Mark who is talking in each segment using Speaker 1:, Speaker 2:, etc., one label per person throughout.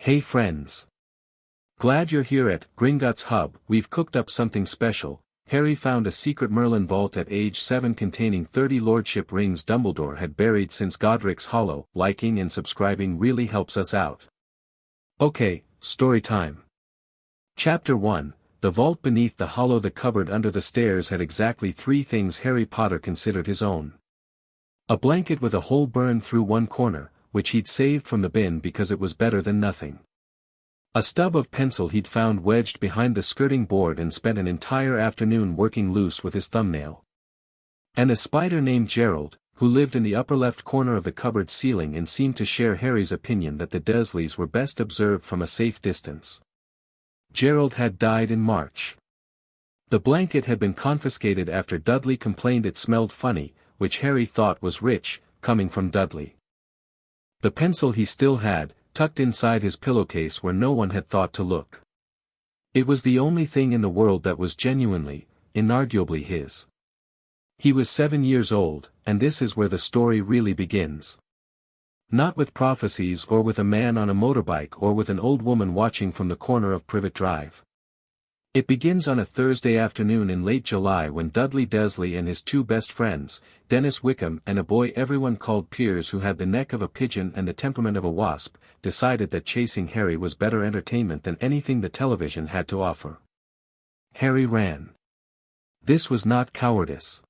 Speaker 1: Hey friends! Glad you're here at Gringotts Hub. We've cooked up something special. Harry found a secret Merlin vault at age 7 containing 30 Lordship rings Dumbledore had buried since Godric's Hollow. Liking and subscribing really helps us out. Okay, story time. Chapter 1, The Vault Beneath the Hollow. The cupboard under the stairs had exactly 3 things Harry Potter considered his own. A blanket with a hole burned through one corner, which he'd saved from the bin because it was better than nothing. A stub of pencil he'd found wedged behind the skirting board and spent an entire afternoon working loose with his thumbnail. And a spider named Gerald, who lived in the upper left corner of the cupboard ceiling and seemed to share Harry's opinion that the Dursleys were best observed from a safe distance. Gerald had died in March. The blanket had been confiscated after Dudley complained it smelled funny, which Harry thought was rich, coming from Dudley. The pencil he still had, tucked inside his pillowcase where no one had thought to look. It was the only thing in the world that was genuinely, inarguably his. He was 7 years old, and this is where the story really begins. Not with prophecies or with a man on a motorbike or with an old woman watching from the corner of Privet Drive. It begins on a Thursday afternoon in late July when Dudley Dursley and his 2 best friends, Dennis Wickham and a boy everyone called Piers who had the neck of a pigeon and the temperament of a wasp, decided that chasing Harry was better entertainment than anything the television had to offer. Harry ran. This was not cowardice.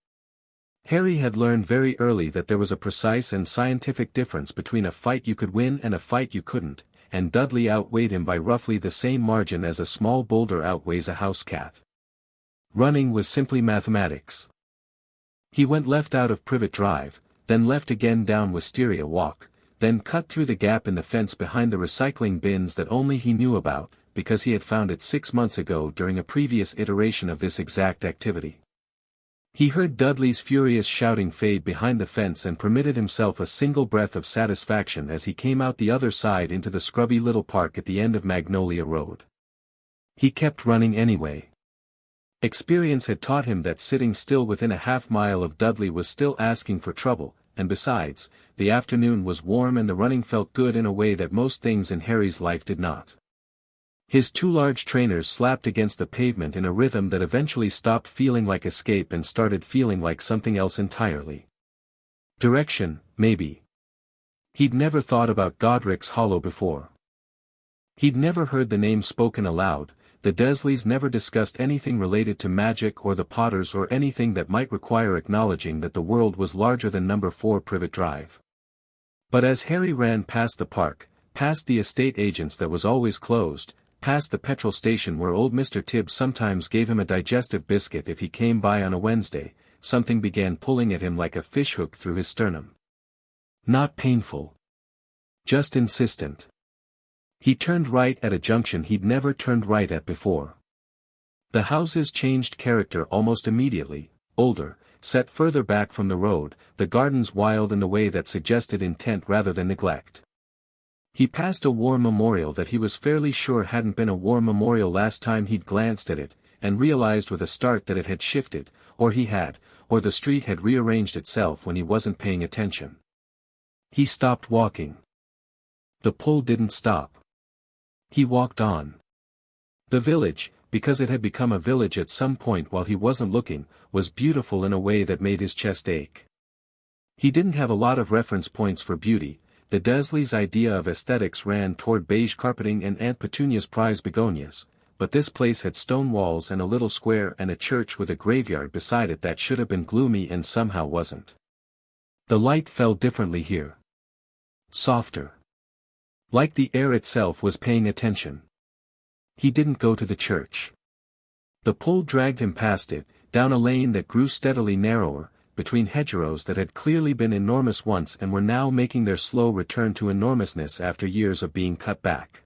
Speaker 1: Harry had learned very early that there was a precise and scientific difference between a fight you could win and a fight you couldn't, and Dudley outweighed him by roughly the same margin as a small boulder outweighs a house cat. Running was simply mathematics. He went left out of Privet Drive, then left again down Wisteria Walk, then cut through the gap in the fence behind the recycling bins that only he knew about, because he had found it 6 months ago during a previous iteration of this exact activity. He heard Dudley's furious shouting fade behind the fence and permitted himself a single breath of satisfaction as he came out the other side into the scrubby little park at the end of Magnolia Road. He kept running anyway. Experience had taught him that sitting still within a half-mile of Dudley was still asking for trouble, and besides, the afternoon was warm and the running felt good in a way that most things in Harry's life did not. His 2 large trainers slapped against the pavement in a rhythm that eventually stopped feeling like escape and started feeling like something else entirely. Direction, maybe. He'd never thought about Godric's Hollow before. He'd never heard the name spoken aloud. The Dursleys never discussed anything related to magic or the Potters or anything that might require acknowledging that the world was larger than number 4 Privet Drive. But as Harry ran past the park, past the estate agent's that was always closed, past the petrol station where old Mr. Tibbs sometimes gave him a digestive biscuit if he came by on a Wednesday, something began pulling at him like a fishhook through his sternum. Not painful. Just insistent. He turned right at a junction he'd never turned right at before. The houses changed character almost immediately, older, set further back from the road, the gardens wild in a way that suggested intent rather than neglect. He passed a war memorial that he was fairly sure hadn't been a war memorial last time he'd glanced at it, and realized with a start that it had shifted, or the street had rearranged itself when he wasn't paying attention. He stopped walking. The pull didn't stop. He walked on. The village, because it had become a village at some point while he wasn't looking, was beautiful in a way that made his chest ache. He didn't have a lot of reference points for beauty. The Dursleys' idea of aesthetics ran toward beige carpeting and Aunt Petunia's prize begonias, but this place had stone walls and a little square and a church with a graveyard beside it that should have been gloomy and somehow wasn't. The light fell differently here. Softer. Like the air itself was paying attention. He didn't go to the church. The pull dragged him past it, down a lane that grew steadily narrower, between hedgerows that had clearly been enormous once and were now making their slow return to enormousness after years of being cut back.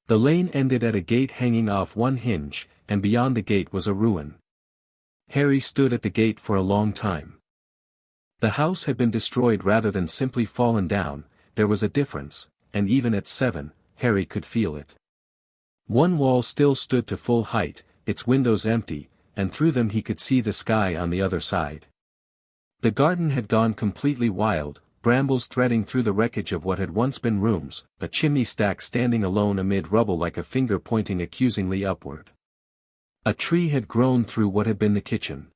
Speaker 1: The lane ended at a gate hanging off one hinge, and beyond the gate was a ruin. Harry stood at the gate for a long time. The house had been destroyed rather than simply fallen down. There was a difference, and even at 7, Harry could feel it. One wall still stood to full height, its windows empty, and through them he could see the sky on the other side. The garden had gone completely wild, brambles threading through the wreckage of what had once been rooms, a chimney stack standing alone amid rubble like a finger pointing accusingly upward. A tree had grown through what had been the kitchen.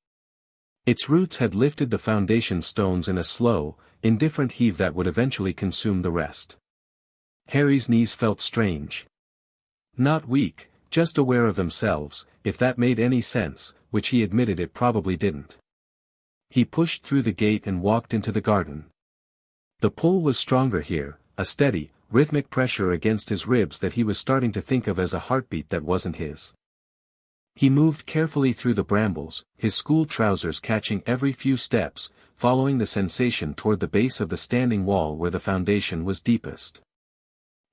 Speaker 1: Its roots had lifted the foundation stones in a slow, indifferent heave that would eventually consume the rest. Harry's knees felt strange. Not weak, just aware of themselves, if that made any sense, which he admitted it probably didn't. He pushed through the gate and walked into the garden. The pull was stronger here, a steady, rhythmic pressure against his ribs that he was starting to think of as a heartbeat that wasn't his. He moved carefully through the brambles, his school trousers catching every few steps, following the sensation toward the base of the standing wall where the foundation was deepest.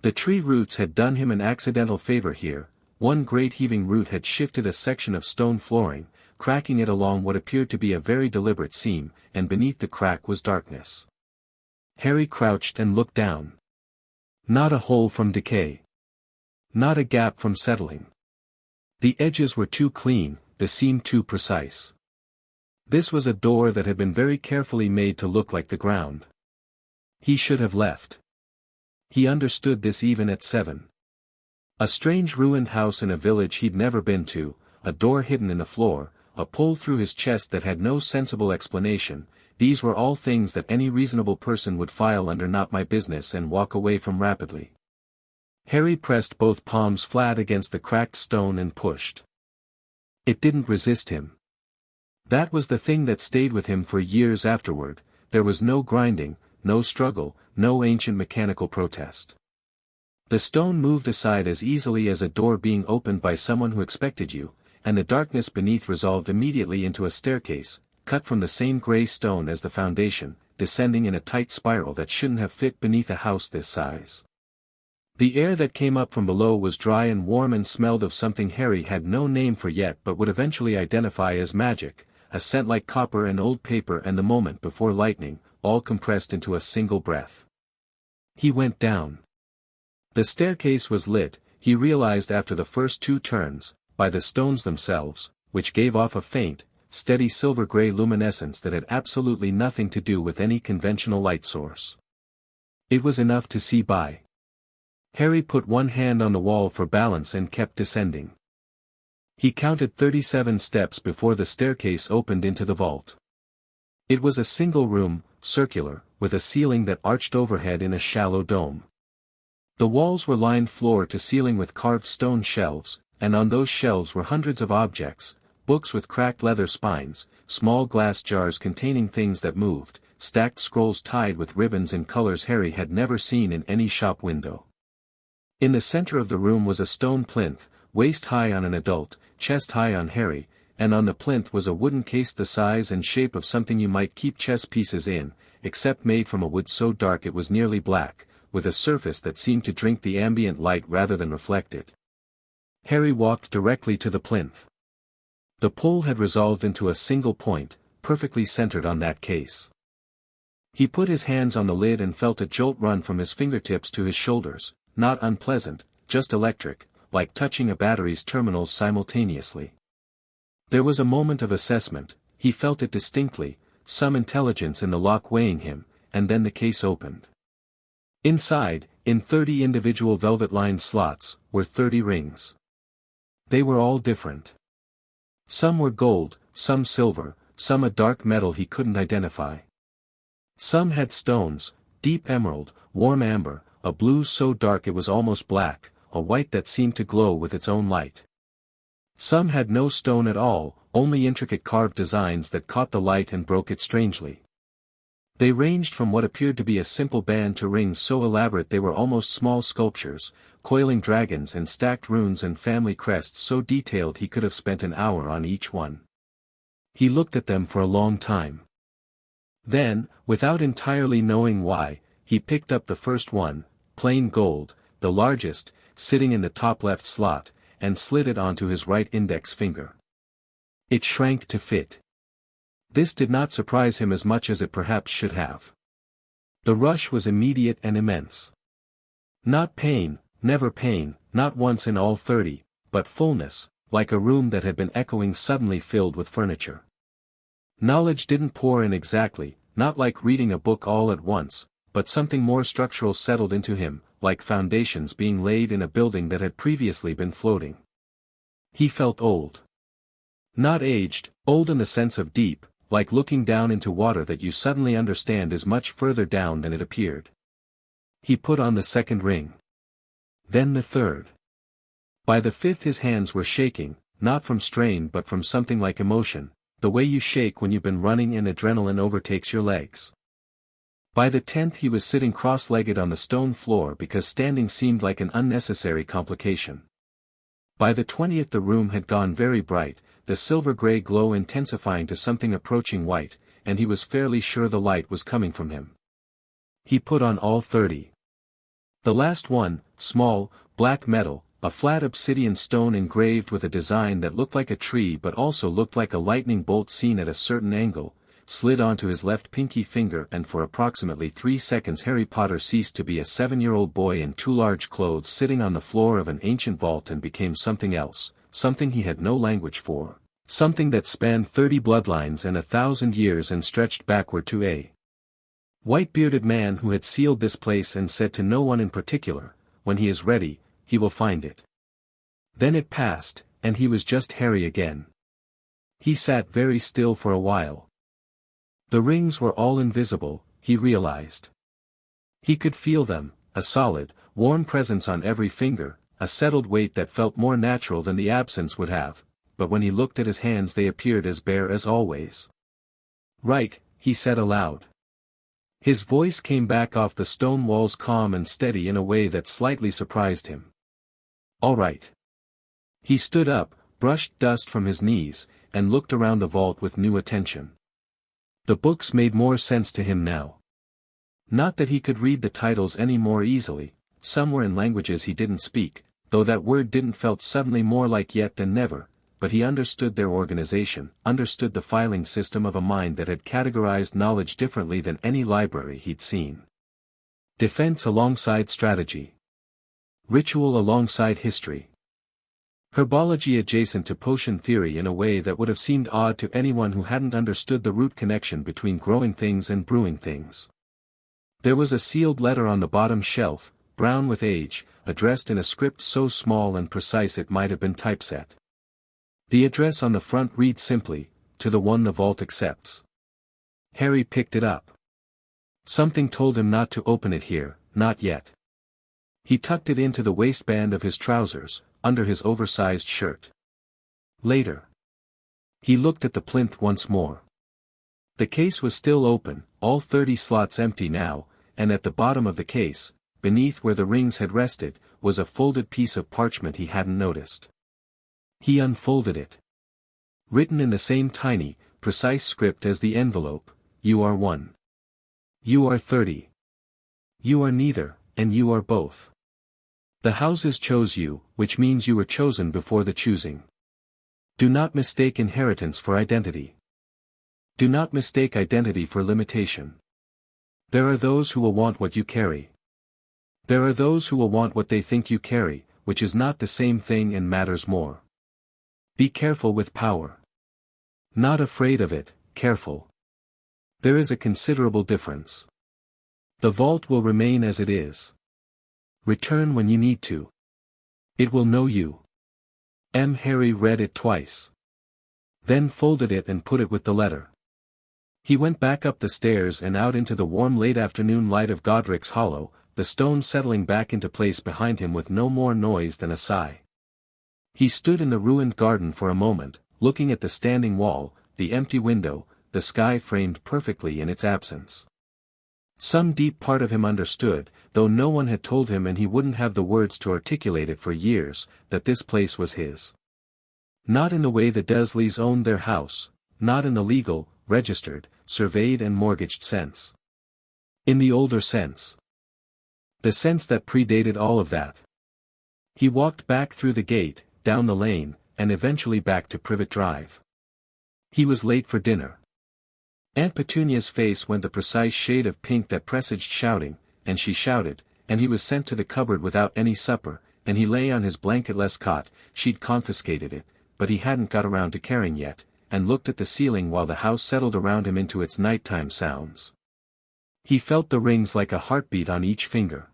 Speaker 1: The tree roots had done him an accidental favor here. One great heaving root had shifted a section of stone flooring, cracking it along what appeared to be a very deliberate seam, and beneath the crack was darkness. Harry crouched and looked down. Not a hole from decay. Not a gap from settling. The edges were too clean, the seam too precise. This was a door that had been very carefully made to look like the ground. He should have left. He understood this even at 7. A strange ruined house in a village he'd never been to, a door hidden in the floor, a pull through his chest that had no sensible explanation, these were all things that any reasonable person would file under "not my business" and walk away from rapidly. Harry pressed both palms flat against the cracked stone and pushed. It didn't resist him. That was the thing that stayed with him for years afterward. There was no grinding, no struggle, no ancient mechanical protest. The stone moved aside as easily as a door being opened by someone who expected you, and the darkness beneath resolved immediately into a staircase, cut from the same grey stone as the foundation, descending in a tight spiral that shouldn't have fit beneath a house this size. The air that came up from below was dry and warm and smelled of something Harry had no name for yet but would eventually identify as magic, a scent like copper and old paper and the moment before lightning, all compressed into a single breath. He went down. The staircase was lit, he realized after the first 2 turns, by the stones themselves, which gave off a faint, steady silver-gray luminescence that had absolutely nothing to do with any conventional light source. It was enough to see by. Harry put one hand on the wall for balance and kept descending. He counted 37 steps before the staircase opened into the vault. It was a single room, circular, with a ceiling that arched overhead in a shallow dome. The walls were lined floor to ceiling with carved stone shelves, and on those shelves were hundreds of objects, books with cracked leather spines, small glass jars containing things that moved, stacked scrolls tied with ribbons in colors Harry had never seen in any shop window. In the center of the room was a stone plinth, waist-high on an adult, chest-high on Harry, and on the plinth was a wooden case the size and shape of something you might keep chess pieces in, except made from a wood so dark it was nearly black, with a surface that seemed to drink the ambient light rather than reflect it. Harry walked directly to the plinth. The pull had resolved into a single point, perfectly centered on that case. He put his hands on the lid and felt a jolt run from his fingertips to his shoulders, not unpleasant, just electric, like touching a battery's terminals simultaneously. There was a moment of assessment, he felt it distinctly, some intelligence in the lock weighing him, and then the case opened. Inside, in 30 individual velvet-lined slots, were 30 rings. They were all different. Some were gold, some silver, some a dark metal he couldn't identify. Some had stones, deep emerald, warm amber, a blue so dark it was almost black, a white that seemed to glow with its own light. Some had no stone at all, only intricate carved designs that caught the light and broke it strangely. They ranged from what appeared to be a simple band to rings so elaborate they were almost small sculptures, coiling dragons and stacked runes and family crests so detailed he could have spent an hour on each one. He looked at them for a long time. Then, without entirely knowing why, he picked up the first one, plain gold, the largest, sitting in the top left slot, and slid it onto his right index finger. It shrank to fit. This did not surprise him as much as it perhaps should have. The rush was immediate and immense. Not pain, never pain, not once in all 30, but fullness, like a room that had been echoing suddenly filled with furniture. Knowledge didn't pour in exactly, not like reading a book all at once, but something more structural settled into him, like foundations being laid in a building that had previously been floating. He felt old. Not aged, old in the sense of deep, like looking down into water that you suddenly understand is much further down than it appeared. He put on the second ring. Then the third. By the fifth his hands were shaking, not from strain but from something like emotion, the way you shake when you've been running and adrenaline overtakes your legs. By the 10th he was sitting cross-legged on the stone floor because standing seemed like an unnecessary complication. By the 20th the room had gone very bright, the silver-gray glow intensifying to something approaching white, and he was fairly sure the light was coming from him. He put on all 30. The last one, small, black metal, a flat obsidian stone engraved with a design that looked like a tree but also looked like a lightning bolt seen at a certain angle, slid onto his left pinky finger, and for approximately 3 seconds Harry Potter ceased to be a 7-year-old boy in too large clothes sitting on the floor of an ancient vault and became something else, something he had no language for, something that spanned 30 bloodlines and 1,000 years and stretched backward to a white-bearded man who had sealed this place and said to no one in particular, when he is ready, he will find it. Then it passed, and he was just Harry again. He sat very still for a while. The rings were all invisible, he realized. He could feel them, a solid, warm presence on every finger, a settled weight that felt more natural than the absence would have, but when he looked at his hands they appeared as bare as always. "Right," he said aloud. His voice came back off the stone walls calm and steady in a way that slightly surprised him. "All right." He stood up, brushed dust from his knees, and looked around the vault with new attention. The books made more sense to him now. Not that he could read the titles any more easily, some were in languages he didn't speak, though that word didn't felt suddenly more like yet than never, but he understood their organization, understood the filing system of a mind that had categorized knowledge differently than any library he'd seen. Defense alongside strategy. Ritual alongside history. Herbology adjacent to potion theory in a way that would have seemed odd to anyone who hadn't understood the root connection between growing things and brewing things. There was a sealed letter on the bottom shelf, brown with age, addressed in a script so small and precise it might have been typeset. The address on the front read simply, "To the one the vault accepts." Harry picked it up. Something told him not to open it here, not yet. He tucked it into the waistband of his trousers, under his oversized shirt. Later. He looked at the plinth once more. The case was still open, all 30 slots empty now, and at the bottom of the case, beneath where the rings had rested, was a folded piece of parchment he hadn't noticed. He unfolded it. Written in the same tiny, precise script as the envelope, "You are 1. You are 30. You are neither, and you are both. The houses chose you, which means you were chosen before the choosing. Do not mistake inheritance for identity. Do not mistake identity for limitation. There are those who will want what you carry. There are those who will want what they think you carry, which is not the same thing and matters more. Be careful with power. Not afraid of it, careful. There is a considerable difference. The vault will remain as it is. Return when you need to. It will know you." Harry read it twice. Then folded it and put it with the letter. He went back up the stairs and out into the warm late afternoon light of Godric's Hollow, the stone settling back into place behind him with no more noise than a sigh. He stood in the ruined garden for a moment, looking at the standing wall, the empty window, the sky framed perfectly in its absence. Some deep part of him understood, though no one had told him and he wouldn't have the words to articulate it for years, that this place was his. Not in the way the Dursleys owned their house, not in the legal, registered, surveyed and mortgaged sense. In the older sense. The sense that predated all of that. He walked back through the gate, down the lane, and eventually back to Privet Drive. He was late for dinner. Aunt Petunia's face went the precise shade of pink that presaged shouting, and she shouted, and he was sent to the cupboard without any supper, and he lay on his blanketless cot. She'd confiscated it, but he hadn't got around to caring yet, and looked at the ceiling while the house settled around him into its nighttime sounds. He felt the rings like a heartbeat on each finger.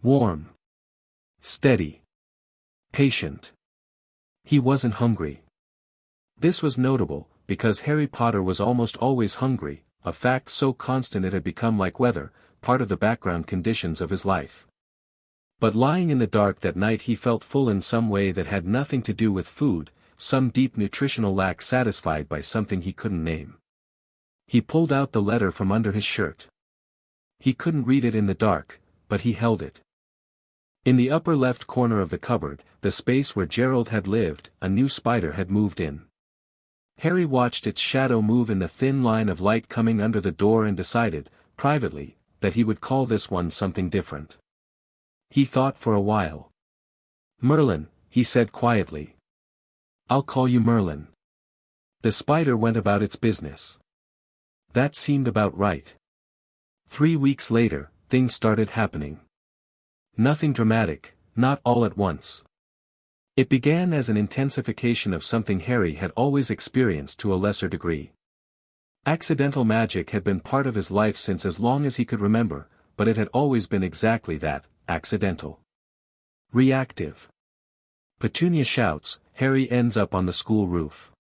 Speaker 1: Warm. Steady. Patient. He wasn't hungry. This was notable, because Harry Potter was almost always hungry, a fact so constant it had become like weather, part of the background conditions of his life. But lying in the dark that night he felt full in some way that had nothing to do with food, some deep nutritional lack satisfied by something he couldn't name. He pulled out the letter from under his shirt. He couldn't read it in the dark, but he held it. In the upper left corner of the cupboard, the space where Gerald had lived, a new spider had moved in. Harry watched its shadow move in the thin line of light coming under the door and decided, privately, that he would call this one something different. He thought for a while. "Merlin," he said quietly. "I'll call you Merlin." The spider went about its business. That seemed about right. 3 weeks later, things started happening. Nothing dramatic, not all at once. It began as an intensification of something Harry had always experienced to a lesser degree. Accidental magic had been part of his life since as long as he could remember, but it had always been exactly that, accidental. Reactive. Petunia shouts, Harry ends up on the school roof.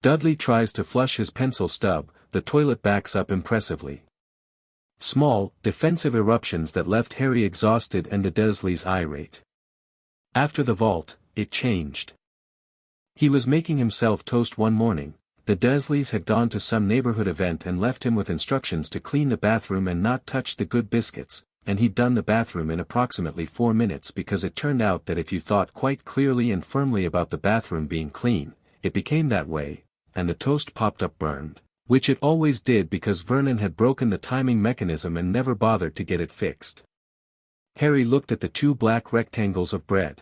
Speaker 1: Dudley tries to flush his pencil stub, the toilet backs up impressively. Small, defensive eruptions that left Harry exhausted and the Dursleys irate. After the vault, it changed. He was making himself toast one morning, the Dursleys had gone to some neighborhood event and left him with instructions to clean the bathroom and not touch the good biscuits, and he'd done the bathroom in approximately 4 minutes because it turned out that if you thought quite clearly and firmly about the bathroom being clean, it became that way, and the toast popped up burned, which it always did because Vernon had broken the timing mechanism and never bothered to get it fixed. Harry looked at the 2 black rectangles of bread.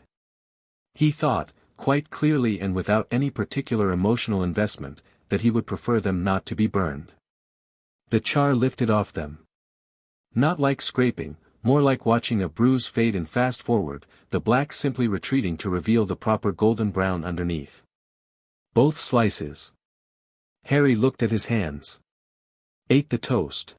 Speaker 1: He thought, quite clearly and without any particular emotional investment, that he would prefer them not to be burned. The char lifted off them. Not like scraping, more like watching a bruise fade in fast forward, the black simply retreating to reveal the proper golden brown underneath. Both slices. Harry looked at his hands. Ate the toast.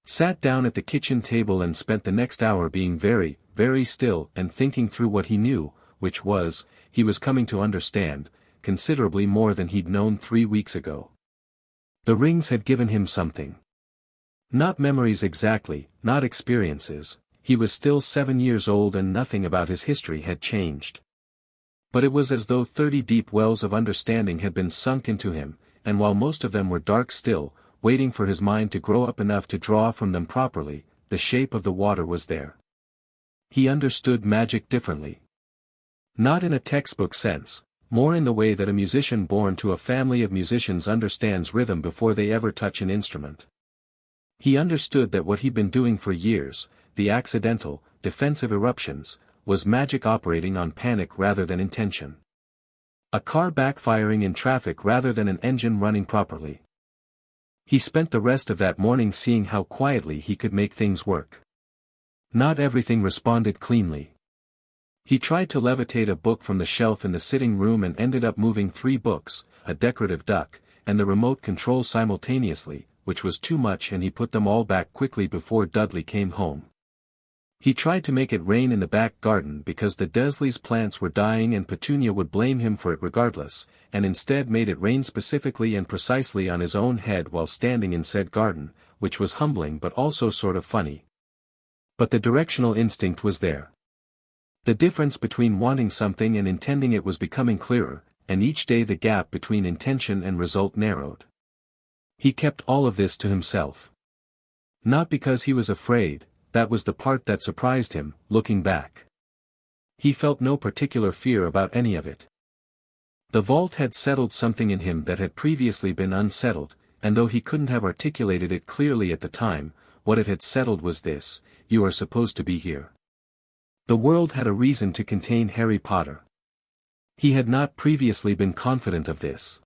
Speaker 1: Sat down at the kitchen table and spent the next hour being very, very still and thinking through what he knew, which was, he was coming to understand, considerably more than he'd known 3 weeks ago. The rings had given him something. Not memories exactly, not experiences, he was still 7 years old and nothing about his history had changed. But it was as though 30 deep wells of understanding had been sunk into him, and while most of them were dark still, waiting for his mind to grow up enough to draw from them properly, the shape of the water was there. He understood magic differently. Not in a textbook sense, more in the way that a musician born to a family of musicians understands rhythm before they ever touch an instrument. He understood that what he'd been doing for years, the accidental, defensive eruptions, was magic operating on panic rather than intention. A car backfiring in traffic rather than an engine running properly. He spent the rest of that morning seeing how quietly he could make things work. Not everything responded cleanly. He tried to levitate a book from the shelf in the sitting room and ended up moving 3 books, a decorative duck, and the remote control simultaneously, which was too much and he put them all back quickly before Dudley came home. He tried to make it rain in the back garden because the Dursleys' plants were dying and Petunia would blame him for it regardless, and instead made it rain specifically and precisely on his own head while standing in said garden, which was humbling but also sort of funny. But the directional instinct was there. The difference between wanting something and intending it was becoming clearer, and each day the gap between intention and result narrowed. He kept all of this to himself. Not because he was afraid, that was the part that surprised him, looking back. He felt no particular fear about any of it. The vault had settled something in him that had previously been unsettled, and though he couldn't have articulated it clearly at the time, what it had settled was this: you are supposed to be here. The world had a reason to contain Harry Potter. He had not previously been confident of this.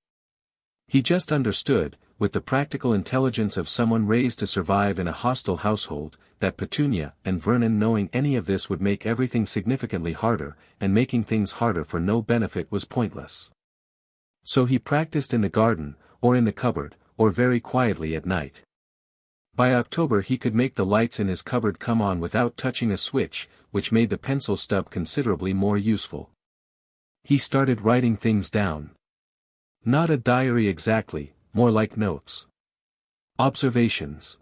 Speaker 1: He just understood, with the practical intelligence of someone raised to survive in a hostile household, that Petunia and Vernon knowing any of this would make everything significantly harder, and making things harder for no benefit was pointless. So he practiced in the garden, or in the cupboard, or very quietly at night. By October he could make the lights in his cupboard come on without touching a switch, which made the pencil stub considerably more useful. He started writing things down. Not a diary exactly, more like notes. Observations.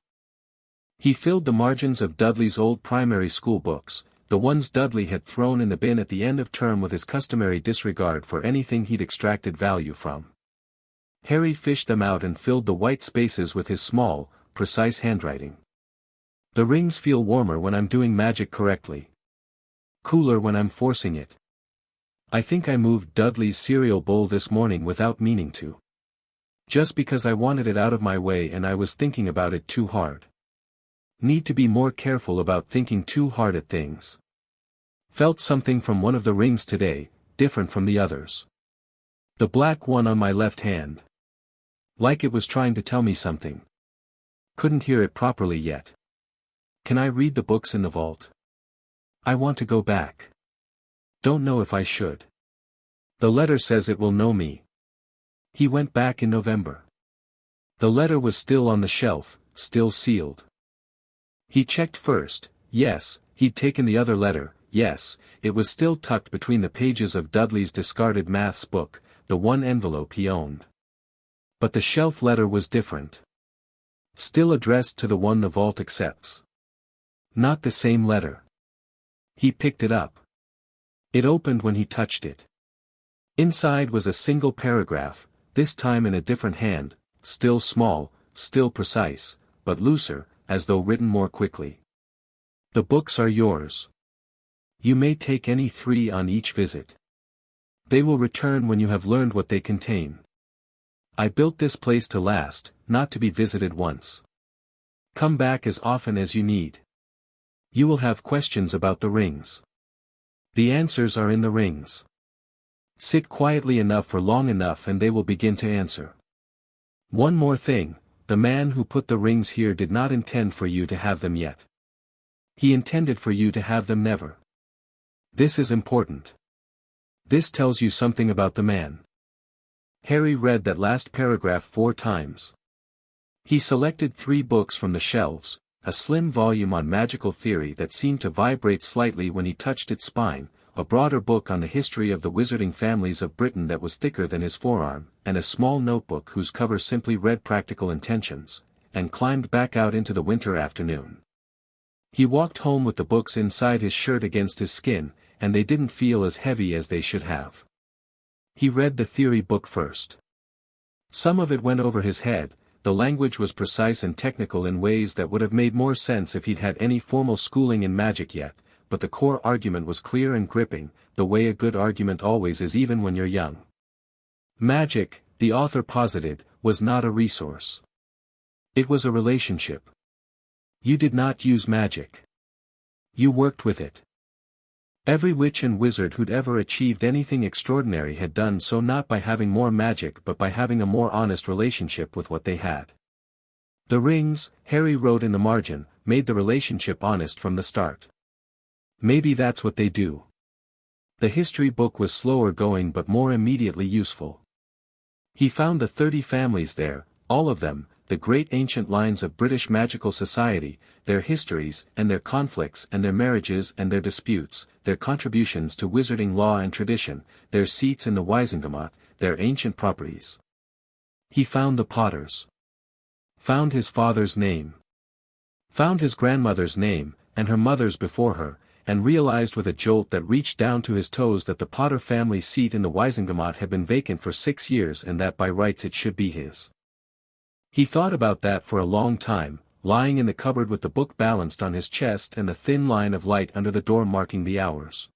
Speaker 1: He filled the margins of Dudley's old primary school books, the ones Dudley had thrown in the bin at the end of term with his customary disregard for anything he'd extracted value from. Harry fished them out and filled the white spaces with his small, precise handwriting. The rings feel warmer when I'm doing magic correctly. Cooler when I'm forcing it. I think I moved Dudley's cereal bowl this morning without meaning to. Just because I wanted it out of my way and I was thinking about it too hard. Need to be more careful about thinking too hard at things. Felt something from one of the rings today, different from the others. The black one on my left hand. Like it was trying to tell me something. Couldn't hear it properly yet. Can I read the books in the vault? I want to go back. Don't know if I should. The letter says it will know me. He went back in November. The letter was still on the shelf, still sealed. He checked first, yes, he'd taken the other letter, yes, it was still tucked between the pages of Dudley's discarded maths book, the one envelope he owned. But the shelf letter was different. Still addressed to the one the vault accepts. Not the same letter. He picked it up. It opened when he touched it. Inside was a single paragraph, this time in a different hand, still small, still precise, but looser, as though written more quickly. The books are yours. You may take any 3 on each visit. They will return when you have learned what they contain. I built this place to last, not to be visited once. Come back as often as you need. You will have questions about the rings. The answers are in the rings. Sit quietly enough for long enough and they will begin to answer. One more thing, the man who put the rings here did not intend for you to have them yet. He intended for you to have them never. This is important. This tells you something about the man. Harry read that last paragraph 4 times. He selected 3 books from the shelves, a slim volume on magical theory that seemed to vibrate slightly when he touched its spine, a broader book on the history of the wizarding families of Britain that was thicker than his forearm, and a small notebook whose cover simply read practical intentions, and climbed back out into the winter afternoon. He walked home with the books inside his shirt against his skin, and they didn't feel as heavy as they should have. He read the theory book first. Some of it went over his head. The language was precise and technical in ways that would have made more sense if he'd had any formal schooling in magic yet, but the core argument was clear and gripping, the way a good argument always is even when you're young. Magic, the author posited, was not a resource. It was a relationship. You did not use magic. You worked with it. Every witch and wizard who'd ever achieved anything extraordinary had done so not by having more magic but by having a more honest relationship with what they had. The rings, Harry wrote in the margin, made the relationship honest from the start. Maybe that's what they do. The history book was slower going but more immediately useful. He found the 30 families there, all of them, the great ancient lines of British magical society, their histories and their conflicts and their marriages and their disputes, their contributions to wizarding law and tradition, their seats in the Wisengamot, their ancient properties. He found the Potters. Found his father's name. Found his grandmother's name, and her mother's before her, and realized with a jolt that reached down to his toes that the Potter family's seat in the Wisengamot had been vacant for 6 years and that by rights it should be his. He thought about that for a long time, lying in the cupboard with the book balanced on his chest and a thin line of light under the door marking the hours.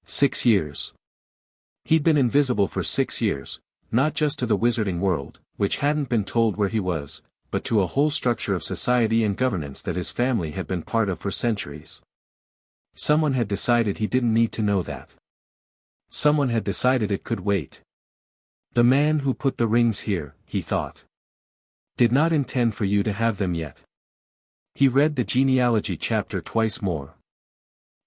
Speaker 1: 6 years. He'd been invisible for 6 years, not just to the wizarding world, which hadn't been told where he was, but to a whole structure of society and governance that his family had been part of for centuries. Someone had decided he didn't need to know that. Someone had decided it could wait. The man who put the rings here, he thought, did not intend for you to have them yet. He read the genealogy chapter twice more.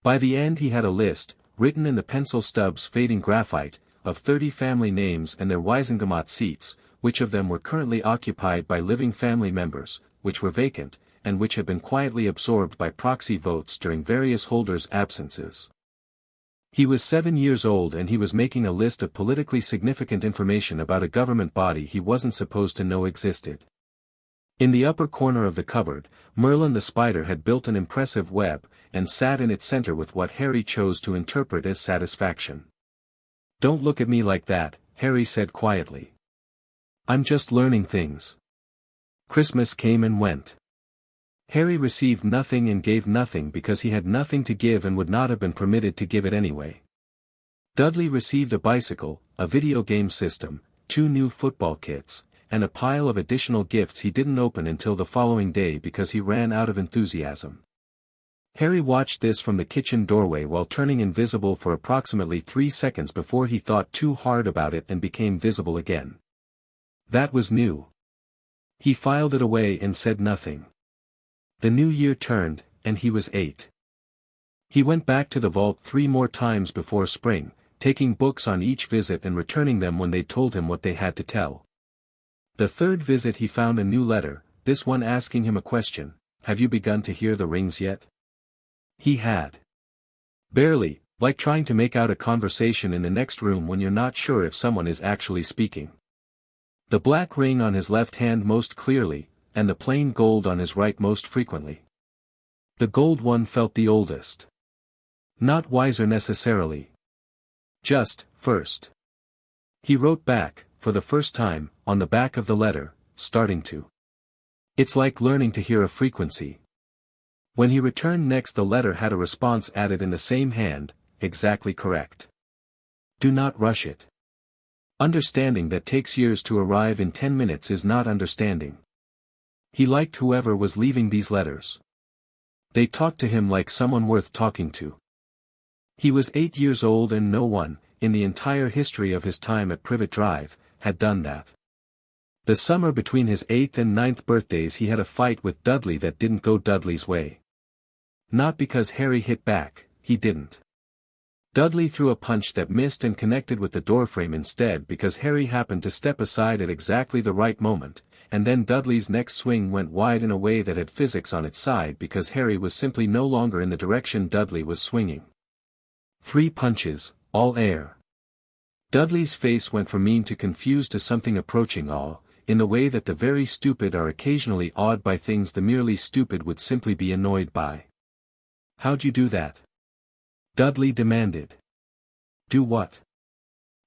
Speaker 1: By the end he had a list, written in the pencil stub's fading graphite, of 30 family names and their Waisengamot seats, which of them were currently occupied by living family members, which were vacant, and which had been quietly absorbed by proxy votes during various holders' absences. He was 7 years old and he was making a list of politically significant information about a government body he wasn't supposed to know existed. In the upper corner of the cupboard, Merlin the spider had built an impressive web, and sat in its center with what Harry chose to interpret as satisfaction. "Don't look at me like that," Harry said quietly. "I'm just learning things." Christmas came and went. Harry received nothing and gave nothing because he had nothing to give and would not have been permitted to give it anyway. Dudley received a bicycle, a video game system, 2 new football kits, and a pile of additional gifts he didn't open until the following day because he ran out of enthusiasm. Harry watched this from the kitchen doorway while turning invisible for approximately 3 seconds before he thought too hard about it and became visible again. That was new. He filed it away and said nothing. The new year turned, and he was 8. He went back to the vault 3 more times before spring, taking books on each visit and returning them when they told him what they had to tell. The 3rd visit he found a new letter, this one asking him a question: "Have you begun to hear the rings yet?" He had. Barely, like trying to make out a conversation in the next room when you're not sure if someone is actually speaking. The black ring on his left hand most clearly, and the plain gold on his right most frequently. The gold one felt the oldest. Not wiser necessarily. Just, first. He wrote back, for the first time, on the back of the letter, starting to. It's like learning to hear a frequency. When he returned next, the letter had a response added in the same hand, exactly correct. Do not rush it. Understanding that takes years to arrive in 10 minutes is not understanding. He liked whoever was leaving these letters. They talked to him like someone worth talking to. He was 8 years old and no one, in the entire history of his time at Privet Drive, had done that. The summer between his 8th and 9th birthdays he had a fight with Dudley that didn't go Dudley's way. Not because Harry hit back, he didn't. Dudley threw a punch that missed and connected with the doorframe instead because Harry happened to step aside at exactly the right moment, and then Dudley's next swing went wide in a way that had physics on its side because Harry was simply no longer in the direction Dudley was swinging. 3 punches, all air. Dudley's face went from mean to confused to something approaching awe, in the way that the very stupid are occasionally awed by things the merely stupid would simply be annoyed by. How'd you do that? Dudley demanded. Do what?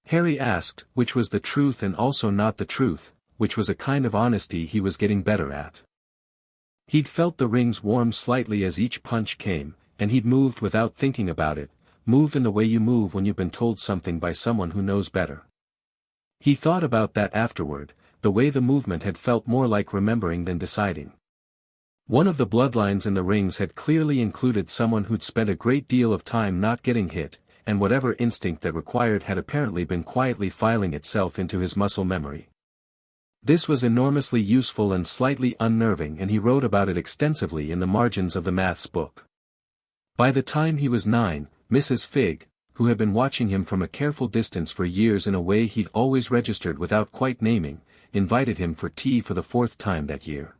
Speaker 1: Harry asked, which was the truth and also not the truth, which was a kind of honesty he was getting better at. He'd felt the rings warm slightly as each punch came, and he'd moved without thinking about it, moved in the way you move when you've been told something by someone who knows better. He thought about that afterward, the way the movement had felt more like remembering than deciding. One of the bloodlines in the rings had clearly included someone who'd spent a great deal of time not getting hit, and whatever instinct that required had apparently been quietly filing itself into his muscle memory. This was enormously useful and slightly unnerving, and he wrote about it extensively in the margins of the maths book. By the time he was 9, Mrs. Figg, who had been watching him from a careful distance for years in a way he'd always registered without quite naming, invited him for tea for the 4th time that year.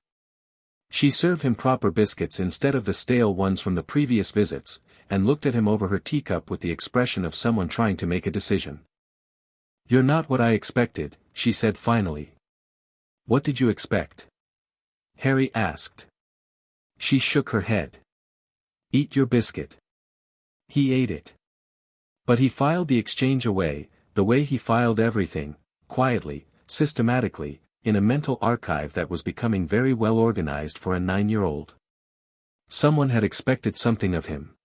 Speaker 1: She served him proper biscuits instead of the stale ones from the previous visits, and looked at him over her teacup with the expression of someone trying to make a decision. "You're not what I expected," she said finally. "What did you expect?" Harry asked. She shook her head. "Eat your biscuit." He ate it. But he filed the exchange away, the way he filed everything, quietly, systematically, in a mental archive that was becoming very well organized for a 9-year-old. Someone had expected something of him.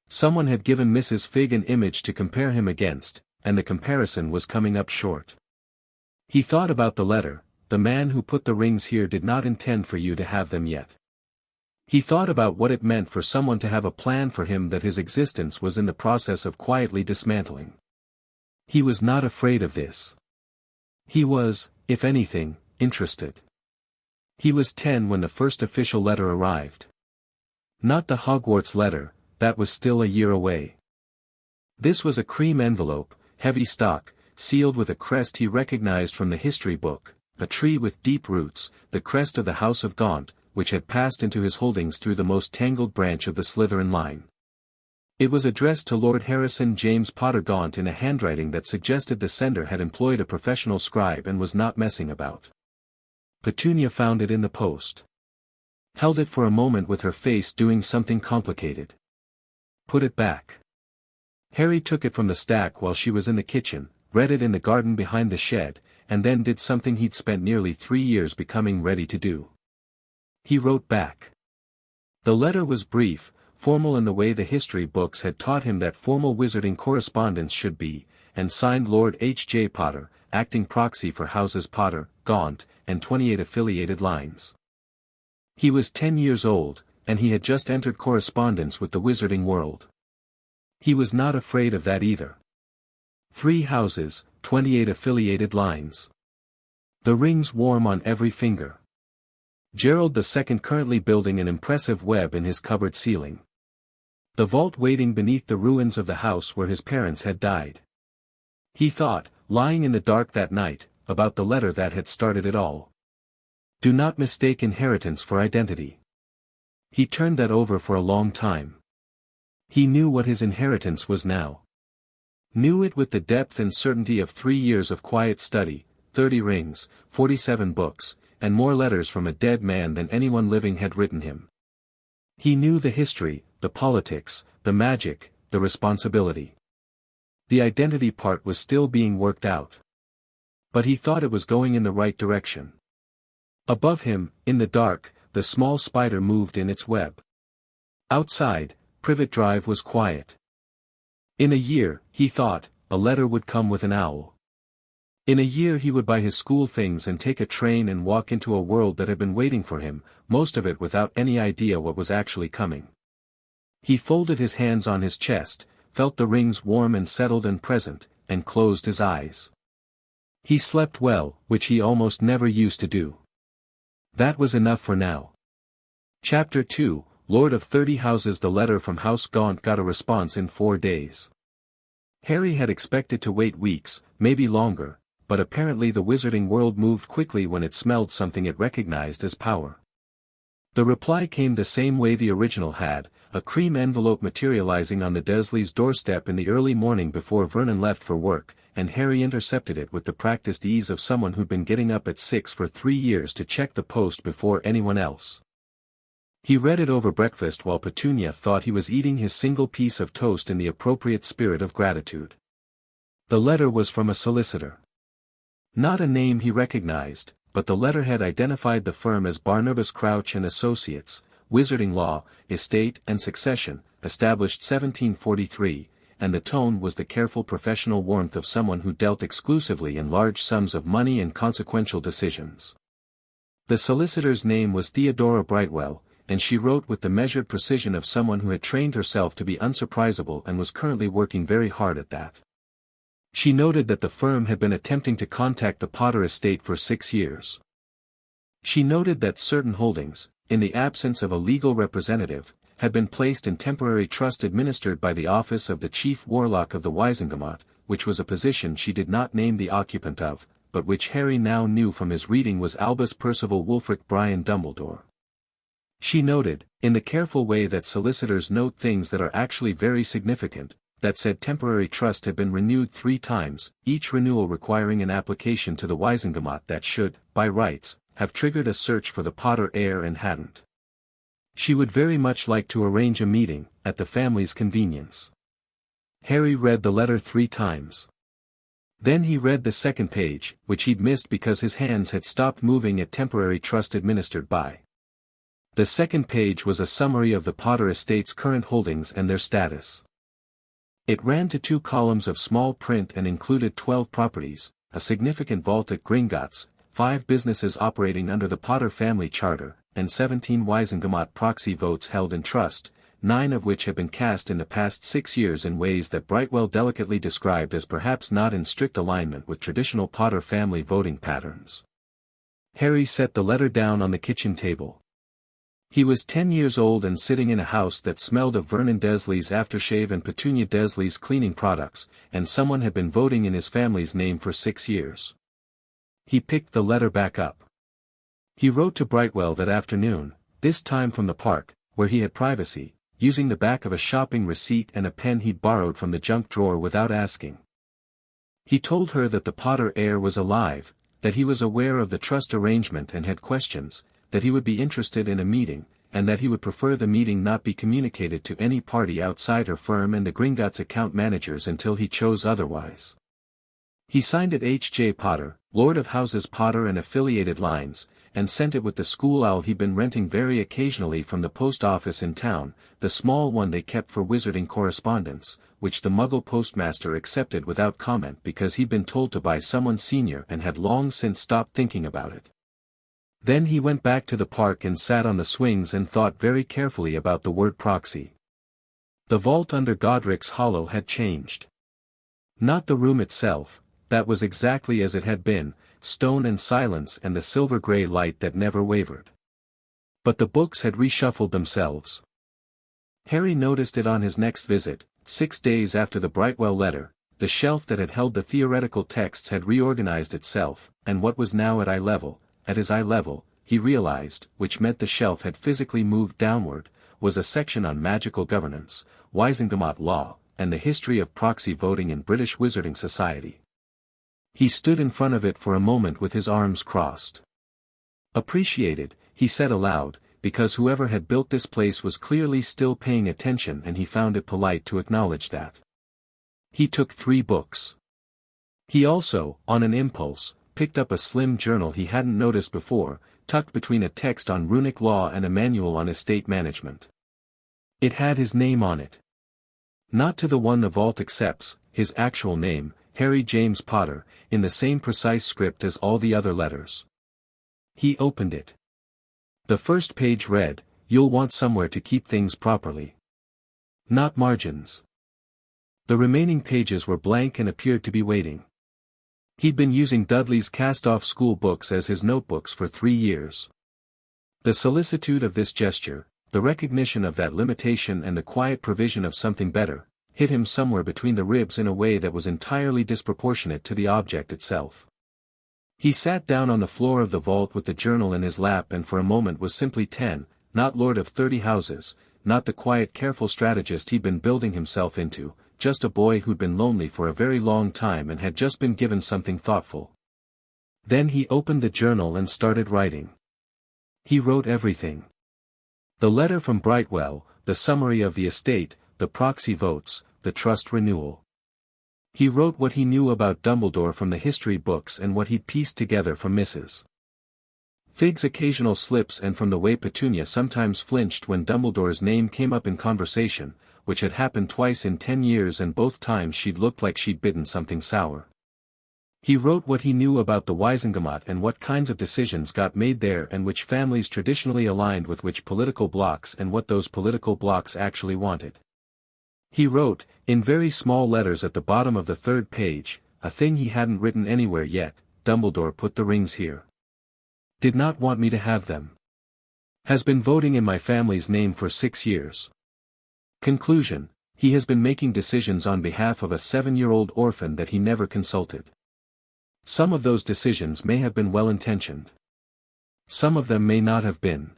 Speaker 1: Someone had given Mrs. Figg an image to compare him against, and the comparison was coming up short. He thought about the letter. The man who put the rings here did not intend for you to have them yet. He thought about what it meant for someone to have a plan for him that his existence was in the process of quietly dismantling. He was not afraid of this. He was, if anything, interested. He was 10 when the first official letter arrived. Not the Hogwarts letter, that was still a year away. This was a cream envelope, heavy stalk, sealed with a crest he recognized from the history book, a tree with deep roots, the crest of the House of Gaunt, which had passed into his holdings through the most tangled branch of the Slytherin line. It was addressed to Lord Harrison James Potter Gaunt in a handwriting that suggested the sender had employed a professional scribe and was not messing about. Petunia found it in the post. Held it for a moment with her face doing something complicated. Put it back. Harry took it from the stack while she was in the kitchen, read it in the garden behind the shed, and then did something he'd spent nearly 3 years becoming ready to do. He wrote back. The letter was brief, formal in the way the history books had taught him that formal wizarding correspondence should be, and signed Lord H. J. Potter, acting proxy for Houses Potter, Gaunt, and 28 affiliated lines. He was 10 years old, and he had just entered correspondence with the wizarding world. He was not afraid of that either. 3 houses, 28 affiliated lines. The rings warm on every finger. Gerald II currently building an impressive web in his cupboard ceiling. The vault waiting beneath the ruins of the house where his parents had died. He thought, lying in the dark that night, about the letter that had started it all. Do not mistake inheritance for identity. He turned that over for a long time. He knew what his inheritance was now. Knew it with the depth and certainty of 3 years of quiet study, 30 rings, 47 books, and more letters from a dead man than anyone living had written him. He knew the history, the politics, the magic, the responsibility. The identity part was still being worked out. But he thought it was going in the right direction. Above him, in the dark, the small spider moved in its web. Outside, Privet Drive was quiet. In a year, he thought, a letter would come with an owl. In a year he would buy his school things and take a train and walk into a world that had been waiting for him, most of it without any idea what was actually coming. He folded his hands on his chest, felt the rings warm and settled and present, and closed his eyes. He slept well, which he almost never used to do. That was enough for now. Chapter 2, Lord of 30 Houses. The letter from House Gaunt got a response in 4 days. Harry had expected to wait weeks, maybe longer, but apparently the wizarding world moved quickly when it smelled something it recognized as power. The reply came the same way the original had, a cream envelope materializing on the Dursleys' doorstep in the early morning before Vernon left for work, and Harry intercepted it with the practiced ease of someone who'd been getting up at 6 for 3 years to check the post before anyone else. He read it over breakfast while Petunia thought he was eating his single piece of toast in the appropriate spirit of gratitude. The letter was from a solicitor. Not a name he recognized, but the letterhead identified the firm as Barnabas Crouch and Associates, Wizarding Law, Estate and Succession, established 1743, and the tone was the careful professional warmth of someone who dealt exclusively in large sums of money and consequential decisions. The solicitor's name was Theodora Brightwell, and she wrote with the measured precision of someone who had trained herself to be unsurprisable and was currently working very hard at that. She noted that the firm had been attempting to contact the Potter estate for 6 years. She noted that certain holdings, in the absence of a legal representative, had been placed in temporary trust administered by the office of the Chief Warlock of the Wizengamot, which was a position she did not name the occupant of, but which Harry now knew from his reading was Albus Percival Wulfric Brian Dumbledore. She noted, in the careful way that solicitors note things that are actually very significant, that said temporary trust had been renewed 3 times, each renewal requiring an application to the Wizengamot that should, by rights, have triggered a search for the Potter heir and hadn't. She would very much like to arrange a meeting, at the family's convenience. Harry read the letter 3 times. Then he read the second page, which he'd missed because his hands had stopped moving at temporary trust administered by. The second page was a summary of the Potter estate's current holdings and their status. It ran to 2 columns of small print and included 12 properties, a significant vault at Gringotts, 5 businesses operating under the Potter family charter, and 17 Wizengamot proxy votes held in trust, 9 of which had been cast in the past 6 years in ways that Brightwell delicately described as perhaps not in strict alignment with traditional Potter family voting patterns. Harry set the letter down on the kitchen table. He was 10 years old and sitting in a house that smelled of Vernon Desley's aftershave and Petunia Desley's cleaning products, and someone had been voting in his family's name for 6 years. He picked the letter back up. He wrote to Brightwell that afternoon, this time from the park, where he had privacy, using the back of a shopping receipt and a pen he'd borrowed from the junk drawer without asking. He told her that the Potter heir was alive, that he was aware of the trust arrangement and had questions, that he would be interested in a meeting, and that he would prefer the meeting not be communicated to any party outside her firm and the Gringotts account managers until he chose otherwise. He signed it H.J. Potter, Lord of Houses Potter and affiliated lines, and sent it with the school owl he'd been renting very occasionally from the post office in town, the small one they kept for wizarding correspondence, which the Muggle postmaster accepted without comment because he'd been told to by someone senior and had long since stopped thinking about it. Then he went back to the park and sat on the swings and thought very carefully about the word proxy. The vault under Godric's Hollow had changed. Not the room itself, that was exactly as it had been, stone and silence and the silver-grey light that never wavered. But the books had reshuffled themselves. Harry noticed it on his next visit, 6 days after the Brightwell letter. The shelf that had held the theoretical texts had reorganized itself, and what was now at his eye level, he realized, which meant the shelf had physically moved downward, was a section on magical governance, Wizengamot law, and the history of proxy voting in British Wizarding Society. He stood in front of it for a moment with his arms crossed. Appreciated, he said aloud, because whoever had built this place was clearly still paying attention and he found it polite to acknowledge that. He took 3 books. He also, on an impulse, picked up a slim journal he hadn't noticed before, tucked between a text on runic law and a manual on estate management. It had his name on it. Not to the one the vault accepts, his actual name, Harry James Potter, in the same precise script as all the other letters. He opened it. The first page read, "You'll want somewhere to keep things properly. Not margins." The remaining pages were blank and appeared to be waiting. He'd been using Dudley's cast-off school books as his notebooks for 3 years. The solicitude of this gesture, the recognition of that limitation and the quiet provision of something better, hit him somewhere between the ribs in a way that was entirely disproportionate to the object itself. He sat down on the floor of the vault with the journal in his lap and for a moment was simply 10, not Lord of 30 houses, not the quiet careful strategist he'd been building himself into, just a boy who'd been lonely for a very long time and had just been given something thoughtful. Then he opened the journal and started writing. He wrote everything. The letter from Brightwell, the summary of the estate, the proxy votes, the trust renewal. He wrote what he knew about Dumbledore from the history books and what he'd pieced together from Mrs. Fig's occasional slips and from the way Petunia sometimes flinched when Dumbledore's name came up in conversation, which had happened twice in 10 years and both times she'd looked like she'd bitten something sour. He wrote what he knew about the Wizengamot and what kinds of decisions got made there and which families traditionally aligned with which political blocs and what those political blocs actually wanted. He wrote, in very small letters at the bottom of the 3rd page, a thing he hadn't written anywhere yet, Dumbledore put the rings here. Did not want me to have them. Has been voting in my family's name for 6 years. Conclusion, he has been making decisions on behalf of a 7-year-old orphan that he never consulted. Some of those decisions may have been well-intentioned. Some of them may not have been.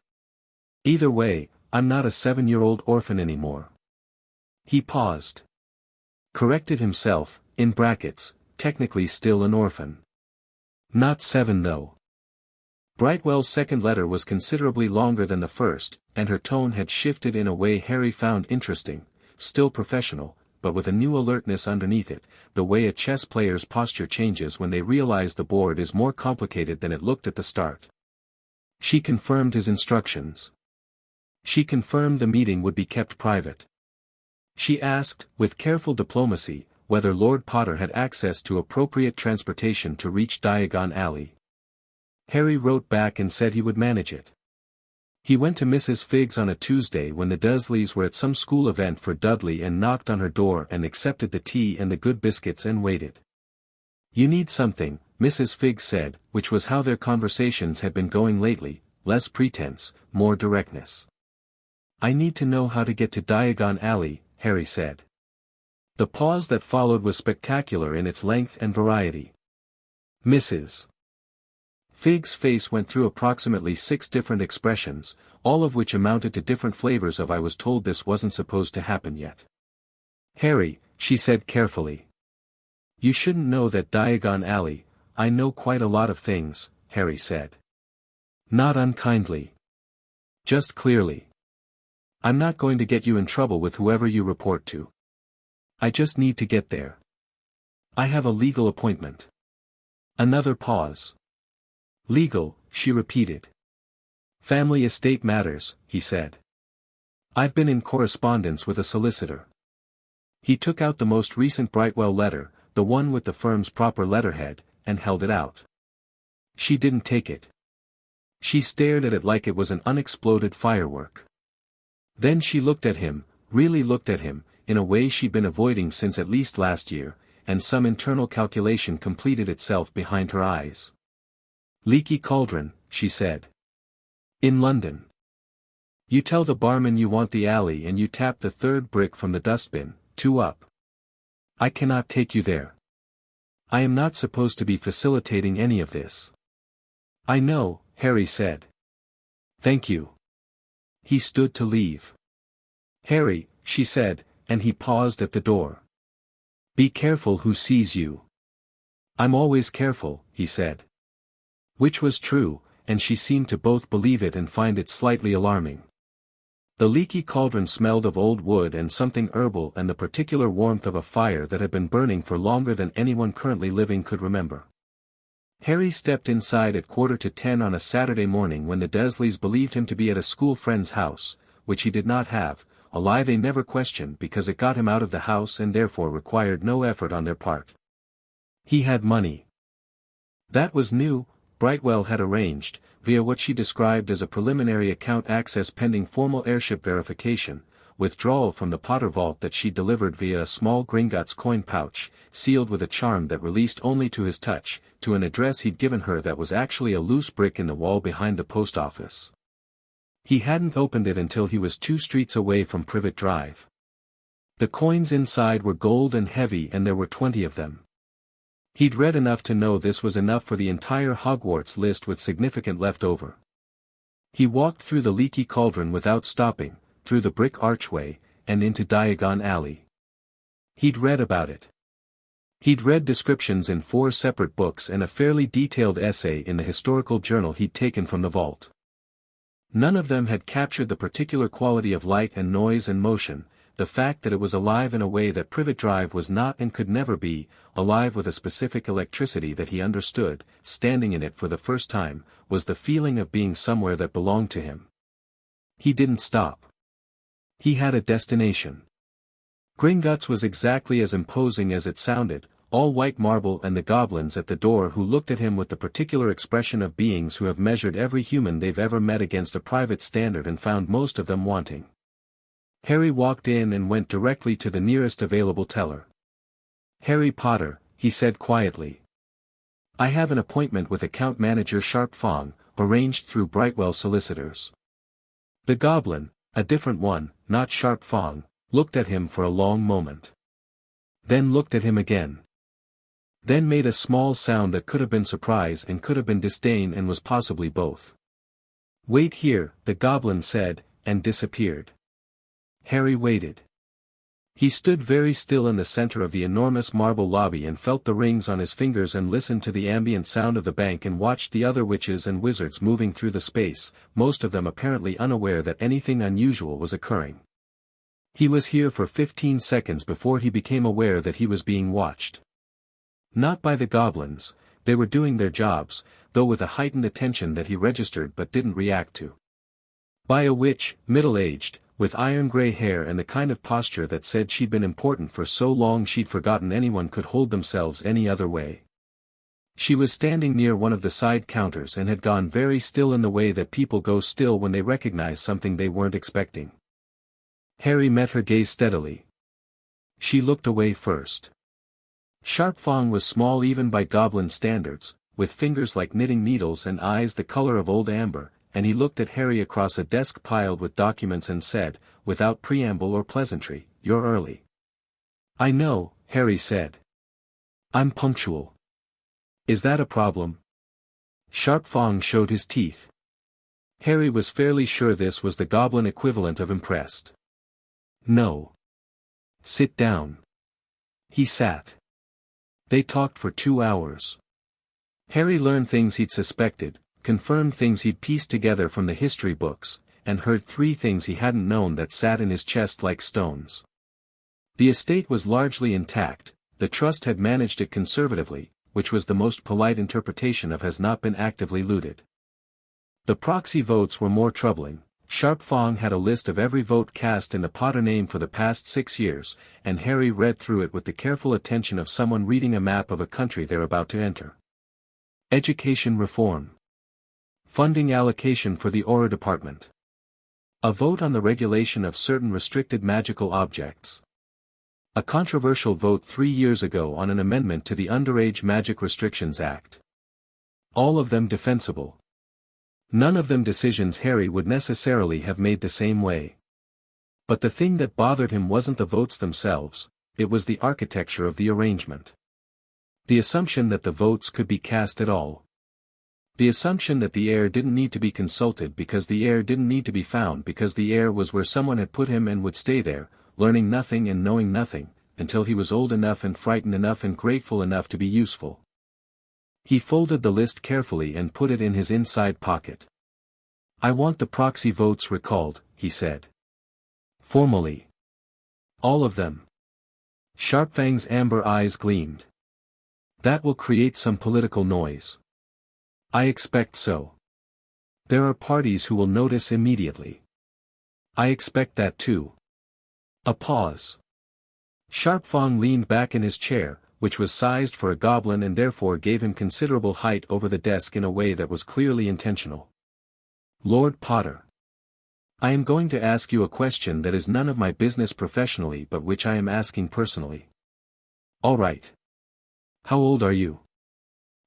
Speaker 1: Either way, I'm not a 7-year-old orphan anymore. He paused. Corrected himself, in brackets, technically still an orphan. Not 7 though. Brightwell's second letter was considerably longer than the first, and her tone had shifted in a way Harry found interesting, still professional, but with a new alertness underneath it, the way a chess player's posture changes when they realize the board is more complicated than it looked at the start. She confirmed his instructions. She confirmed the meeting would be kept private. She asked, with careful diplomacy, whether Lord Potter had access to appropriate transportation to reach Diagon Alley. Harry wrote back and said he would manage it. He went to Mrs. Fig's on a Tuesday when the Dursleys were at some school event for Dudley and knocked on her door and accepted the tea and the good biscuits and waited. "You need something," Mrs. Fig said, which was how their conversations had been going lately. less pretense, more directness. "I need to know how to get to Diagon Alley," Harry said. The pause that followed was spectacular in its length and variety. "Mrs. Fig's face went through approximately 6 different expressions, all of which amounted to different flavors of "I was told this wasn't supposed to happen yet." "Harry," she said carefully. "You shouldn't know that Diagon Alley." "I know quite a lot of things," Harry said. Not unkindly. Just clearly. "I'm not going to get you in trouble with whoever you report to. I just need to get there. I have a legal appointment." Another pause. "Legal," she repeated. "Family estate matters," he said. "I've been in correspondence with a solicitor." He took out the most recent Brightwell letter, the one with the firm's proper letterhead, and held it out. She didn't take it. She stared at it like it was an unexploded firework. Then she looked at him, really looked at him, in a way she'd been avoiding since at least last year, and some internal calculation completed itself behind her eyes. "Leaky Cauldron," she said. "In London. You tell the barman you want the alley and you tap the 3rd brick from the dustbin, 2 up. I cannot take you there. I am not supposed to be facilitating any of this." "I know," Harry said. "Thank you." He stood to leave. "Harry," she said, and he paused at the door. "Be careful who sees you." "I'm always careful," he said. Which was true, and she seemed to both believe it and find it slightly alarming. The leaky cauldron smelled of old wood and something herbal and the particular warmth of a fire that had been burning for longer than anyone currently living could remember. Harry stepped inside at 9:45 on a Saturday morning when the Dursleys believed him to be at a school friend's house, which he did not have, a lie they never questioned because it got him out of the house and therefore required no effort on their part. He had money. That was new. Brightwell had arranged, via what she described as a preliminary account access pending formal heirship verification, withdrawal from the Potter vault that she delivered via a small Gringotts coin pouch, sealed with a charm that released only to his touch, to an address he'd given her that was actually a loose brick in the wall behind the post office. He hadn't opened it until he was 2 streets away from Privet Drive. The coins inside were gold and heavy and there were 20 of them. He'd read enough to know this was enough for the entire Hogwarts list with significant left over. He walked through the leaky cauldron without stopping, through the brick archway, and into Diagon Alley. He'd read about it. He'd read descriptions in 4 separate books and a fairly detailed essay in the historical journal he'd taken from the vault. None of them had captured the particular quality of light and noise and motion, the fact that it was alive in a way that Privet Drive was not and could never be, alive with a specific electricity that he understood, standing in it for the first time, was the feeling of being somewhere that belonged to him. He didn't stop. He had a destination. Gringotts was exactly as imposing as it sounded, all white marble and the goblins at the door who looked at him with the particular expression of beings who have measured every human they've ever met against a private standard and found most of them wanting. Harry walked in and went directly to the nearest available teller. "Harry Potter," he said quietly. "I have an appointment with account manager Sharp Fong, arranged through Brightwell solicitors." The goblin, a different one, not Sharp Fong, looked at him for a long moment. Then looked at him again. Then made a small sound that could have been surprise and could have been disdain and was possibly both. "Wait here," the goblin said, and disappeared. Harry waited. He stood very still in the center of the enormous marble lobby and felt the rings on his fingers and listened to the ambient sound of the bank and watched the other witches and wizards moving through the space, most of them apparently unaware that anything unusual was occurring. He was here for 15 seconds before he became aware that he was being watched. Not by the goblins, they were doing their jobs, though with a heightened attention that he registered but didn't react to. By a witch, middle-aged, with iron-gray hair and the kind of posture that said she'd been important for so long she'd forgotten anyone could hold themselves any other way. She was standing near one of the side counters and had gone very still in the way that people go still when they recognize something they weren't expecting. Harry met her gaze steadily. She looked away first. Sharp Fong was small even by goblin standards, with fingers like knitting needles and eyes the color of old amber, and he looked at Harry across a desk piled with documents and said, without preamble or pleasantry, "You're early." "I know," Harry said. "I'm punctual." "Is that a problem?" Sharp Fang showed his teeth. Harry was fairly sure this was the goblin equivalent of impressed. "No." "Sit down." He sat. They talked for 2 hours. Harry learned things he'd suspected, confirmed things he'd pieced together from the history books, and heard 3 things he hadn't known that sat in his chest like stones. The estate was largely intact, the trust had managed it conservatively, which was the most polite interpretation of has not been actively looted. The proxy votes were more troubling. Sharp Fang had a list of every vote cast in the Potter name for the past 6 years, and Harry read through it with the careful attention of someone reading a map of a country they're about to enter. Education reform. Funding allocation for the Aura Department. A vote on the regulation of certain restricted magical objects. A controversial vote 3 years ago on an amendment to the Underage Magic Restrictions Act. All of them defensible. None of them decisions Harry would necessarily have made the same way. But the thing that bothered him wasn't the votes themselves, it was the architecture of the arrangement. The assumption that the votes could be cast at all. The assumption that the heir didn't need to be consulted because the heir didn't need to be found because the heir was where someone had put him and would stay there, learning nothing and knowing nothing, until he was old enough and frightened enough and grateful enough to be useful. He folded the list carefully and put it in his inside pocket. "I want the proxy votes recalled," he said. "Formally." "All of them?" Sharp Fang's amber eyes gleamed. "That will create some political noise." "I expect so. There are parties who will notice immediately." "I expect that too." A pause. Sharp Fang leaned back in his chair, which was sized for a goblin and therefore gave him considerable height over the desk in a way that was clearly intentional. "Lord Potter. I am going to ask you a question that is none of my business professionally but which I am asking personally." "All right. How old are you?"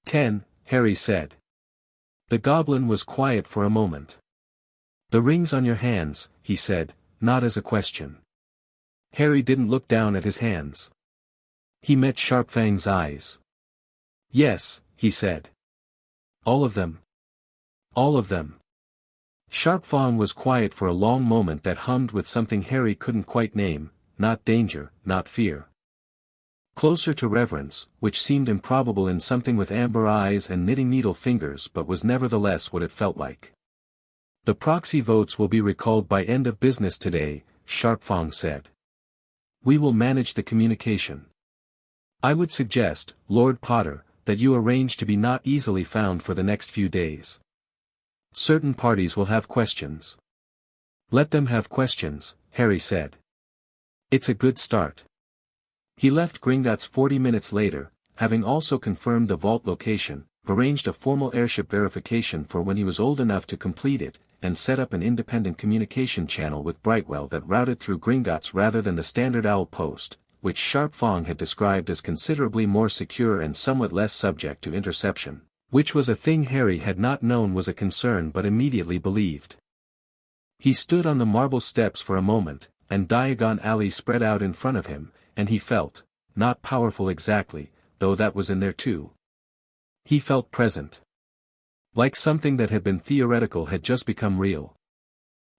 Speaker 1: 10, Harry said. The goblin was quiet for a moment. "The ring's on your hands," he said, not as a question. Harry didn't look down at his hands. He met Sharp Fang's eyes. "Yes," he said. "All of them?" "All of them." Sharp Fang was quiet for a long moment that hummed with something Harry couldn't quite name, not danger, not fear. Closer to reverence, which seemed improbable in something with amber eyes and knitting needle fingers but was nevertheless what it felt like. "The proxy votes will be recalled by end of business today," Sharp Fang said. "We will manage the communication. I would suggest, Lord Potter, that you arrange to be not easily found for the next few days. Certain parties will have questions." "Let them have questions," Harry said. "It's a good start." He left Gringotts 40 minutes later, having also confirmed the vault location, arranged a formal airship verification for when he was old enough to complete it, and set up an independent communication channel with Brightwell that routed through Gringotts rather than the standard owl post, which Sharp Fang had described as considerably more secure and somewhat less subject to interception, which was a thing Harry had not known was a concern but immediately believed. He stood on the marble steps for a moment, and Diagon Alley spread out in front of him, and he felt, not powerful exactly, though that was in there too. He felt present. Like something that had been theoretical had just become real.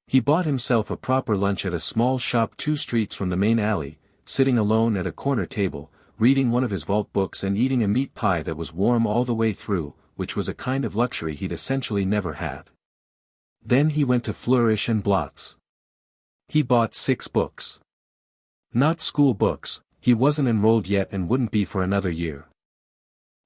Speaker 1: He bought himself a proper lunch at a small shop 2 streets from the main alley, sitting alone at a corner table, reading one of his vault books and eating a meat pie that was warm all the way through, which was a kind of luxury he'd essentially never had. Then he went to Flourish and Blots. He bought 6 books. Not school books, he wasn't enrolled yet and wouldn't be for another year.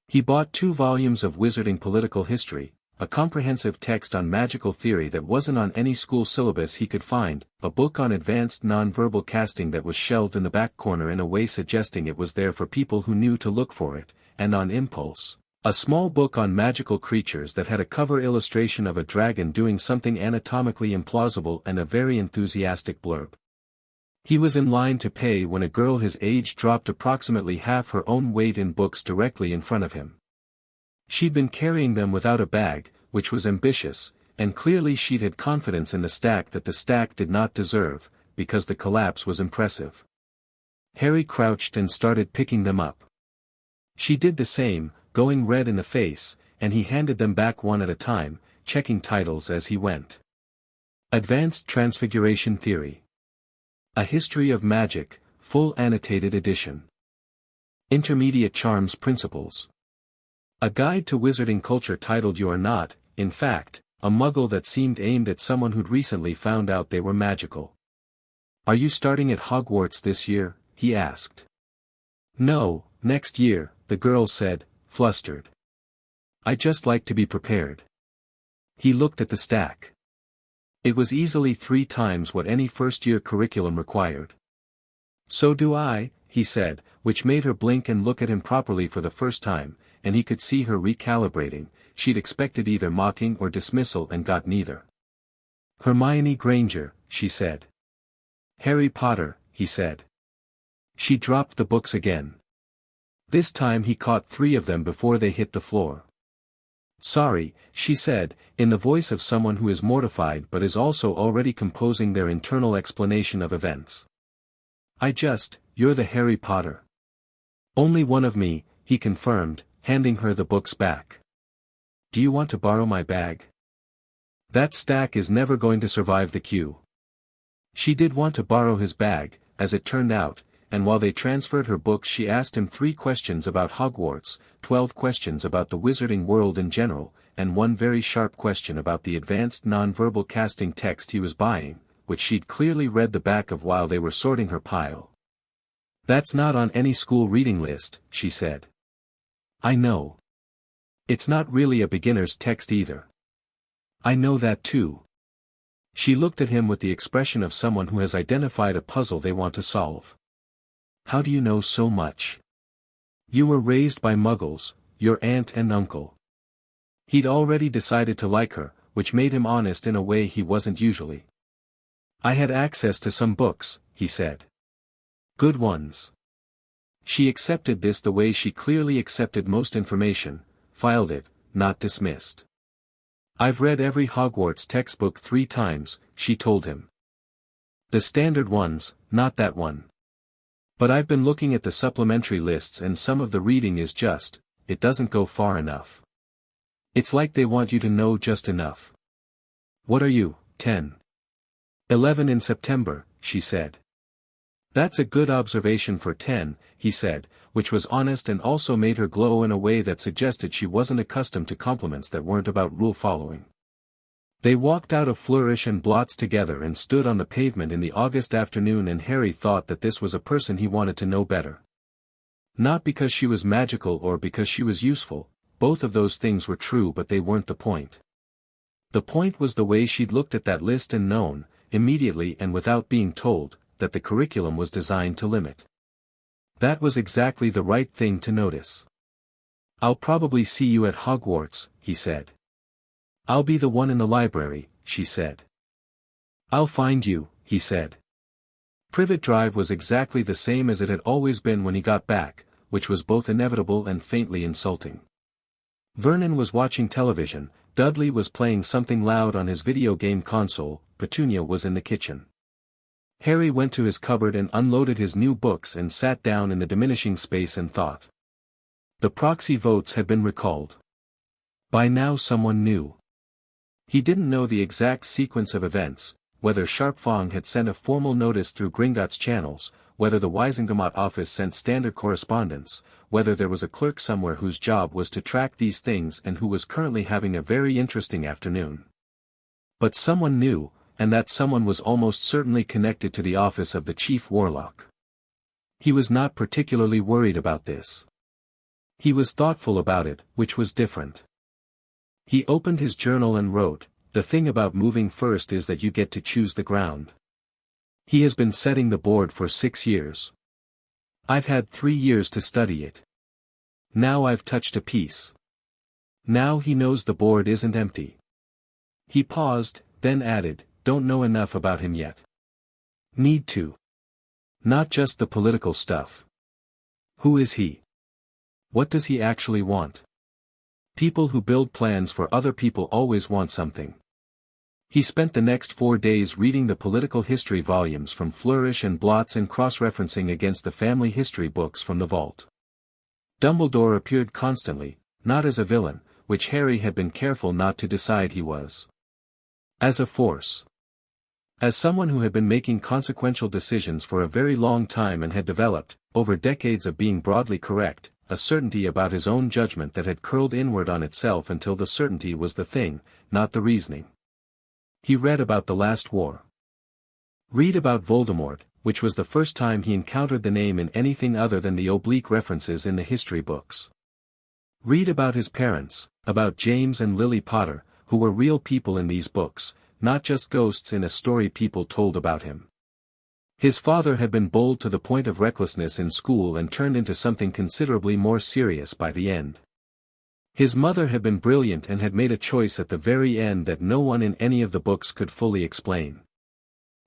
Speaker 1: He bought 2 volumes of Wizarding Political History, a comprehensive text on magical theory that wasn't on any school syllabus he could find, a book on advanced non-verbal casting that was shelved in the back corner in a way suggesting it was there for people who knew to look for it, and on impulse, a small book on magical creatures that had a cover illustration of a dragon doing something anatomically implausible and a very enthusiastic blurb. He was in line to pay when a girl his age dropped approximately half her own weight in books directly in front of him. She'd been carrying them without a bag, which was ambitious, and clearly she'd had confidence in the stack that the stack did not deserve, because the collapse was impressive. Harry crouched and started picking them up. She did the same, going red in the face, and he handed them back one at a time, checking titles as he went. Advanced Transfiguration Theory. A History of Magic, full annotated edition. Intermediate Charms Principles. A Guide to Wizarding Culture titled You Are Not, in fact, a muggle that seemed aimed at someone who'd recently found out they were magical. Are you starting at Hogwarts this year? He asked. No, next year, the girl said, flustered. I just like to be prepared. He looked at the stack. It was easily 3 times what any first-year curriculum required. So do I, he said, which made her blink and look at him properly for the first time, and he could see her recalibrating. She'd expected either mocking or dismissal and got neither. Hermione Granger, she said. Harry Potter, he said. She dropped the books again. This time he caught 3 of them before they hit the floor. Sorry, she said, in the voice of someone who is mortified but is also already composing their internal explanation of events. You're the Harry Potter. Only one of me, he confirmed, handing her the books back. Do you want to borrow my bag? That stack is never going to survive the queue. She did want to borrow his bag, as it turned out, and while they transferred her books she asked him 3 questions about Hogwarts, 12 questions about the wizarding world in general, and 1 very sharp question about the advanced non-verbal casting text he was buying, which she'd clearly read the back of while they were sorting her pile. That's not on any school reading list, she said. I know. It's not really a beginner's text either. I know that too. She looked at him with the expression of someone who has identified a puzzle they want to solve. How do you know so much? You were raised by muggles, your aunt and uncle. He'd already decided to like her, which made him honest in a way he wasn't usually. I had access to some books, he said. Good ones. She accepted this the way she clearly accepted most information, filed it, not dismissed. I've read every Hogwarts textbook 3 times, she told him. The standard ones, not that one. But I've been looking at the supplementary lists and some of the reading is it doesn't go far enough. It's like they want you to know just enough. What are you, 10? 11 in September, she said. That's a good observation for 10, he said, which was honest and also made her glow in a way that suggested she wasn't accustomed to compliments that weren't about rule following. They walked out of Flourish and Blots together and stood on the pavement in the August afternoon, and Harry thought that this was a person he wanted to know better. Not because she was magical or because she was useful, both of those things were true, but they weren't the point. The point was the way she'd looked at that list and known, immediately and without being told, that the curriculum was designed to limit. That was exactly the right thing to notice. I'll probably see you at Hogwarts, he said. I'll be the one in the library, she said. I'll find you, he said. Privet Drive was exactly the same as it had always been when he got back, which was both inevitable and faintly insulting. Vernon was watching television, Dudley was playing something loud on his video game console, Petunia was in the kitchen. Harry went to his cupboard and unloaded his new books and sat down in the diminishing space and thought. The proxy votes had been recalled. By now someone knew. He didn't know the exact sequence of events, whether Sharpfong had sent a formal notice through Gringotts channels, whether the Wisengamot office sent standard correspondence, whether there was a clerk somewhere whose job was to track these things and who was currently having a very interesting afternoon. But someone knew, and that someone was almost certainly connected to the office of the Chief Warlock. He was not particularly worried about this. He was thoughtful about it, which was different. He opened his journal and wrote, "The thing about moving first is that you get to choose the ground. He has been setting the board for 6 years. I've had 3 years to study it. Now I've touched a piece. Now he knows the board isn't empty." He paused, then added, "Don't know enough about him yet. Need to. Not just the political stuff. Who is he? What does he actually want? People who build plans for other people always want something. He spent the next 4 days reading the political history volumes from Flourish and Blots and cross-referencing against the family history books from the vault. Dumbledore appeared constantly, not as a villain, which Harry had been careful not to decide he was. As a force. As someone who had been making consequential decisions for a very long time and had developed, over decades of being broadly correct, a certainty about his own judgment that had curled inward on itself until the certainty was the thing, not the reasoning. He read about the last war. Read about Voldemort, which was the first time he encountered the name in anything other than the oblique references in the history books. Read about his parents, about James and Lily Potter, who were real people in these books, not just ghosts in a story people told about him. His father had been bold to the point of recklessness in school and turned into something considerably more serious by the end. His mother had been brilliant and had made a choice at the very end that no one in any of the books could fully explain.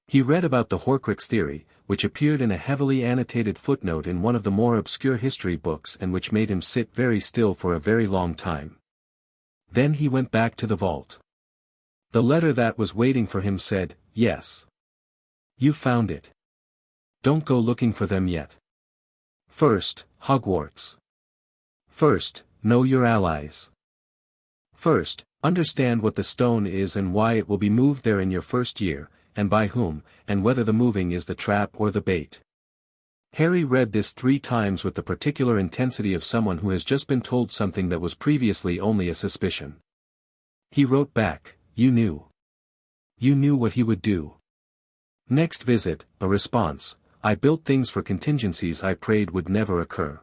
Speaker 1: He read about the Horcrux theory, which appeared in a heavily annotated footnote in one of the more obscure history books and which made him sit very still for a very long time. Then he went back to the vault. The letter that was waiting for him said, "Yes. You found it. Don't go looking for them yet. First, Hogwarts. First, know your allies. First, understand what the stone is and why it will be moved there in your first year, and by whom, and whether the moving is the trap or the bait." Harry read this 3 times with the particular intensity of someone who has just been told something that was previously only a suspicion. He wrote back, "You knew. You knew what he would do." Next visit, a response, "I built things for contingencies I prayed would never occur.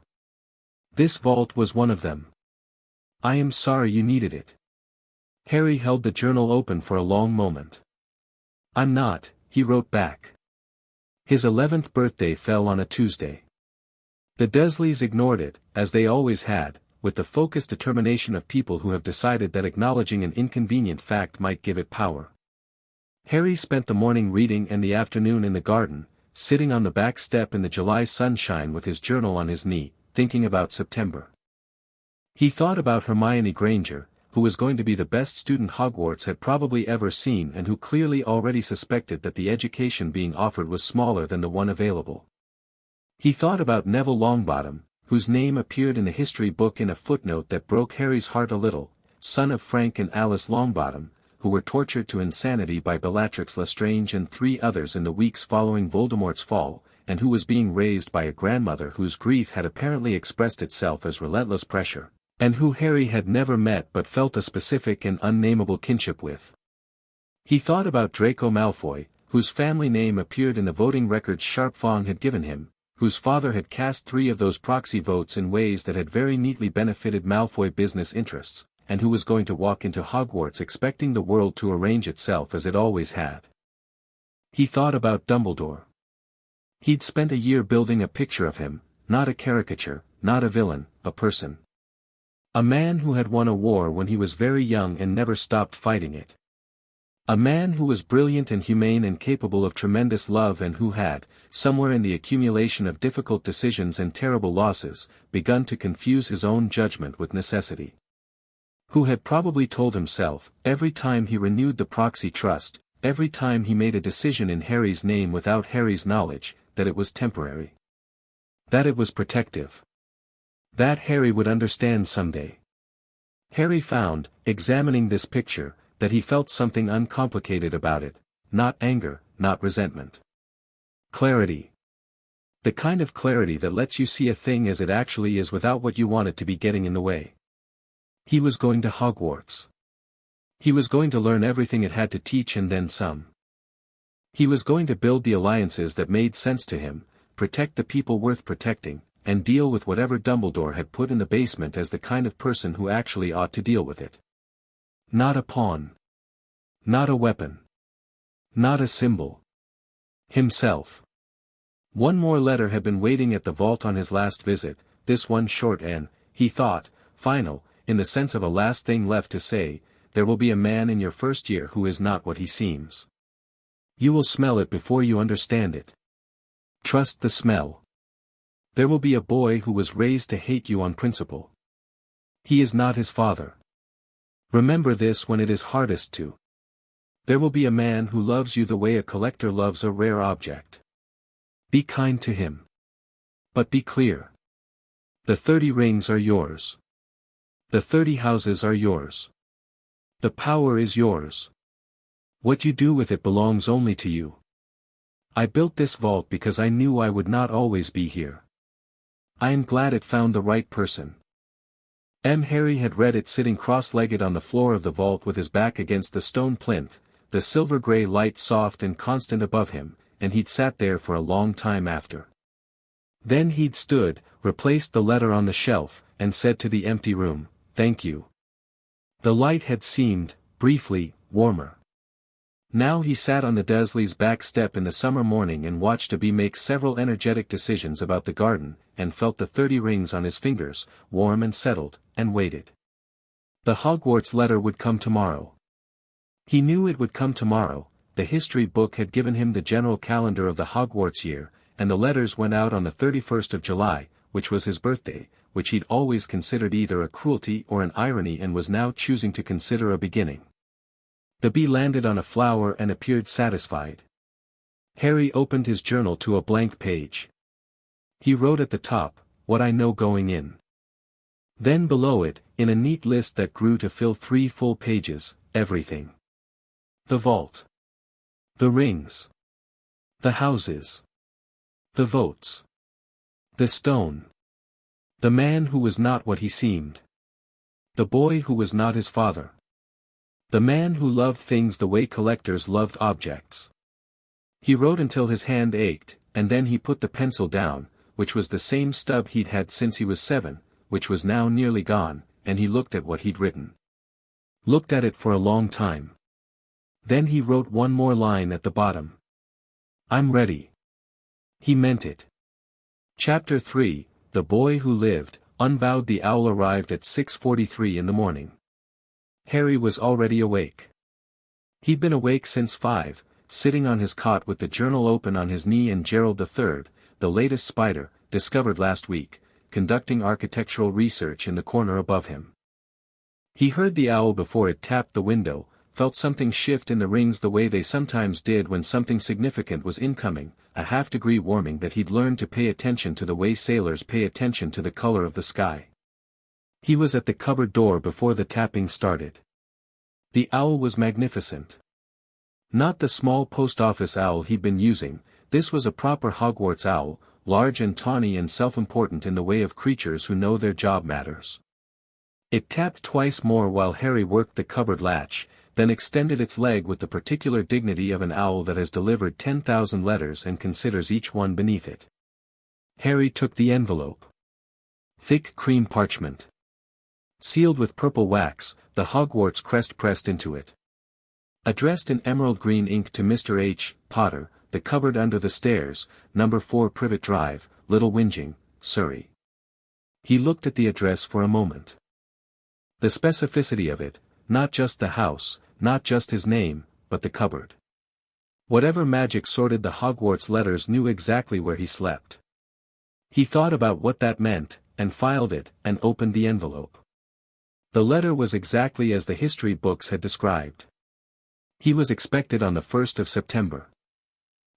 Speaker 1: This vault was one of them. I am sorry you needed it." Harry held the journal open for a long moment. "I'm not," he wrote back. His 11th birthday fell on a Tuesday. The Dursleys ignored it, as they always had, with the focused determination of people who have decided that acknowledging an inconvenient fact might give it power. Harry spent the morning reading and the afternoon in the garden, sitting on the back step in the July sunshine with his journal on his knee, thinking about September. He thought about Hermione Granger, who was going to be the best student Hogwarts had probably ever seen and who clearly already suspected that the education being offered was smaller than the one available. He thought about Neville Longbottom, whose name appeared in the history book in a footnote that broke Harry's heart a little, son of Frank and Alice Longbottom, who were tortured to insanity by Bellatrix Lestrange and 3 others in the weeks following Voldemort's fall, and who was being raised by a grandmother whose grief had apparently expressed itself as relentless pressure, and who Harry had never met but felt a specific and unnameable kinship with. He thought about Draco Malfoy, whose family name appeared in the voting records Sharpfong had given him, whose father had cast 3 of those proxy votes in ways that had very neatly benefited Malfoy business interests, and who was going to walk into Hogwarts expecting the world to arrange itself as it always had. He thought about Dumbledore. He'd spent a year building a picture of him, not a caricature, not a villain, a person. A man who had won a war when he was very young and never stopped fighting it. A man who was brilliant and humane and capable of tremendous love and who had, somewhere in the accumulation of difficult decisions and terrible losses, begun to confuse his own judgment with necessity. Who had probably told himself, every time he renewed the proxy trust, every time he made a decision in Harry's name without Harry's knowledge, that it was temporary. That it was protective. That Harry would understand someday. Harry found, examining this picture, that he felt something uncomplicated about it, not anger, not resentment. Clarity. The kind of clarity that lets you see a thing as it actually is without what you want it to be getting in the way. He was going to Hogwarts. He was going to learn everything it had to teach and then some. He was going to build the alliances that made sense to him, protect the people worth protecting, and deal with whatever Dumbledore had put in the basement as the kind of person who actually ought to deal with it. Not a pawn. Not a weapon. Not a symbol. Himself. One more letter had been waiting at the vault on his last visit, this one short and, he thought, final, in the sense of a last thing left to say, there will be a man in your first year who is not what he seems. You will smell it before you understand it. Trust the smell. There will be a boy who was raised to hate you on principle. He is not his father. Remember this when it is hardest to. There will be a man who loves you the way a collector loves a rare object. Be kind to him. But be clear. The 30 rings are yours. The 30 houses are yours. The power is yours. What you do with it belongs only to you. I built this vault because I knew I would not always be here. I am glad it found the right person. Harry had read it sitting cross-legged on the floor of the vault with his back against the stone plinth, the silver-grey light soft and constant above him, and he'd sat there for a long time after. Then he'd stood, replaced the letter on the shelf, and said to the empty room, "Thank you." The light had seemed, briefly, warmer. Now he sat on the Dursleys' back step in the summer morning and watched Abby make several energetic decisions about the garden, and felt the 30 rings on his fingers, warm and settled, and waited. The Hogwarts letter would come tomorrow. He knew it would come tomorrow. The history book had given him the general calendar of the Hogwarts year, and the letters went out on the 31st of July, which was his birthday, which he'd always considered either a cruelty or an irony and was now choosing to consider a beginning. The bee landed on a flower and appeared satisfied. Harry opened his journal to a blank page. He wrote at the top, "What I know going in." Then below it, in a neat list that grew to fill 3 full pages, everything. The vault. The rings. The houses. The votes. The stone. The man who was not what he seemed. The boy who was not his father. The man who loved things the way collectors loved objects. He wrote until his hand ached, and then he put the pencil down, which was the same stub he'd had since he was 7, which was now nearly gone, and he looked at what he'd written. Looked at it for a long time. Then he wrote one more line at the bottom. "I'm ready." He meant it. Chapter 3, The Boy Who Lived, Unbowed. The owl arrived at 6:43 in the morning. Harry was already awake. He'd been awake since 5, sitting on his cot with the journal open on his knee and Gerald III, the latest spider, discovered last week, conducting architectural research in the corner above him. He heard the owl before it tapped the window, felt something shift in the rings the way they sometimes did when something significant was incoming, a half-degree warming that he'd learned to pay attention to the way sailors pay attention to the color of the sky. He was at the cupboard door before the tapping started. The owl was magnificent. Not the small post office owl he'd been using, this was a proper Hogwarts owl, large and tawny and self-important in the way of creatures who know their job matters. It tapped twice more while Harry worked the cupboard latch, then extended its leg with the particular dignity of an owl that has delivered 10,000 letters and considers each one beneath it. Harry took the envelope. Thick cream parchment. Sealed with purple wax, the Hogwarts crest pressed into it. Addressed in emerald green ink to Mr. H. Potter, The Cupboard Under the Stairs, No. 4 Privet Drive, Little Whinging, Surrey. He looked at the address for a moment. The specificity of it, not just the house, not just his name, but the cupboard. Whatever magic sorted the Hogwarts letters knew exactly where he slept. He thought about what that meant, and filed it, and opened the envelope. The letter was exactly as the history books had described. He was expected on the 1st of September.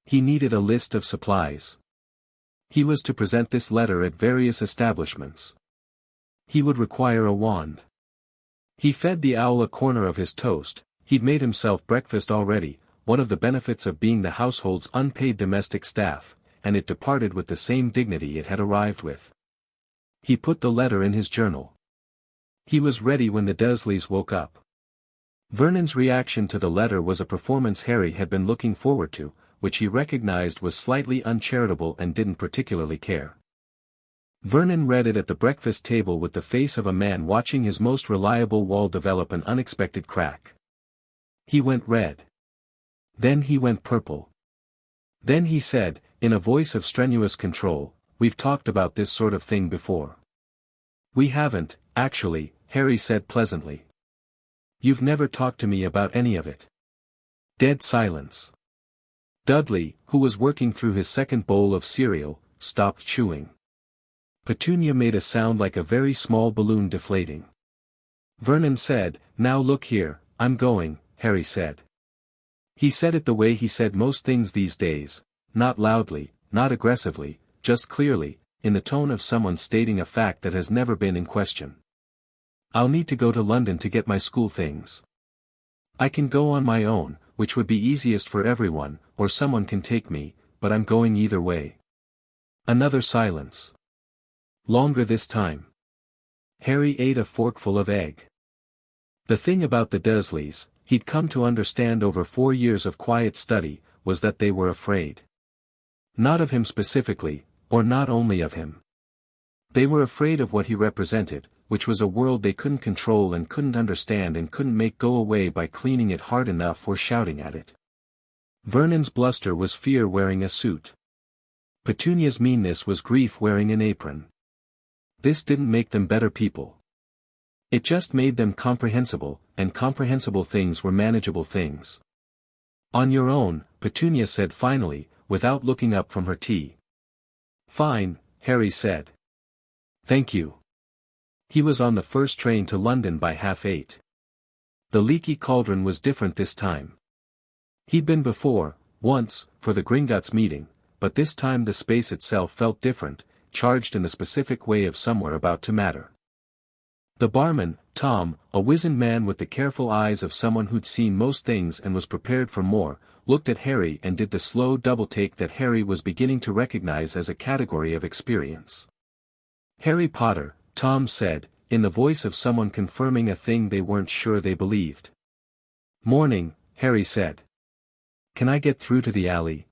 Speaker 1: He needed a list of supplies. He was to present this letter at various establishments. He would require a wand. He fed the owl a corner of his toast. He'd made himself breakfast already, one of the benefits of being the household's unpaid domestic staff, and it departed with the same dignity it had arrived with. He put the letter in his journal. He was ready when the Dursleys woke up. Vernon's reaction to the letter was a performance Harry had been looking forward to, which he recognized was slightly uncharitable and didn't particularly care. Vernon read it at the breakfast table with the face of a man watching his most reliable wall develop an unexpected crack. He went red. Then he went purple. Then he said, in a voice of strenuous control, "We've talked about this sort of thing before." "We haven't, actually," Harry said pleasantly. "You've never talked to me about any of it." Dead silence. Dudley, who was working through his second bowl of cereal, stopped chewing. Petunia made a sound like a very small balloon deflating. Vernon said, "Now look here, I'm going," Harry said. He said it the way he said most things these days, not loudly, not aggressively, just clearly, in the tone of someone stating a fact that has never been in question. I'll need to go to London to get my school things. I can go on my own, which would be easiest for everyone, or someone can take me, but I'm going either way. Another silence. Longer this time. Harry ate a forkful of egg. The thing about the Dursleys, he'd come to understand over 4 years of quiet study, was that they were afraid. Not of him specifically, or not only of him. They were afraid of what he represented, which was a world they couldn't control and couldn't understand and couldn't make go away by cleaning it hard enough or shouting at it. Vernon's bluster was fear wearing a suit. Petunia's meanness was grief wearing an apron. This didn't make them better people. It just made them comprehensible, and comprehensible things were manageable things. On your own, Petunia said finally, without looking up from her tea. Fine, Harry said. Thank you. He was on the first train to London by 8:30. The leaky cauldron was different this time. He'd been before, once, for the Gringotts meeting, but this time the space itself felt different, charged in the specific way of somewhere about to matter. The barman, Tom, a wizened man with the careful eyes of someone who'd seen most things and was prepared for more, looked at Harry and did the slow double-take that Harry was beginning to recognize as a category of experience. Harry Potter, Tom said, in the voice of someone confirming a thing they weren't sure they believed. Morning, Harry said. Can I get through to the alley?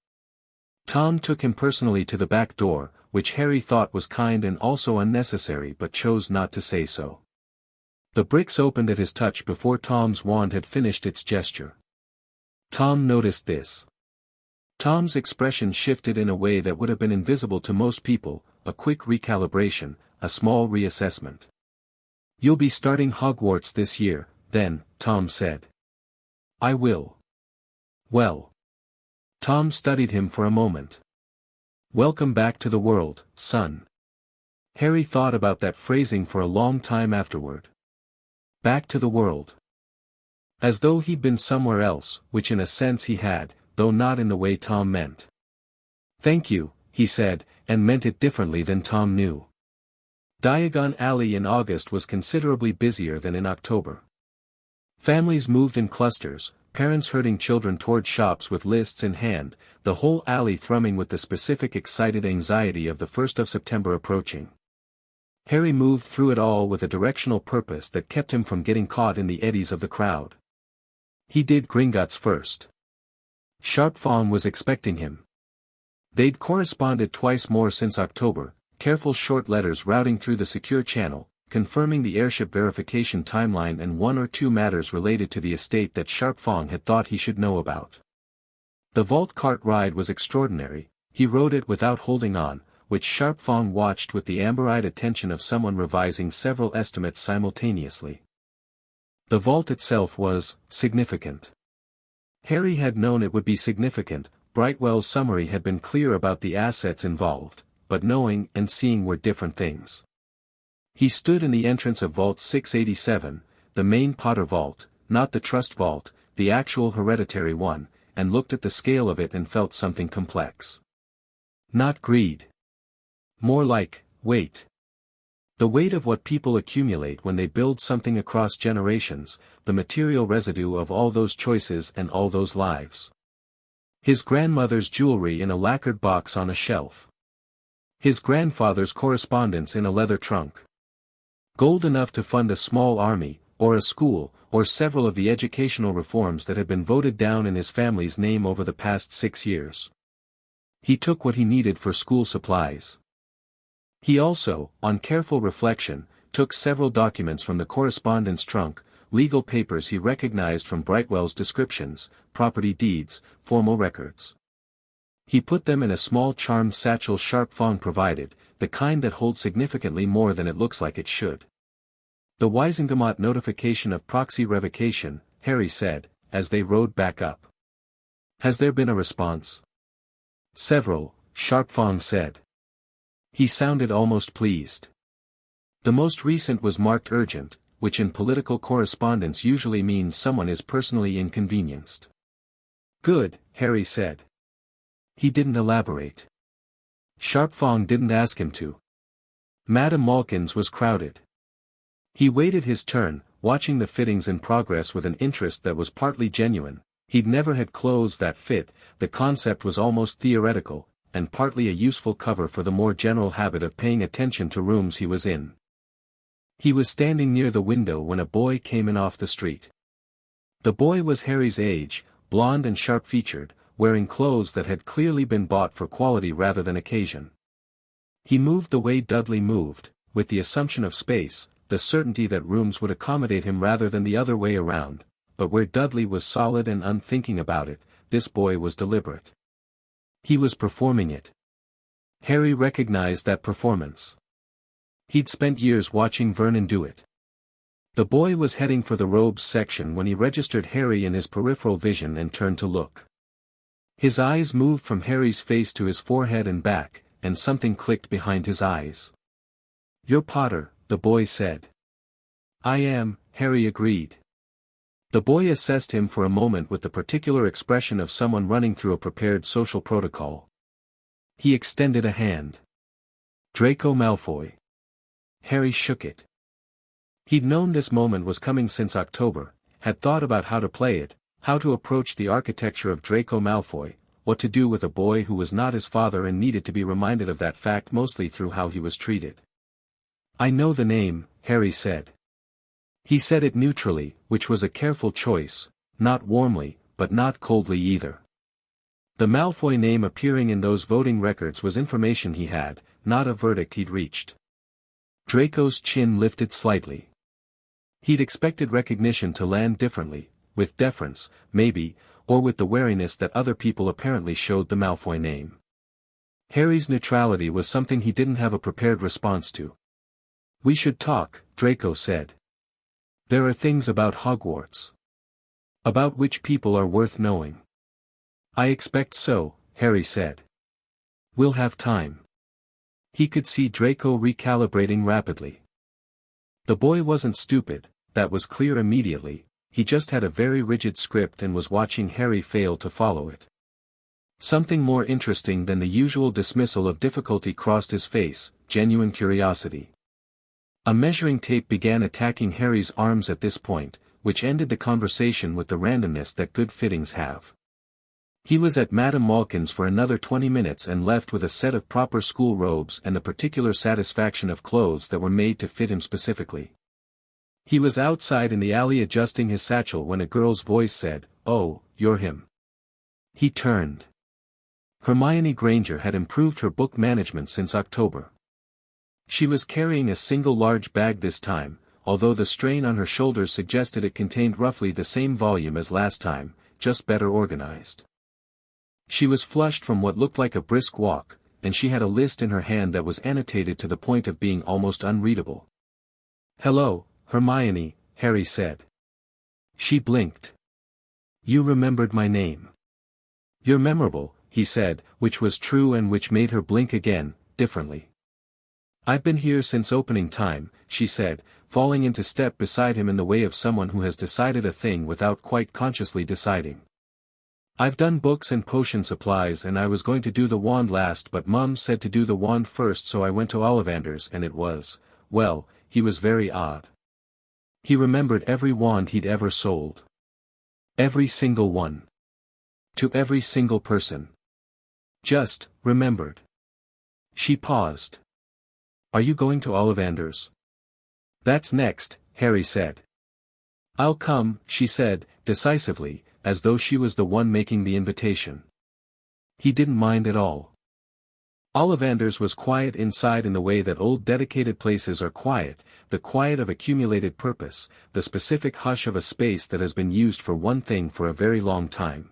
Speaker 1: Tom took him personally to the back door, which Harry thought was kind and also unnecessary but chose not to say so. The bricks opened at his touch before Tom's wand had finished its gesture. Tom noticed this. Tom's expression shifted in a way that would have been invisible to most people, a quick recalibration, a small reassessment. You'll be starting Hogwarts this year, then, Tom said. I will. Well. Tom studied him for a moment. Welcome back to the world, son. Harry thought about that phrasing for a long time afterward. Back to the world. As though he'd been somewhere else, which in a sense he had, though not in the way Tom meant. Thank you, he said, and meant it differently than Tom knew. Diagon Alley in August was considerably busier than in October. Families moved in clusters, parents herding children toward shops with lists in hand, the whole alley thrumming with the specific excited anxiety of the 1st of September approaching. Harry moved through it all with a directional purpose that kept him from getting caught in the eddies of the crowd. He did Gringotts first. Sharpfang was expecting him. They'd corresponded twice more since October, careful short letters routing through the secure channel, confirming the airship verification timeline and 1 or 2 matters related to the estate that Sharpfang had thought he should know about. The vault cart ride was extraordinary, he rode it without holding on, which Sharpfang watched with the amber-eyed attention of someone revising several estimates simultaneously. The vault itself was significant. Harry had known it would be significant, Brightwell's summary had been clear about the assets involved, but knowing and seeing were different things. He stood in the entrance of Vault 687, the main Potter vault, not the Trust vault, the actual hereditary one, and looked at the scale of it and felt something complex. Not greed. More like, weight. The weight of what people accumulate when they build something across generations, the material residue of all those choices and all those lives. His grandmother's jewelry in a lacquered box on a shelf. His grandfather's correspondence in a leather trunk. Gold enough to fund a small army, or a school, or several of the educational reforms that had been voted down in his family's name over the past 6 years. He took what he needed for school supplies. He also, on careful reflection, took several documents from the correspondence trunk, legal papers he recognized from Brightwell's descriptions, property deeds, formal records. He put them in a small charmed satchel Sharpfang provided, the kind that holds significantly more than it looks like it should. The Wisengamot notification of proxy revocation, Harry said, as they rode back up. Has there been a response? Several, Sharpfang said. He sounded almost pleased. The most recent was marked urgent, which in political correspondence usually means someone is personally inconvenienced. Good, Harry said. He didn't elaborate. Sharpfong didn't ask him to. Madame Malkin's was crowded. He waited his turn, watching the fittings in progress with an interest that was partly genuine. He'd never had clothes that fit, the concept was almost theoretical, and partly a useful cover for the more general habit of paying attention to rooms he was in. He was standing near the window when a boy came in off the street. The boy was Harry's age, blond and sharp-featured, wearing clothes that had clearly been bought for quality rather than occasion. He moved the way Dudley moved, with the assumption of space, the certainty that rooms would accommodate him rather than the other way around, but where Dudley was solid and unthinking about it, this boy was deliberate. He was performing it. Harry recognized that performance. He'd spent years watching Vernon do it. The boy was heading for the robes section when he registered Harry in his peripheral vision and turned to look. His eyes moved from Harry's face to his forehead and back, and something clicked behind his eyes. "You're Potter," the boy said. "I am," Harry agreed. The boy assessed him for a moment with the particular expression of someone running through a prepared social protocol. He extended a hand. "Draco Malfoy." Harry shook it. He'd known this moment was coming since October, had thought about how to play it, how to approach the architecture of Draco Malfoy, what to do with a boy who was not his father and needed to be reminded of that fact mostly through how he was treated. "I know the name," Harry said. He said it neutrally, which was a careful choice, not warmly, but not coldly either. The Malfoy name appearing in those voting records was information he had, not a verdict he'd reached. Draco's chin lifted slightly. He'd expected recognition to land differently, with deference, maybe, or with the wariness that other people apparently showed the Malfoy name. Harry's neutrality was something he didn't have a prepared response to. "We should talk," Draco said. "There are things about Hogwarts. About which people are worth knowing." "I expect so," Harry said. "We'll have time." He could see Draco recalibrating rapidly. The boy wasn't stupid, that was clear immediately, he just had a very rigid script and was watching Harry fail to follow it. Something more interesting than the usual dismissal of difficulty crossed his face, genuine curiosity. A measuring tape began attacking Harry's arms at this point, which ended the conversation with the randomness that good fittings have. He was at Madame Malkin's for another 20 minutes and left with a set of proper school robes and the particular satisfaction of clothes that were made to fit him specifically. He was outside in the alley adjusting his satchel when a girl's voice said, "Oh, you're him." He turned. Hermione Granger had improved her book management since October. She was carrying a single large bag this time, although the strain on her shoulders suggested it contained roughly the same volume as last time, just better organized. She was flushed from what looked like a brisk walk, and she had a list in her hand that was annotated to the point of being almost unreadable. "Hello, Hermione," Harry said. She blinked. "You remembered my name." "You're memorable," he said, which was true and which made her blink again, differently. "I've been here since opening time," she said, falling into step beside him in the way of someone who has decided a thing without quite consciously deciding. "I've done books and potion supplies and I was going to do the wand last but Mum said to do the wand first so I went to Ollivander's and it was, well, he was very odd. He remembered every wand he'd ever sold. Every single one. To every single person. Just, remembered." She paused. "Are you going to Ollivander's?" "That's next," Harry said. "I'll come," she said, decisively, as though she was the one making the invitation. He didn't mind at all. Ollivander's was quiet inside in the way that old dedicated places are quiet, the quiet of accumulated purpose, the specific hush of a space that has been used for one thing for a very long time.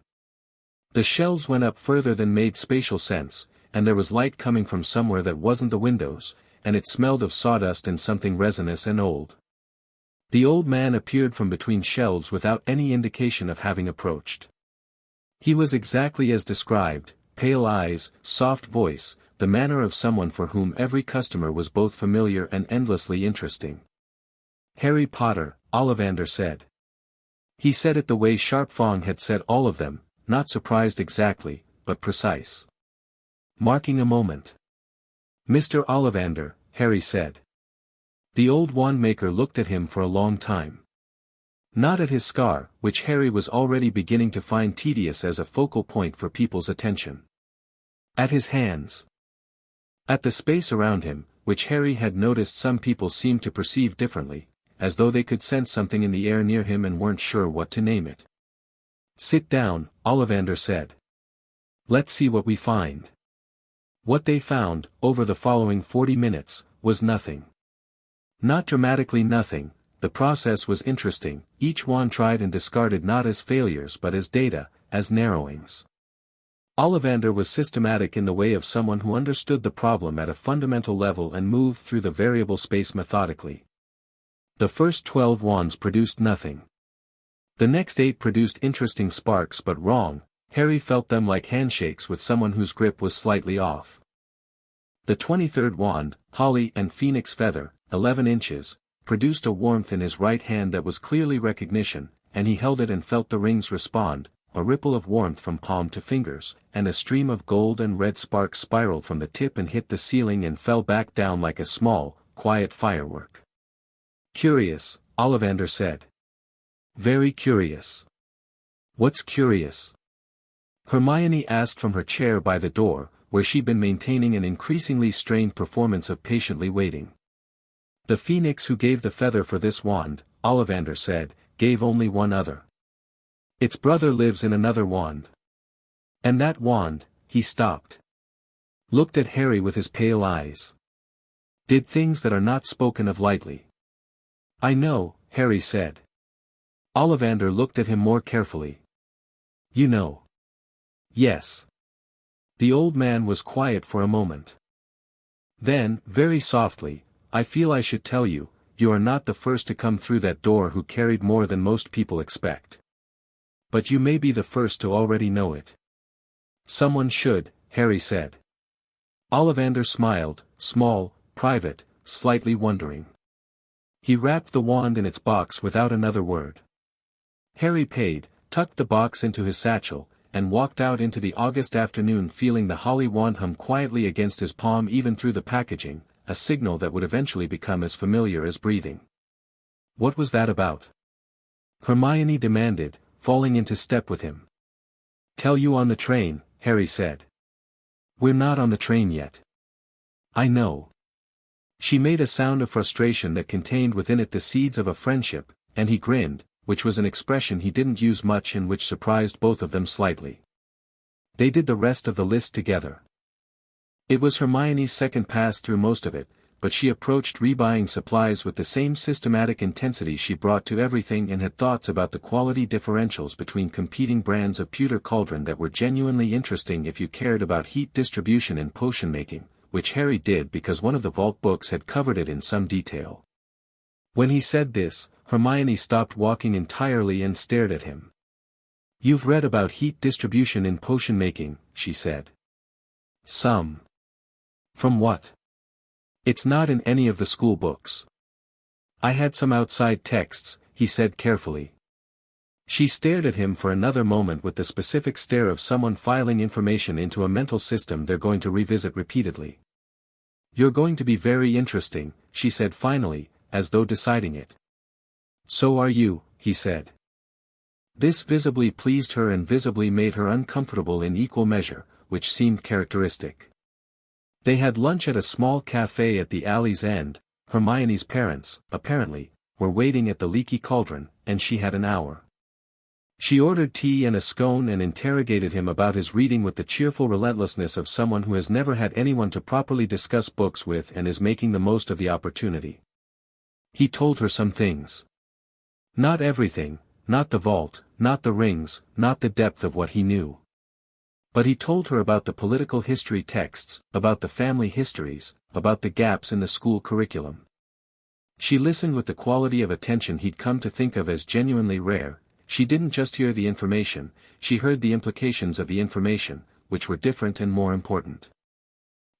Speaker 1: The shelves went up further than made spatial sense, and there was light coming from somewhere that wasn't the windows, and it smelled of sawdust and something resinous and old. The old man appeared from between shelves without any indication of having approached. He was exactly as described, pale eyes, soft voice, the manner of someone for whom every customer was both familiar and endlessly interesting. "Harry Potter," Ollivander said. He said it the way Sharpfong had said all of them, not surprised exactly, but precise. Marking a moment. "Mr. Ollivander," Harry said. The old wand-maker looked at him for a long time. Not at his scar, which Harry was already beginning to find tedious as a focal point for people's attention. At his hands. At the space around him, which Harry had noticed some people seemed to perceive differently, as though they could sense something in the air near him and weren't sure what to name it. "Sit down," Ollivander said. "Let's see what we find." What they found, over the following 40 minutes, was nothing. Not dramatically nothing. The process was interesting. Each wand tried and discarded not as failures but as data, as narrowings. Ollivander was systematic in the way of someone who understood the problem at a fundamental level and moved through the variable space methodically. The first 12 wands produced nothing. The next 8 produced interesting sparks but wrong. Harry felt them like handshakes with someone whose grip was slightly off. The 23rd wand, Holly and Phoenix Feather, 11 inches, produced a warmth in his right hand that was clearly recognition, and he held it and felt the rings respond, a ripple of warmth from palm to fingers, and a stream of gold and red sparks spiraled from the tip and hit the ceiling and fell back down like a small, quiet firework. "Curious," Ollivander said. "Very curious." "What's curious?" Hermione asked from her chair by the door, where she'd been maintaining an increasingly strained performance of patiently waiting. "The phoenix who gave the feather for this wand," Ollivander said, "gave only one other. Its brother lives in another wand. And that wand," he stopped. Looked at Harry with his pale eyes. "Did things that are not spoken of lightly." "I know," Harry said. Ollivander looked at him more carefully. "You know." "Yes." The old man was quiet for a moment. Then, very softly, "I feel I should tell you, you are not the first to come through that door who carried more than most people expect. But you may be the first to already know it." "Someone should," Harry said. Ollivander smiled, small, private, slightly wondering. He wrapped the wand in its box without another word. Harry paid, tucked the box into his satchel, and walked out into the August afternoon feeling the holly wand hum quietly against his palm even through the packaging, a signal that would eventually become as familiar as breathing. "What was that about?" Hermione demanded, falling into step with him. "Tell you on the train," Harry said. "We're not on the train yet." "I know." She made a sound of frustration that contained within it the seeds of a friendship, and he grinned, which was an expression he didn't use much and which surprised both of them slightly. They did the rest of the list together. It was Hermione's second pass through most of it, but she approached rebuying supplies with the same systematic intensity she brought to everything and had thoughts about the quality differentials between competing brands of pewter cauldron that were genuinely interesting if you cared about heat distribution in potion making, which Harry did because one of the vault books had covered it in some detail. When he said this, Hermione stopped walking entirely and stared at him. "You've read about heat distribution in potion making," she said. "Some." "From what?" "It's not in any of the school books." "I had some outside texts," he said carefully. She stared at him for another moment with the specific stare of someone filing information into a mental system they're going to revisit repeatedly. "You're going to be very interesting," she said finally, as though deciding it. "So are you," he said. This visibly pleased her and visibly made her uncomfortable in equal measure, which seemed characteristic. They had lunch at a small cafe at the alley's end. Hermione's parents, apparently, were waiting at the leaky cauldron, and she had an hour. She ordered tea and a scone and interrogated him about his reading with the cheerful relentlessness of someone who has never had anyone to properly discuss books with and is making the most of the opportunity. He told her some things. Not everything, not the vault, not the rings, not the depth of what he knew. But he told her about the political history texts, about the family histories, about the gaps in the school curriculum. She listened with the quality of attention he'd come to think of as genuinely rare. She didn't just hear the information, she heard the implications of the information, which were different and more important.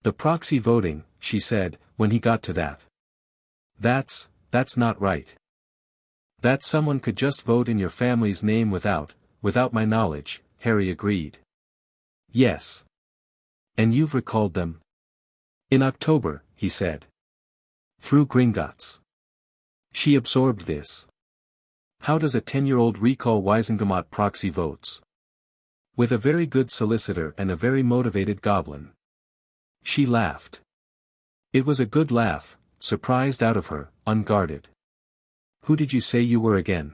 Speaker 1: "The proxy voting," she said, when he got to that. That's not right. That someone could just vote in your family's name without my knowledge," Harry agreed. Yes. And you've recalled them? In October, he said. Through Gringotts. She absorbed this. How does a 10-year-old recall Wisengamot proxy votes? With a very good solicitor and a very motivated goblin. She laughed. It was a good laugh, surprised out of her, unguarded. Who did you say you were again?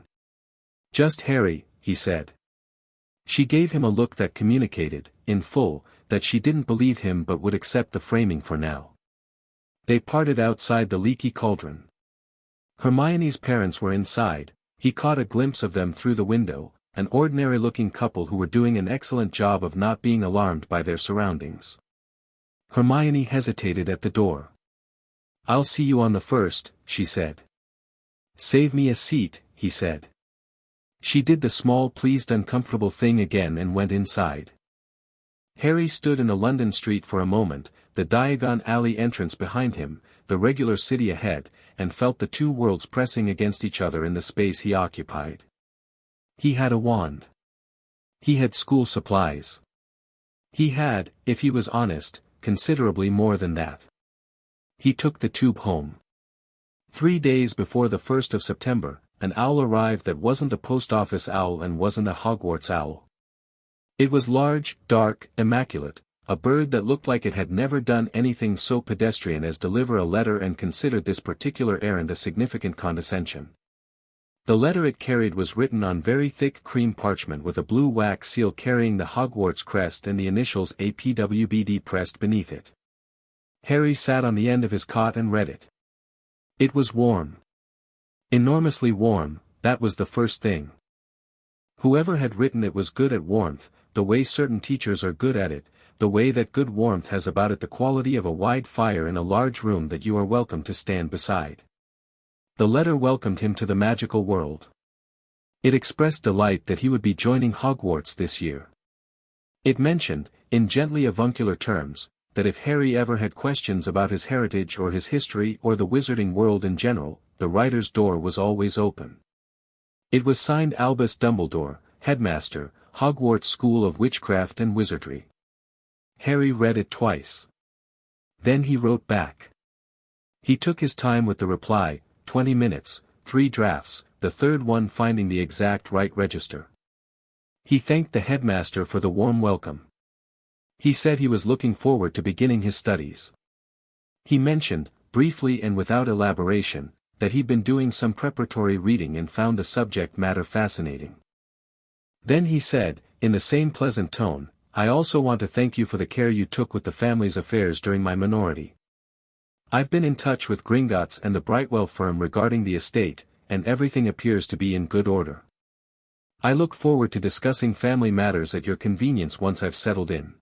Speaker 1: Just Harry, he said. She gave him a look that communicated, in full, that she didn't believe him but would accept the framing for now. They parted outside the leaky cauldron. Hermione's parents were inside. He caught a glimpse of them through the window, an ordinary-looking couple who were doing an excellent job of not being alarmed by their surroundings. Hermione hesitated at the door. I'll see you on the first, she said. Save me a seat, he said. She did the small pleased uncomfortable thing again and went inside. Harry stood in a London street for a moment, the Diagon Alley entrance behind him, the regular city ahead, and felt the two worlds pressing against each other in the space he occupied. He had a wand. He had school supplies. He had, if he was honest, considerably more than that. He took the tube home. 3 days before the 1st of September, an owl arrived that wasn't a post office owl and wasn't a Hogwarts owl. It was large, dark, immaculate, a bird that looked like it had never done anything so pedestrian as deliver a letter and considered this particular errand a significant condescension. The letter it carried was written on very thick cream parchment with a blue wax seal carrying the Hogwarts crest and the initials APWBD pressed beneath it. Harry sat on the end of his cot and read it. It was warm. Enormously warm, that was the first thing. Whoever had written it was good at warmth, the way certain teachers are good at it, the way that good warmth has about it the quality of a wide fire in a large room that you are welcome to stand beside. The letter welcomed him to the magical world. It expressed delight that he would be joining Hogwarts this year. It mentioned, in gently avuncular terms, that if Harry ever had questions about his heritage or his history or the wizarding world in general, the writer's door was always open. It was signed Albus Dumbledore, Headmaster, Hogwarts School of Witchcraft and Wizardry. Harry read it twice. Then he wrote back. He took his time with the reply, 20 minutes, 3 drafts, the third one finding the exact right register. He thanked the headmaster for the warm welcome. He said he was looking forward to beginning his studies. He mentioned, briefly and without elaboration, that he'd been doing some preparatory reading and found the subject matter fascinating. Then he said, in the same pleasant tone, I also want to thank you for the care you took with the family's affairs during my minority. I've been in touch with Gringotts and the Brightwell firm regarding the estate, and everything appears to be in good order. I look forward to discussing family matters at your convenience once I've settled in.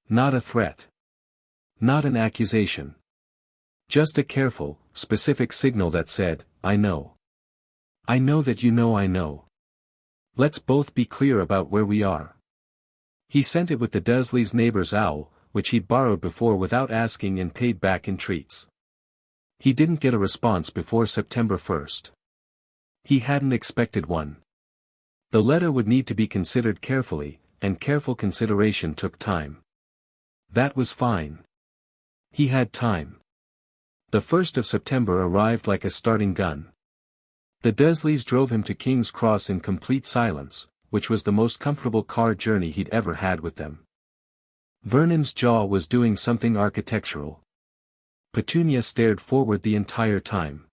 Speaker 1: Not a threat. Not an accusation. Just a careful, specific signal that said, I know. I know that you know I know. Let's both be clear about where we are. He sent it with the Dursleys' neighbor's owl, which he'd borrowed before without asking and paid back in treats. He didn't get a response before September 1st. He hadn't expected one. The letter would need to be considered carefully, and careful consideration took time. That was fine. He had time. The 1st of September arrived like a starting gun. The Dursleys drove him to King's Cross in complete silence, which was the most comfortable car journey he'd ever had with them. Vernon's jaw was doing something architectural. Petunia stared forward the entire time.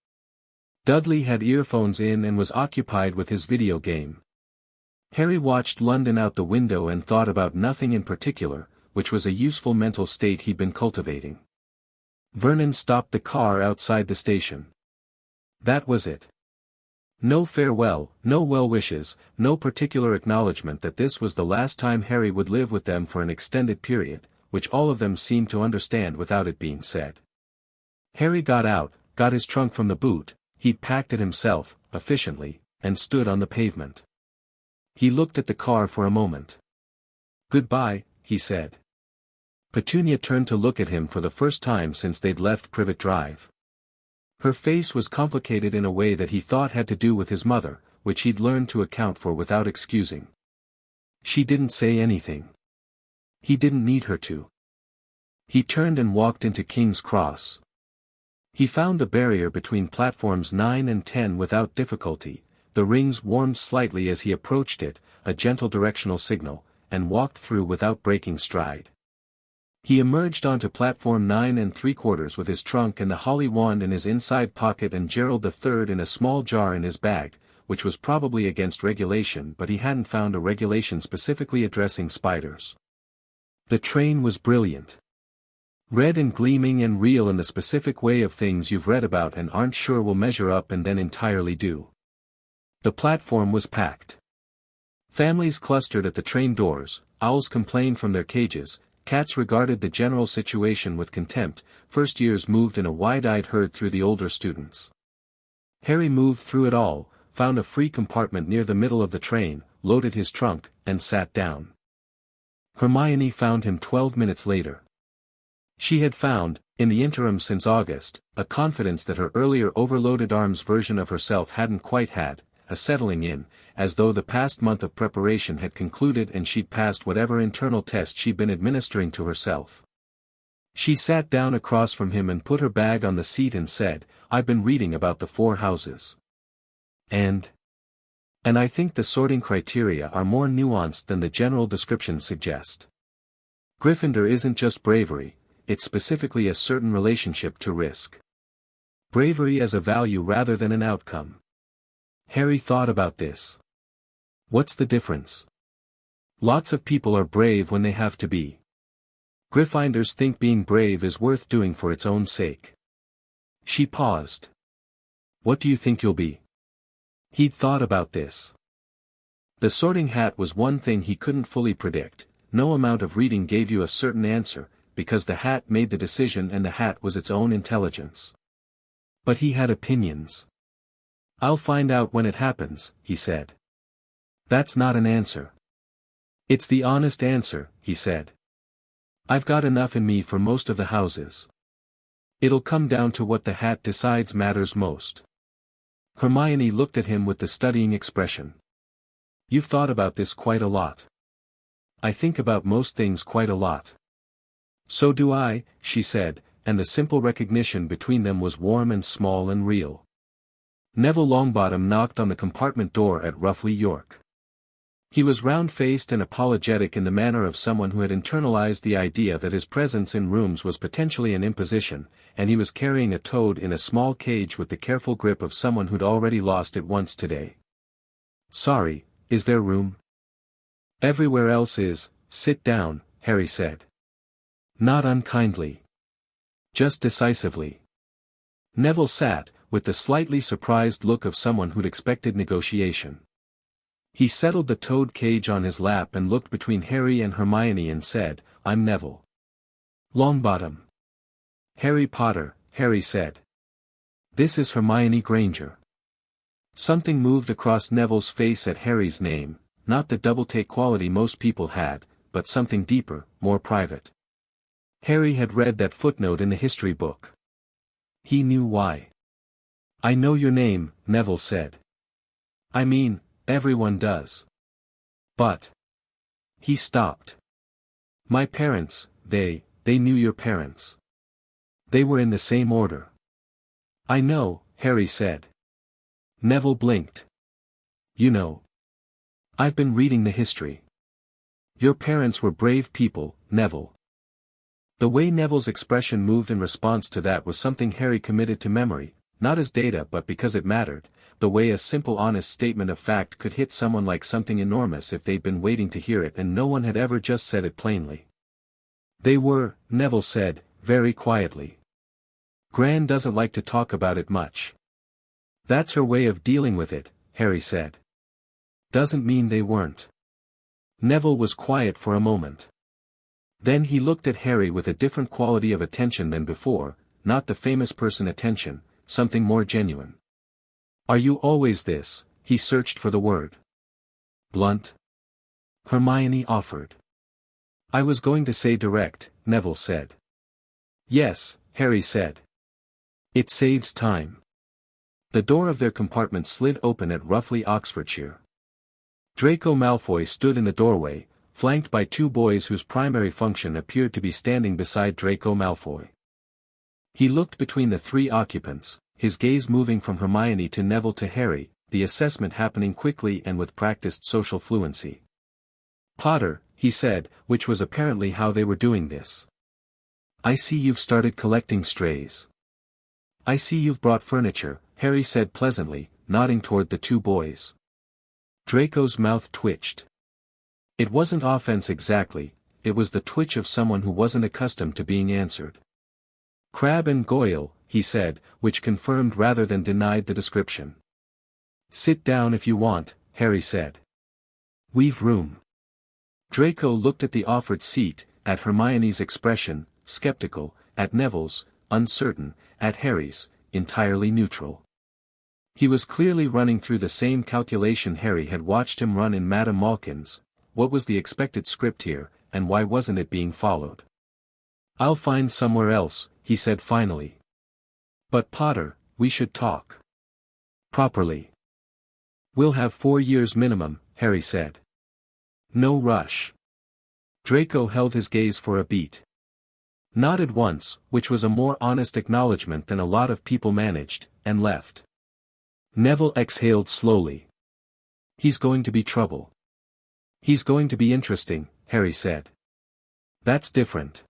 Speaker 1: Dudley had earphones in and was occupied with his video game. Harry watched London out the window and thought about nothing in particular, which was a useful mental state he'd been cultivating. Vernon stopped the car outside the station. That was it. No farewell, no well wishes, no particular acknowledgement that this was the last time Harry would live with them for an extended period, which all of them seemed to understand without it being said. Harry got out, got his trunk from the boot, he'd packed it himself, efficiently, and stood on the pavement. He looked at the car for a moment. Goodbye, he said. Petunia turned to look at him for the first time since they'd left Privet Drive. Her face was complicated in a way that he thought had to do with his mother, which he'd learned to account for without excusing. She didn't say anything. He didn't need her to. He turned and walked into King's Cross. He found the barrier between platforms 9 and 10 without difficulty. The rings warmed slightly as he approached it, a gentle directional signal, and walked through without breaking stride. He emerged onto platform 9 3/4 with his trunk and the holly wand in his inside pocket and Gerald III in a small jar in his bag, which was probably against regulation, but he hadn't found a regulation specifically addressing spiders. The train was brilliant. Red and gleaming and real in the specific way of things you've read about and aren't sure will measure up and then entirely do. The platform was packed. Families clustered at the train doors, owls complained from their cages, cats regarded the general situation with contempt, first years moved in a wide-eyed herd through the older students. Harry moved through it all, found a free compartment near the middle of the train, loaded his trunk, and sat down. Hermione found him 12 minutes later. She had found, in the interim since August, a confidence that her earlier overloaded arms version of herself hadn't quite had, a settling in, as though the past month of preparation had concluded and she'd passed whatever internal test she'd been administering to herself. She sat down across from him and put her bag on the seat and said, "I've been reading about the 4 houses. And I think the sorting criteria are more nuanced than the general descriptions suggest. Gryffindor isn't just bravery, it's specifically a certain relationship to risk. Bravery as a value rather than an outcome." Harry thought about this. What's the difference? Lots of people are brave when they have to be. Gryffindors think being brave is worth doing for its own sake. She paused. What do you think you'll be? He'd thought about this. The sorting hat was one thing he couldn't fully predict. No amount of reading gave you a certain answer, because the hat made the decision and the hat was its own intelligence. But he had opinions. "I'll find out when it happens," he said. "That's not an answer." "It's the honest answer," he said. "I've got enough in me for most of the houses. It'll come down to what the hat decides matters most." Hermione looked at him with the studying expression. "You've thought about this quite a lot." "I think about most things quite a lot." "So do I," she said, and the simple recognition between them was warm and small and real. Neville Longbottom knocked on the compartment door at roughly York. He was round-faced and apologetic in the manner of someone who had internalized the idea that his presence in rooms was potentially an imposition, and he was carrying a toad in a small cage with the careful grip of someone who'd already lost it once today. "Sorry, is there room?" "Everywhere else is, sit down," Harry said. Not unkindly. Just decisively. Neville sat, with the slightly surprised look of someone who'd expected negotiation. He settled the toad cage on his lap and looked between Harry and Hermione and said, "I'm Neville Longbottom." "Harry Potter," Harry said. "This is Hermione Granger." Something moved across Neville's face at Harry's name, not the double-take quality most people had, but something deeper, more private. Harry had read that footnote in the history book. He knew why. "I know your name," Neville said. "I mean, everyone does." "But..." He stopped. "My parents, they knew your parents. They were in the same order." "I know," Harry said. Neville blinked. "You know. I've been reading the history. Your parents were brave people, Neville." The way Neville's expression moved in response to that was something Harry committed to memory, not as data but because it mattered, the way a simple honest statement of fact could hit someone like something enormous if they'd been waiting to hear it and no one had ever just said it plainly. "They were," Neville said, very quietly. "Gran doesn't like to talk about it much." "That's her way of dealing with it," Harry said. "Doesn't mean they weren't." Neville was quiet for a moment. Then he looked at Harry with a different quality of attention than before, not the famous person attention, something more genuine. "Are you always this?" He searched for the word. "Blunt?" Hermione offered. "I was going to say direct," Neville said. "Yes," Harry said. "It saves time." The door of their compartment slid open at roughly Oxfordshire. Draco Malfoy stood in the doorway, flanked by two boys whose primary function appeared to be standing beside Draco Malfoy. He looked between the three occupants, his gaze moving from Hermione to Neville to Harry, the assessment happening quickly and with practiced social fluency. "Potter," he said, which was apparently how they were doing this. "I see you've started collecting strays." "I see you've brought furniture," Harry said pleasantly, nodding toward the two boys. Draco's mouth twitched. It wasn't offense exactly, it was the twitch of someone who wasn't accustomed to being answered. "Crabbe and Goyle," he said, which confirmed rather than denied the description. "Sit down if you want," Harry said. "We've room." Draco looked at the offered seat, at Hermione's expression, skeptical, at Neville's, uncertain, at Harry's, entirely neutral. He was clearly running through the same calculation Harry had watched him run in Madame Malkin's. What was the expected script here, and why wasn't it being followed? "I'll find somewhere else," he said finally. "But Potter, we should talk. Properly." "We'll have 4 years minimum," Harry said. "No rush." Draco held his gaze for a beat. Nodded once, which was a more honest acknowledgement than a lot of people managed, and left. Neville exhaled slowly. "He's going to be trouble." "He's going to be interesting," Harry said. "That's different."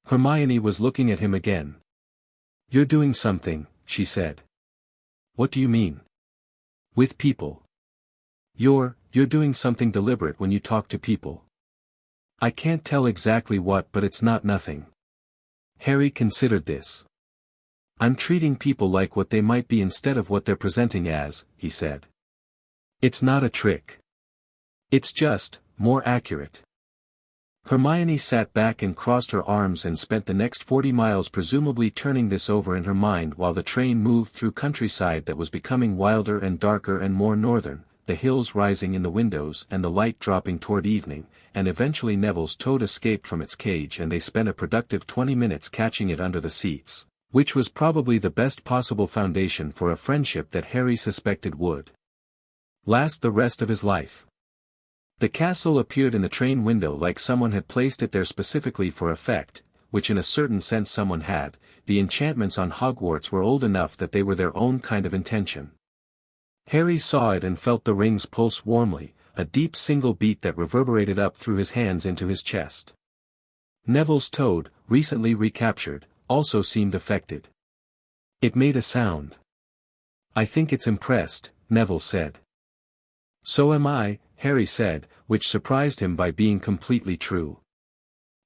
Speaker 1: Hermione was looking at him again. "You're doing something," she said. "What do you mean?" "With people. You're doing something deliberate when you talk to people." "I can't tell exactly what, but it's not nothing." Harry considered this. "I'm treating people like what they might be instead of what they're presenting as," he said. "It's not a trick. It's just, more accurate." Hermione sat back and crossed her arms and spent the next 40 miles presumably turning this over in her mind while the train moved through countryside that was becoming wilder and darker and more northern, the hills rising in the windows and the light dropping toward evening, and eventually Neville's toad escaped from its cage and they spent a productive 20 minutes catching it under the seats, which was probably the best possible foundation for a friendship that Harry suspected would last the rest of his life. The castle appeared in the train window like someone had placed it there specifically for effect, which in a certain sense someone had. The enchantments on Hogwarts were old enough that they were their own kind of intention. Harry saw it and felt the rings pulse warmly, a deep single beat that reverberated up through his hands into his chest. Neville's toad, recently recaptured, also seemed affected. It made a sound. "I think it's impressed," Neville said. "So am I," Harry said, which surprised him by being completely true.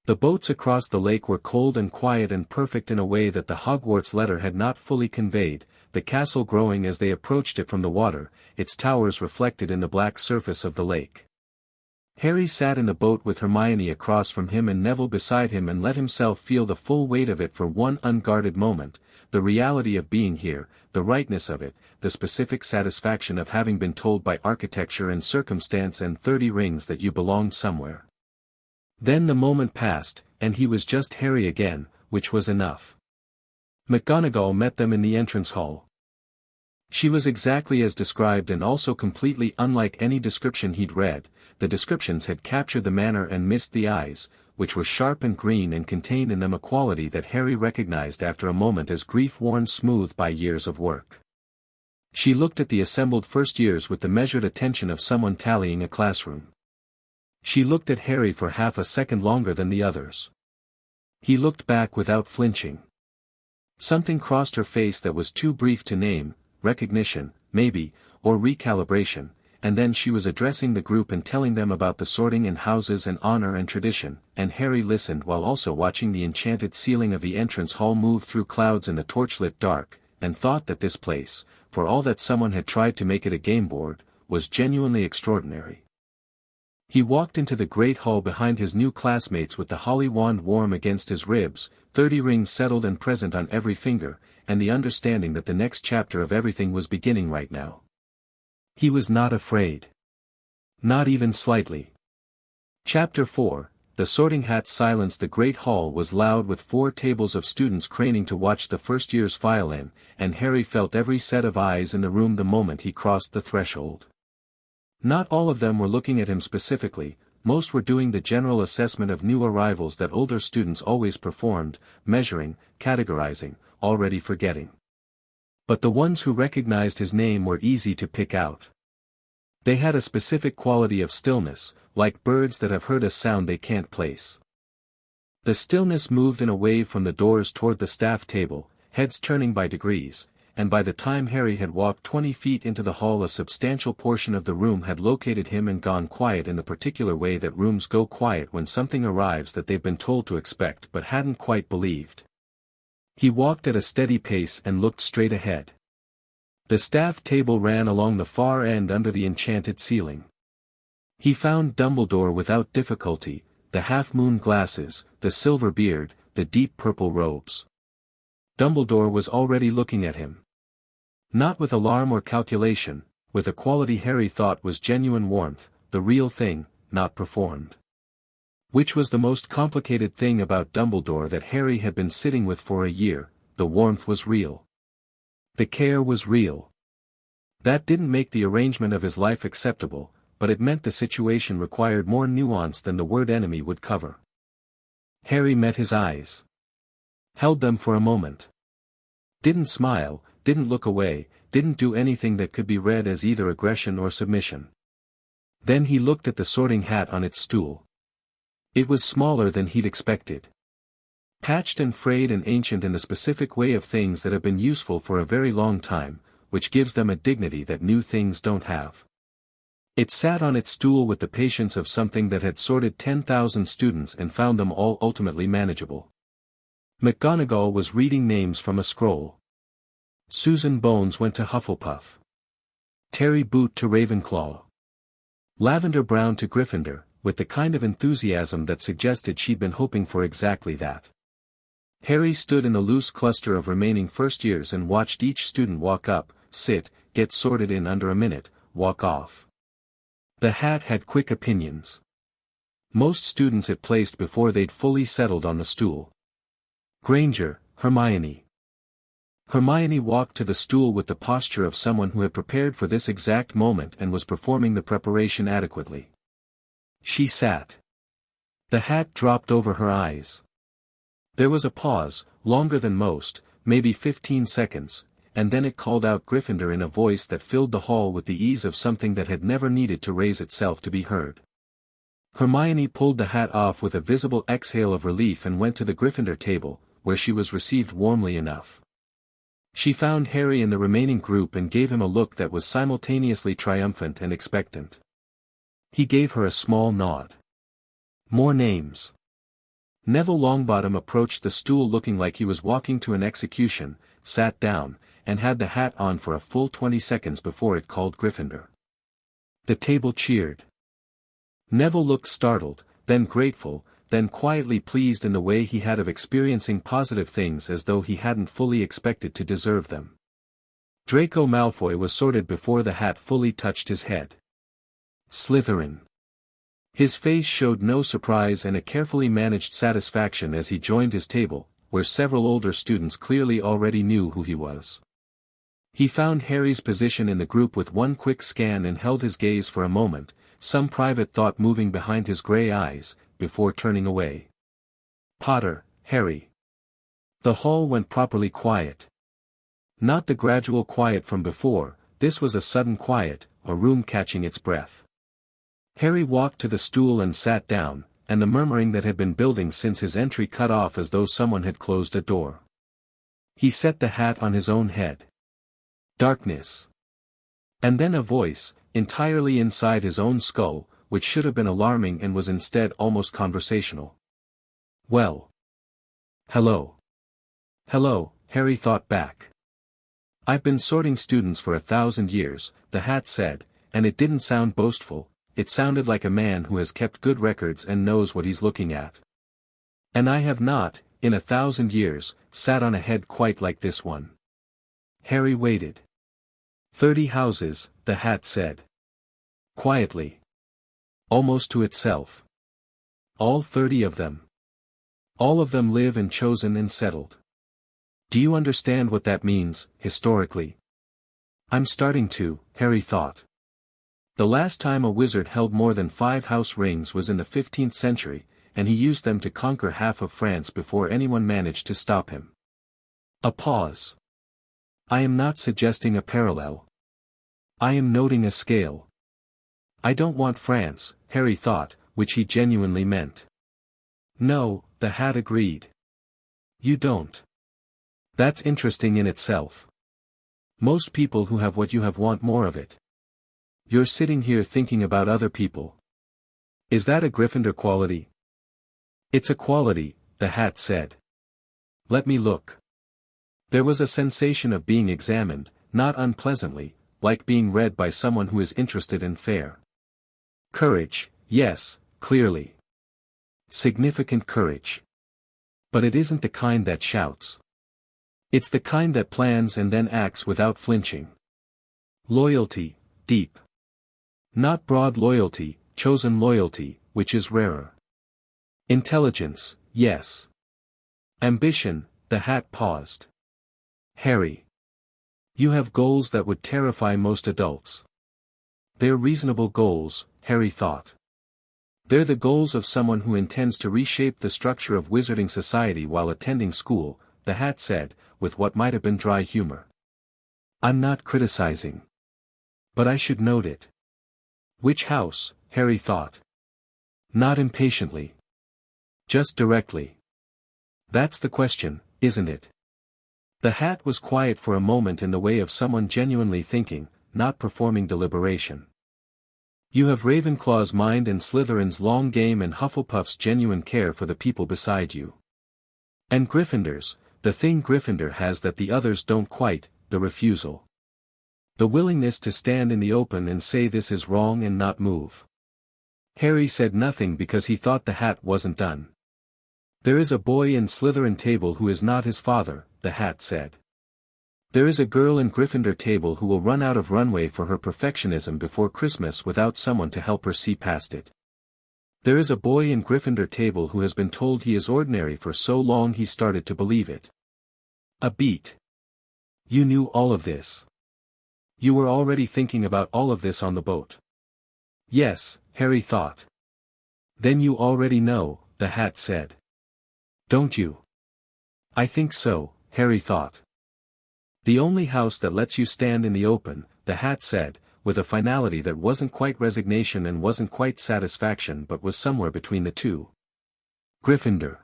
Speaker 1: The boats across the lake were cold and quiet and perfect in a way that the Hogwarts letter had not fully conveyed, the castle growing as they approached it from the water, its towers reflected in the black surface of the lake. Harry sat in the boat with Hermione across from him and Neville beside him and let himself feel the full weight of it for one unguarded moment, the reality of being here, the rightness of it, the specific satisfaction of having been told by architecture and circumstance and 30 rings that you belonged somewhere. Then the moment passed, and he was just Harry again, which was enough. McGonagall met them in the entrance hall. She was exactly as described and also completely unlike any description he'd read. The descriptions had captured the manner and missed the eyes, which were sharp and green and contained in them a quality that Harry recognized after a moment as grief worn smooth by years of work. She looked at the assembled first years with the measured attention of someone tallying a classroom. She looked at Harry for half a second longer than the others. He looked back without flinching. Something crossed her face that was too brief to name, recognition, maybe, or recalibration, and then she was addressing the group and telling them about the sorting in houses and honor and tradition, and Harry listened while also watching the enchanted ceiling of the entrance hall move through clouds in the torchlit dark, and thought that this place, for all that someone had tried to make it a game board, was genuinely extraordinary. He walked into the great hall behind his new classmates with the holly wand warm against his ribs, 30 rings settled and present on every finger, and the understanding that the next chapter of everything was beginning right now. He was not afraid. Not even slightly. Chapter 4, The Sorting Hat's silence. The great hall was loud with 4 tables of students craning to watch the first years file in, and Harry felt every set of eyes in the room the moment he crossed the threshold. Not all of them were looking at him specifically, most were doing the general assessment of new arrivals that older students always performed, measuring, categorizing, already forgetting. But the ones who recognized his name were easy to pick out. They had a specific quality of stillness, like birds that have heard a sound they can't place. The stillness moved in a wave from the doors toward the staff table, heads turning by degrees, and by the time Harry had walked 20 feet into the hall a substantial portion of the room had located him and gone quiet in the particular way that rooms go quiet when something arrives that they've been told to expect but hadn't quite believed. He walked at a steady pace and looked straight ahead. The staff table ran along the far end under the enchanted ceiling. He found Dumbledore without difficulty, the half-moon glasses, the silver beard, the deep purple robes. Dumbledore was already looking at him. Not with alarm or calculation, with a quality Harry thought was genuine warmth, the real thing, not performed. Which was the most complicated thing about Dumbledore that Harry had been sitting with for a year, the warmth was real. The care was real. That didn't make the arrangement of his life acceptable, but it meant the situation required more nuance than the word enemy would cover. Harry met his eyes. Held them for a moment. Didn't smile, didn't look away, didn't do anything that could be read as either aggression or submission. Then he looked at the sorting hat on its stool. It was smaller than he'd expected. Patched and frayed and ancient in the specific way of things that have been useful for a very long time, which gives them a dignity that new things don't have. It sat on its stool with the patience of something that had sorted 10,000 students and found them all ultimately manageable. McGonagall was reading names from a scroll. Susan Bones went to Hufflepuff. Terry Boot to Ravenclaw. Lavender Brown to Gryffindor, with the kind of enthusiasm that suggested she'd been hoping for exactly that. Harry stood in the loose cluster of remaining first years and watched each student walk up, sit, get sorted in under a minute, walk off. The hat had quick opinions. Most students it placed before they'd fully settled on the stool. Granger, Hermione. Hermione walked to the stool with the posture of someone who had prepared for this exact moment and was performing the preparation adequately. She sat. The hat dropped over her eyes. There was a pause, longer than most, maybe 15 seconds, and then it called out Gryffindor in a voice that filled the hall with the ease of something that had never needed to raise itself to be heard. Hermione pulled the hat off with a visible exhale of relief and went to the Gryffindor table, where she was received warmly enough. She found Harry in the remaining group and gave him a look that was simultaneously triumphant and expectant. He gave her a small nod. More names. Neville Longbottom approached the stool looking like he was walking to an execution, sat down, and had the hat on for a full 20 seconds before it called Gryffindor. The table cheered. Neville looked startled, then grateful, then quietly pleased in the way he had of experiencing positive things as though he hadn't fully expected to deserve them. Draco Malfoy was sorted before the hat fully touched his head. Slytherin. His face showed no surprise and a carefully managed satisfaction as he joined his table, where several older students clearly already knew who he was. He found Harry's position in the group with one quick scan and held his gaze for a moment, some private thought moving behind his grey eyes, before turning away. Potter, Harry. The hall went properly quiet. Not the gradual quiet from before, this was a sudden quiet, a room catching its breath. Harry walked to the stool and sat down, and the murmuring that had been building since his entry cut off as though someone had closed a door. He set the hat on his own head. Darkness. And then a voice, entirely inside his own skull, which should have been alarming and was instead almost conversational. Well. Hello. Hello, Harry thought back. I've been sorting students for 1,000 years, the hat said, and it didn't sound boastful, it sounded like a man who has kept good records and knows what he's looking at. And I have not, in 1,000 years, sat on a head quite like this one. Harry waited. 30 houses, the hat said. Quietly. Almost to itself. All 30 of them. All of them live and chosen and settled. Do you understand what that means, historically? I'm starting to, Harry thought. The last time a wizard held more than 5 house rings was in the 15th century, and he used them to conquer half of France before anyone managed to stop him. A pause. I am not suggesting a parallel. I am noting a scale. I don't want France, Harry thought, which he genuinely meant. No, the hat agreed. You don't. That's interesting in itself. Most people who have what you have want more of it. You're sitting here thinking about other people. Is that a Gryffindor quality? It's a quality, the hat said. Let me look. There was a sensation of being examined, not unpleasantly, like being read by someone who is interested and fair. Courage, yes, clearly. Significant courage. But it isn't the kind that shouts. It's the kind that plans and then acts without flinching. Loyalty, deep. Not broad loyalty, chosen loyalty, which is rarer. Intelligence, yes. Ambition, the hat paused. Harry. You have goals that would terrify most adults. They're reasonable goals, Harry thought. They're the goals of someone who intends to reshape the structure of wizarding society while attending school, the hat said, with what might have been dry humor. I'm not criticizing. But I should note it. Which house, Harry thought. Not impatiently. Just directly. That's the question, isn't it? The hat was quiet for a moment in the way of someone genuinely thinking, not performing deliberation. You have Ravenclaw's mind and Slytherin's long game and Hufflepuff's genuine care for the people beside you. And Gryffindor's, the thing Gryffindor has that the others don't quite, the refusal. The willingness to stand in the open and say this is wrong and not move. Harry said nothing because he thought the hat wasn't done. There is a boy in Slytherin table who is not his father, the hat said. There is a girl in Gryffindor table who will run out of runway for her perfectionism before Christmas without someone to help her see past it. There is a boy in Gryffindor table who has been told he is ordinary for so long he started to believe it. A beat. You knew all of this. You were already thinking about all of this on the boat. Yes, Harry thought. Then you already know, the hat said. Don't you? I think so, Harry thought. The only house that lets you stand in the open, the hat said, with a finality that wasn't quite resignation and wasn't quite satisfaction but was somewhere between the two. Gryffindor.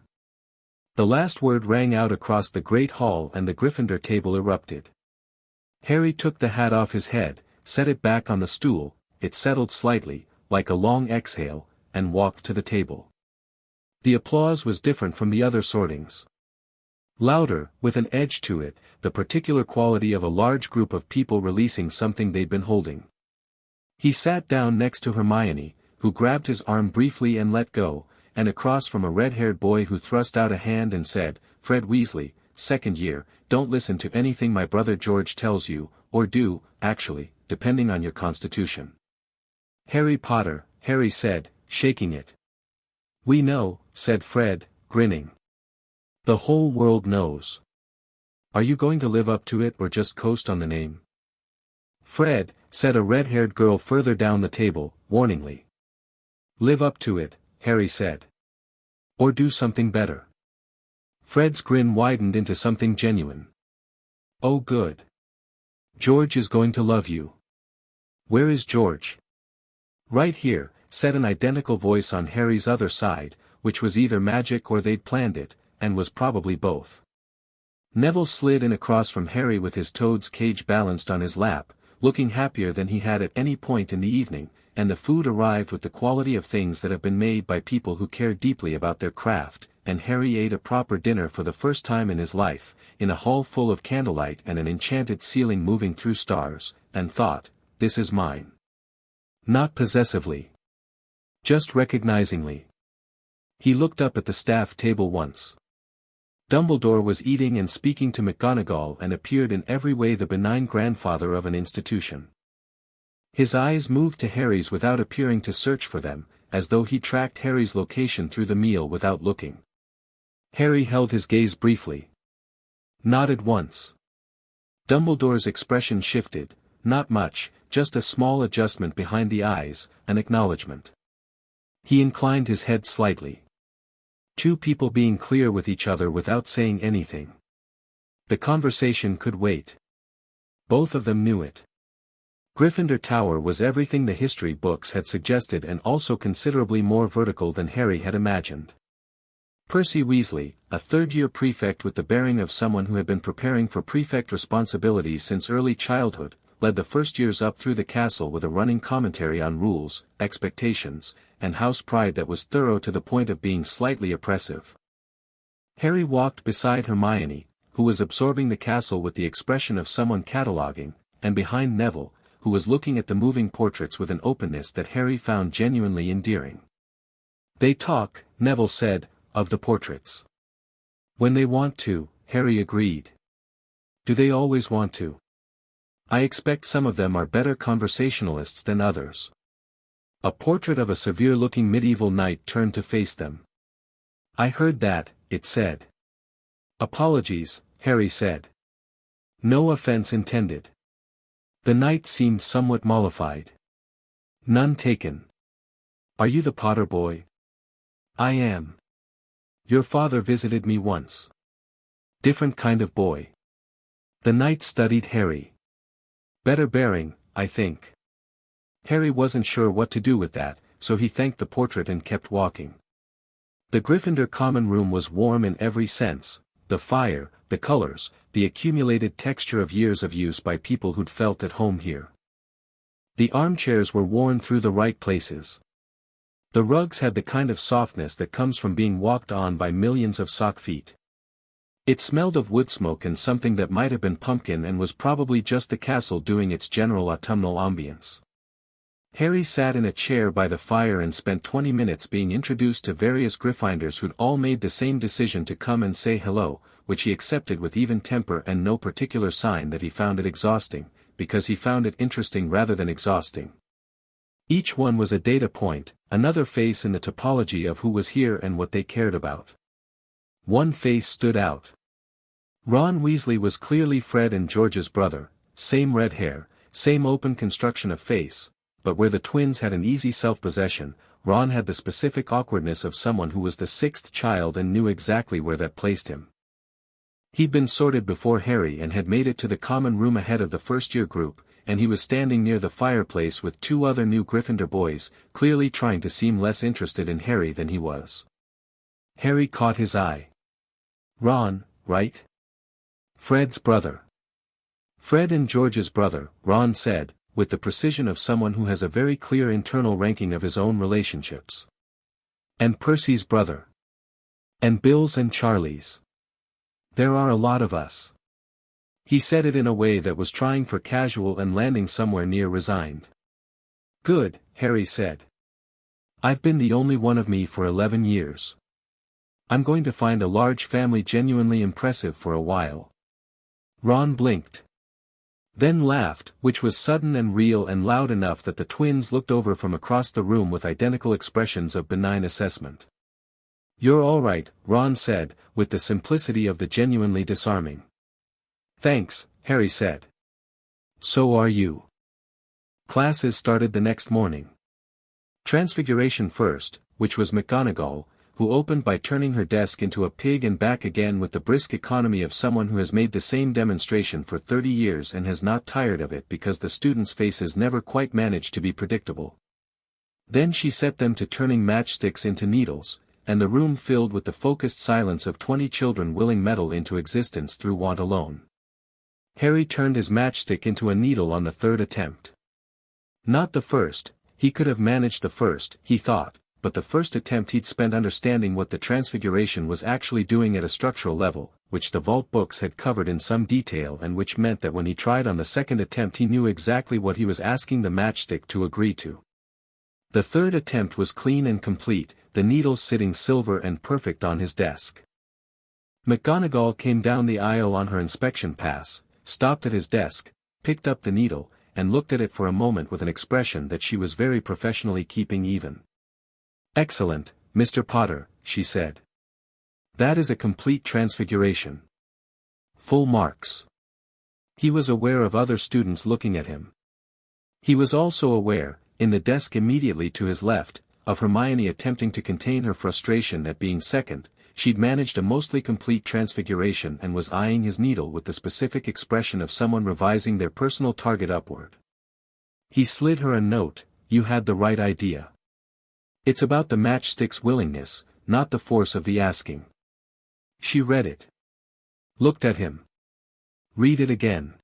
Speaker 1: The last word rang out across the great hall and the Gryffindor table erupted. Harry took the hat off his head, set it back on the stool, it settled slightly, like a long exhale, and walked to the table. The applause was different from the other sortings. Louder, with an edge to it, the particular quality of a large group of people releasing something they'd been holding. He sat down next to Hermione, who grabbed his arm briefly and let go, and across from a red-haired boy who thrust out a hand and said, Fred Weasley, second year, don't listen to anything my brother George tells you, or do, actually, depending on your constitution. Harry Potter, Harry said, shaking it. We know, said Fred, grinning. The whole world knows. Are you going to live up to it or just coast on the name? Fred, said a red-haired girl further down the table, warningly. Live up to it, Harry said. Or do something better. Fred's grin widened into something genuine. Oh good. George is going to love you. Where is George? Right here, said an identical voice on Harry's other side, which was either magic or they'd planned it, and was probably both. Neville slid in across from Harry with his toad's cage balanced on his lap, looking happier than he had at any point in the evening, and the food arrived with the quality of things that have been made by people who care deeply about their craft, and Harry ate a proper dinner for the first time in his life, in a hall full of candlelight and an enchanted ceiling moving through stars, and thought, this is mine. Not possessively. Just recognizingly. He looked up at the staff table once. Dumbledore was eating and speaking to McGonagall and appeared in every way the benign grandfather of an institution. His eyes moved to Harry's without appearing to search for them, as though he tracked Harry's location through the meal without looking. Harry held his gaze briefly. Nodded once. Dumbledore's expression shifted, not much, just a small adjustment behind the eyes, an acknowledgement. He inclined his head slightly. Two people being clear with each other without saying anything. The conversation could wait. Both of them knew it. Gryffindor Tower was everything the history books had suggested and also considerably more vertical than Harry had imagined. Percy Weasley, a third-year prefect with the bearing of someone who had been preparing for prefect responsibilities since early childhood, led the first years up through the castle with a running commentary on rules, expectations, and house pride that was thorough to the point of being slightly oppressive. Harry walked beside Hermione, who was absorbing the castle with the expression of someone cataloguing, and behind Neville, who was looking at the moving portraits with an openness that Harry found genuinely endearing. "They talk," Neville said, "of the portraits." "When they want to," Harry agreed. "Do they always want to? I expect some of them are better conversationalists than others." A portrait of a severe-looking medieval knight turned to face them. "I heard that," it said. "Apologies," Harry said. "No offense intended." The knight seemed somewhat mollified. "None taken. Are you the Potter boy?" "I am. Your father visited me once." "Different kind of boy." The knight studied Harry. "Better bearing, I think." Harry wasn't sure what to do with that, so he thanked the portrait and kept walking. The Gryffindor common room was warm in every sense: the fire, the colors, the accumulated texture of years of use by people who'd felt at home here. The armchairs were worn through the right places. The rugs had the kind of softness that comes from being walked on by millions of sock feet. It smelled of wood smoke and something that might have been pumpkin and was probably just the castle doing its general autumnal ambience. Harry sat in a chair by the fire and spent 20 minutes being introduced to various Gryffindors who'd all made the same decision to come and say hello, which he accepted with even temper and no particular sign that he found it exhausting, because he found it interesting rather than exhausting. Each one was a data point, another face in the topology of who was here and what they cared about. One face stood out. Ron Weasley was clearly Fred and George's brother, same red hair, same open construction of face, but where the twins had an easy self-possession, Ron had the specific awkwardness of someone who was the sixth child and knew exactly where that placed him. He'd been sorted before Harry and had made it to the common room ahead of the first-year group, and he was standing near the fireplace with two other new Gryffindor boys, clearly trying to seem less interested in Harry than he was. Harry caught his eye. "Ron, right? Fred's brother." "Fred and George's brother," Ron said, with the precision of someone who has a very clear internal ranking of his own relationships. "And Percy's brother. And Bill's and Charlie's. There are a lot of us." He said it in a way that was trying for casual and landing somewhere near resigned. "Good," Harry said. "I've been the only one of me for 11 years. I'm going to find a large family genuinely impressive for a while." Ron blinked. Then laughed, which was sudden and real and loud enough that the twins looked over from across the room with identical expressions of benign assessment. "You're all right," Ron said, with the simplicity of the genuinely disarming. "Thanks," Harry said. "So are you." Classes started the next morning. Transfiguration first, which was McGonagall, who opened by turning her desk into a pig and back again with the brisk economy of someone who has made the same demonstration for 30 years and has not tired of it because the students' faces never quite manage to be predictable. Then she set them to turning matchsticks into needles, and the room filled with the focused silence of 20 children willing metal into existence through want alone. Harry turned his matchstick into a needle on the third attempt. Not the first, he could have managed the first, he thought, but the first attempt he'd spent understanding what the transfiguration was actually doing at a structural level, which the vault books had covered in some detail and which meant that when he tried on the second attempt he knew exactly what he was asking the matchstick to agree to. The third attempt was clean and complete, the needles sitting silver and perfect on his desk. McGonagall came down the aisle on her inspection pass, stopped at his desk, picked up the needle, and looked at it for a moment with an expression that she was very professionally keeping even. "Excellent, Mr. Potter," she said. "That is a complete transfiguration. Full marks." He was aware of other students looking at him. He was also aware, in the desk immediately to his left, of Hermione attempting to contain her frustration at being second. She'd managed a mostly complete transfiguration and was eyeing his needle with the specific expression of someone revising their personal target upward. He slid her a note, "You had the right idea. It's about the matchstick's willingness, not the force of the asking." She read it. Looked at him. Read it again.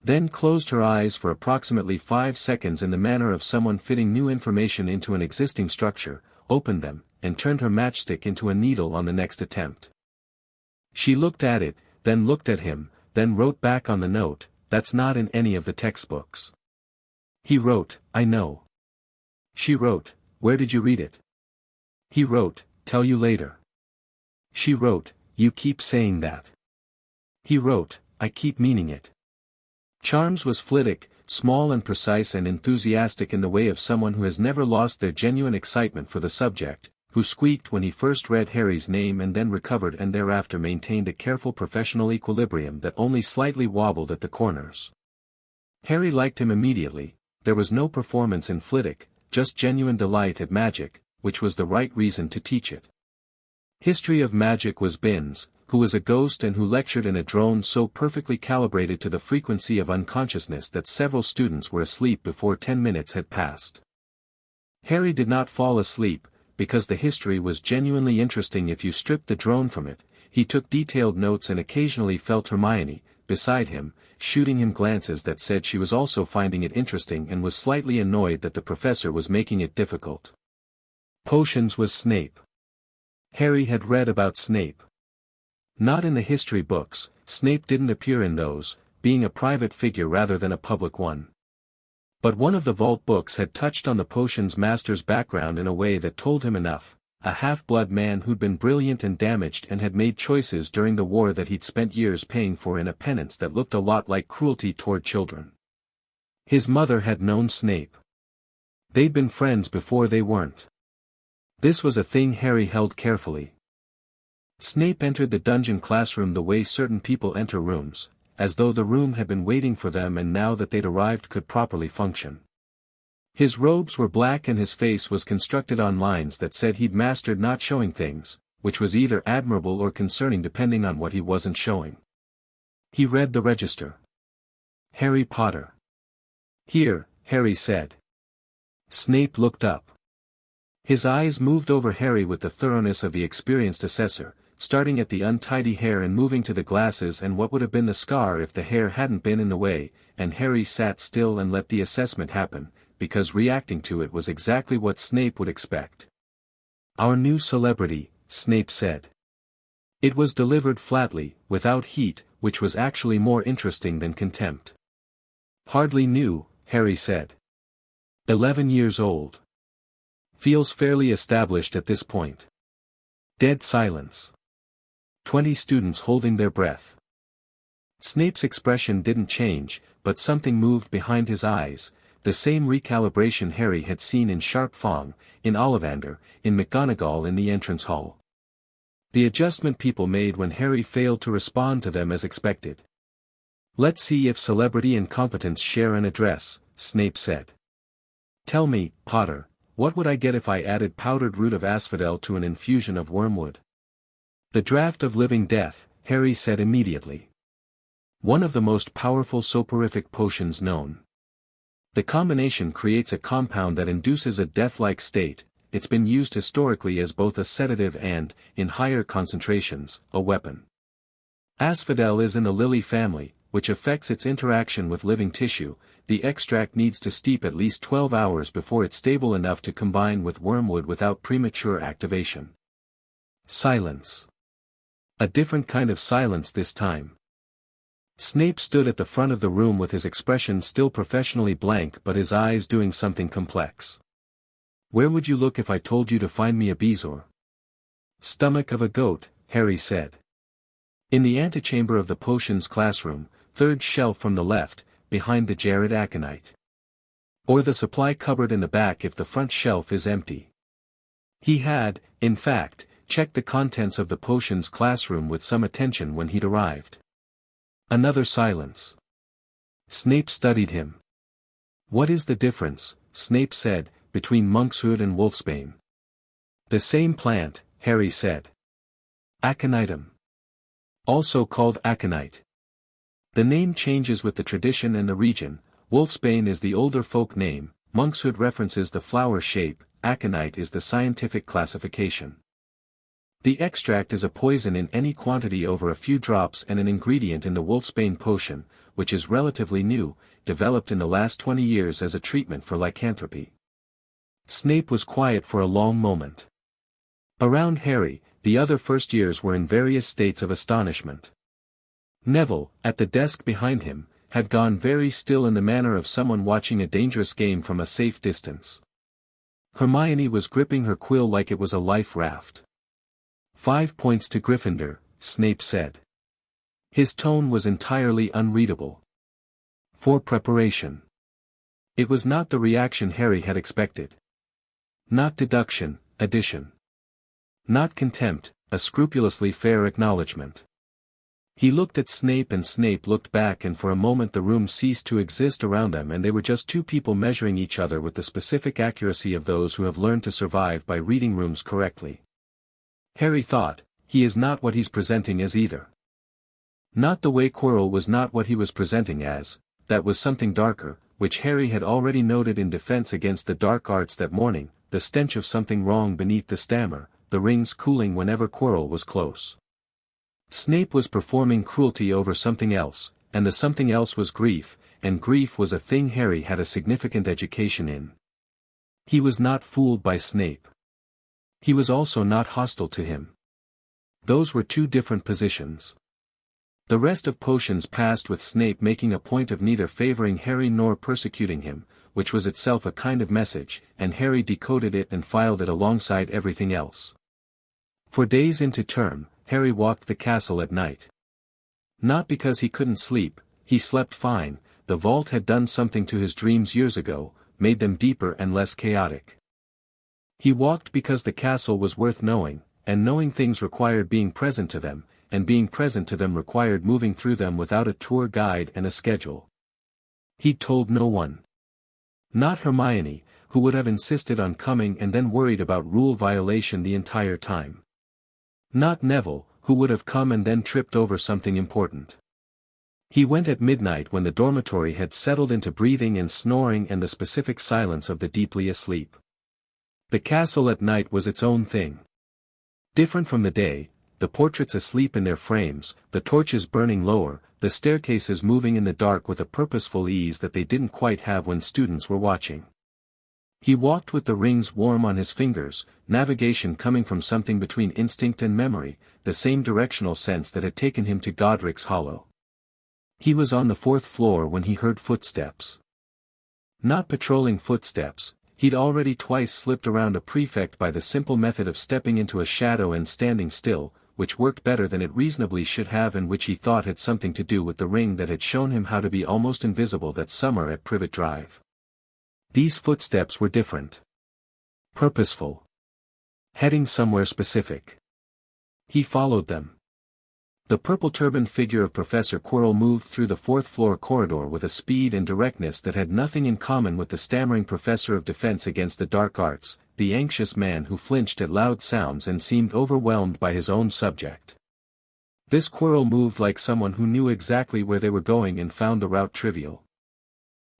Speaker 1: Then closed her eyes for approximately 5 seconds in the manner of someone fitting new information into an existing structure, opened them, and turned her matchstick into a needle on the next attempt. She looked at it, then looked at him, then wrote back on the note, "That's not in any of the textbooks." He wrote, "I know." She wrote, "Where did you read it?" He wrote, "Tell you later." She wrote, "You keep saying that." He wrote, "I keep meaning it." Charms was Flitwick, small and precise and enthusiastic in the way of someone who has never lost their genuine excitement for the subject, who squeaked when he first read Harry's name and then recovered and thereafter maintained a careful professional equilibrium that only slightly wobbled at the corners. Harry liked him immediately. There was no performance in Flitwick, just genuine delight at magic, which was the right reason to teach it. History of Magic was Binns, who was a ghost and who lectured in a drone so perfectly calibrated to the frequency of unconsciousness that several students were asleep before 10 minutes had passed. Harry did not fall asleep, because the history was genuinely interesting if you stripped the drone from it. He took detailed notes and occasionally felt Hermione, beside him, shooting him glances that said she was also finding it interesting and was slightly annoyed that the professor was making it difficult. Potions was Snape. Harry had read about Snape. Not in the history books, Snape didn't appear in those, being a private figure rather than a public one. But one of the vault books had touched on the potions master's background in a way that told him enough, a half-blood man who'd been brilliant and damaged and had made choices during the war that he'd spent years paying for in a penance that looked a lot like cruelty toward children. His mother had known Snape. They'd been friends before they weren't. This was a thing Harry held carefully. Snape entered the dungeon classroom the way certain people enter rooms, as though the room had been waiting for them and now that they'd arrived could properly function. His robes were black and his face was constructed on lines that said he'd mastered not showing things, which was either admirable or concerning depending on what he wasn't showing. He read the register. Harry Potter. "Here," Harry said. Snape looked up. His eyes moved over Harry with the thoroughness of the experienced assessor, starting at the untidy hair and moving to the glasses and what would have been the scar if the hair hadn't been in the way, and Harry sat still and let the assessment happen, because reacting to it was exactly what Snape would expect. "Our new celebrity," Snape said. It was delivered flatly, without heat, which was actually more interesting than contempt. "Hardly new," Harry said. 11 years old. Feels fairly established at this point." Dead silence. 20 students holding their breath. Snape's expression didn't change, but something moved behind his eyes, the same recalibration Harry had seen in Sharp Fong, in Ollivander, in McGonagall in the entrance hall. The adjustment people made when Harry failed to respond to them as expected. "Let's see if celebrity and competence share an address," Snape said. "Tell me, Potter, what would I get if I added powdered root of asphodel to an infusion of wormwood?" "The draught of living death," Harry said immediately. "One of the most powerful soporific potions known. The combination creates a compound that induces a death-like state. It's been used historically as both a sedative and, in higher concentrations, a weapon. Asphodel is in the lily family, which affects its interaction with living tissue. The extract needs to steep at least 12 hours before it's stable enough to combine with wormwood without premature activation." Silence. A different kind of silence this time. Snape stood at the front of the room with his expression still professionally blank but his eyes doing something complex. "Where would you look if I told you to find me a bezoar?" "Stomach of a goat," Harry said. "In the antechamber of the potions classroom, third shelf from the left, behind the Jared aconite. Or the supply cupboard in the back if the front shelf is empty." He had, in fact, checked the contents of the potions classroom with some attention when he'd arrived. Another silence. Snape studied him. What is the difference, Snape said, between monkshood and wolfsbane? The same plant, Harry said. Aconitum. Also called aconite. The name changes with the tradition and the region. Wolfsbane is the older folk name, monkshood references the flower shape, aconite is the scientific classification. The extract is a poison in any quantity over a few drops and an ingredient in the wolfsbane potion, which is relatively new, developed in the last 20 years as a treatment for lycanthropy. Snape was quiet for a long moment. Around Harry, the other first years were in various states of astonishment. Neville, at the desk behind him, had gone very still in the manner of someone watching a dangerous game from a safe distance. Hermione was gripping her quill like it was a life raft. 5 points to Gryffindor, Snape said. His tone was entirely unreadable. For preparation. It was not the reaction Harry had expected. Not deduction, addition. Not contempt, a scrupulously fair acknowledgement. He looked at Snape and Snape looked back, and for a moment the room ceased to exist around them, and they were just two people measuring each other with the specific accuracy of those who have learned to survive by reading rooms correctly. Harry thought, he is not what he's presenting as either. Not the way Quirrell was not what he was presenting as, that was something darker, which Harry had already noted in defense against the dark arts that morning, the stench of something wrong beneath the stammer, the rings cooling whenever Quirrell was close. Snape was performing cruelty over something else, and the something else was grief, and grief was a thing Harry had a significant education in. He was not fooled by Snape. He was also not hostile to him. Those were two different positions. The rest of potions passed with Snape making a point of neither favoring Harry nor persecuting him, which was itself a kind of message, and Harry decoded it and filed it alongside everything else. For days into term, Harry walked the castle at night. Not because he couldn't sleep, he slept fine, the vault had done something to his dreams years ago, made them deeper and less chaotic. He walked because the castle was worth knowing, and knowing things required being present to them, and being present to them required moving through them without a tour guide and a schedule. He told no one. Not Hermione, who would have insisted on coming and then worried about rule violation the entire time. Not Neville, who would have come and then tripped over something important. He went at midnight when the dormitory had settled into breathing and snoring and the specific silence of the deeply asleep. The castle at night was its own thing. Different from the day, the portraits asleep in their frames, the torches burning lower, the staircases moving in the dark with a purposeful ease that they didn't quite have when students were watching. He walked with the rings warm on his fingers, navigation coming from something between instinct and memory, the same directional sense that had taken him to Godric's Hollow. He was on the 4th floor when he heard footsteps. Not patrolling footsteps, he'd already twice slipped around a prefect by the simple method of stepping into a shadow and standing still, which worked better than it reasonably should have and which he thought had something to do with the ring that had shown him how to be almost invisible that summer at Privet Drive. These footsteps were different. Purposeful. Heading somewhere specific. He followed them. The purple-turbaned figure of Professor Quirrell moved through the 4th floor corridor with a speed and directness that had nothing in common with the stammering professor of defense against the dark arts, the anxious man who flinched at loud sounds and seemed overwhelmed by his own subject. This Quirrell moved like someone who knew exactly where they were going and found the route trivial.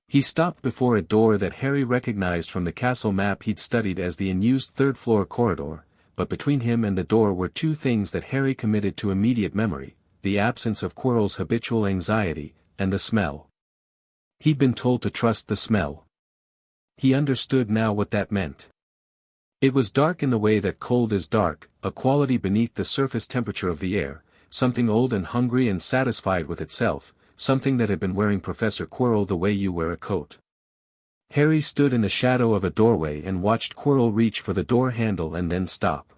Speaker 1: He stopped before a door that Harry recognized from the castle map he'd studied as the unused 3rd floor corridor, but between him and the door were two things that Harry committed to immediate memory, the absence of Quirrell's habitual anxiety, and the smell. He'd been told to trust the smell. He understood now what that meant. It was dark in the way that cold is dark, a quality beneath the surface temperature of the air, something old and hungry and satisfied with itself, something that had been wearing Professor Quirrell the way you wear a coat. Harry stood in the shadow of a doorway and watched Quirrell reach for the door handle and then stop.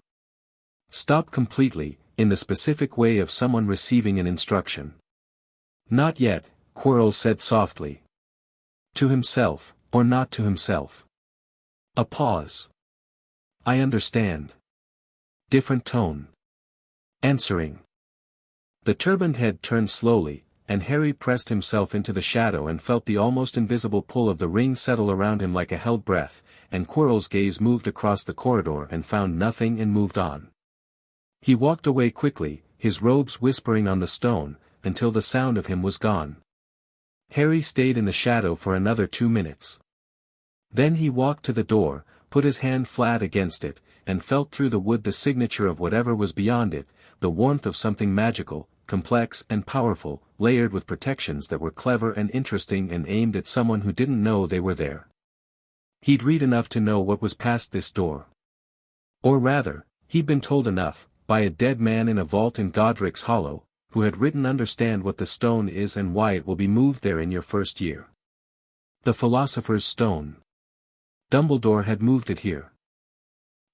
Speaker 1: Stop completely, in the specific way of someone receiving an instruction. Not yet, Quirrell said softly. To himself, or not to himself. A pause. I understand. Different tone. Answering. The turbaned head turned slowly, and Harry pressed himself into the shadow and felt the almost invisible pull of the ring settle around him like a held breath, and Quirrell's gaze moved across the corridor and found nothing and moved on. He walked away quickly, his robes whispering on the stone, until the sound of him was gone. Harry stayed in the shadow for another 2 minutes. Then he walked to the door, put his hand flat against it, and felt through the wood the signature of whatever was beyond it, the warmth of something magical, complex and powerful, layered with protections that were clever and interesting and aimed at someone who didn't know they were there. He'd read enough to know what was past this door. Or rather, he'd been told enough, by a dead man in a vault in Godric's Hollow, who had written understand what the stone is and why it will be moved there in your first year. The Philosopher's Stone. Dumbledore had moved it here.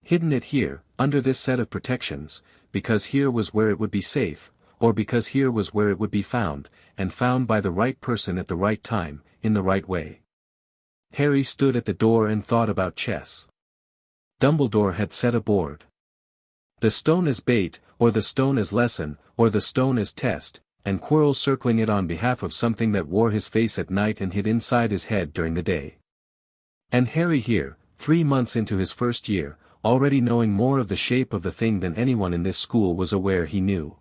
Speaker 1: Hidden it here, under this set of protections, because here was where it would be safe, or because here was where it would be found, and found by the right person at the right time, in the right way. Harry stood at the door and thought about chess. Dumbledore had set a board. The stone as bait, or the stone as lesson, or the stone as test, and Quirrell circling it on behalf of something that wore his face at night and hid inside his head during the day. And Harry here, 3 months into his first year, already knowing more of the shape of the thing than anyone in this school was aware he knew.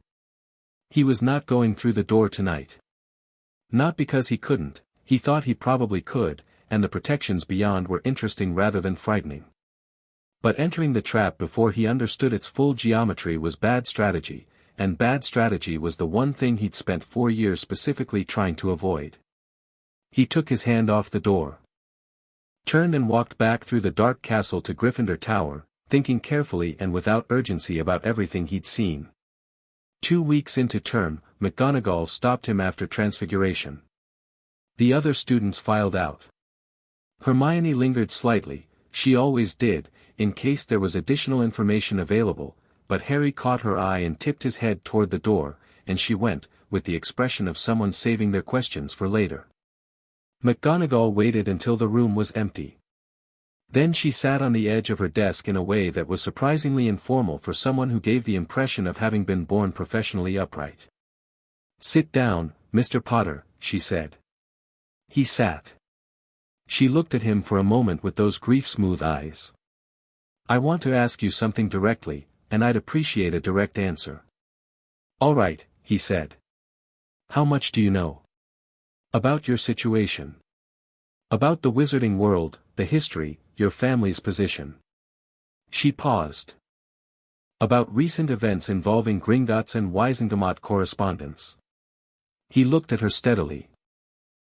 Speaker 1: He was not going through the door tonight. Not because he couldn't, he thought he probably could, and the protections beyond were interesting rather than frightening. But entering the trap before he understood its full geometry was bad strategy, and bad strategy was the one thing he'd spent 4 years specifically trying to avoid. He took his hand off the door. Turned and walked back through the dark castle to Gryffindor Tower, thinking carefully and without urgency about everything he'd seen. 2 weeks into term, McGonagall stopped him after Transfiguration. The other students filed out. Hermione lingered slightly, she always did, in case there was additional information available, but Harry caught her eye and tipped his head toward the door, and she went, with the expression of someone saving their questions for later. McGonagall waited until the room was empty. Then she sat on the edge of her desk in a way that was surprisingly informal for someone who gave the impression of having been born professionally upright. "Sit down, Mr. Potter," she said. He sat. She looked at him for a moment with those grief-smooth eyes. "I want to ask you something directly, and I'd appreciate a direct answer." "All right," he said. "How much do you know? About your situation. About the wizarding world, the history, your family's position." She paused. "About recent events involving Gringotts and Wisengamot correspondence." He looked at her steadily.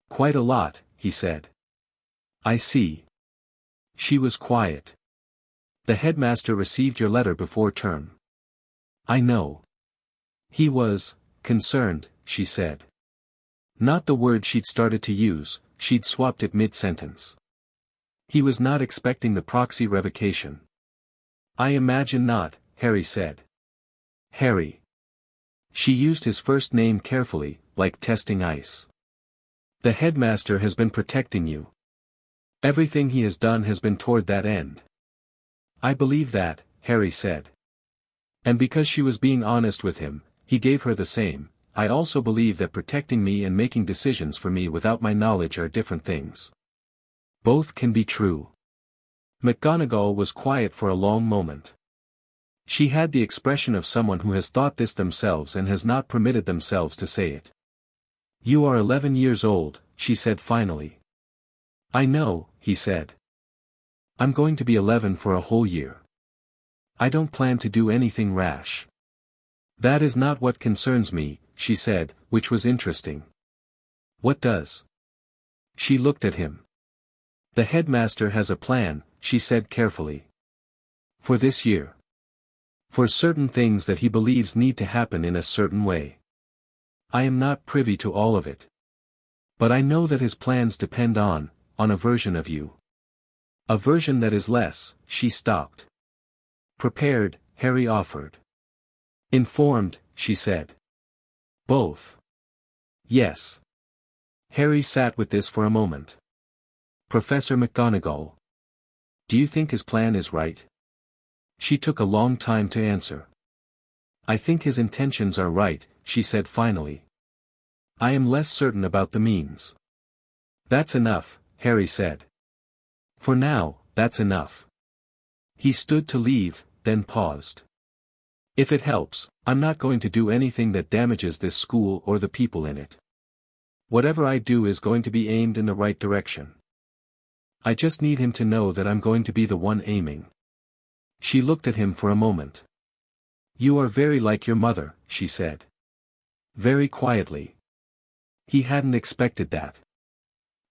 Speaker 1: "Quite a lot," he said. "I see." She was quiet. "The headmaster received your letter before term." "I know." He was concerned, she said. Not the word she'd started to use, she'd swapped it mid-sentence. He was not expecting the proxy revocation. "I imagine not," Harry said. "Harry." She used his first name carefully, like testing ice. "The headmaster has been protecting you. Everything he has done has been toward that end." "I believe that," Harry said. And because she was being honest with him, he gave her the same. "I also believe that protecting me and making decisions for me without my knowledge are different things. Both can be true." McGonagall was quiet for a long moment. She had the expression of someone who has thought this themselves and has not permitted themselves to say it. "You are 11 years old," she said finally. "I know," he said. "I'm going to be 11 for a whole year. I don't plan to do anything rash." "That is not what concerns me," she said, which was interesting. "What does?" She looked at him. "The headmaster has a plan," she said carefully. "For this year. For certain things that he believes need to happen in a certain way. I am not privy to all of it. But I know that his plans depend on a version of you. A version that is less," she stopped. "Prepared," Harry offered. "Informed," she said. "Both." "Yes." Harry sat with this for a moment. "Professor McGonagall. Do you think his plan is right?" She took a long time to answer. "I think his intentions are right," she said finally. I am less certain about the means. That's enough, Harry said. For now, that's enough. He stood to leave, then paused. If it helps, I'm not going to do anything that damages this school or the people in it. Whatever I do is going to be aimed in the right direction. I just need him to know that I'm going to be the one aiming. She looked at him for a moment. You are very like your mother, she said. Very quietly. He hadn't expected that.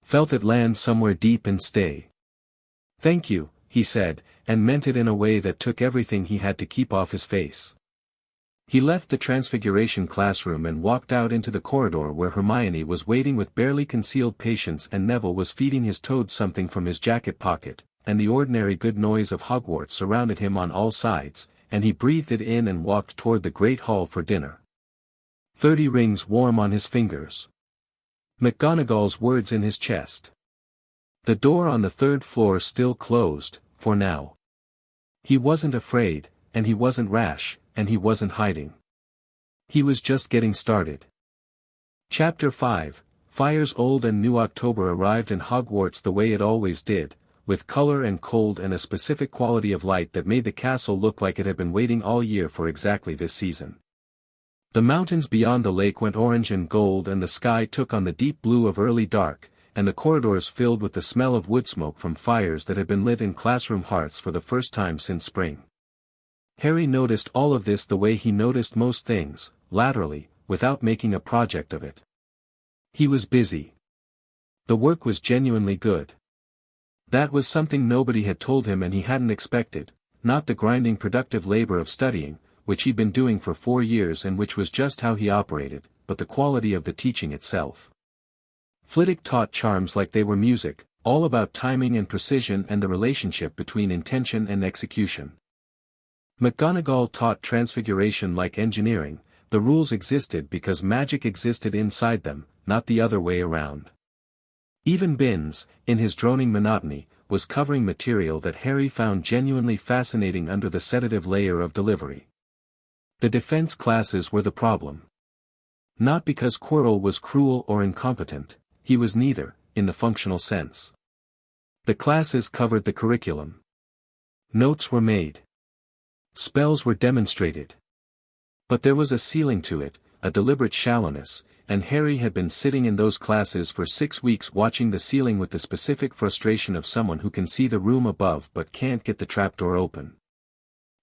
Speaker 1: Felt it land somewhere deep and stay. Thank you, he said, and meant it in a way that took everything he had to keep off his face. He left the Transfiguration classroom and walked out into the corridor where Hermione was waiting with barely concealed patience and Neville was feeding his toad something from his jacket pocket, and the ordinary good noise of Hogwarts surrounded him on all sides, and he breathed it in and walked toward the great hall for dinner. 30 rings warm on his fingers. McGonagall's words in his chest. The door on the 3rd floor still closed, for now. He wasn't afraid, and he wasn't rash, and he wasn't hiding. He was just getting started. Chapter 5, Fires Old and New. October arrived in Hogwarts the way it always did, with color and cold and a specific quality of light that made the castle look like it had been waiting all year for exactly this season. The mountains beyond the lake went orange and gold and the sky took on the deep blue of early dark, and the corridors filled with the smell of wood smoke from fires that had been lit in classroom hearths for the first time since spring. Harry noticed all of this the way he noticed most things, laterally, without making a project of it. He was busy. The work was genuinely good. That was something nobody had told him and he hadn't expected, not the grinding productive labor of studying, which he'd been doing for 4 years and which was just how he operated, but the quality of the teaching itself. Flitwick taught charms like they were music, all about timing and precision and the relationship between intention and execution. McGonagall taught transfiguration like engineering, the rules existed because magic existed inside them, not the other way around. Even Binns, in his droning monotony, was covering material that Harry found genuinely fascinating under the sedative layer of delivery. The defense classes were the problem. Not because Quirrell was cruel or incompetent, he was neither, in the functional sense. The classes covered the curriculum. Notes were made. Spells were demonstrated. But there was a ceiling to it, a deliberate shallowness, and Harry had been sitting in those classes for 6 weeks watching the ceiling with the specific frustration of someone who can see the room above but can't get the trapdoor open.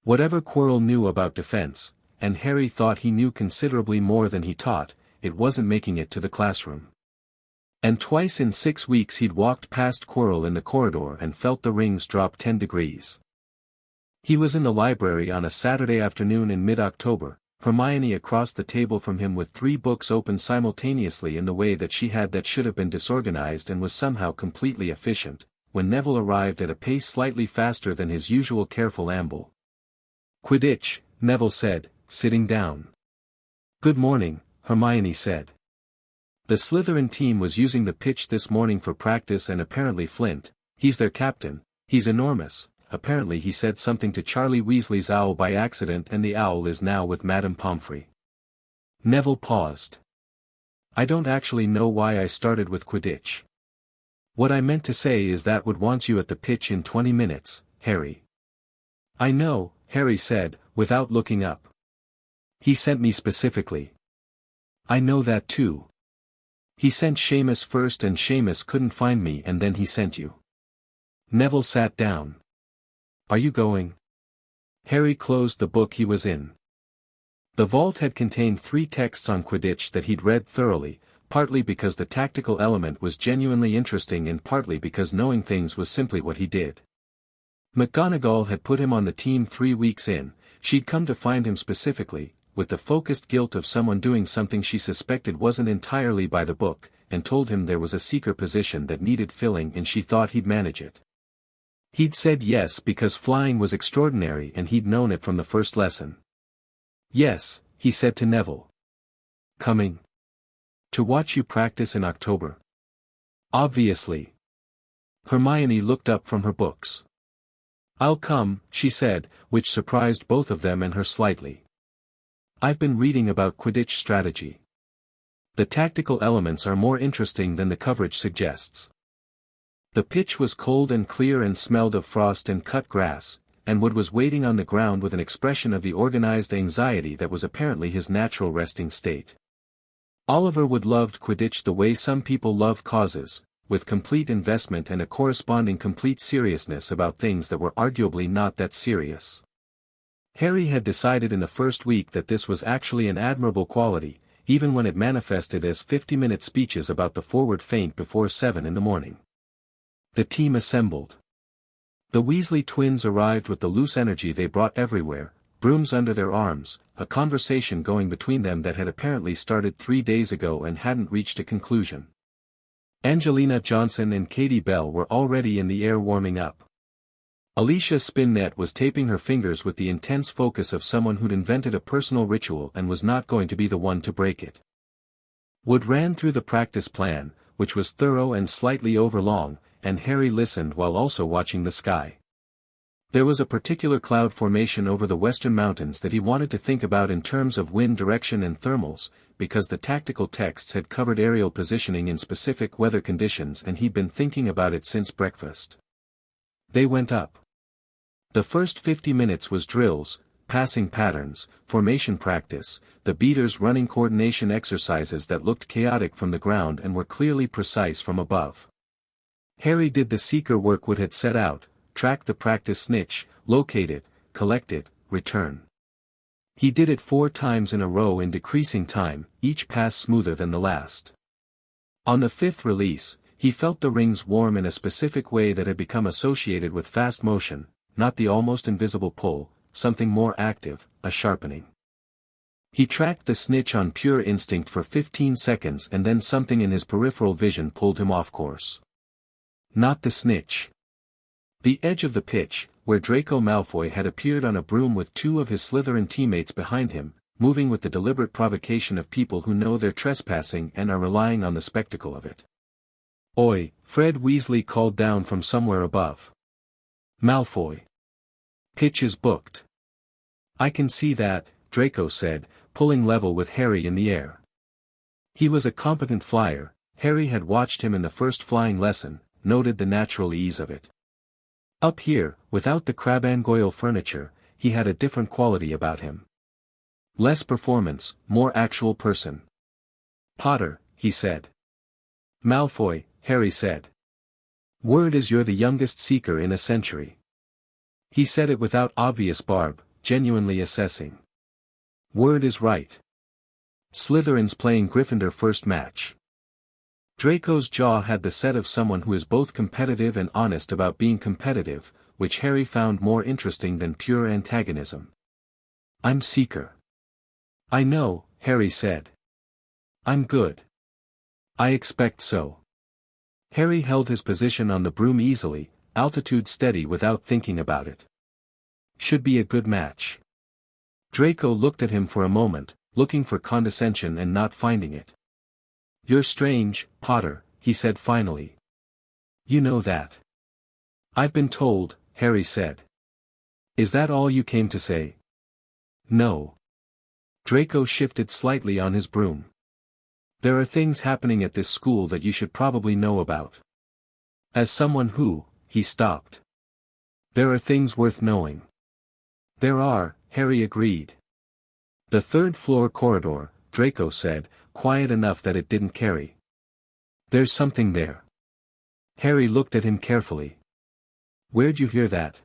Speaker 1: Whatever Quirrell knew about defense, and Harry thought he knew considerably more than he taught, it wasn't making it to the classroom. And twice in 6 weeks he'd walked past Quirrell in the corridor and felt the rings drop 10 degrees. He was in the library on a Saturday afternoon in mid-October, Hermione across the table from him with 3 books open simultaneously in the way that she had that should have been disorganized and was somehow completely efficient, when Neville arrived at a pace slightly faster than his usual careful amble. Quidditch, Neville said, sitting down. Good morning, Hermione said. The Slytherin team was using the pitch this morning for practice and apparently Flint, he's their captain, he's enormous. Apparently he said something to Charlie Weasley's owl by accident and the owl is now with Madame Pomfrey. Neville paused. I don't actually know why I started with Quidditch. What I meant to say is that would want you at the pitch in 20 minutes, Harry. I know, Harry said, without looking up. He sent me specifically. I know that too. He sent Seamus first and Seamus couldn't find me and then he sent you. Neville sat down. Are you going? Harry closed the book he was in. The vault had contained 3 texts on Quidditch that he'd read thoroughly, partly because the tactical element was genuinely interesting and partly because knowing things was simply what he did. McGonagall had put him on the team 3 weeks in, she'd come to find him specifically, with the focused guilt of someone doing something she suspected wasn't entirely by the book, and told him there was a seeker position that needed filling and she thought he'd manage it. He'd said yes because flying was extraordinary and he'd known it from the first lesson. Yes, he said to Neville. Coming? To watch you practice in October? Obviously. Hermione looked up from her books. I'll come, she said, which surprised both of them and her slightly. I've been reading about Quidditch strategy. The tactical elements are more interesting than the coverage suggests. The pitch was cold and clear and smelled of frost and cut grass, and Wood was waiting on the ground with an expression of the organized anxiety that was apparently his natural resting state. Oliver Wood loved Quidditch the way some people love causes, with complete investment and a corresponding complete seriousness about things that were arguably not that serious. Harry had decided in the first week that this was actually an admirable quality, even when it manifested as 50-minute speeches about the forward feint before 7 in the morning. The team assembled. The Weasley twins arrived with the loose energy they brought everywhere, brooms under their arms, a conversation going between them that had apparently started 3 days ago and hadn't reached a conclusion. Angelina Johnson and Katie Bell were already in the air warming up. Alicia Spinnet was taping her fingers with the intense focus of someone who'd invented a personal ritual and was not going to be the one to break it. Wood ran through the practice plan, which was thorough and slightly overlong, and Harry listened while also watching the sky. There was a particular cloud formation over the western mountains that he wanted to think about in terms of wind direction and thermals, because the tactical texts had covered aerial positioning in specific weather conditions and he'd been thinking about it since breakfast. They went up. The first 50 minutes was drills, passing patterns, formation practice, the beaters running coordination exercises that looked chaotic from the ground and were clearly precise from above. Harry did the seeker work Wood had set out, track the practice snitch, locate it, collect it, return. He did it 4 times in a row in decreasing time, each pass smoother than the last. On the 5th release, he felt the rings warm in a specific way that had become associated with fast motion, not the almost invisible pull, something more active, a sharpening. He tracked the snitch on pure instinct for 15 seconds and then something in his peripheral vision pulled him off course. Not the snitch. The edge of the pitch, where Draco Malfoy had appeared on a broom with 2 of his Slytherin teammates behind him, moving with the deliberate provocation of people who know they're trespassing and are relying on the spectacle of it. "Oi," Fred Weasley called down from somewhere above. "Malfoy. Pitch is booked." "I can see that," Draco said, pulling level with Harry in the air. He was a competent flyer. Harry had watched him in the first flying lesson, noted the natural ease of it. Up here, without the Crabangoyle furniture, he had a different quality about him. Less performance, more actual person. "Potter," he said. "Malfoy," Harry said. "Word is you're the youngest seeker in a century." He said it without obvious barb, genuinely assessing. "Word is right. Slytherin's playing Gryffindor first match." Draco's jaw had the set of someone who is both competitive and honest about being competitive, which Harry found more interesting than pure antagonism. "I'm seeker." "I know," Harry said. "I'm good." "I expect so." Harry held his position on the broom easily, altitude steady without thinking about it. "Should be a good match." Draco looked at him for a moment, looking for condescension and not finding it. "You're strange, Potter," he said finally. "You know that." "I've been told," Harry said. "Is that all you came to say?" "No." Draco shifted slightly on his broom. "There are things happening at this school that you should probably know about." As someone who, he stopped. "There are things worth knowing." "There are," Harry agreed. "The 3rd-floor corridor," Draco said, quiet enough that it didn't carry. "There's something there." Harry looked at him carefully. "Where'd you hear that?"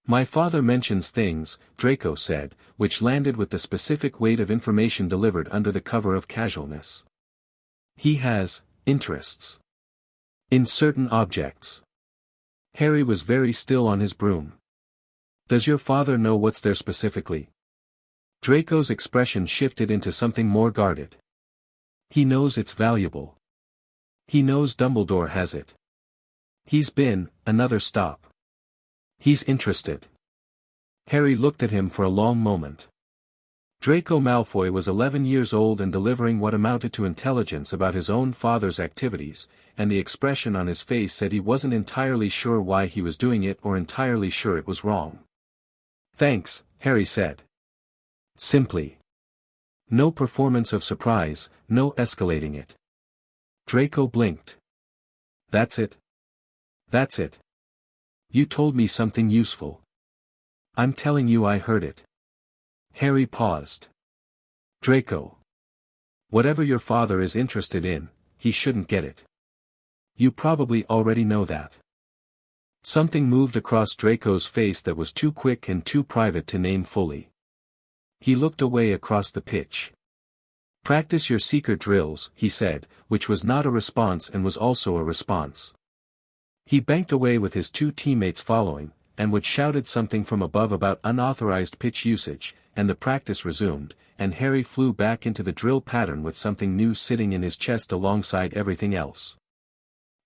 Speaker 1: "My father mentions things," Draco said, which landed with the specific weight of information delivered under the cover of casualness. "He has interests in certain objects." Harry was very still on his broom. "Does your father know what's there specifically?" Draco's expression shifted into something more guarded. "He knows it's valuable. He knows Dumbledore has it. He's been." Another stop. "He's interested." Harry looked at him for a long moment. Draco Malfoy was 11 years old and delivering what amounted to intelligence about his own father's activities, and the expression on his face said he wasn't entirely sure why he was doing it or entirely sure it was wrong. "Thanks," Harry said. Simply. No performance of surprise, no escalating it. Draco blinked. That's it. That's it. You told me something useful. I'm telling you I heard it. Harry paused. Draco. Whatever your father is interested in, he shouldn't get it. You probably already know that. Something moved across Draco's face that was too quick and too private to name fully. He looked away across the pitch. Practice your secret drills, he said, which was not a response and was also a response. He banked away with his two teammates following, and Wood shouted something from above about unauthorized pitch usage, and the practice resumed, and Harry flew back into the drill pattern with something new sitting in his chest alongside everything else.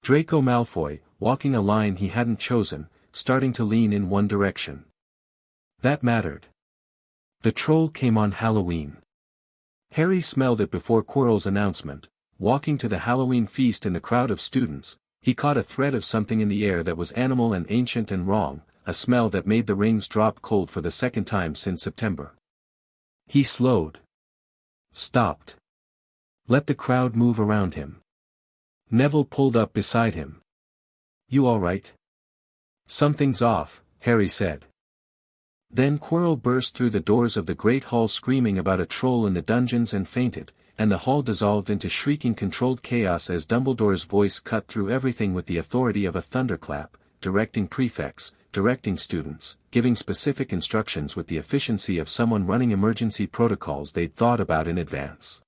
Speaker 1: Draco Malfoy, walking a line he hadn't chosen, starting to lean in one direction. That mattered. The troll came on Halloween. Harry smelled it before Quirrell's announcement. Walking to the Halloween feast in the crowd of students, he caught a thread of something in the air that was animal and ancient and wrong, a smell that made the rings drop cold for the second time since September. He slowed. Stopped. Let the crowd move around him. Neville pulled up beside him. You all right? Something's off, Harry said. Then Quirrell burst through the doors of the great hall screaming about a troll in the dungeons and fainted, and the hall dissolved into shrieking controlled chaos as Dumbledore's voice cut through everything with the authority of a thunderclap, directing prefects, directing students, giving specific instructions with the efficiency of someone running emergency protocols they'd thought about in advance.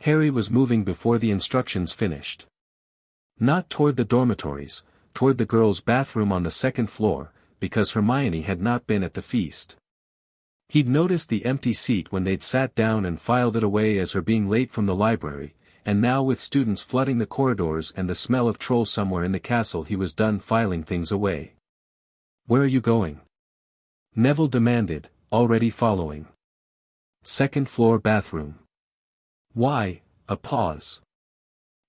Speaker 1: Harry was moving before the instructions finished. Not toward the dormitories, toward the girls' bathroom on the second floor, because Hermione had not been at the feast. He'd noticed the empty seat when they'd sat down and filed it away as her being late from the library, and now with students flooding the corridors and the smell of troll somewhere in the castle he was done filing things away. Where are you going? Neville demanded, already following. Second floor bathroom. Why? A pause.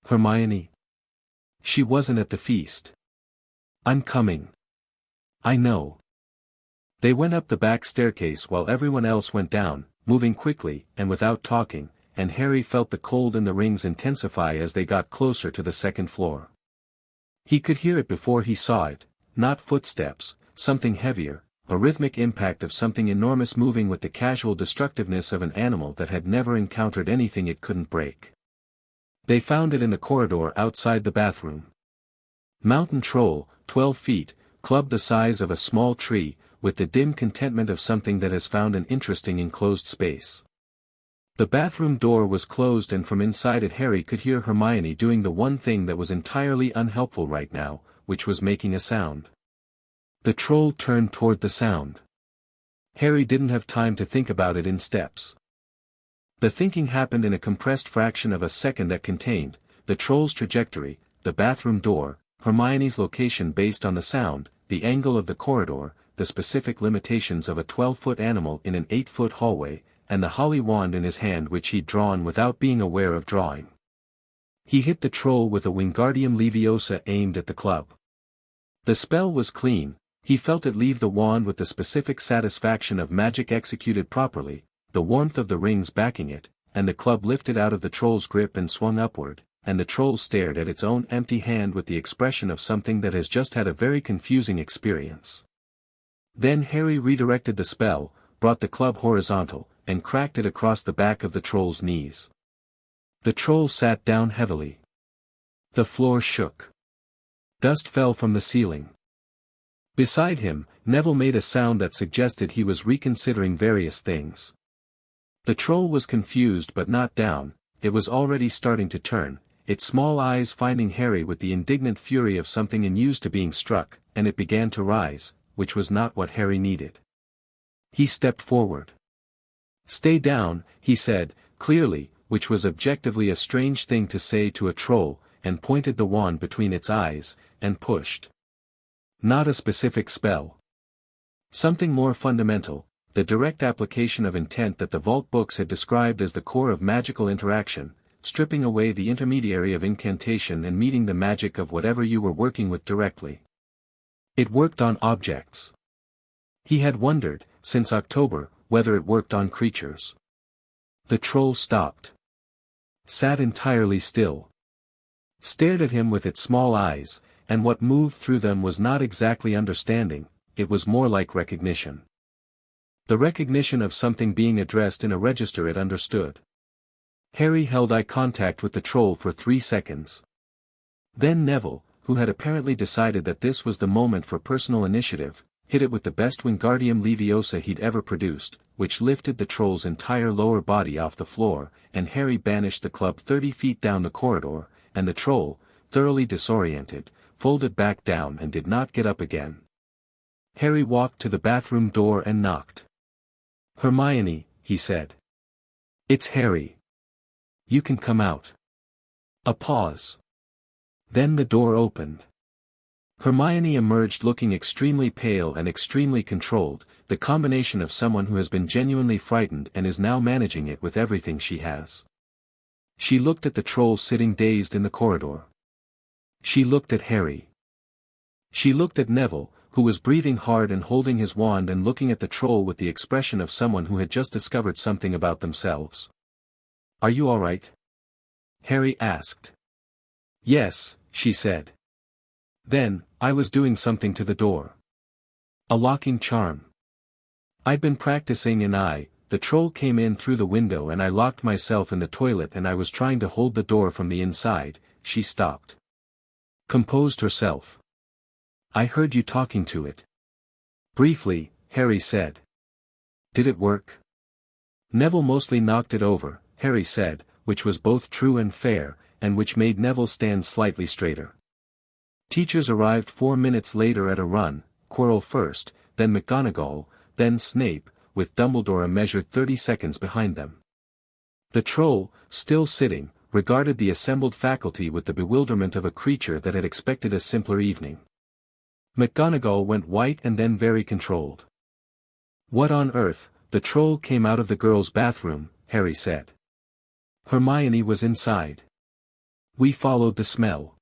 Speaker 1: Hermione. She wasn't at the feast. I'm coming. I know. They went up the back staircase while everyone else went down, moving quickly and without talking, and Harry felt the cold in the rings intensify as they got closer to the second floor. He could hear it before he saw it, not footsteps, something heavier, a rhythmic impact of something enormous moving with the casual destructiveness of an animal that had never encountered anything it couldn't break. They found it in the corridor outside the bathroom. Mountain troll, 12 feet, club the size of a small tree, with the dim contentment of something that has found an interesting enclosed space. The bathroom door was closed and from inside it Harry could hear Hermione doing the one thing that was entirely unhelpful right now, which was making a sound. The troll turned toward the sound. Harry didn't have time to think about it in steps. The thinking happened in a compressed fraction of a second that contained the troll's trajectory, the bathroom door, Hermione's location based on the sound, the angle of the corridor, the specific limitations of a 12-foot animal in an 8-foot hallway, and the holly wand in his hand which he'd drawn without being aware of drawing. He hit the troll with a Wingardium Leviosa aimed at the club. The spell was clean, he felt it leave the wand with the specific satisfaction of magic executed properly, the warmth of the rings backing it, and the club lifted out of the troll's grip and swung upward, and the troll stared at its own empty hand with the expression of something that has just had a very confusing experience. Then Harry redirected the spell, brought the club horizontal, and cracked it across the back of the troll's knees. The troll sat down heavily. The floor shook. Dust fell from the ceiling. Beside him, Neville made a sound that suggested he was reconsidering various things. The troll was confused but not down, it was already starting to turn, its small eyes finding Harry with the indignant fury of something unused to being struck, and it began to rise, which was not what Harry needed. He stepped forward. Stay down, he said, clearly, which was objectively a strange thing to say to a troll, and pointed the wand between its eyes, and pushed. Not a specific spell. Something more fundamental, the direct application of intent that the Vault books had described as the core of magical interaction, stripping away the intermediary of incantation and meeting the magic of whatever you were working with directly. It worked on objects. He had wondered, since October, whether it worked on creatures. The troll stopped. Sat entirely still. Stared at him with its small eyes, and what moved through them was not exactly understanding, it was more like recognition. The recognition of something being addressed in a register it understood. Harry held eye contact with the troll for 3 seconds. Then Neville, who had apparently decided that this was the moment for personal initiative, hit it with the best Wingardium Leviosa he'd ever produced, which lifted the troll's entire lower body off the floor, and Harry banished the club 30 feet down the corridor, and the troll, thoroughly disoriented, folded back down and did not get up again. Harry walked to the bathroom door and knocked. "Hermione," he said. "It's Harry. You can come out." A pause. Then the door opened. Hermione emerged looking extremely pale and extremely controlled, the combination of someone who has been genuinely frightened and is now managing it with everything she has. She looked at the troll sitting dazed in the corridor. She looked at Harry. She looked at Neville, who was breathing hard and holding his wand and looking at the troll with the expression of someone who had just discovered something about themselves. "Are you all right?" Harry asked. "Yes," she said. "Then, I was doing something to the door. A locking charm. I'd been practicing and the troll came in through the window and I locked myself in the toilet and I was trying to hold the door from the inside." She stopped. Composed herself. "I heard you talking to it." "Briefly," Harry said. "Did it work?" "Neville mostly knocked it over," Harry said, which was both true and fair, and which made Neville stand slightly straighter. Teachers arrived 4 minutes later at a run, Quirrell first, then McGonagall, then Snape, with Dumbledore a measured 30 seconds behind them. The troll, still sitting, regarded the assembled faculty with the bewilderment of a creature that had expected a simpler evening. McGonagall went white and then very controlled. "What on earth?" "The troll came out of the girls' bathroom," Harry said. "Hermione was inside. We followed the smell."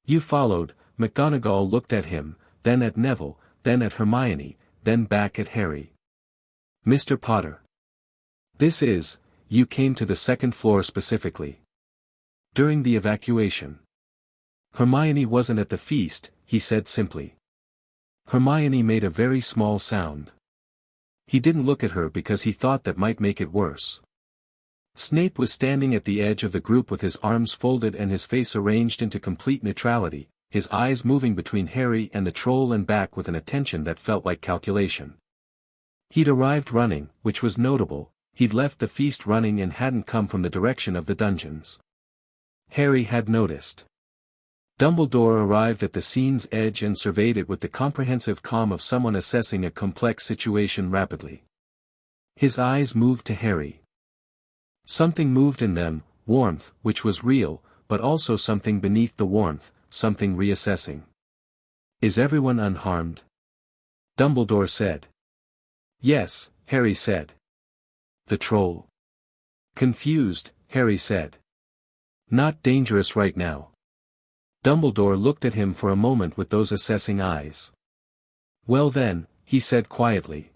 Speaker 1: "You followed?" McGonagall looked at him, then at Neville, then at Hermione, then back at Harry. "Mr. Potter. You came to the second floor specifically. During the evacuation." "Hermione wasn't at the feast," he said simply. Hermione made a very small sound. He didn't look at her because he thought that might make it worse. Snape was standing at the edge of the group with his arms folded and his face arranged into complete neutrality, his eyes moving between Harry and the troll and back with an attention that felt like calculation. He'd arrived running, which was notable, he'd left the feast running and hadn't come from the direction of the dungeons. Harry had noticed. Dumbledore arrived at the scene's edge and surveyed it with the comprehensive calm of someone assessing a complex situation rapidly. His eyes moved to Harry. Something moved in them, warmth, which was real, but also something beneath the warmth, something reassessing. "Is everyone unharmed?" Dumbledore said. "Yes," Harry said. "The troll?" "Confused," Harry said. "Not dangerous right now." Dumbledore looked at him for a moment with those assessing eyes. "Well then," he said quietly.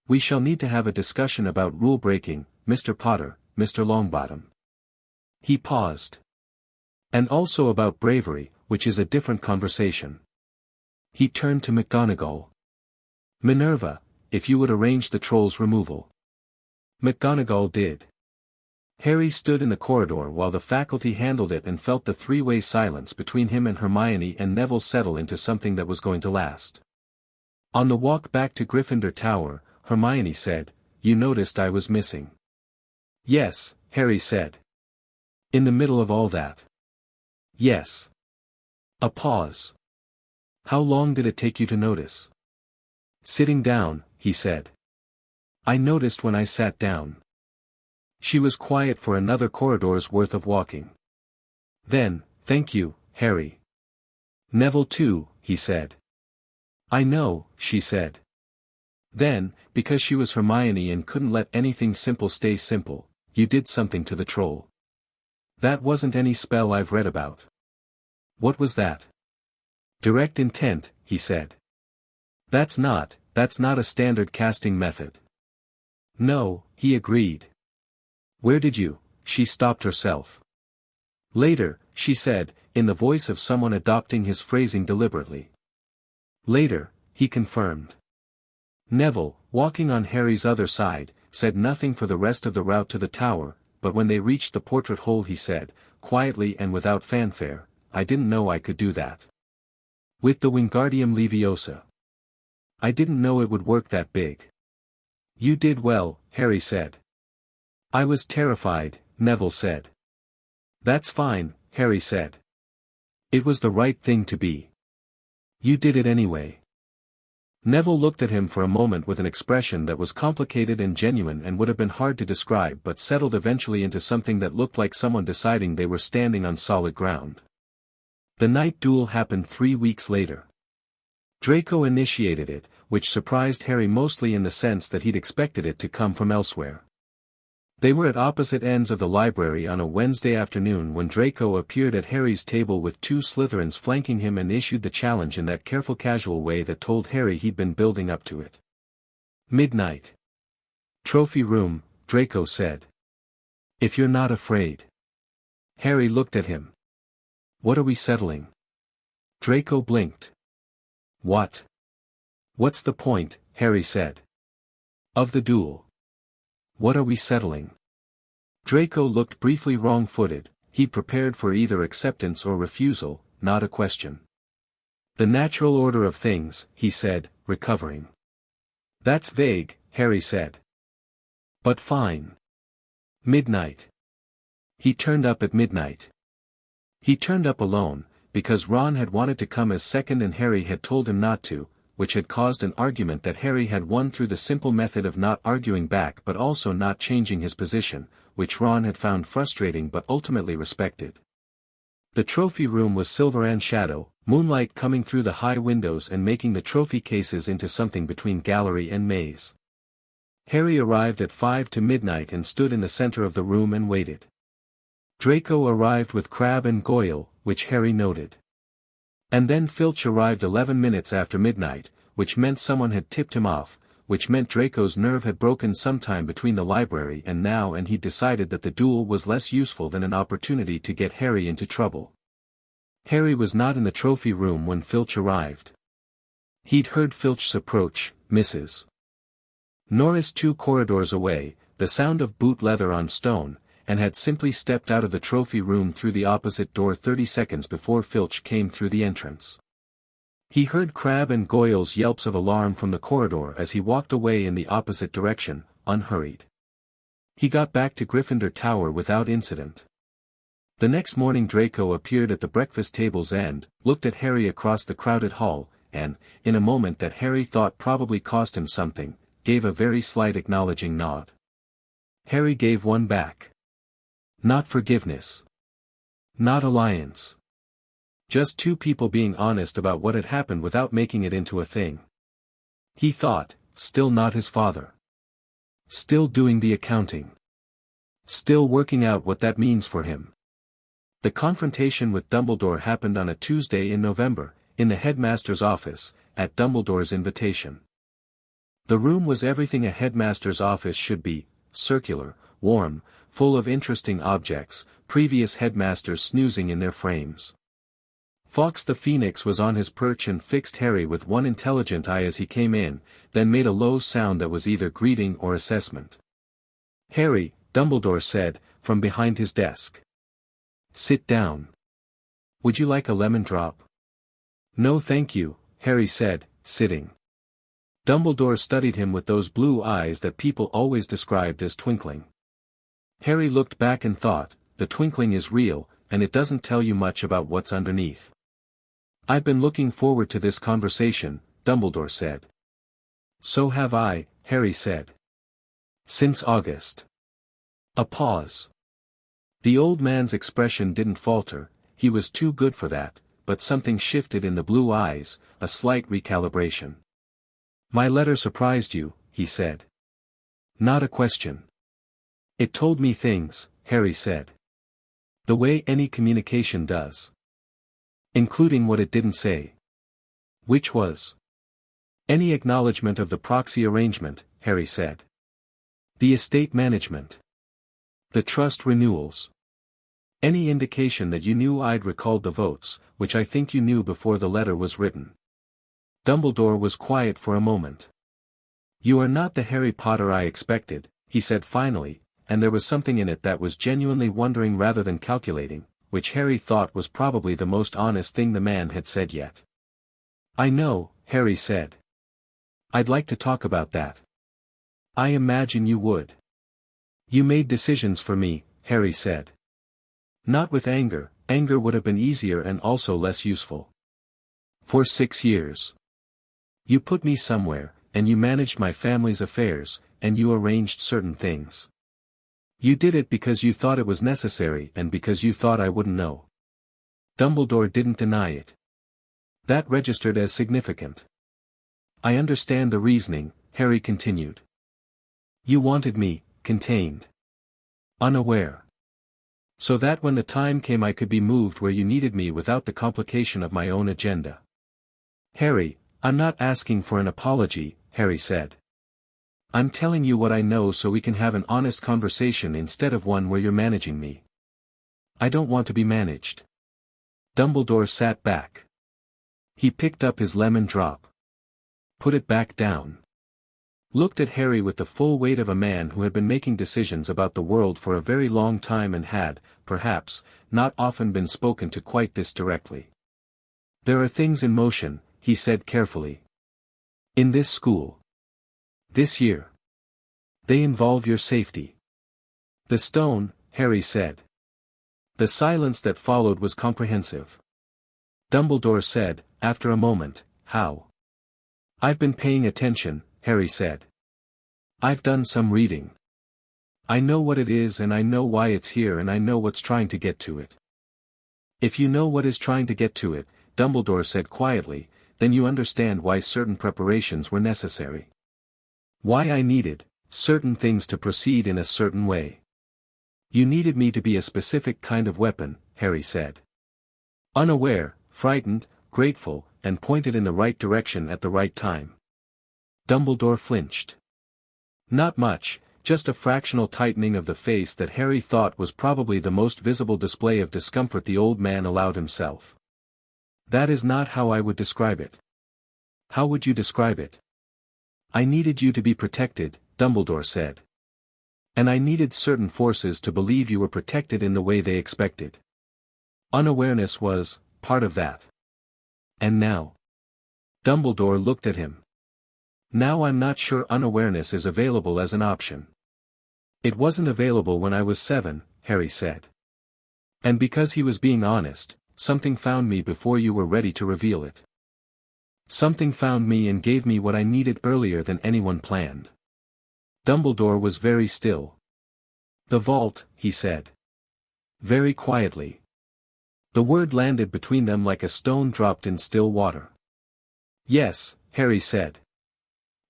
Speaker 1: "We shall need to have a discussion about rule-breaking, Mr. Potter, Mr. Longbottom." He paused. "And also about bravery, which is a different conversation." He turned to McGonagall. "Minerva, if you would arrange the troll's removal." McGonagall did. Harry stood in the corridor while the faculty handled it and felt the three-way silence between him and Hermione and Neville settle into something that was going to last. On the walk back to Gryffindor Tower, Hermione said, "You noticed I was missing." "Yes," Harry said. "In the middle of all that?" "Yes." A pause. "How long did it take you to notice?" "Sitting down," he said. "I noticed when I sat down." She was quiet for another corridor's worth of walking. Then, "Thank you, Harry." "Neville too," he said. "I know," she said. Then, because she was Hermione and couldn't let anything simple stay simple, "You did something to the troll." "That wasn't any spell I've read about." "What was that?" "Direct intent," he said. That's not a standard casting method." "No," he agreed. Where did you? She stopped herself. Later, she said, in the voice of someone adopting his phrasing deliberately. Later, he confirmed. Neville, walking on Harry's other side, said nothing for the rest of the route to the tower, but when they reached the portrait hole he said, quietly and without fanfare, I didn't know I could do that. With the Wingardium Leviosa. I didn't know it would work that big. You did well, Harry said. I was terrified, Neville said. That's fine, Harry said. It was the right thing to be. You did it anyway. Neville looked at him for a moment with an expression that was complicated and genuine and would have been hard to describe but settled eventually into something that looked like someone deciding they were standing on solid ground. The night duel happened 3 weeks later. Draco initiated it, which surprised Harry mostly in the sense that he'd expected it to come from elsewhere. They were at opposite ends of the library on a Wednesday afternoon when Draco appeared at Harry's table with 2 Slytherins flanking him and issued the challenge in that careful casual way that told Harry he'd been building up to it. Midnight. Trophy room, Draco said. If you're not afraid. Harry looked at him. What are we settling? Draco blinked. What? What's the point, Harry said. Of the duel. What are we settling? Draco looked briefly wrong-footed, he'd prepared for either acceptance or refusal, not a question. The natural order of things, he said, recovering. That's vague, Harry said. But fine. Midnight. He turned up at midnight. He turned up alone, because Ron had wanted to come as second and Harry had told him not to, which had caused an argument that Harry had won through the simple method of not arguing back but also not changing his position, which Ron had found frustrating but ultimately respected. The trophy room was silver and shadow, moonlight coming through the high windows and making the trophy cases into something between gallery and maze. Harry arrived at 5 to midnight and stood in the center of the room and waited. Draco arrived with Crabbe and Goyle, which Harry noted. And then Filch arrived 11 minutes after midnight, which meant someone had tipped him off, which meant Draco's nerve had broken sometime between the library and now and he'd decided that the duel was less useful than an opportunity to get Harry into trouble. Harry was not in the trophy room when Filch arrived. He'd heard Filch's approach, Mrs. Norris 2 corridors away, the sound of boot leather on stone, and had simply stepped out of the trophy room through the opposite door 30 seconds before Filch came through the entrance. He heard Crabbe and Goyle's yelps of alarm from the corridor as he walked away in the opposite direction, unhurried. He got back to Gryffindor Tower without incident. The next morning Draco appeared at the breakfast table's end, looked at Harry across the crowded hall, and, in a moment that Harry thought probably cost him something, gave a very slight acknowledging nod. Harry gave one back. Not forgiveness. Not alliance. Just 2 people being honest about what had happened without making it into a thing. He thought, still not his father. Still doing the accounting. Still working out what that means for him. The confrontation with Dumbledore happened on a Tuesday in November, in the headmaster's office, at Dumbledore's invitation. The room was everything a headmaster's office should be, circular, warm, full of interesting objects, previous headmasters snoozing in their frames. Fawkes the Phoenix was on his perch and fixed Harry with one intelligent eye as he came in, then made a low sound that was either greeting or assessment. Harry, Dumbledore said, from behind his desk. Sit down. Would you like a lemon drop? No thank you, Harry said, sitting. Dumbledore studied him with those blue eyes that people always described as twinkling. Harry looked back and thought, the twinkling is real, and it doesn't tell you much about what's underneath. I've been looking forward to this conversation, Dumbledore said. So have I, Harry said. Since August. A pause. The old man's expression didn't falter, he was too good for that, but something shifted in the blue eyes, a slight recalibration. My letter surprised you, he said. Not a question. It told me things, Harry said. The way any communication does. Including what it didn't say. Which was? Any acknowledgement of the proxy arrangement, Harry said. The estate management. The trust renewals. Any indication that you knew I'd recalled the votes, which I think you knew before the letter was written. Dumbledore was quiet for a moment. You are not the Harry Potter I expected, he said finally, and there was something in it that was genuinely wondering rather than calculating, which Harry thought was probably the most honest thing the man had said yet. I know, Harry said. I'd like to talk about that. I imagine you would. You made decisions for me, Harry said. Not with anger, anger would have been easier and also less useful. For 6 years. You put me somewhere, and you managed my family's affairs, and you arranged certain things. You did it because you thought it was necessary and because you thought I wouldn't know. Dumbledore didn't deny it. That registered as significant. I understand the reasoning, Harry continued. You wanted me, contained. Unaware. So that when the time came I could be moved where you needed me without the complication of my own agenda. Harry, I'm not asking for an apology, Harry said. I'm telling you what I know so we can have an honest conversation instead of one where you're managing me. I don't want to be managed. Dumbledore sat back. He picked up his lemon drop. Put it back down. Looked at Harry with the full weight of a man who had been making decisions about the world for a very long time and had, perhaps, not often been spoken to quite this directly. There are things in motion, he said carefully. In this school. This year. They involve your safety. The stone, Harry said. The silence that followed was comprehensive. Dumbledore said, after a moment, how? I've been paying attention, Harry said. I've done some reading. I know what it is and I know why it's here and I know what's trying to get to it. If you know what is trying to get to it, Dumbledore said quietly, then you understand why certain preparations were necessary. Why I needed certain things to proceed in a certain way. You needed me to be a specific kind of weapon, Harry said. Unaware, frightened, grateful, and pointed in the right direction at the right time. Dumbledore flinched. Not much, just a fractional tightening of the face that Harry thought was probably the most visible display of discomfort the old man allowed himself. That is not how I would describe it. How would you describe it? I needed you to be protected, Dumbledore said. And I needed certain forces to believe you were protected in the way they expected. Unawareness was part of that. And now? Dumbledore looked at him. Now I'm not sure unawareness is available as an option. It wasn't available when I was 7, Harry said. And because he was being honest, something found me before you were ready to reveal it. Something found me and gave me what I needed earlier than anyone planned. Dumbledore was very still. The vault, he said. Very quietly. The word landed between them like a stone dropped in still water. Yes, Harry said.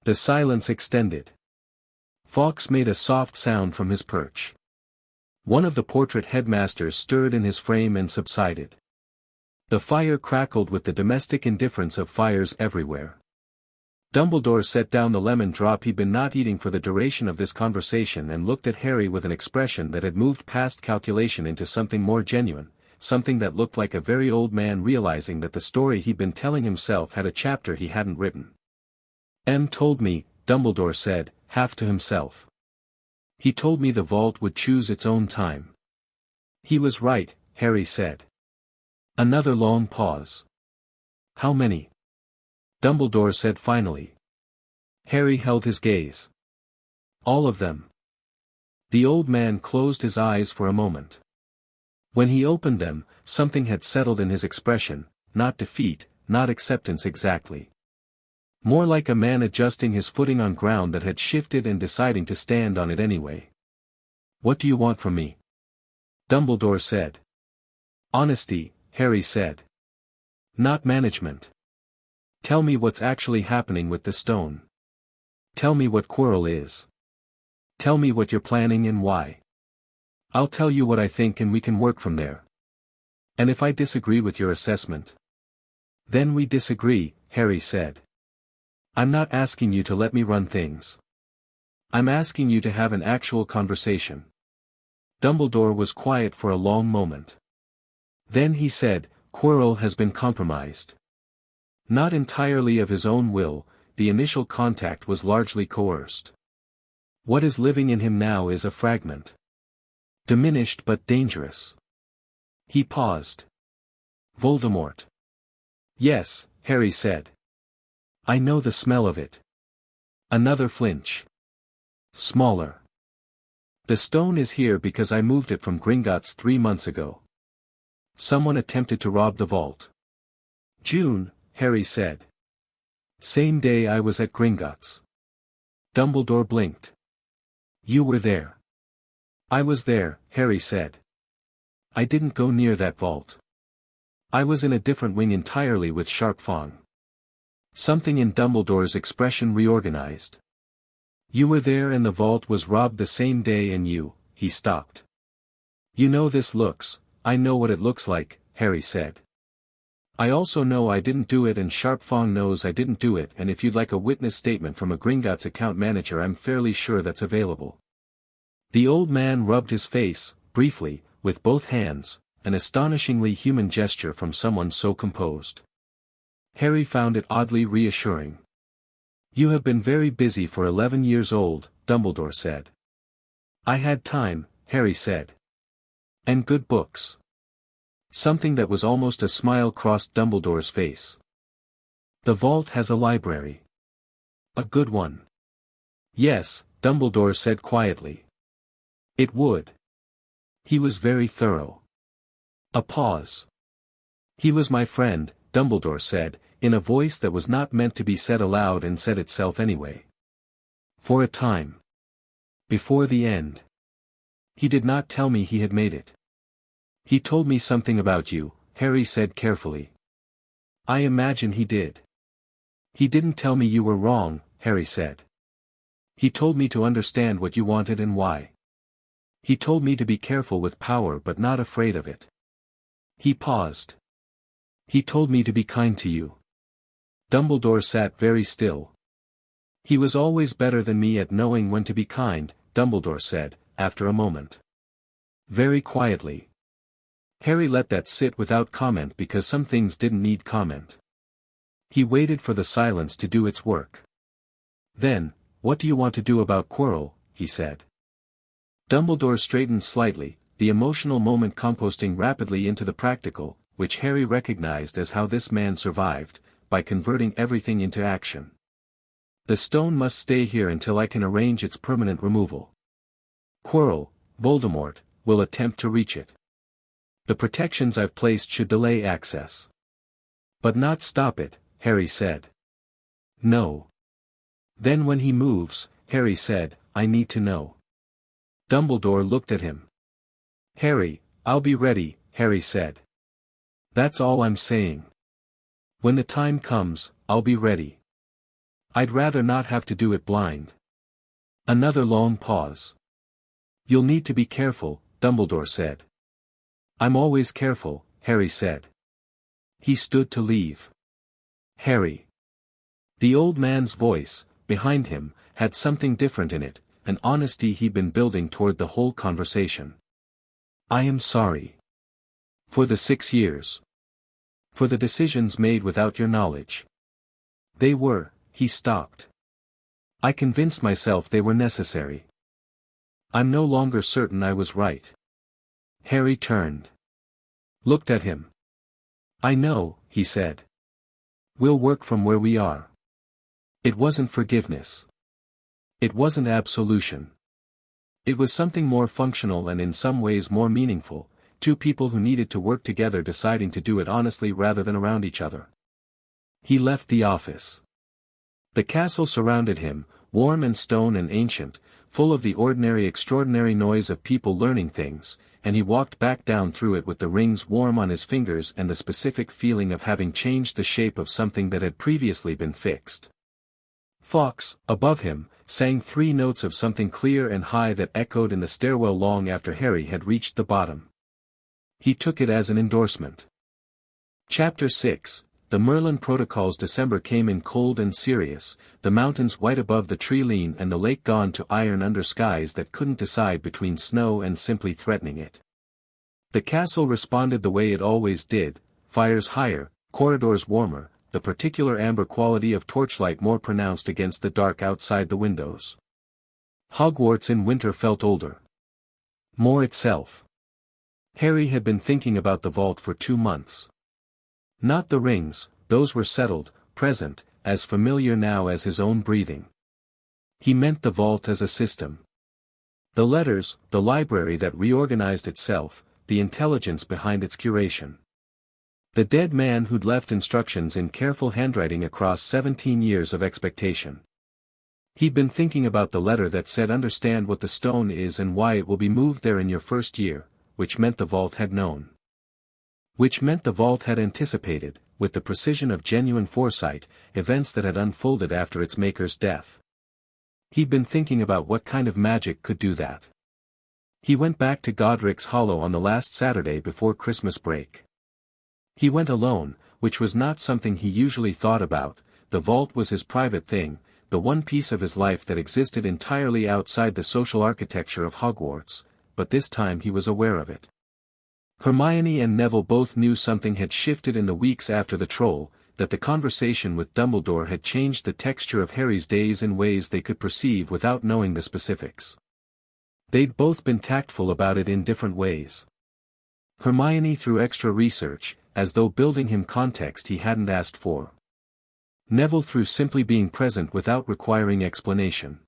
Speaker 1: The silence extended. Fawkes made a soft sound from his perch. One of the portrait headmasters stirred in his frame and subsided. The fire crackled with the domestic indifference of fires everywhere. Dumbledore set down the lemon drop he'd been not eating for the duration of this conversation and looked at Harry with an expression that had moved past calculation into something more genuine, something that looked like a very old man realizing that the story he'd been telling himself had a chapter he hadn't written. M told me, Dumbledore said, half to himself. He told me the vault would choose its own time. He was right, Harry said. Another long pause. How many? Dumbledore said finally. Harry held his gaze. All of them. The old man closed his eyes for a moment. When he opened them, something had settled in his expression, not defeat, not acceptance exactly. More like a man adjusting his footing on ground that had shifted and deciding to stand on it anyway. What do you want from me? Dumbledore said. Honesty, Harry said. Not management. Tell me what's actually happening with the stone. Tell me what Quirrell is. Tell me what you're planning and why. I'll tell you what I think and we can work from there. And if I disagree with your assessment? Then we disagree, Harry said. I'm not asking you to let me run things. I'm asking you to have an actual conversation. Dumbledore was quiet for a long moment. Then he said, "Quirrell has been compromised. Not entirely of his own will, the initial contact was largely coerced. What is living in him now is a fragment. Diminished but dangerous." He paused. "Voldemort." "Yes," Harry said. "I know the smell of it." Another flinch. "Smaller. The stone is here because I moved it from Gringotts 3 months ago. Someone attempted to rob the vault." "June," Harry said. "Same day I was at Gringotts." Dumbledore blinked. "You were there." "I was there," Harry said. "I didn't go near that vault. I was in a different wing entirely with Sharpfang." Something in Dumbledore's expression reorganized. "You were there and the vault was robbed the same day and he stopped." "You know this looks, I know what it looks like," Harry said. "I also know I didn't do it and Sharpfang knows I didn't do it, and if you'd like a witness statement from a Gringotts account manager I'm fairly sure that's available." The old man rubbed his face, briefly, with both hands, an astonishingly human gesture from someone so composed. Harry found it oddly reassuring. "You have been very busy for 11 years old," Dumbledore said. "I had time," Harry said. "And good books." Something that was almost a smile crossed Dumbledore's face. "The vault has a library." "A good one." "Yes," Dumbledore said quietly. "It would." He was very thorough. A pause. "He was my friend," Dumbledore said, in a voice that was not meant to be said aloud and said itself anyway. "For a time. Before the end. He did not tell me he had made it." "He told me something about you," Harry said carefully. "I imagine he did." "He didn't tell me you were wrong," Harry said. "He told me to understand what you wanted and why. He told me to be careful with power but not afraid of it." He paused. "He told me to be kind to you." Dumbledore sat very still. "He was always better than me at knowing when to be kind," Dumbledore said, after a moment. Very quietly. Harry let that sit without comment because some things didn't need comment. He waited for the silence to do its work. Then, "What do you want to do about Quirrell?" he said. Dumbledore straightened slightly, the emotional moment composting rapidly into the practical, which Harry recognized as how this man survived, by converting everything into action. "The stone must stay here until I can arrange its permanent removal. Quirrell, Voldemort, will attempt to reach it. The protections I've placed should delay access. But not stop it," Harry said. "No. Then when he moves," Harry said, "I need to know." Dumbledore looked at him. "Harry, I'll be ready," Harry said. "That's all I'm saying. When the time comes, I'll be ready. I'd rather not have to do it blind." Another long pause. "You'll need to be careful," Dumbledore said. "I'm always careful," Harry said. He stood to leave. "Harry." The old man's voice, behind him, had something different in it, an honesty he'd been building toward the whole conversation. "I am sorry. For the 6 years. For the decisions made without your knowledge. They were," he stopped. "I convinced myself they were necessary. I'm no longer certain I was right." Harry turned. Looked at him. "I know," he said. "We'll work from where we are." It wasn't forgiveness. It wasn't absolution. It was something more functional and in some ways more meaningful, two people who needed to work together deciding to do it honestly rather than around each other. He left the office. The castle surrounded him, warm and stone and ancient, full of the ordinary extraordinary noise of people learning things, and he walked back down through it with the rings warm on his fingers and the specific feeling of having changed the shape of something that had previously been fixed. Fawkes, above him, sang 3 notes of something clear and high that echoed in the stairwell long after Harry had reached the bottom. He took it as an endorsement. Chapter 6, The Merlin protocol's December came in cold and serious, the mountains white above the tree lean and the lake gone to iron under skies that couldn't decide between snow and simply threatening it. The castle responded the way it always did, fires higher, corridors warmer, the particular amber quality of torchlight more pronounced against the dark outside the windows. Hogwarts in winter felt older. More itself. Harry had been thinking about the vault for 2 months. Not the rings, those were settled, present, as familiar now as his own breathing. He meant the vault as a system. The letters, the library that reorganized itself, the intelligence behind its curation. The dead man who'd left instructions in careful handwriting across 17 years of expectation. He'd been thinking about the letter that said understand what the stone is and why it will be moved there in your first year, which meant the vault had known. Which meant the vault had anticipated, with the precision of genuine foresight, events that had unfolded after its maker's death. He'd been thinking about what kind of magic could do that. He went back to Godric's Hollow on the last Saturday before Christmas break. He went alone, which was not something he usually thought about. The vault was his private thing, the one piece of his life that existed entirely outside the social architecture of Hogwarts, but this time he was aware of it. Hermione and Neville both knew something had shifted in the weeks after the troll, that the conversation with Dumbledore had changed the texture of Harry's days in ways they could perceive without knowing the specifics. They'd both been tactful about it in different ways. Hermione through extra research, as though building him context he hadn't asked for. Neville through simply being present without requiring explanation.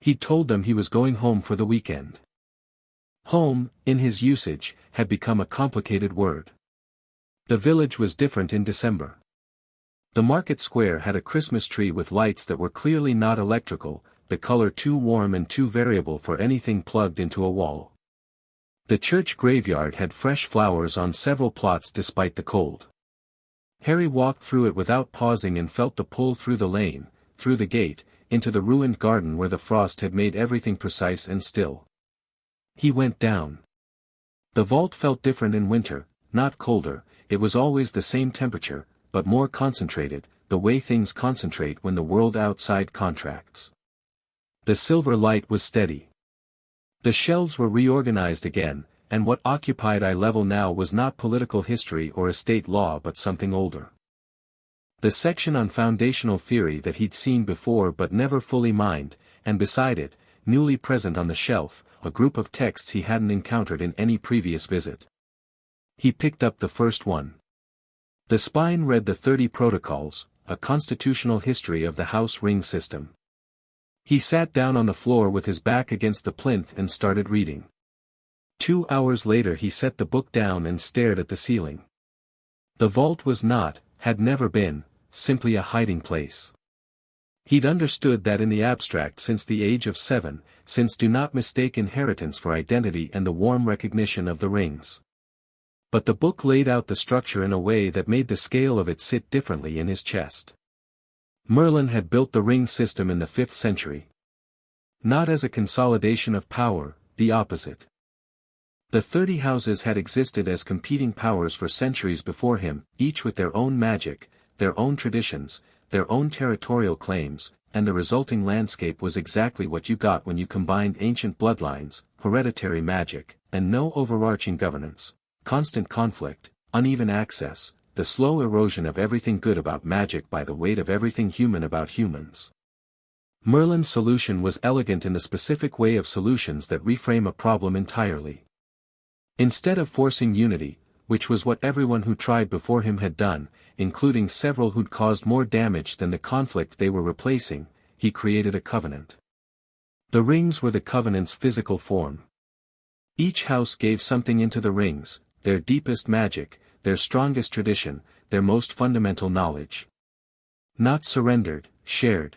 Speaker 1: He'd told them he was going home for the weekend. Home, in his usage, had become a complicated word. The village was different in December. The market square had a Christmas tree with lights that were clearly not electrical, the color too warm and too variable for anything plugged into a wall. The church graveyard had fresh flowers on several plots despite the cold. Harry walked through it without pausing and felt the pull through the lane, through the gate, into the ruined garden where the frost had made everything precise and still. He went down. The vault felt different in winter, not colder, it was always the same temperature, but more concentrated, the way things concentrate when the world outside contracts. The silver light was steady. The shelves were reorganized again, and what occupied eye level now was not political history or estate law but something older. The section on foundational theory that he'd seen before but never fully mined, and beside it, newly present on the shelf, a group of texts he hadn't encountered in any previous visit. He picked up the first one. The spine read the 30 Protocols, a constitutional history of the house ring system. He sat down on the floor with his back against the plinth and started reading. 2 hours later he set the book down and stared at the ceiling. The vault was not, had never been, simply a hiding place. He'd understood that in the abstract since the age of 7, since do not mistake inheritance for identity and the warm recognition of the rings. But the book laid out the structure in a way that made the scale of it sit differently in his chest. Merlin had built the ring system in the 5th century. Not as a consolidation of power, the opposite. The 30 houses had existed as competing powers for centuries before him, each with their own magic, their own traditions, their own territorial claims, and the resulting landscape was exactly what you got when you combined ancient bloodlines, hereditary magic, and no overarching governance, constant conflict, uneven access, the slow erosion of everything good about magic by the weight of everything human about humans. Merlin's solution was elegant in the specific way of solutions that reframe a problem entirely. Instead of forcing unity, which was what everyone who tried before him had done, including several who'd caused more damage than the conflict they were replacing, he created a covenant. The rings were the covenant's physical form. Each house gave something into the rings, their deepest magic, their strongest tradition, their most fundamental knowledge. Not surrendered, shared.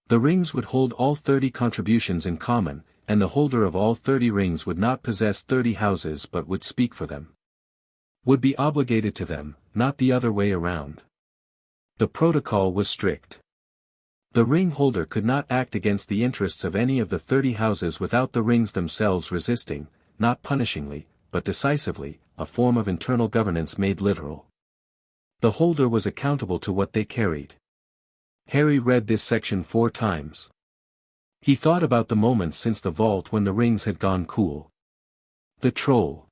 Speaker 1: The rings would hold all 30 contributions in common, and the holder of all 30 rings would not possess 30 houses but would speak for them. Would be obligated to them, not the other way around. The protocol was strict. The ring holder could not act against the interests of any of the 30 houses without the rings themselves resisting, not punishingly, but decisively, a form of internal governance made literal. The holder was accountable to what they carried. Harry read this section 4 times. He thought about the moments since the vault when the rings had gone cool. The troll.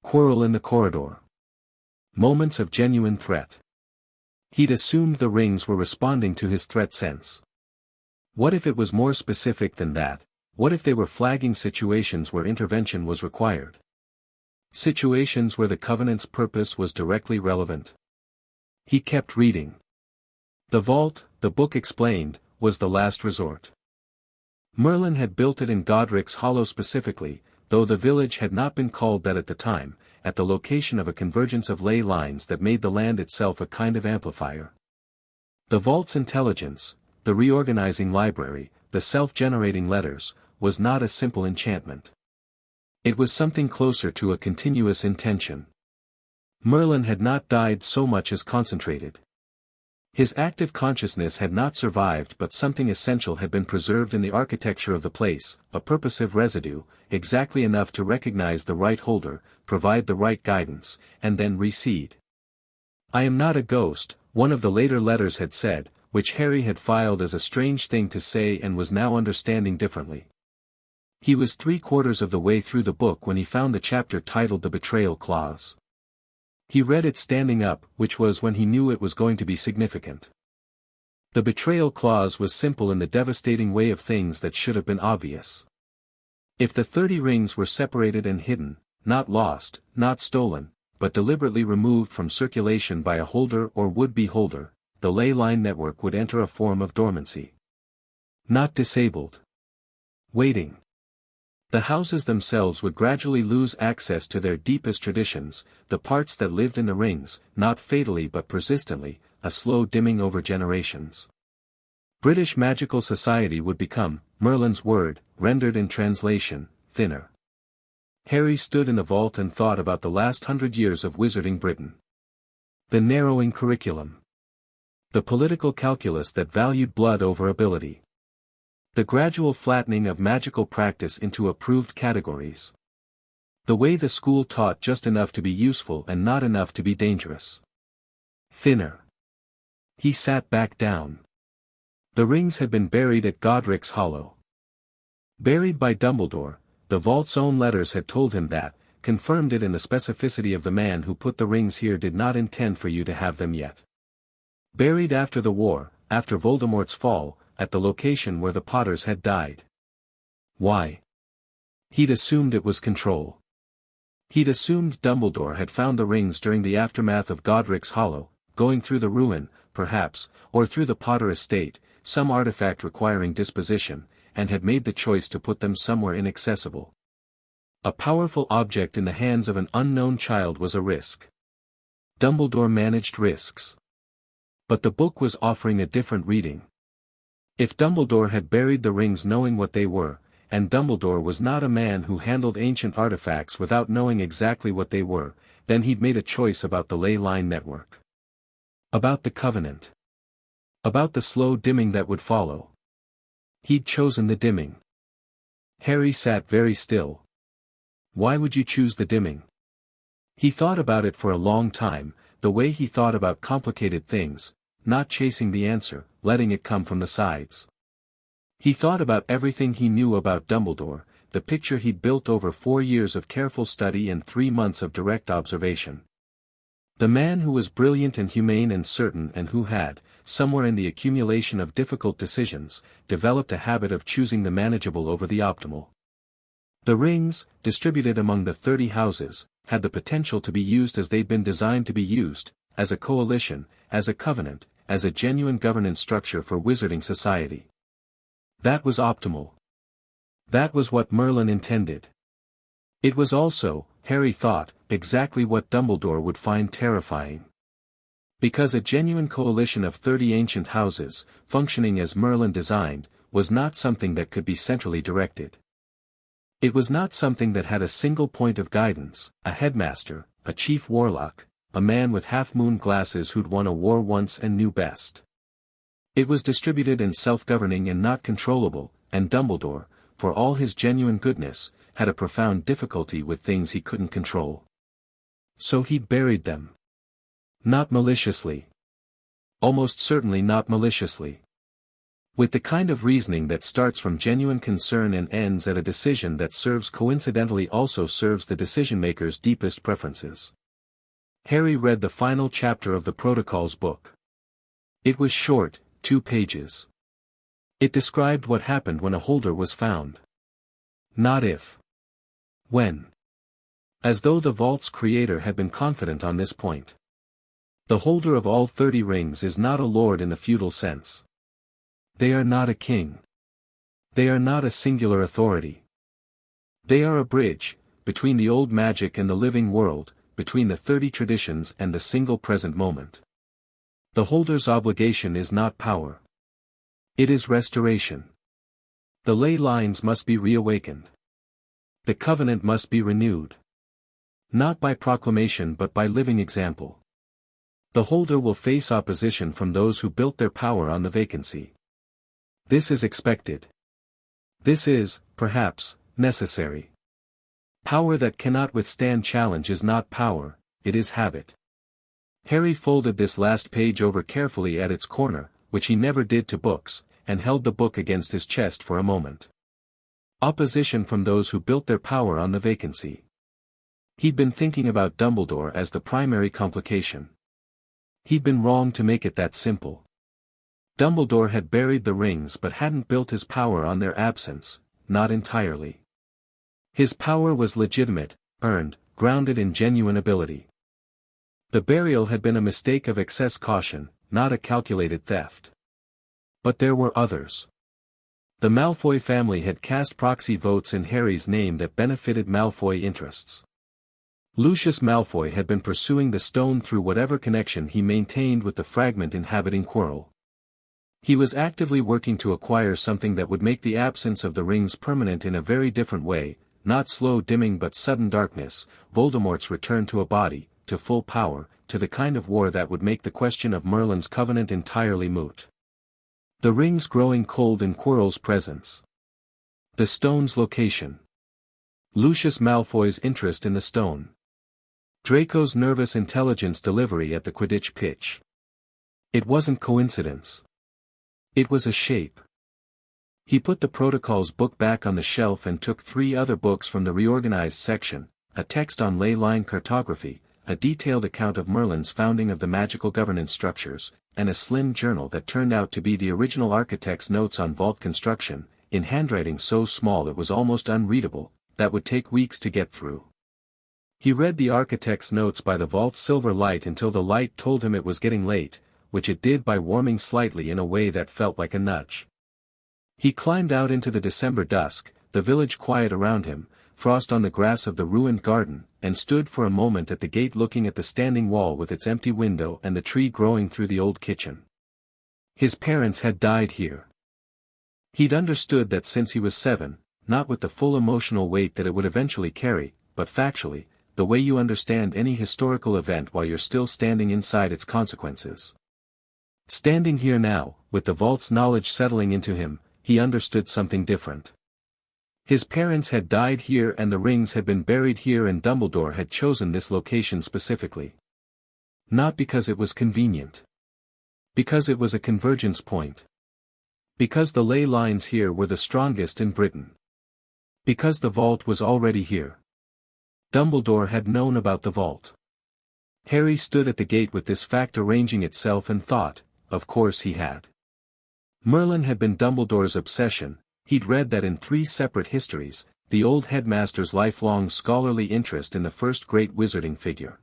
Speaker 1: Quarrel in the corridor. Moments of genuine threat. He'd assumed the rings were responding to his threat sense. What if it was more specific than that? What if they were flagging situations where intervention was required? Situations where the Covenant's purpose was directly relevant. He kept reading. The vault, the book explained, was the last resort. Merlin had built it in Godric's Hollow specifically, though the village had not been called that at the time, at the location of a convergence of ley lines that made the land itself a kind of amplifier. The vault's intelligence, the reorganizing library, the self-generating letters, was not a simple enchantment. It was something closer to a continuous intention. Merlin had not died so much as concentrated. His active consciousness had not survived, but something essential had been preserved in the architecture of the place, a purposive residue, exactly enough to recognize the right holder, provide the right guidance, and then recede. "I am not a ghost," one of the later letters had said, which Harry had filed as a strange thing to say and was now understanding differently. He was 3/4 of the way through the book when he found the chapter titled The Betrayal Clause. He read it standing up, which was when he knew it was going to be significant. The betrayal clause was simple in the devastating way of things that should have been obvious. If the 30 rings were separated and hidden, not lost, not stolen, but deliberately removed from circulation by a holder or would-be holder, the ley line network would enter a form of dormancy. Not disabled. Waiting. The houses themselves would gradually lose access to their deepest traditions, the parts that lived in the rings, not fatally but persistently, a slow dimming over generations. British magical society would become, Merlin's word, rendered in translation, thinner. Harry stood in the vault and thought about the last 100 years of wizarding Britain. The narrowing curriculum. The political calculus that valued blood over ability. The gradual flattening of magical practice into approved categories. The way the school taught just enough to be useful and not enough to be dangerous. Thinner. He sat back down. The rings had been buried at Godric's Hollow. Buried by Dumbledore, the vault's own letters had told him that, confirmed it in the specificity of the man who put the rings here did not intend for you to have them yet. Buried after the war, after Voldemort's fall, at the location where the Potters had died. Why? He'd assumed it was control. He'd assumed Dumbledore had found the rings during the aftermath of Godric's Hollow, going through the ruin, perhaps, or through the Potter estate, some artifact requiring disposition, and had made the choice to put them somewhere inaccessible. A powerful object in the hands of an unknown child was a risk. Dumbledore managed risks. But the book was offering a different reading. If Dumbledore had buried the rings knowing what they were, and Dumbledore was not a man who handled ancient artifacts without knowing exactly what they were, then he'd made a choice about the ley line network. About the Covenant. About the slow dimming that would follow. He'd chosen the dimming. Harry sat very still. Why would you choose the dimming? He thought about it for a long time, the way he thought about complicated things, not chasing the answer, letting it come from the sides. He thought about everything he knew about Dumbledore, the picture he'd built over 4 years of careful study and 3 months of direct observation. The man who was brilliant and humane and certain and who had, somewhere in the accumulation of difficult decisions, developed a habit of choosing the manageable over the optimal. The rings, distributed among the 30 houses, had the potential to be used as they'd been designed to be used, as a coalition, as a covenant, as a genuine governance structure for wizarding society. That was optimal. That was what Merlin intended. It was also, Harry thought, exactly what Dumbledore would find terrifying. Because a genuine coalition of 30 ancient houses, functioning as Merlin designed, was not something that could be centrally directed. It was not something that had a single point of guidance, a headmaster, a chief warlock, a man with half-moon glasses who'd won a war once and knew best. It was distributed and self-governing and not controllable, and Dumbledore, for all his genuine goodness, had a profound difficulty with things he couldn't control. So he'd buried them. Not maliciously. Almost certainly not maliciously. With the kind of reasoning that starts from genuine concern and ends at a decision that coincidentally also serves the decision-maker's deepest preferences. Harry read the final chapter of the Protocols book. It was short, 2 pages. It described what happened when a holder was found. Not if. When. As though the vault's creator had been confident on this point. The holder of all 30 rings is not a lord in the feudal sense. They are not a king. They are not a singular authority. They are a bridge, between the old magic and the living world, between the 30 traditions and the single present moment. The holder's obligation is not power. It is restoration. The ley lines must be reawakened. The covenant must be renewed. Not by proclamation but by living example. The holder will face opposition from those who built their power on the vacancy. This is expected. This is, perhaps, necessary. Power that cannot withstand challenge is not power, it is habit. Harry folded this last page over carefully at its corner, which he never did to books, and held the book against his chest for a moment. Opposition from those who built their power on the vacancy. He'd been thinking about Dumbledore as the primary complication. He'd been wrong to make it that simple. Dumbledore had buried the rings but hadn't built his power on their absence, not entirely. His power was legitimate, earned, grounded in genuine ability. The burial had been a mistake of excess caution, not a calculated theft. But there were others. The Malfoy family had cast proxy votes in Harry's name that benefited Malfoy interests. Lucius Malfoy had been pursuing the stone through whatever connection he maintained with the fragment inhabiting Quirrell. He was actively working to acquire something that would make the absence of the rings permanent in a very different way, not slow dimming but sudden darkness, Voldemort's return to a body, to full power, to the kind of war that would make the question of Merlin's covenant entirely moot. The rings growing cold in Quirrell's presence. The stone's location. Lucius Malfoy's interest in the stone. Draco's nervous intelligence delivery at the Quidditch pitch. It wasn't coincidence. It was a shape. He put the Protocols book back on the shelf and took 3 other books from the reorganized section, a text on ley line cartography, a detailed account of Merlin's founding of the magical governance structures, and a slim journal that turned out to be the original architect's notes on vault construction, in handwriting so small it was almost unreadable, that would take weeks to get through. He read the architect's notes by the vault's silver light until the light told him it was getting late, which it did by warming slightly in a way that felt like a nudge. He climbed out into the December dusk, the village quiet around him, frost on the grass of the ruined garden, and stood for a moment at the gate looking at the standing wall with its empty window and the tree growing through the old kitchen. His parents had died here. He'd understood that since he was 7, not with the full emotional weight that it would eventually carry, but factually, the way you understand any historical event while you're still standing inside its consequences. Standing here now, with the vault's knowledge settling into him, he understood something different. His parents had died here and the rings had been buried here and Dumbledore had chosen this location specifically. Not because it was convenient. Because it was a convergence point. Because the ley lines here were the strongest in Britain. Because the vault was already here. Dumbledore had known about the vault. Harry stood at the gate with this fact arranging itself and thought, of course he had. Merlin had been Dumbledore's obsession. He'd read that in 3 separate histories, the old headmaster's lifelong scholarly interest in the first great wizarding figure.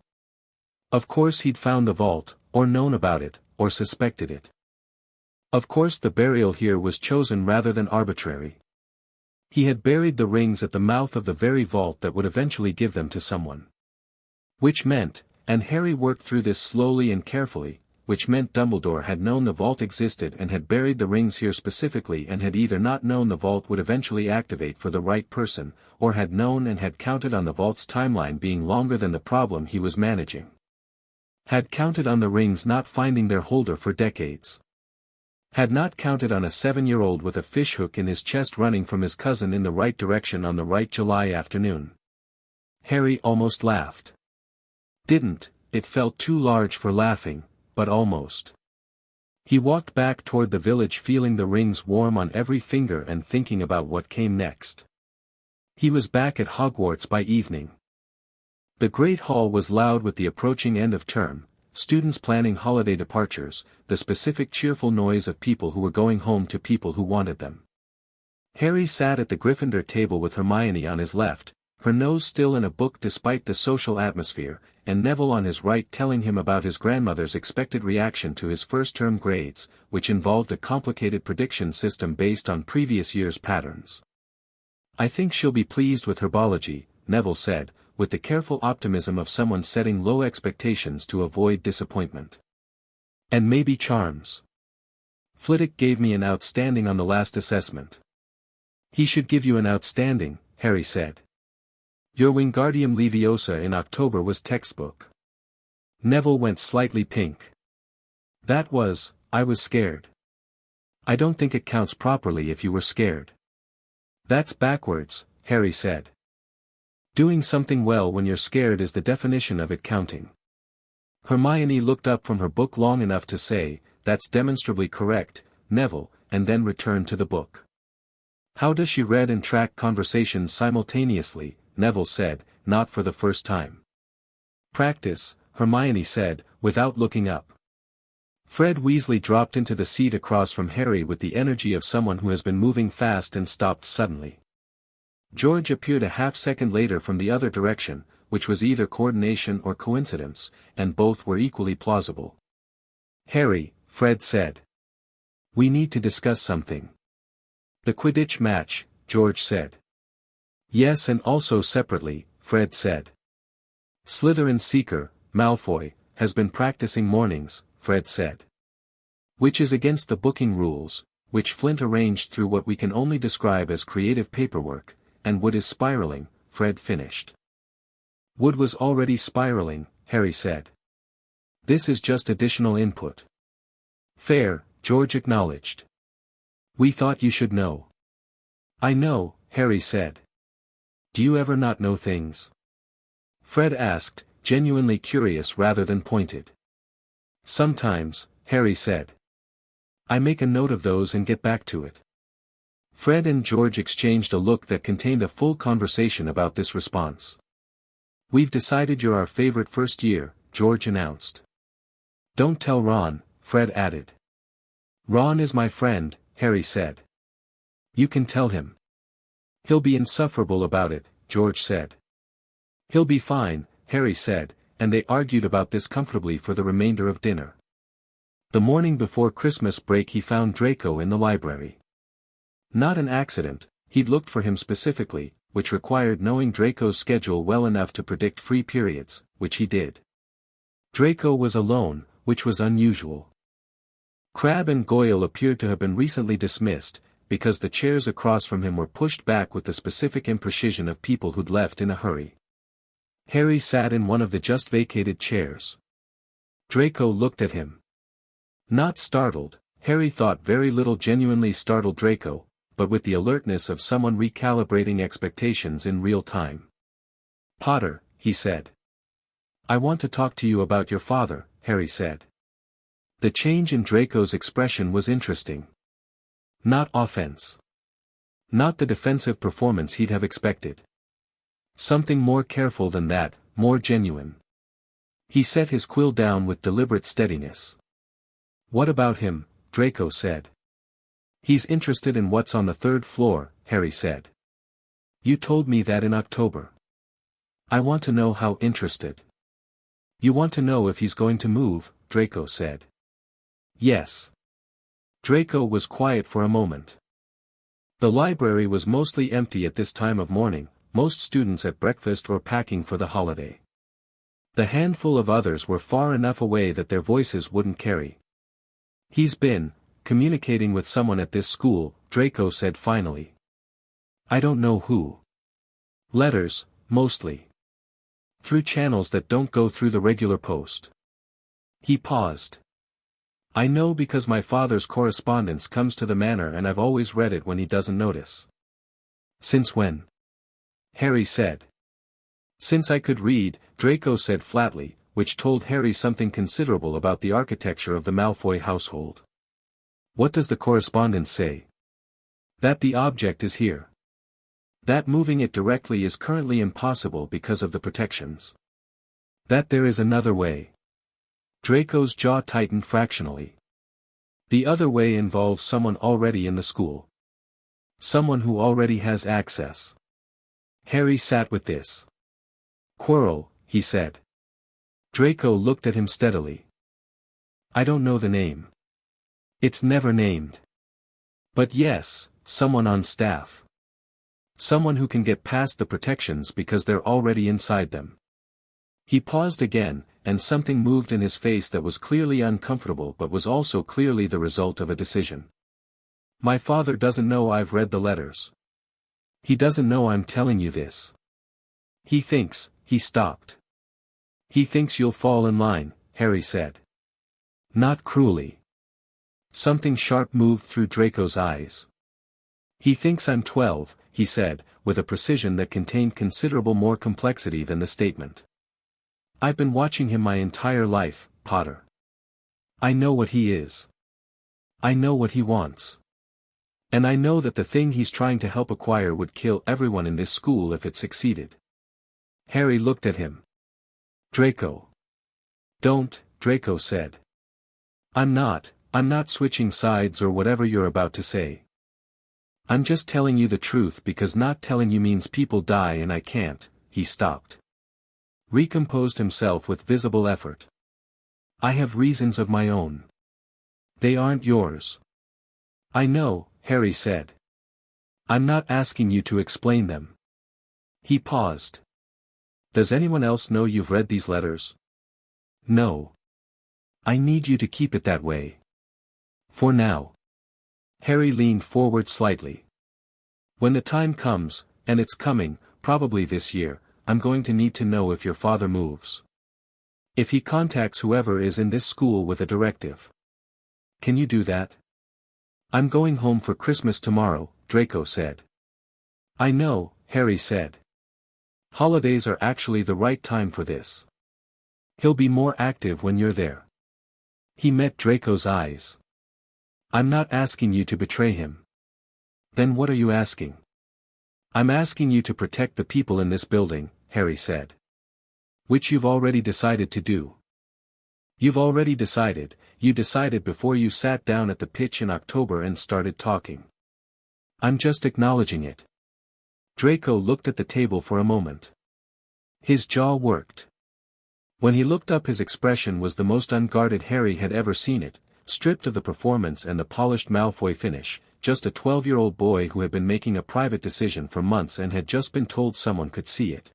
Speaker 1: Of course he'd found the vault, or known about it, or suspected it. Of course the burial here was chosen rather than arbitrary. He had buried the rings at the mouth of the very vault that would eventually give them to someone. Which meant, and Harry worked through this slowly and carefully, which meant Dumbledore had known the vault existed and had buried the rings here specifically and had either not known the vault would eventually activate for the right person, or had known and had counted on the vault's timeline being longer than the problem he was managing. Had counted on the rings not finding their holder for decades. Had not counted on a 7-year-old with a fishhook in his chest running from his cousin in the right direction on the right July afternoon. Harry almost laughed. Didn't, It felt too large for laughing, but almost. He walked back toward the village feeling the rings warm on every finger and thinking about what came next. He was back at Hogwarts by evening. The Great Hall was loud with the approaching end of term, students planning holiday departures, the specific cheerful noise of people who were going home to people who wanted them. Harry sat at the Gryffindor table with Hermione on his left, her nose still in a book despite the social atmosphere, and Neville on his right telling him about his grandmother's expected reaction to his first-term grades, which involved a complicated prediction system based on previous year's patterns. "I think she'll be pleased with herbology," Neville said, with the careful optimism of someone setting low expectations to avoid disappointment. "And maybe charms. Flitwick gave me an outstanding on the last assessment." "He should give you an outstanding," Harry said. "Your Wingardium Leviosa in October was textbook." Neville went slightly pink. I was scared." "I don't think it counts properly if you were scared." "That's backwards," Harry said. "Doing something well when you're scared is the definition of it counting." Hermione looked up from her book long enough to say, "That's demonstrably correct, Neville," and then returned to the book. "How does she read and track conversations simultaneously?" Neville said, not for the first time. "Practice," Hermione said, without looking up. Fred Weasley dropped into the seat across from Harry with the energy of someone who has been moving fast and stopped suddenly. George appeared a half-second later from the other direction, which was either coordination or coincidence, and both were equally plausible. "Harry," Fred said. "We need to discuss something." "The Quidditch match," George said. "Yes, and also separately," Fred said. "Slytherin Seeker, Malfoy, has been practicing mornings," Fred said. "Which is against the booking rules, which Flint arranged through what we can only describe as creative paperwork, and Wood is spiraling," Fred finished. "Wood was already spiraling," Harry said. "This is just additional input." "Fair," George acknowledged. "We thought you should know." "I know," Harry said. "Do you ever not know things?" Fred asked, genuinely curious rather than pointed. "Sometimes," Harry said. "I make a note of those and get back to it." Fred and George exchanged a look that contained a full conversation about this response. "We've decided you're our favorite first year," George announced. "Don't tell Ron," Fred added. "Ron is my friend," Harry said. "You can tell him." "He'll be insufferable about it," George said. "He'll be fine," Harry said, and they argued about this comfortably for the remainder of dinner. The morning before Christmas break he found Draco in the library. Not an accident, he'd looked for him specifically, which required knowing Draco's schedule well enough to predict free periods, which he did. Draco was alone, which was unusual. Crabbe and Goyle appeared to have been recently dismissed, because the chairs across from him were pushed back with the specific imprecision of people who'd left in a hurry. Harry sat in one of the just vacated chairs. Draco looked at him. Not startled, Harry thought very little genuinely startled Draco, but with the alertness of someone recalibrating expectations in real time. "Potter," he said. "I want to talk to you about your father," Harry said. The change in Draco's expression was interesting. Not offense. Not the defensive performance he'd have expected. Something more careful than that, more genuine. He set his quill down with deliberate steadiness. "What about him?" Draco said. "He's interested in what's on the third floor," Harry said. "You told me that in October." "I want to know how interested." "You want to know if he's going to move," Draco said. "Yes." Draco was quiet for a moment. The library was mostly empty at this time of morning, most students at breakfast or packing for the holiday. The handful of others were far enough away that their voices wouldn't carry. "He's been communicating with someone at this school," Draco said finally. "I don't know who." "Letters, mostly. Through channels that don't go through the regular post." He paused. "I know because my father's correspondence comes to the manor and I've always read it when he doesn't notice." "Since when?" Harry said. "Since I could read," Draco said flatly, which told Harry something considerable about the architecture of the Malfoy household. What does the correspondence say? That the object is here. That moving it directly is currently impossible because of the protections. That there is another way. Draco's jaw tightened fractionally. The other way involves someone already in the school. Someone who already has access. Harry sat with this. Quirrell, he said. Draco looked at him steadily. I don't know the name. It's never named. But yes, someone on staff. Someone who can get past the protections because they're already inside them. He paused again, and something moved in his face that was clearly uncomfortable but was also clearly the result of a decision. My father doesn't know I've read the letters. He doesn't know I'm telling you this. He thinks, he stopped. He thinks you'll fall in line, Harry said. Not cruelly. Something sharp moved through Draco's eyes. He thinks I'm 12, he said, with a precision that contained considerable more complexity than the statement. I've been watching him my entire life, Potter. I know what he is. I know what he wants. And I know that the thing he's trying to help acquire would kill everyone in this school if it succeeded. Harry looked at him. Draco. Don't, Draco said. I'm not switching sides or whatever you're about to say. I'm just telling you the truth because not telling you means people die and I can't. He stopped. Recomposed himself with visible effort. I have reasons of my own. They aren't yours. I know, Harry said. I'm not asking you to explain them. He paused. Does anyone else know you've read these letters? No. I need you to keep it that way. For now. Harry leaned forward slightly. When the time comes, and it's coming, probably this year, I'm going to need to know if your father moves. If he contacts whoever is in this school with a directive. Can you do that? I'm going home for Christmas tomorrow, Draco said. I know, Harry said. Holidays are actually the right time for this. He'll be more active when you're there. He met Draco's eyes. I'm not asking you to betray him. Then what are you asking? I'm asking you to protect the people in this building, Harry said. Which you've already decided to do. You've already decided, you decided before you sat down at the pitch in October and started talking. I'm just acknowledging it. Draco looked at the table for a moment. His jaw worked. When he looked up his expression was the most unguarded Harry had ever seen it, stripped of the performance and the polished Malfoy finish, just a 12-year-old boy who had been making a private decision for months and had just been told someone could see it.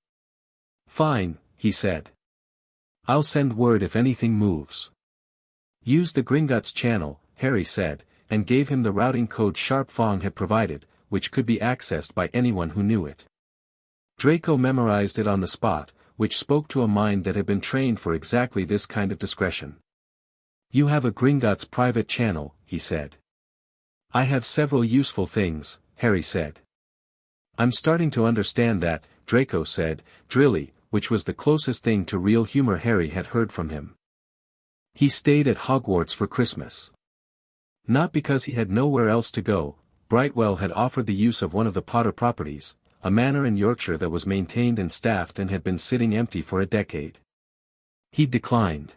Speaker 1: Fine, he said. I'll send word if anything moves. Use the Gringotts channel, Harry said, and gave him the routing code Sharp Fong had provided, which could be accessed by anyone who knew it. Draco memorized it on the spot, which spoke to a mind that had been trained for exactly this kind of discretion. You have a Gringotts private channel, he said. I have several useful things, Harry said. I'm starting to understand that, Draco said, drily, which was the closest thing to real humor Harry had heard from him. He stayed at Hogwarts for Christmas. Not because he had nowhere else to go. Brightwell had offered the use of one of the Potter properties, a manor in Yorkshire that was maintained and staffed and had been sitting empty for a decade. He declined.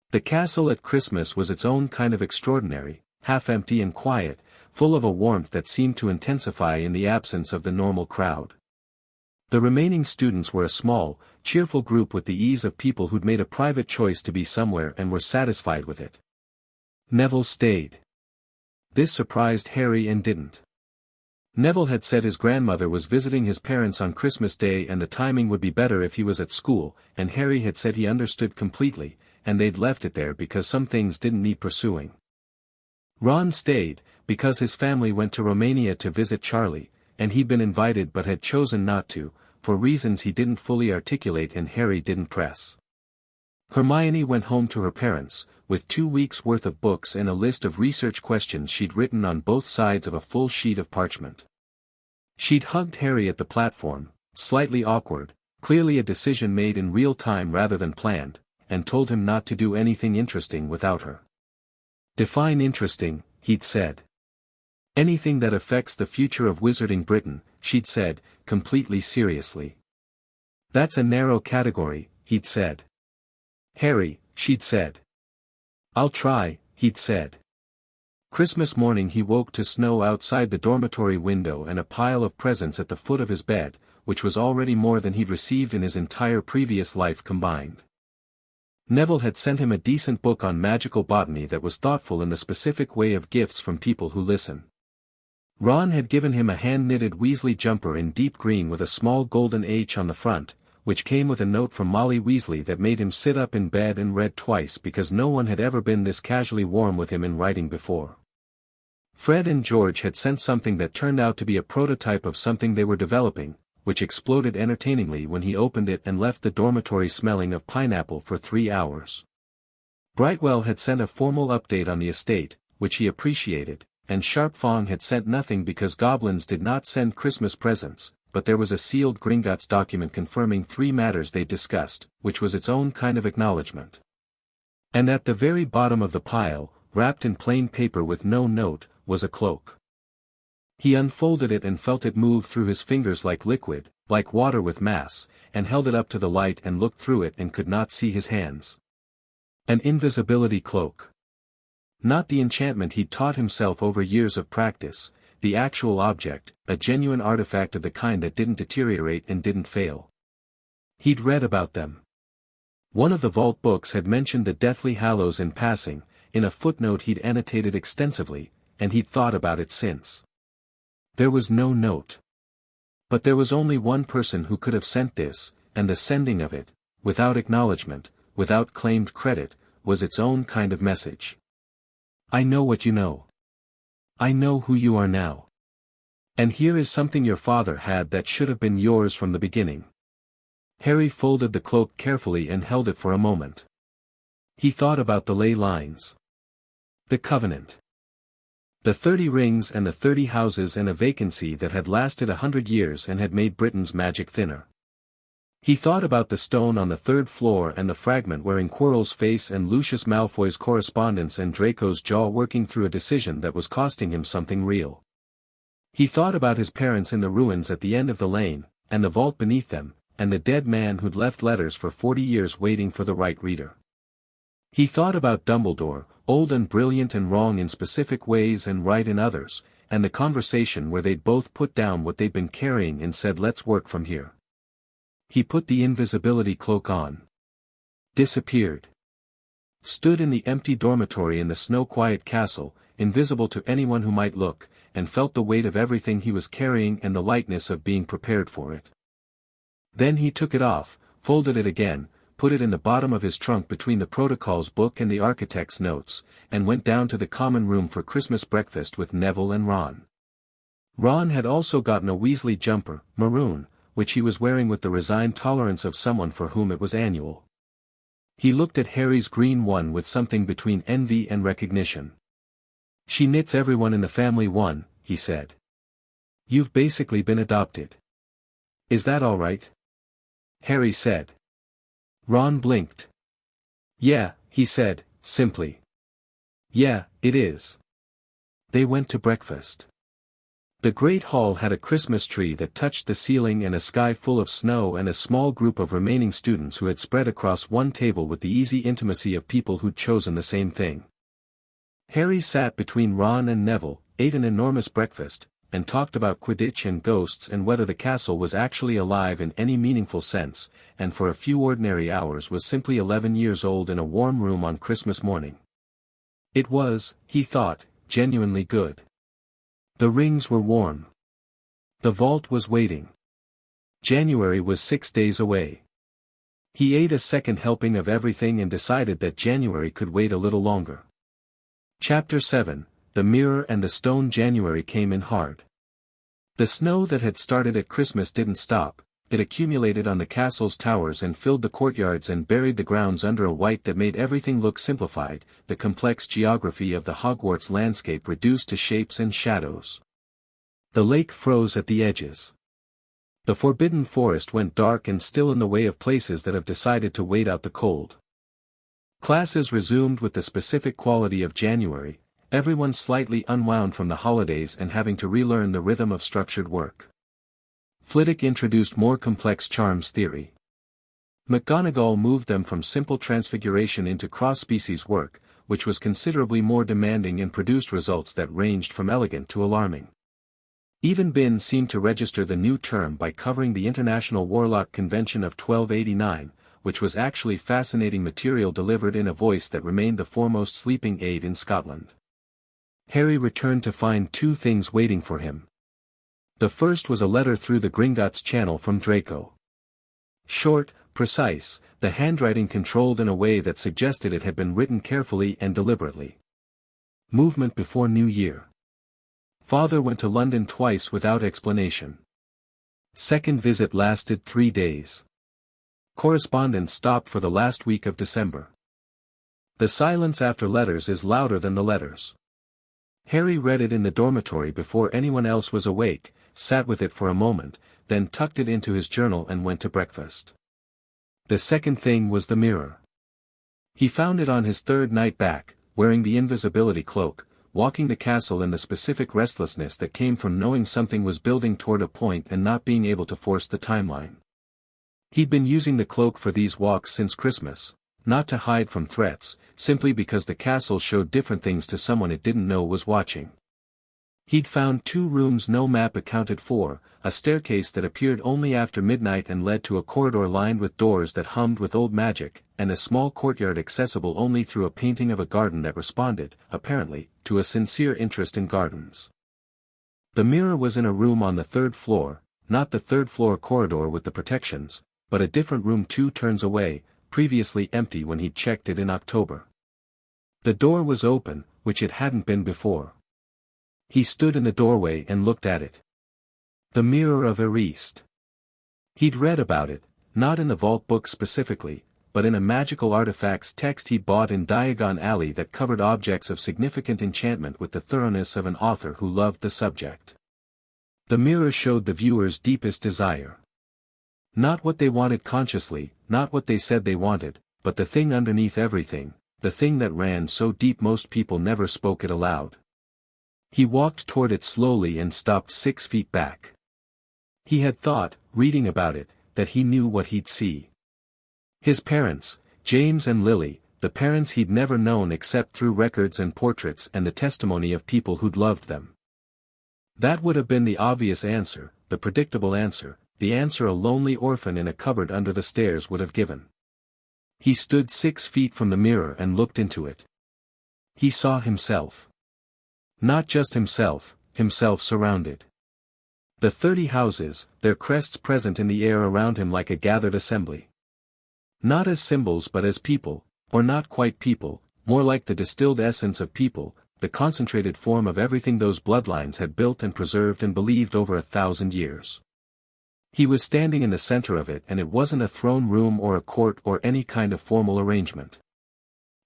Speaker 1: The castle at Christmas was its own kind of extraordinary, half-empty and quiet, full of a warmth that seemed to intensify in the absence of the normal crowd. The remaining students were a small, cheerful group with the ease of people who'd made a private choice to be somewhere and were satisfied with it. Neville stayed. This surprised Harry and didn't. Neville had said his grandmother was visiting his parents on Christmas Day and the timing would be better if he was at school, and Harry had said he understood completely, and they'd left it there because some things didn't need pursuing. Ron stayed, because his family went to Romania to visit Charlie, and he'd been invited but had chosen not to, for reasons he didn't fully articulate and Harry didn't press. Hermione went home to her parents, with 2 weeks' worth of books and a list of research questions she'd written on both sides of a full sheet of parchment. She'd hugged Harry at the platform, slightly awkward, clearly a decision made in real time rather than planned, and told him not to do anything interesting without her. "Define interesting," he'd said. "Anything that affects the future of Wizarding Britain," she'd said, completely seriously. "That's a narrow category," he'd said. "Harry," she'd said. "I'll try," he'd said. Christmas morning he woke to snow outside the dormitory window and a pile of presents at the foot of his bed, which was already more than he'd received in his entire previous life combined. Neville had sent him a decent book on magical botany that was thoughtful in the specific way of gifts from people who listen. Ron had given him a hand-knitted Weasley jumper in deep green with a small golden H on the front, which came with a note from Molly Weasley that made him sit up in bed and read twice because no one had ever been this casually warm with him in writing before. Fred and George had sent something that turned out to be a prototype of something they were developing, which exploded entertainingly when he opened it and left the dormitory smelling of pineapple for 3 hours. Brightwell had sent a formal update on the estate, which he appreciated, and Sharp Fong had sent nothing because goblins did not send Christmas presents, but there was a sealed Gringotts document confirming 3 matters they'd discussed, which was its own kind of acknowledgement. And at the very bottom of the pile, wrapped in plain paper with no note, was a cloak. He unfolded it and felt it move through his fingers like liquid, like water with mass, and held it up to the light and looked through it and could not see his hands. An invisibility cloak. Not the enchantment he'd taught himself over years of practice, the actual object, a genuine artifact of the kind that didn't deteriorate and didn't fail. He'd read about them. One of the vault books had mentioned the Deathly Hallows in passing, in a footnote he'd annotated extensively, and he'd thought about it since. There was no note. But there was only one person who could have sent this, and the sending of it, without acknowledgement, without claimed credit, was its own kind of message. I know what you know. I know who you are now. And here is something your father had that should have been yours from the beginning. Harry folded the cloak carefully and held it for a moment. He thought about the ley lines. The covenant. The 30 rings and the 30 houses and a vacancy that had lasted 100 years and had made Britain's magic thinner. He thought about the stone on the 3rd floor and the fragment wearing Quirrell's face and Lucius Malfoy's correspondence and Draco's jaw working through a decision that was costing him something real. He thought about his parents in the ruins at the end of the lane, and the vault beneath them, and the dead man who'd left letters for 40 years waiting for the right reader. He thought about Dumbledore, old and brilliant and wrong in specific ways and right in others, and the conversation where they'd both put down what they'd been carrying and said let's work from here. He put the invisibility cloak on. Disappeared. Stood in the empty dormitory in the snow-quiet castle, invisible to anyone who might look, and felt the weight of everything he was carrying and the lightness of being prepared for it. Then he took it off, folded it again, put it in the bottom of his trunk between the protocols book and the architect's notes, and went down to the common room for Christmas breakfast with Neville and Ron. Ron had also gotten a Weasley jumper, maroon, which he was wearing with the resigned tolerance of someone for whom it was annual. He looked at Harry's green one with something between envy and recognition. She knits everyone in the family one, he said. You've basically been adopted. Is that all right? Harry said. Ron blinked. Yeah, he said, simply. Yeah, it is. They went to breakfast. The Great Hall had a Christmas tree that touched the ceiling and a sky full of snow and a small group of remaining students who had spread across one table with the easy intimacy of people who'd chosen the same thing. Harry sat between Ron and Neville, ate an enormous breakfast, and talked about Quidditch and ghosts and whether the castle was actually alive in any meaningful sense, and for a few ordinary hours was simply 11 years old in a warm room on Christmas morning. It was, he thought, genuinely good. The rings were warm. The vault was waiting. January was 6 days away. He ate a second helping of everything and decided that January could wait a little longer. Chapter 7, The Mirror and the Stone. January came in hard. The snow that had started at Christmas didn't stop. It accumulated on the castle's towers and filled the courtyards and buried the grounds under a white that made everything look simplified, the complex geography of the Hogwarts landscape reduced to shapes and shadows. The lake froze at the edges. The forbidden forest went dark and still in the way of places that have decided to wait out the cold. Classes resumed with the specific quality of January, everyone slightly unwound from the holidays and having to relearn the rhythm of structured work. Flitwick introduced more complex charms theory. McGonagall moved them from simple transfiguration into cross-species work, which was considerably more demanding and produced results that ranged from elegant to alarming. Even Bin seemed to register the new term by covering the International Warlock Convention of 1289, which was actually fascinating material delivered in a voice that remained the foremost sleeping aid in Scotland. Harry returned to find two things waiting for him. The first was a letter through the Gringotts Channel from Draco. Short, precise, the handwriting controlled in a way that suggested it had been written carefully and deliberately. Movement before New Year. Father went to London twice without explanation. Second visit lasted 3 days. Correspondence stopped for the last week of December. The silence after letters is louder than the letters. Harry read it in the dormitory before anyone else was awake, sat with it for a moment, then tucked it into his journal and went to breakfast. The second thing was the mirror. He found it on his third night back, wearing the invisibility cloak, walking the castle in the specific restlessness that came from knowing something was building toward a point and not being able to force the timeline. He'd been using the cloak for these walks since Christmas, not to hide from threats, simply because the castle showed different things to someone it didn't know was watching. He'd found 2 rooms no map accounted for, a staircase that appeared only after midnight and led to a corridor lined with doors that hummed with old magic, and a small courtyard accessible only through a painting of a garden that responded, apparently, to a sincere interest in gardens. The mirror was in a room on the 3rd floor, not the 3rd floor corridor with the protections, but a different room 2 turns away, previously empty when he'd checked it in October. The door was open, which it hadn't been before. He stood in the doorway and looked at it. The Mirror of Erist. He'd read about it, not in the vault book specifically, but in a magical artifacts text he bought in Diagon Alley that covered objects of significant enchantment with the thoroughness of an author who loved the subject. The mirror showed the viewer's deepest desire. Not what they wanted consciously, not what they said they wanted, but the thing underneath everything, the thing that ran so deep most people never spoke it aloud. He walked toward it slowly and stopped 6 feet back. He had thought, reading about it, that he knew what he'd see. His parents, James and Lily, the parents he'd never known except through records and portraits and the testimony of people who'd loved them. That would have been the obvious answer, the predictable answer, the answer a lonely orphan in a cupboard under the stairs would have given. He stood 6 feet from the mirror and looked into it. He saw himself. Not just himself, himself surrounded. The 30 houses, their crests present in the air around him like a gathered assembly. Not as symbols but as people, or not quite people, more like the distilled essence of people, the concentrated form of everything those bloodlines had built and preserved and believed over 1,000 years. He was standing in the center of it and it wasn't a throne room or a court or any kind of formal arrangement.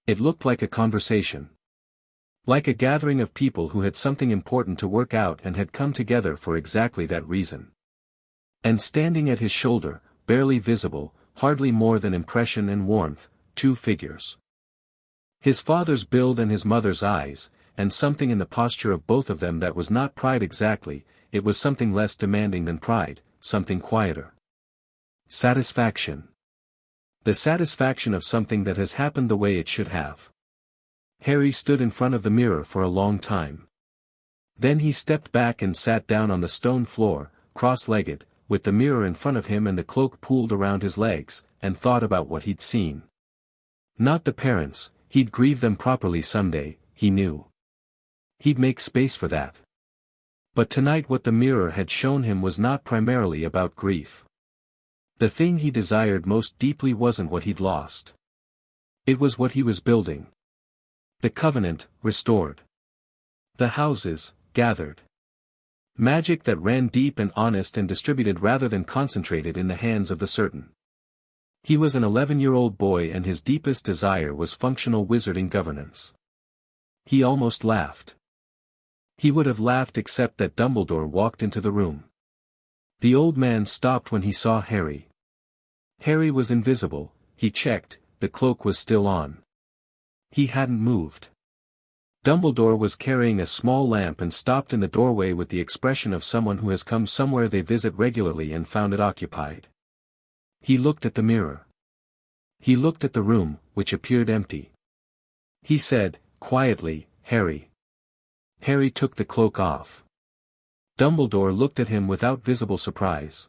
Speaker 1: It looked like a conversation. Like a gathering of people who had something important to work out and had come together for exactly that reason. And standing at his shoulder, barely visible, hardly more than impression and warmth, 2 figures. His father's build and his mother's eyes, and something in the posture of both of them that was not pride exactly, it was something less demanding than pride, something quieter. Satisfaction. The satisfaction of something that has happened the way it should have. Harry stood in front of the mirror for a long time. Then he stepped back and sat down on the stone floor, cross-legged, with the mirror in front of him and the cloak pooled around his legs, and thought about what he'd seen. Not the parents, he'd grieve them properly someday, he knew. He'd make space for that. But tonight what the mirror had shown him was not primarily about grief. The thing he desired most deeply wasn't what he'd lost. It was what he was building. The Covenant, restored. The houses, gathered. Magic that ran deep and honest and distributed rather than concentrated in the hands of the certain. He was an 11-year-old boy and his deepest desire was functional wizarding governance. He almost laughed. He would have laughed except that Dumbledore walked into the room. The old man stopped when he saw Harry. Harry was invisible, he checked, the cloak was still on. He hadn't moved. Dumbledore was carrying a small lamp and stopped in the doorway with the expression of someone who has come somewhere they visit regularly and found it occupied. He looked at the mirror. He looked at the room, which appeared empty. He said, quietly, "Harry." Harry took the cloak off. Dumbledore looked at him without visible surprise.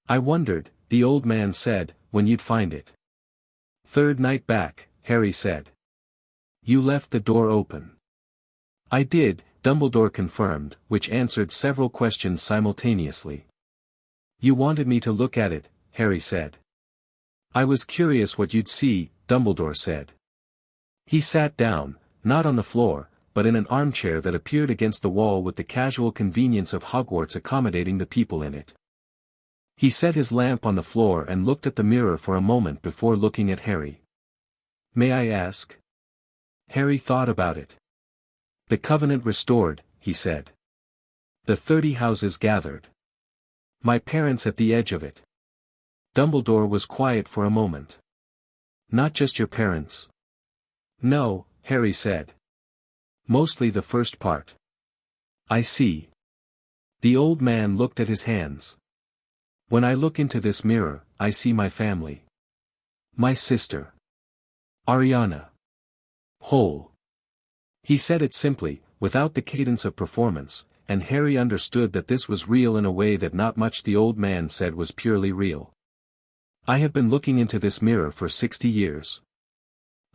Speaker 1: "I wondered," the old man said, "when you'd find it." "Third night back," Harry said. "You left the door open." "I did," Dumbledore confirmed, which answered several questions simultaneously. "You wanted me to look at it," Harry said. "I was curious what you'd see," Dumbledore said. He sat down, not on the floor, but in an armchair that appeared against the wall with the casual convenience of Hogwarts accommodating the people in it. He set his lamp on the floor and looked at the mirror for a moment before looking at Harry. "May I ask?" Harry thought about it. "The Covenant restored," he said. "The 30 houses gathered. My parents at the edge of it." Dumbledore was quiet for a moment. "Not just your parents?" "No," Harry said. "Mostly the first part." "I see." The old man looked at his hands. "When I look into this mirror, I see my family. My sister. Ariana. Whole." He said it simply, without the cadence of performance, and Harry understood that this was real in a way that not much the old man said was purely real. "I have been looking into this mirror for 60 years.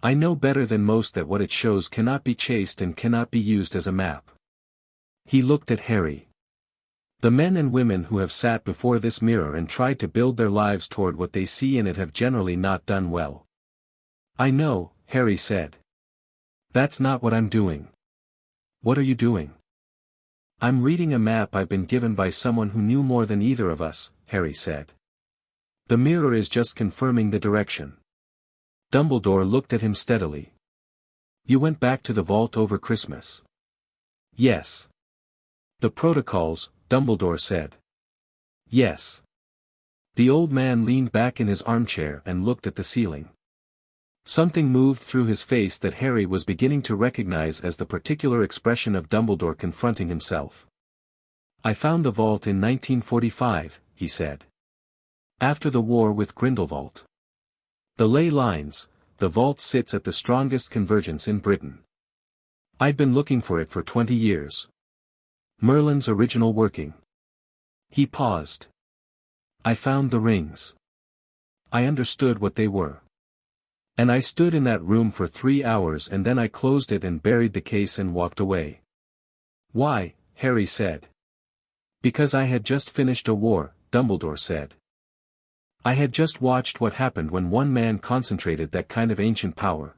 Speaker 1: I know better than most that what it shows cannot be chased and cannot be used as a map." He looked at Harry. "The men and women who have sat before this mirror and tried to build their lives toward what they see in it have generally not done well." "I know," Harry said. "That's not what I'm doing." "What are you doing?" "I'm reading a map I've been given by someone who knew more than either of us," Harry said. "The mirror is just confirming the direction." Dumbledore looked at him steadily. "You went back to the vault over Christmas?" "Yes." "The protocols," Dumbledore said. "Yes." The old man leaned back in his armchair and looked at the ceiling. Something moved through his face that Harry was beginning to recognize as the particular expression of Dumbledore confronting himself. "I found the vault in 1945, he said. "After the war with Grindelwald. The ley lines, the vault sits at the strongest convergence in Britain. I'd been looking for it for 20 years. Merlin's original working." He paused. "I found the rings. I understood what they were. And I stood in that room for 3 hours and then I closed it and buried the case and walked away." "Why?" Harry said. "Because I had just finished a war," Dumbledore said. "I had just watched what happened when one man concentrated that kind of ancient power.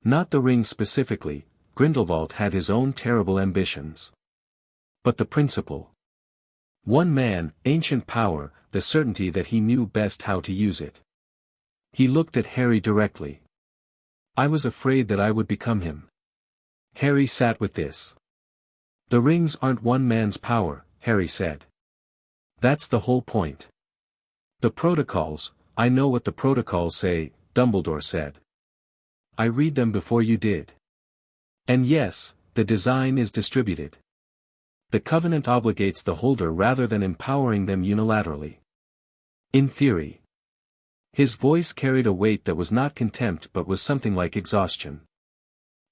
Speaker 1: Not the ring specifically, Grindelwald had his own terrible ambitions. But the principle. One man, ancient power, the certainty that he knew best how to use it." He looked at Harry directly. "I was afraid that I would become him." Harry sat with this. "The rings aren't one man's power," Harry said. "That's the whole point. The protocols, I know what the protocols say," Dumbledore said. "I read them before you did. And yes, the design is distributed. The Covenant obligates the holder rather than empowering them unilaterally. In theory." His voice carried a weight that was not contempt but was something like exhaustion.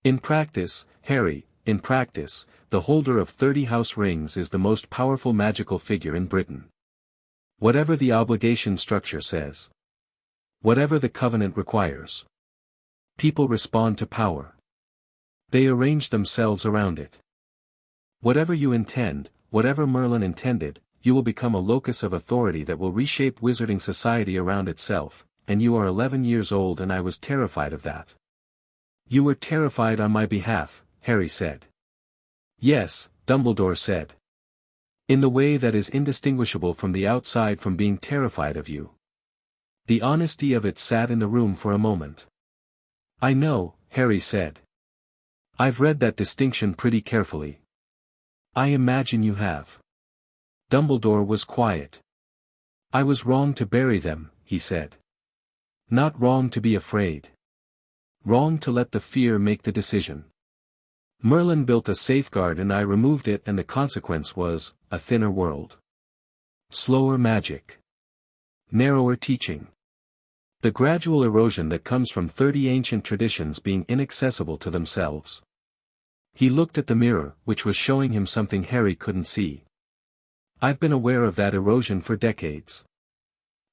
Speaker 1: "In practice, Harry, in practice, the holder of 30 house rings is the most powerful magical figure in Britain. Whatever the obligation structure says. Whatever the Covenant requires. People respond to power. They arrange themselves around it. Whatever you intend, whatever Merlin intended, you will become a locus of authority that will reshape wizarding society around itself, and you are 11 years old and I was terrified of that." "You were terrified on my behalf," Harry said. "Yes," Dumbledore said. "In the way that is indistinguishable from the outside from being terrified of you." The honesty of it sat in the room for a moment. "I know," Harry said. "I've read that distinction pretty carefully." "I imagine you have." Dumbledore was quiet. "I was wrong to bury them," he said. "Not wrong to be afraid." Wrong to let the fear make the decision. Merlin built a safeguard and I removed it, and the consequence was, a thinner world. Slower magic. Narrower teaching. The gradual erosion that comes from 30 ancient traditions being inaccessible to themselves. He looked at the mirror, which was showing him something Harry couldn't see. I've been aware of that erosion for decades.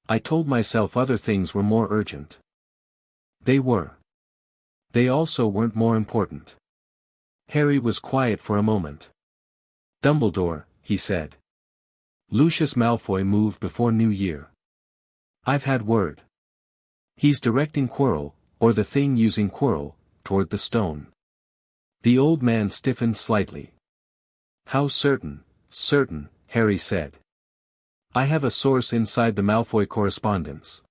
Speaker 1: I told myself other things were more urgent. They were. They also weren't more important. Harry was quiet for a moment. Dumbledore, he said. Lucius Malfoy moved before New Year. I've had word. He's directing Quirrell, or the thing using Quirrell, toward the stone. The old man stiffened slightly. How certain, certain, Harry said. I have a source inside the Malfoy correspondence.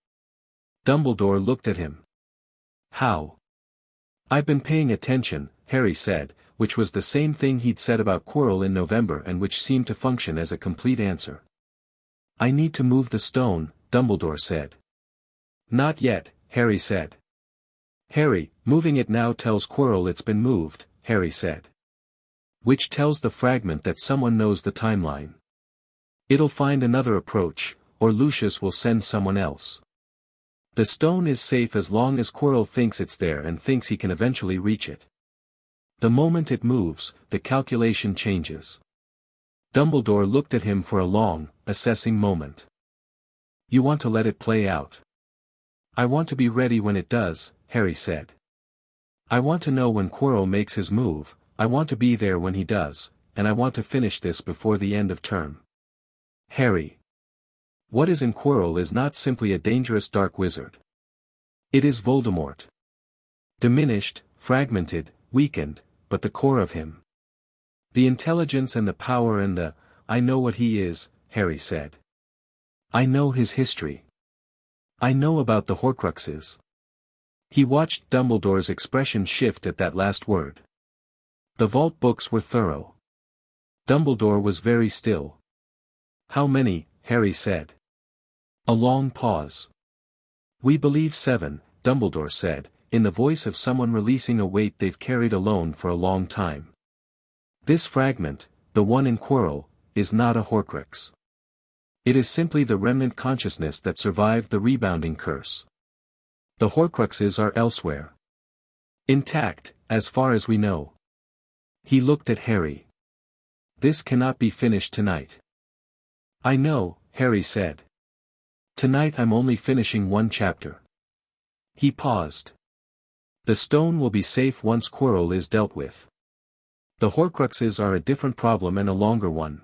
Speaker 1: Dumbledore looked at him. How? I've been paying attention, Harry said, which was the same thing he'd said about Quirrell in November and which seemed to function as a complete answer. I need to move the stone, Dumbledore said. Not yet, Harry said. Harry, moving it now tells Quirrell it's been moved, Harry said. Which tells the fragment that someone knows the timeline. It'll find another approach, or Lucius will send someone else. The stone is safe as long as Quirrell thinks it's there and thinks he can eventually reach it. The moment it moves, the calculation changes. Dumbledore looked at him for a long, assessing moment. You want to let it play out. I want to be ready when it does, Harry said. I want to know when Quirrell makes his move, I want to be there when he does, and I want to finish this before the end of term. Harry. What is in Quirrell is not simply a dangerous dark wizard. It is Voldemort. Diminished, fragmented, weakened, but the core of him. The intelligence and the power and the, I know what he is, Harry said. I know his history. I know about the Horcruxes. He watched Dumbledore's expression shift at that last word. The vault books were thorough. Dumbledore was very still. How many, Harry said. A long pause. We believe 7, Dumbledore said, in the voice of someone releasing a weight they've carried alone for a long time. This fragment, the one in Quirrell, is not a Horcrux. It is simply the remnant consciousness that survived the rebounding curse. The Horcruxes are elsewhere. Intact, as far as we know. He looked at Harry. This cannot be finished tonight. I know, Harry said. Tonight I'm only finishing one chapter. He paused. The stone will be safe once Quirrell is dealt with. The Horcruxes are a different problem and a longer one.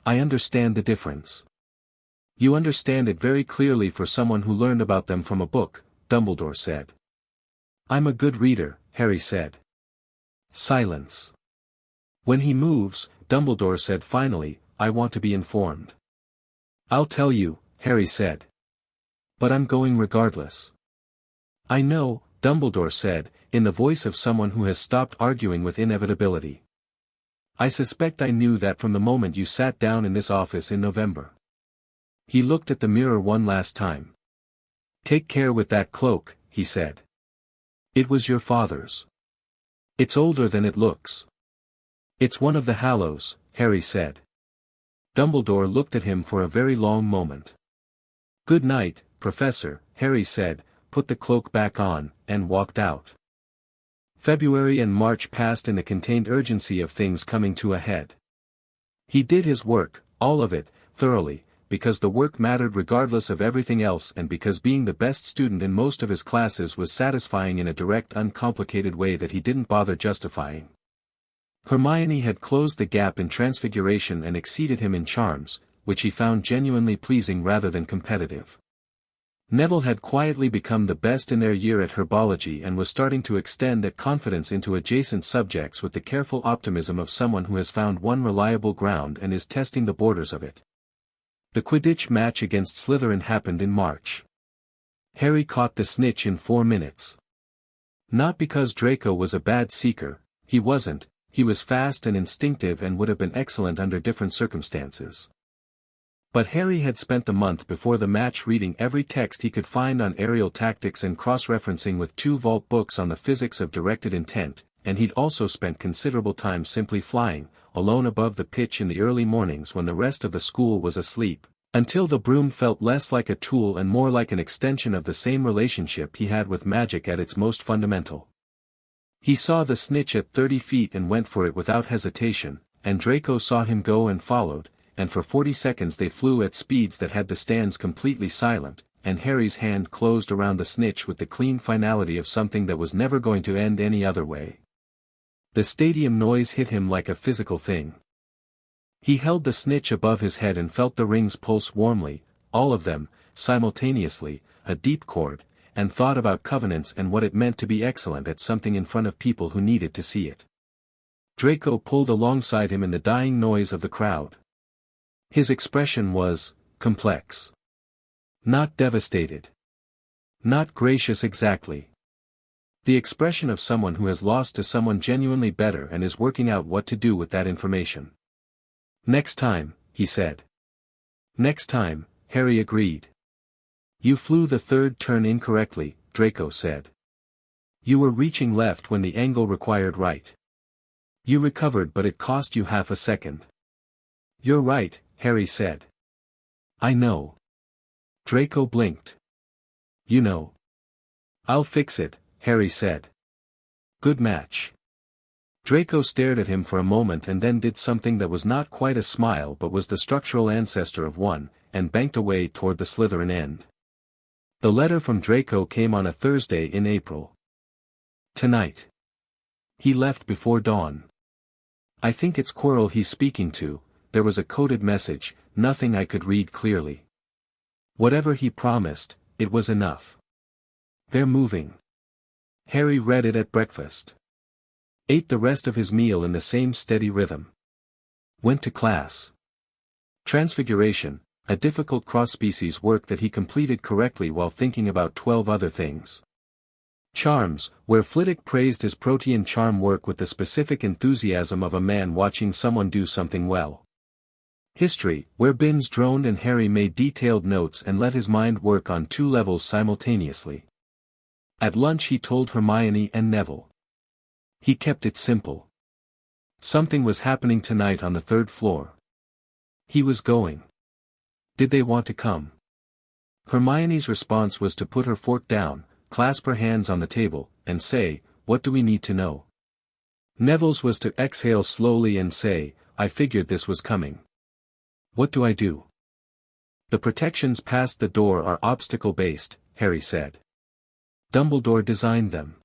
Speaker 1: I understand the difference. You understand it very clearly for someone who learned about them from a book, Dumbledore said. I'm a good reader, Harry said. Silence. When he moves, Dumbledore said finally, I want to be informed. I'll tell you, Harry said. But I'm going regardless. I know, Dumbledore said, in the voice of someone who has stopped arguing with inevitability. I suspect I knew that from the moment you sat down in this office in November. He looked at the mirror one last time. Take care with that cloak, he said. It was your father's. It's older than it looks. It's one of the Hallows, Harry said. Dumbledore looked at him for a very long moment. Good night, Professor, Harry said, put the cloak back on, and walked out. February and March passed in a contained urgency of things coming to a head. He did his work, all of it, thoroughly, because the work mattered regardless of everything else and because being the best student in most of his classes was satisfying in a direct uncomplicated way that he didn't bother justifying. Hermione had closed the gap in transfiguration and exceeded him in charms, which he found genuinely pleasing rather than competitive. Neville had quietly become the best in their year at herbology and was starting to extend that confidence into adjacent subjects with the careful optimism of someone who has found one reliable ground and is testing the borders of it. The Quidditch match against Slytherin happened in March. Harry caught the snitch in 4 minutes. Not because Draco was a bad seeker, he wasn't, he was fast and instinctive and would have been excellent under different circumstances. But Harry had spent the month before the match reading every text he could find on aerial tactics and cross-referencing with 2 vault books on the physics of directed intent, and he'd also spent considerable time simply flying, alone above the pitch in the early mornings when the rest of the school was asleep, until the broom felt less like a tool and more like an extension of the same relationship he had with magic at its most fundamental. He saw the snitch at 30 feet and went for it without hesitation, and Draco saw him go and followed, and for 40 seconds they flew at speeds that had the stands completely silent, and Harry's hand closed around the snitch with the clean finality of something that was never going to end any other way. The stadium noise hit him like a physical thing. He held the snitch above his head and felt the rings pulse warmly, all of them, simultaneously, a deep chord, and thought about covenants and what it meant to be excellent at something in front of people who needed to see it. Draco pulled alongside him in the dying noise of the crowd. His expression was complex. Not devastated. Not gracious exactly. The expression of someone who has lost to someone genuinely better and is working out what to do with that information. Next time, he said. Next time, Harry agreed. You flew the third turn incorrectly, Draco said. You were reaching left when the angle required right. You recovered but it cost you half a second. You're right, Harry said. I know. Draco blinked. You know. I'll fix it, Harry said. Good match. Draco stared at him for a moment and then did something that was not quite a smile but was the structural ancestor of one, and banked away toward the Slytherin end. The letter from Draco came on a Thursday in April. Tonight. He left before dawn. I think it's Quirrell he's speaking to. There was a coded message, nothing I could read clearly. Whatever he promised, it was enough. They're moving. Harry read it at breakfast. Ate the rest of his meal in the same steady rhythm. Went to class. Transfiguration, a difficult cross-species work that he completed correctly while thinking about 12 other things. Charms, where Flitwick praised his protean charm work with the specific enthusiasm of a man watching someone do something well. History, where Binns droned and Harry made detailed notes and let his mind work on 2 levels simultaneously. At lunch he told Hermione and Neville. He kept it simple. Something was happening tonight on the 3rd floor. He was going. Did they want to come? Hermione's response was to put her fork down, clasp her hands on the table, and say, "What do we need to know?" Neville's was to exhale slowly and say, "I figured this was coming. What do I do?" The protections past the door are obstacle-based, Harry said. Dumbledore designed them.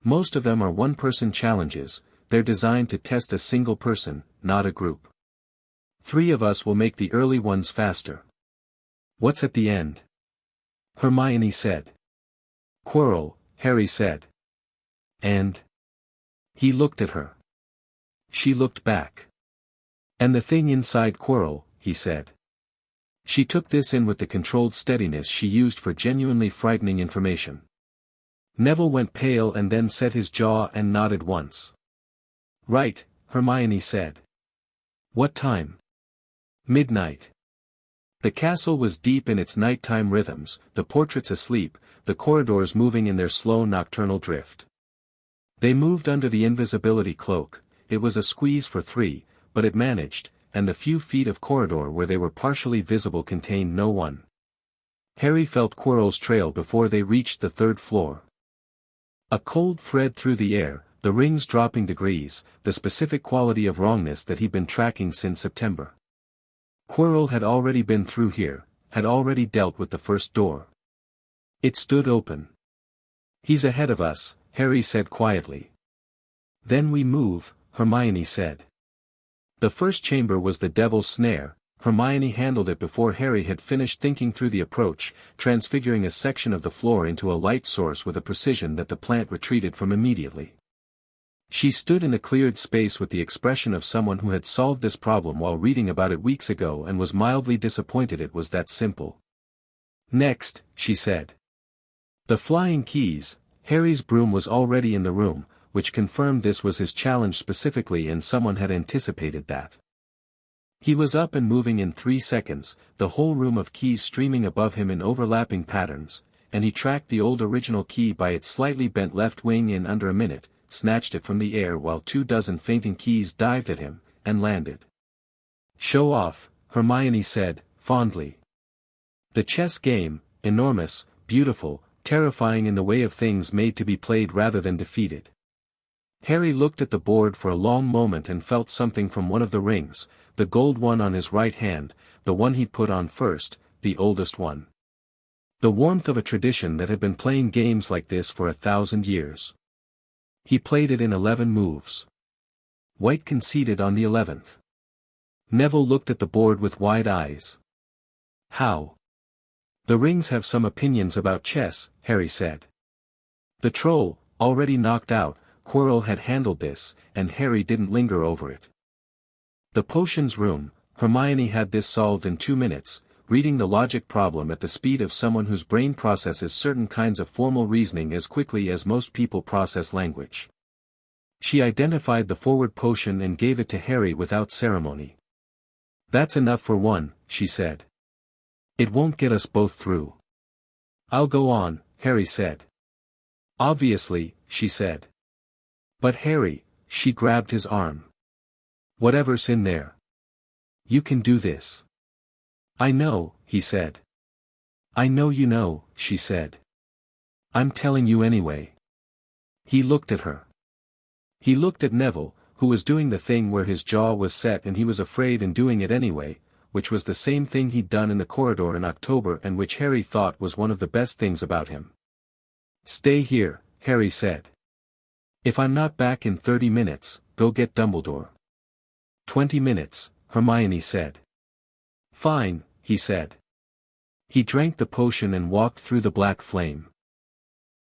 Speaker 1: Most of them are one-person challenges, they're designed to test a single person, not a group. 3 of us will make the early ones faster. What's at the end? Hermione said. Quirrell, Harry said. And? He looked at her. She looked back. And the thing inside Quirrell, he said. She took this in with the controlled steadiness she used for genuinely frightening information. Neville went pale and then set his jaw and nodded once. Right, Hermione said. What time? Midnight. The castle was deep in its nighttime rhythms, the portraits asleep, the corridors moving in their slow nocturnal drift. They moved under the invisibility cloak. It was a squeeze for 3, but it managed, and the few feet of corridor where they were partially visible contained no one. Harry felt Quirrell's trail before they reached the 3rd floor. A cold thread through the air, the rings dropping degrees, the specific quality of wrongness that he'd been tracking since September. Quirrell had already been through here, had already dealt with the first door. It stood open. He's ahead of us, Harry said quietly. Then we move, Hermione said. The first chamber was the Devil's Snare. Hermione handled it before Harry had finished thinking through the approach, transfiguring a section of the floor into a light source with a precision that the plant retreated from immediately. She stood in a cleared space with the expression of someone who had solved this problem while reading about it weeks ago and was mildly disappointed it was that simple. Next, she said. The flying keys. Harry's broom was already in the room, which confirmed this was his challenge specifically and someone had anticipated that. He was up and moving in 3 seconds, the whole room of keys streaming above him in overlapping patterns, and he tracked the old original key by its slightly bent left wing in under a minute, snatched it from the air while 24 fainting keys dived at him, and landed. "Show off," Hermione said, fondly. The chess game, enormous, beautiful, terrifying in the way of things made to be played rather than defeated. Harry looked at the board for a long moment and felt something from one of the rings, the gold one on his right hand, the one he'd put on first, the oldest one. The warmth of a tradition that had been playing games like this for 1,000 years. He played it in 11 moves. White conceded on the 11th. Neville looked at the board with wide eyes. "How?" "The rings have some opinions about chess," Harry said. The troll, already knocked out, Quirrell had handled this, and Harry didn't linger over it. The potions room, Hermione had this solved in 2 minutes, reading the logic problem at the speed of someone whose brain processes certain kinds of formal reasoning as quickly as most people process language. She identified the forward potion and gave it to Harry without ceremony. "That's enough for one," she said. "It won't get us both through." "I'll go on," Harry said. "Obviously," she said. "But Harry," she grabbed his arm. "Whatever's in there. You can do this." "I know," he said. "I know you know," she said. "I'm telling you anyway." He looked at her. He looked at Neville, who was doing the thing where his jaw was set and he was afraid and doing it anyway, which was the same thing he'd done in the corridor in October and which Harry thought was one of the best things about him. "Stay here," Harry said. "If I'm not back in 30 minutes, go get Dumbledore." 20 minutes, Hermione said. "Fine," he said. He drank the potion and walked through the black flame.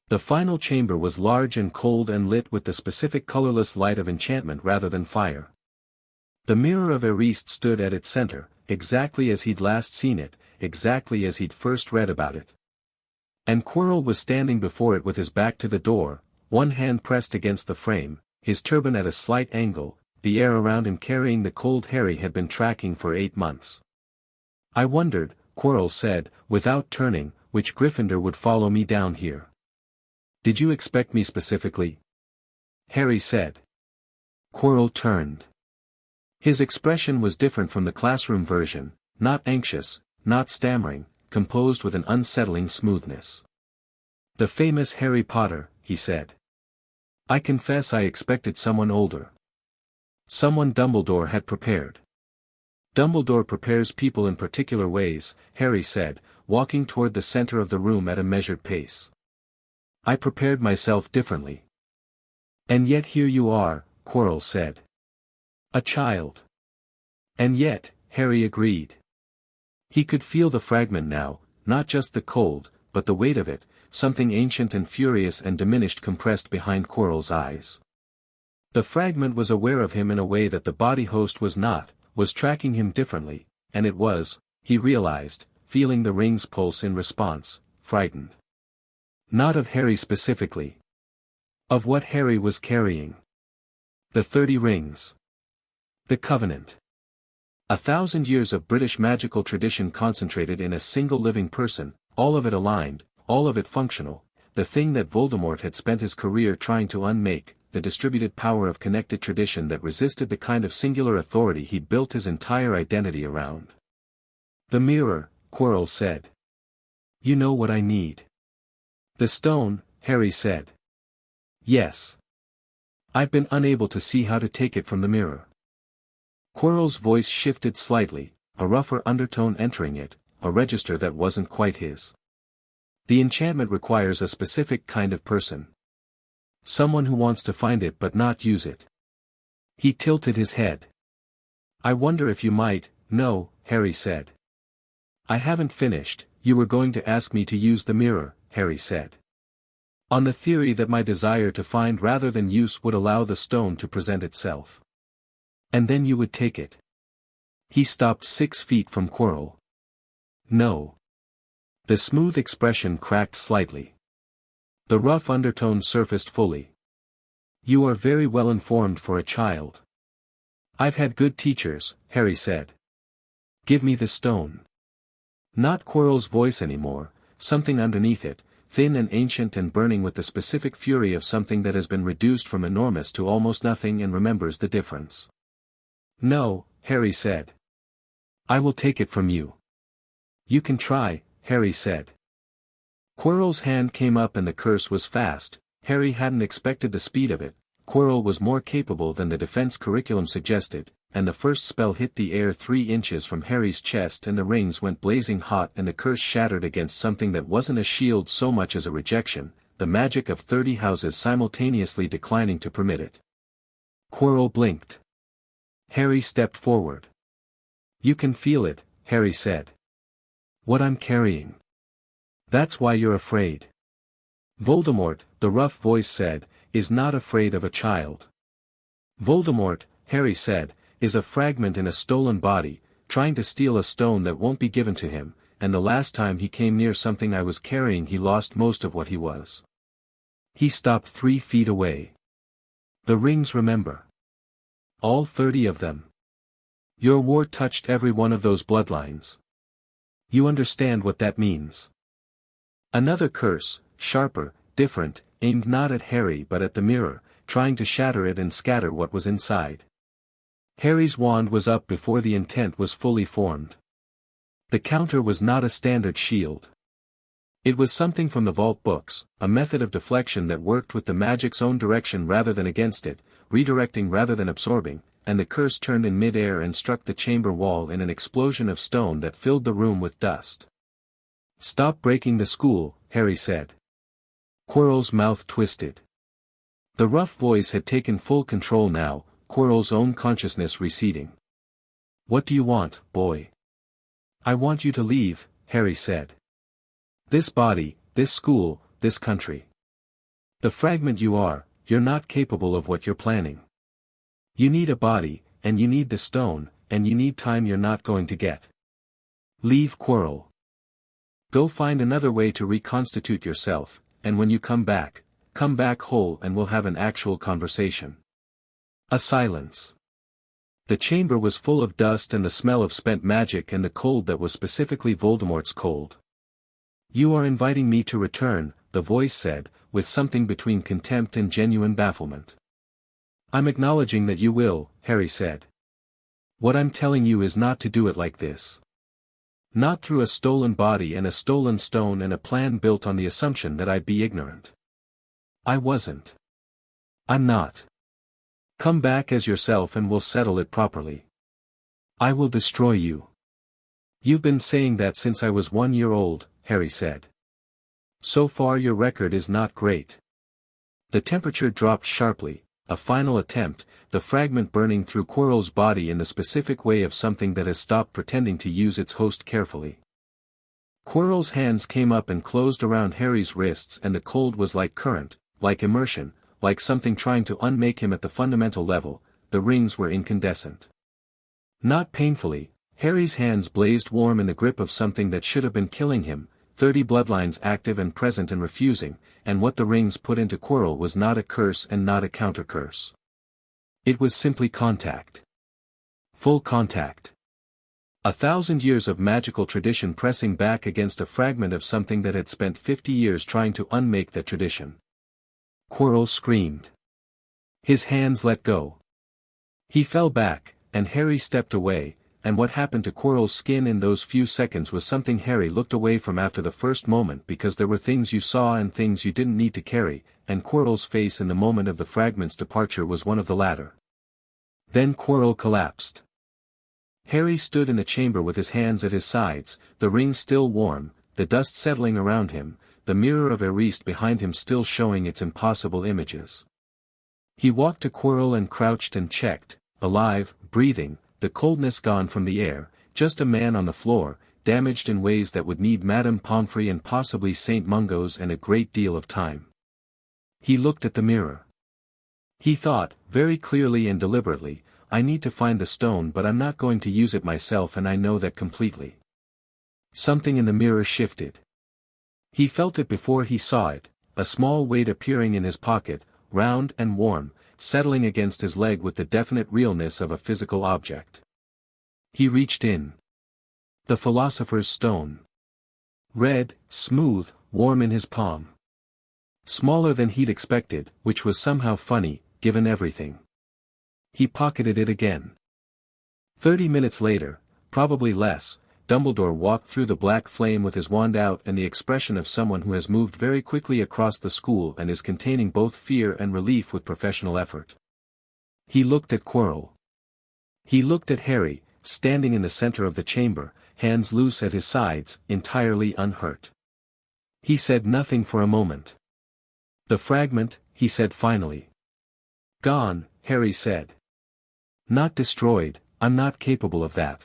Speaker 1: The final chamber was large and cold and lit with the specific colorless light of enchantment rather than fire. The mirror of Eriste stood at its center, exactly as he'd last seen it, exactly as he'd first read about it. And Quirrell was standing before it with his back to the door, one hand pressed against the frame, his turban at a slight angle, the air around him carrying the cold Harry had been tracking for 8 months. "I wondered," Quirrell said, without turning, "which Gryffindor would follow me down here." "Did you expect me specifically?" Harry said. Quirrell turned. His expression was different from the classroom version, not anxious, not stammering, composed with an unsettling smoothness. "The famous Harry Potter," he said. "I confess I expected someone older. Someone Dumbledore had prepared." "Dumbledore prepares people in particular ways," Harry said, walking toward the center of the room at a measured pace. "I prepared myself differently." "And yet here you are," Quirrell said. "A child." "And yet," Harry agreed. He could feel the fragment now, not just the cold, but the weight of it, something ancient and furious and diminished compressed behind Quirrell's eyes. The fragment was aware of him in a way that the body host was not, was tracking him differently, and it was, he realized, feeling the ring's pulse in response, frightened. Not of Harry specifically. Of what Harry was carrying. The 30 rings. The Covenant. 1,000 years of British magical tradition concentrated in a single living person, all of it aligned, all of it functional, the thing that Voldemort had spent his career trying to unmake, the distributed power of connected tradition that resisted the kind of singular authority he'd built his entire identity around. "The mirror," Quirrell said. "You know what I need." "The stone," Harry said. "Yes. I've been unable to see how to take it from the mirror." Quirrell's voice shifted slightly, a rougher undertone entering it, a register that wasn't quite his. "The enchantment requires a specific kind of person. Someone who wants to find it but not use it." He tilted his head. "I wonder if you might." "No," Harry said. "I haven't finished. You were going to ask me to use the mirror," Harry said. "On the theory that my desire to find rather than use would allow the stone to present itself. And then you would take it." He stopped 6 feet from Quirrell. "No." The smooth expression cracked slightly. The rough undertone surfaced fully. "You are very well informed for a child." "I've had good teachers," Harry said. Give me the stone. Not Quirrell's voice anymore, something underneath it, thin and ancient and burning with the specific fury of something that has been reduced from enormous to almost nothing and remembers the difference. No, Harry said. I will take it from you. You can try, Harry said. Quirrell's hand came up and the curse was fast. Harry hadn't expected the speed of it. Quirrell was more capable than the defense curriculum suggested, and the first spell hit the air 3 inches from Harry's chest and the rings went blazing hot and the curse shattered against something that wasn't a shield so much as a rejection, the magic of 30 houses simultaneously declining to permit it. Quirrell blinked. Harry stepped forward. You can feel it, Harry said. What I'm carrying. That's why you're afraid. Voldemort, the rough voice said, is not afraid of a child. Voldemort, Harry said, is a fragment in a stolen body, trying to steal a stone that won't be given to him, and the last time he came near something I was carrying he lost most of what he was. He stopped 3 feet away. The rings remember. All 30 of them. Your war touched every one of those bloodlines. You understand what that means. Another curse, sharper, different, aimed not at Harry but at the mirror, trying to shatter it and scatter what was inside. Harry's wand was up before the intent was fully formed. The counter was not a standard shield. It was something from the vault books, a method of deflection that worked with the magic's own direction rather than against it, redirecting rather than absorbing, and the curse turned in mid-air and struck the chamber wall in an explosion of stone that filled the room with dust. Stop breaking the school, Harry said. Quirrell's mouth twisted. The rough voice had taken full control now, Quirrell's own consciousness receding. What do you want, boy? I want you to leave, Harry said. This body, this school, this country. The fragment you are, you're not capable of what you're planning. You need a body, and you need the stone, and you need time you're not going to get. Leave Quirrell. Go find another way to reconstitute yourself, and when you come back whole and we'll have an actual conversation. A silence. The chamber was full of dust and the smell of spent magic and the cold that was specifically Voldemort's cold. You are inviting me to return, the voice said, with something between contempt and genuine bafflement. I'm acknowledging that you will, Harry said. What I'm telling you is not to do it like this. Not through a stolen body and a stolen stone and a plan built on the assumption that I'd be ignorant. I wasn't. I'm not. Come back as yourself and we'll settle it properly. I will destroy you. You've been saying that since I was 1 year old, Harry said. So far your record is not great. The temperature dropped sharply, a final attempt, the fragment burning through Quirrell's body in the specific way of something that has stopped pretending to use its host carefully. Quirrell's hands came up and closed around Harry's wrists and the cold was like current, like immersion, like something trying to unmake him at the fundamental level. The rings were incandescent. Not painfully, Harry's hands blazed warm in the grip of something that should have been killing him, 30 bloodlines active and present and refusing, and what the rings put into Quirrell was not a curse and not a counter-curse. It was simply contact. Full contact. 1,000 years of magical tradition pressing back against a fragment of something that had spent 50 years trying to unmake that tradition. Quirrell screamed. His hands let go. He fell back, and Harry stepped away, and what happened to Quirrell's skin in those few seconds was something Harry looked away from after the first moment because there were things you saw and things you didn't need to carry, and Quirrell's face in the moment of the fragment's departure was one of the latter. Then Quirrell collapsed. Harry stood in the chamber with his hands at his sides, the ring still warm, the dust settling around him, the mirror of Eriste behind him still showing its impossible images. He walked to Quirrell and crouched and checked, alive, breathing, the coldness gone from the air, just a man on the floor, damaged in ways that would need Madame Pomfrey and possibly St. Mungo's and a great deal of time. He looked at the mirror. He thought, very clearly and deliberately, I need to find the stone but I'm not going to use it myself and I know that completely. Something in the mirror shifted. He felt it before he saw it, a small weight appearing in his pocket, round and warm, settling against his leg with the definite realness of a physical object. He reached in. The Philosopher's Stone. Red, smooth, warm in his palm. Smaller than he'd expected, which was somehow funny, given everything. He pocketed it again. 30 minutes later, probably less, Dumbledore walked through the black flame with his wand out and the expression of someone who has moved very quickly across the school and is containing both fear and relief with professional effort. He looked at Quirrell. He looked at Harry, standing in the center of the chamber, hands loose at his sides, entirely unhurt. He said nothing for a moment. "The fragment," he said finally. "Gone," Harry said. "Not destroyed, I'm not capable of that.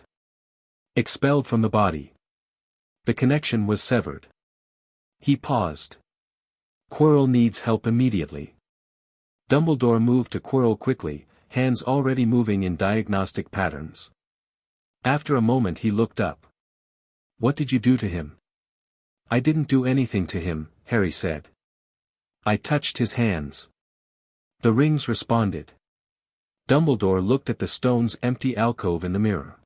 Speaker 1: Expelled from the body. The connection was severed." He paused. "Quirrell needs help immediately." Dumbledore moved to Quirrell quickly, hands already moving in diagnostic patterns. After a moment he looked up. "What did you do to him?" "I didn't do anything to him," Harry said. "I touched his hands." The rings responded. Dumbledore looked at the stone's empty alcove in the mirror.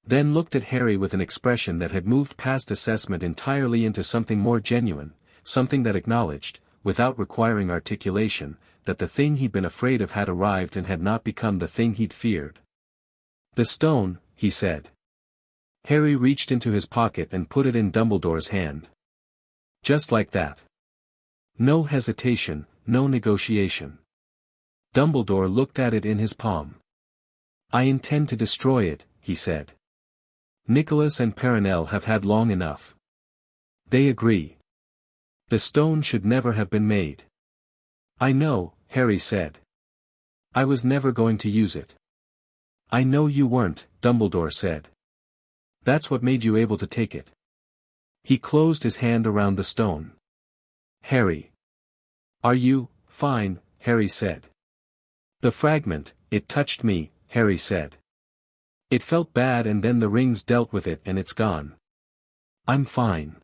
Speaker 1: Then looked at Harry with an expression that had moved past assessment entirely into something more genuine, something that acknowledged, without requiring articulation, that the thing he'd been afraid of had arrived and had not become the thing he'd feared. "The stone," he said. Harry reached into his pocket and put it in Dumbledore's hand. Just like that. No hesitation, no negotiation. Dumbledore looked at it in his palm. "I intend to destroy it," he said. "Nicholas and Perenelle have had long enough. They agree. The stone should never have been made." "I know," Harry said. "I was never going to use it." "I know you weren't," Dumbledore said. "That's what made you able to take it." He closed his hand around the stone. "Harry. Are you fine?" Harry said. "The fragment, it touched me," Harry said. "It felt bad and then the rings dealt with it and it's gone. I'm fine."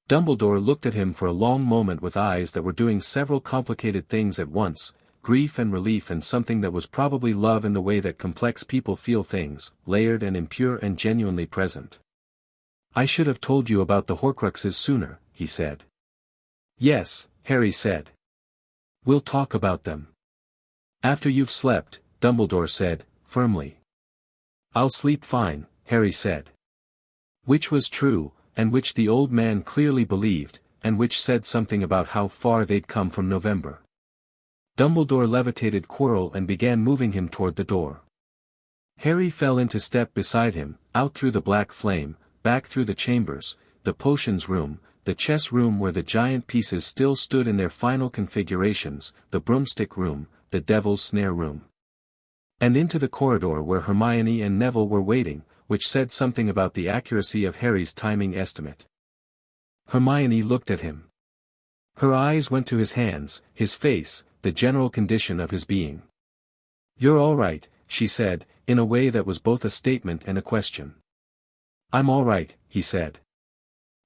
Speaker 1: Dumbledore looked at him for a long moment with eyes that were doing several complicated things at once, grief and relief and something that was probably love in the way that complex people feel things, layered and impure and genuinely present. "I should have told you about the Horcruxes sooner," he said. "Yes," Harry said. "We'll talk about them. After you've slept," Dumbledore said, firmly. "I'll sleep fine," Harry said. Which was true, and which the old man clearly believed, and which said something about how far they'd come from November. Dumbledore levitated Quirrell and began moving him toward the door. Harry fell into step beside him, out through the black flame, back through the chambers, the potions room, the chess room where the giant pieces still stood in their final configurations, the broomstick room, the devil's snare room. And into the corridor where Hermione and Neville were waiting, which said something about the accuracy of Harry's timing estimate. Hermione looked at him. Her eyes went to his hands, his face, the general condition of his being. "You're all right," she said, in a way that was both a statement and a question. "I'm all right," he said.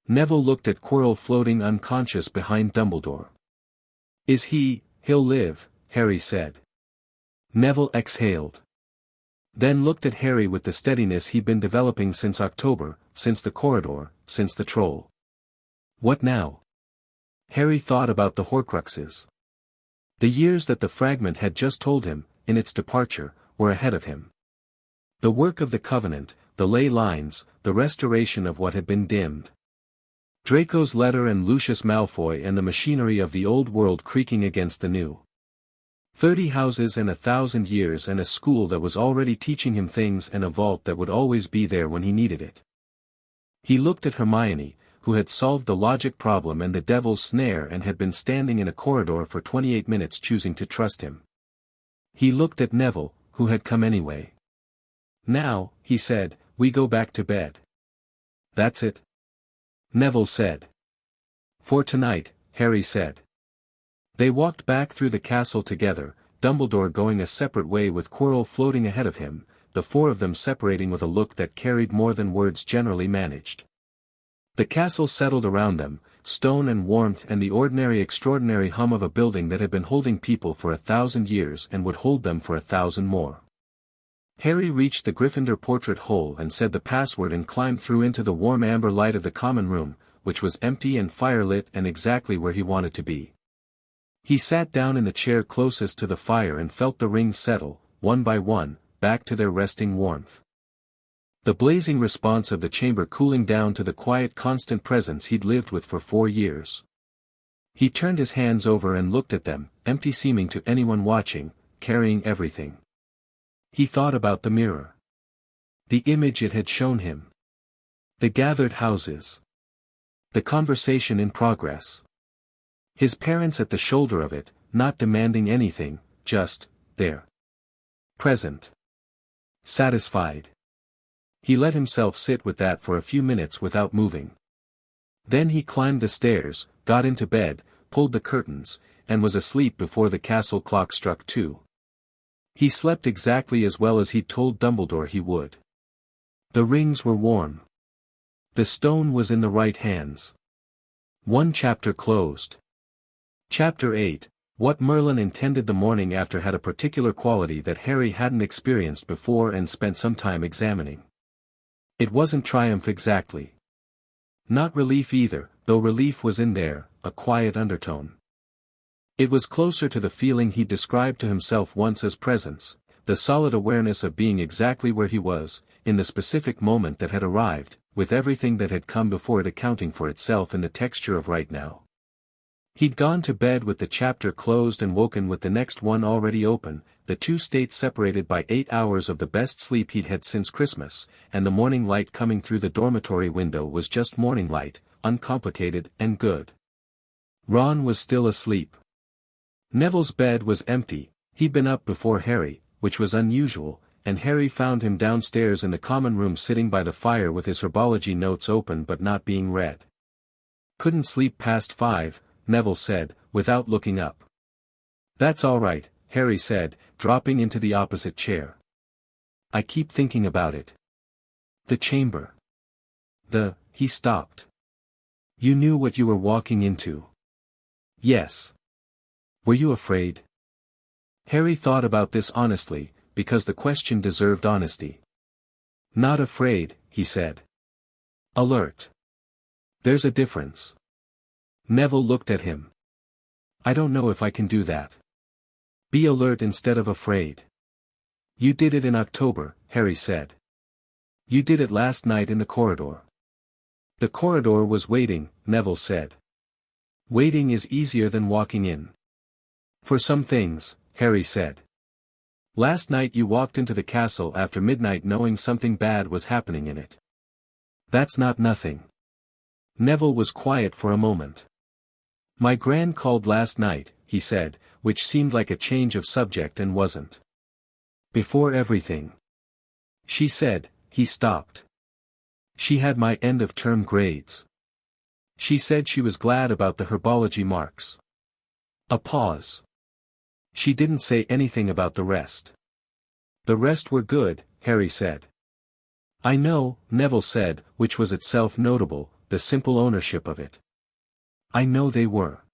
Speaker 1: Neville looked at Quirrell floating unconscious behind Dumbledore. He'll live," Harry said. Neville exhaled. Then looked at Harry with the steadiness he'd been developing since October, since the corridor, since the troll. "What now?" Harry thought about the Horcruxes. The years that the fragment had just told him, in its departure, were ahead of him. The work of the Covenant, the ley lines, the restoration of what had been dimmed. Draco's letter and Lucius Malfoy and the machinery of the old world creaking against the new. 30 houses and 1,000 years and a school that was already teaching him things and a vault that would always be there when he needed it. He looked at Hermione, who had solved the logic problem and the devil's snare and had been standing in a corridor for 28 minutes choosing to trust him. He looked at Neville, who had come anyway. "Now," he said, "we go back to bed." "That's it?" Neville said. "For tonight," Harry said. They walked back through the castle together, Dumbledore going a separate way with Quirrell floating ahead of him, the four of them separating with a look that carried more than words generally managed. The castle settled around them, stone and warmth and the ordinary extraordinary hum of a building that had been holding people for 1,000 years and would hold them for 1,000 more. Harry reached the Gryffindor portrait hole and said the password and climbed through into the warm amber light of the common room, which was empty and firelit and exactly where he wanted to be. He sat down in the chair closest to the fire and felt the rings settle, one by one, back to their resting warmth. The blazing response of the chamber cooling down to the quiet constant presence he'd lived with for 4 years. He turned his hands over and looked at them, empty seeming to anyone watching, carrying everything. He thought about the mirror. The image it had shown him. The gathered houses. The conversation in progress. His parents at the shoulder of it, not demanding anything, just, there. Present. Satisfied. He let himself sit with that for a few minutes without moving. Then he climbed the stairs, got into bed, pulled the curtains, and was asleep before the castle clock struck 2. He slept exactly as well as he'd told Dumbledore he would. The rings were warm. The stone was in the right hands. One chapter closed. Chapter 8, What Merlin intended the morning after had a particular quality that Harry hadn't experienced before and spent some time examining. It wasn't triumph exactly. Not relief either, though relief was in there, a quiet undertone. It was closer to the feeling he described to himself once as presence, the solid awareness of being exactly where he was, in the specific moment that had arrived, with everything that had come before it accounting for itself in the texture of right now. He'd gone to bed with the chapter closed and woken with the next one already open, the two states separated by 8 hours of the best sleep he'd had since Christmas, and the morning light coming through the dormitory window was just morning light, uncomplicated and good. Ron was still asleep. Neville's bed was empty, he'd been up before Harry, which was unusual, and Harry found him downstairs in the common room sitting by the fire with his herbology notes open but not being read. Couldn't sleep past 5, Neville said, without looking up. That's all right, Harry said, dropping into the opposite chair. I keep thinking about it. The chamber. He stopped. You knew what you were walking into. Yes. Were you afraid? Harry thought about this honestly, because the question deserved honesty. Not afraid, he said. Alert. There's a difference. Neville looked at him. I don't know if I can do that. Be alert instead of afraid. You did it in October, Harry said. You did it last night in the corridor. The corridor was waiting, Neville said. Waiting is easier than walking in. For some things, Harry said. Last night you walked into the castle after midnight knowing something bad was happening in it. That's not nothing. Neville was quiet for a moment. My gran called last night, he said, which seemed like a change of subject and wasn't. Before everything. She said, he stopped. She had my end-of-term grades. She said she was glad about the herbology marks. A pause. She didn't say anything about the rest. The rest were good, Harry said. I know, Neville said, which was itself notable, the simple ownership of it. I know they were.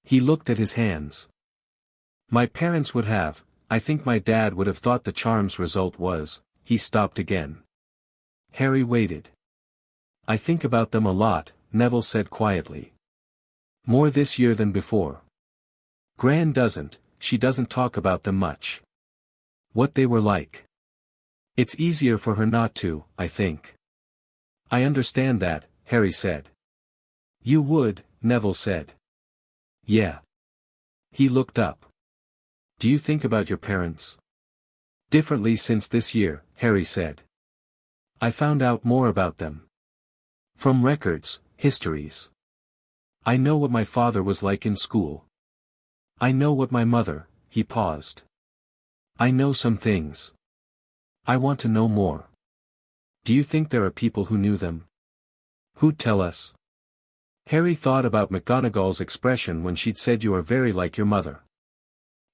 Speaker 1: He looked at his hands. My parents would have, I think my dad would have thought the charm's result was, he stopped again. Harry waited. I think about them a lot, Neville said quietly. More this year than before. Gran doesn't. She doesn't talk about them much. What they were like. It's easier for her not to, I think. I understand that, Harry said. You would, Neville said. Yeah. He looked up. Do you think about your parents? Differently since this year, Harry said. I found out more about them. From records, histories. I know what my father was like in school. I know what my mother, he paused. I know some things. I want to know more. Do you think there are people who knew them? Who'd tell us? Harry thought about McGonagall's expression when she'd said you are very like your mother.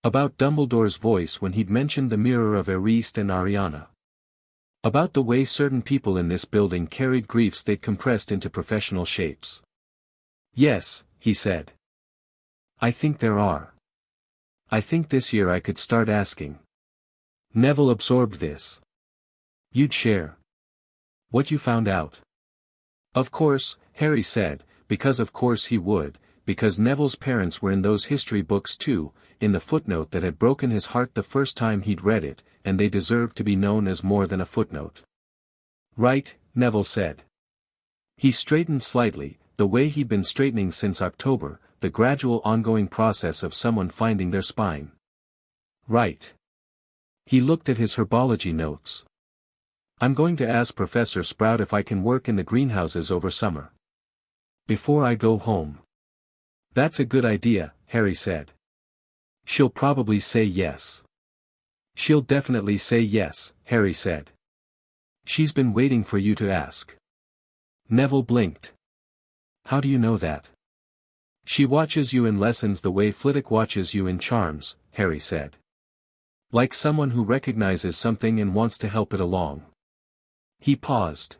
Speaker 1: About Dumbledore's voice when he'd mentioned the mirror of Eriste and Ariana. About the way certain people in this building carried griefs they'd compressed into professional shapes. Yes, he said. I think there are. I think this year I could start asking. Neville absorbed this. You'd share what you found out. Of course, Harry said, because of course he would, because Neville's parents were in those history books too, in the footnote that had broken his heart the first time he'd read it, and they deserved to be known as more than a footnote. Right, Neville said. He straightened slightly, the way he'd been straightening since October, the gradual ongoing process of someone finding their spine. Right. He looked at his herbology notes. I'm going to ask Professor Sprout if I can work in the greenhouses over summer. Before I go home. That's a good idea, Harry said. She'll probably say yes. She'll definitely say yes, Harry said. She's been waiting for you to ask. Neville blinked. How do you know that? She watches you in lessons the way Flitwick watches you in charms, Harry said. Like someone who recognizes something and wants to help it along. He paused.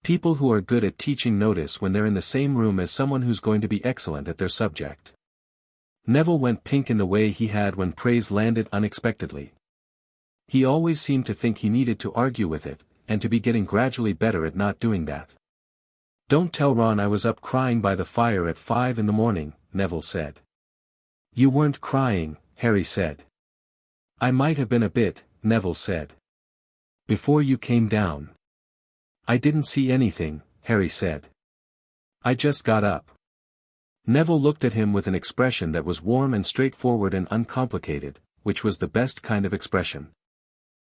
Speaker 1: People who are good at teaching notice when they're in the same room as someone who's going to be excellent at their subject. Neville went pink in the way he had when praise landed unexpectedly. He always seemed to think he needed to argue with it, and to be getting gradually better at not doing that. Don't tell Ron I was up crying by the fire at 5 in the morning, Neville said. You weren't crying, Harry said. I might have been a bit, Neville said. Before you came down. I didn't see anything, Harry said. I just got up. Neville looked at him with an expression that was warm and straightforward and uncomplicated, which was the best kind of expression.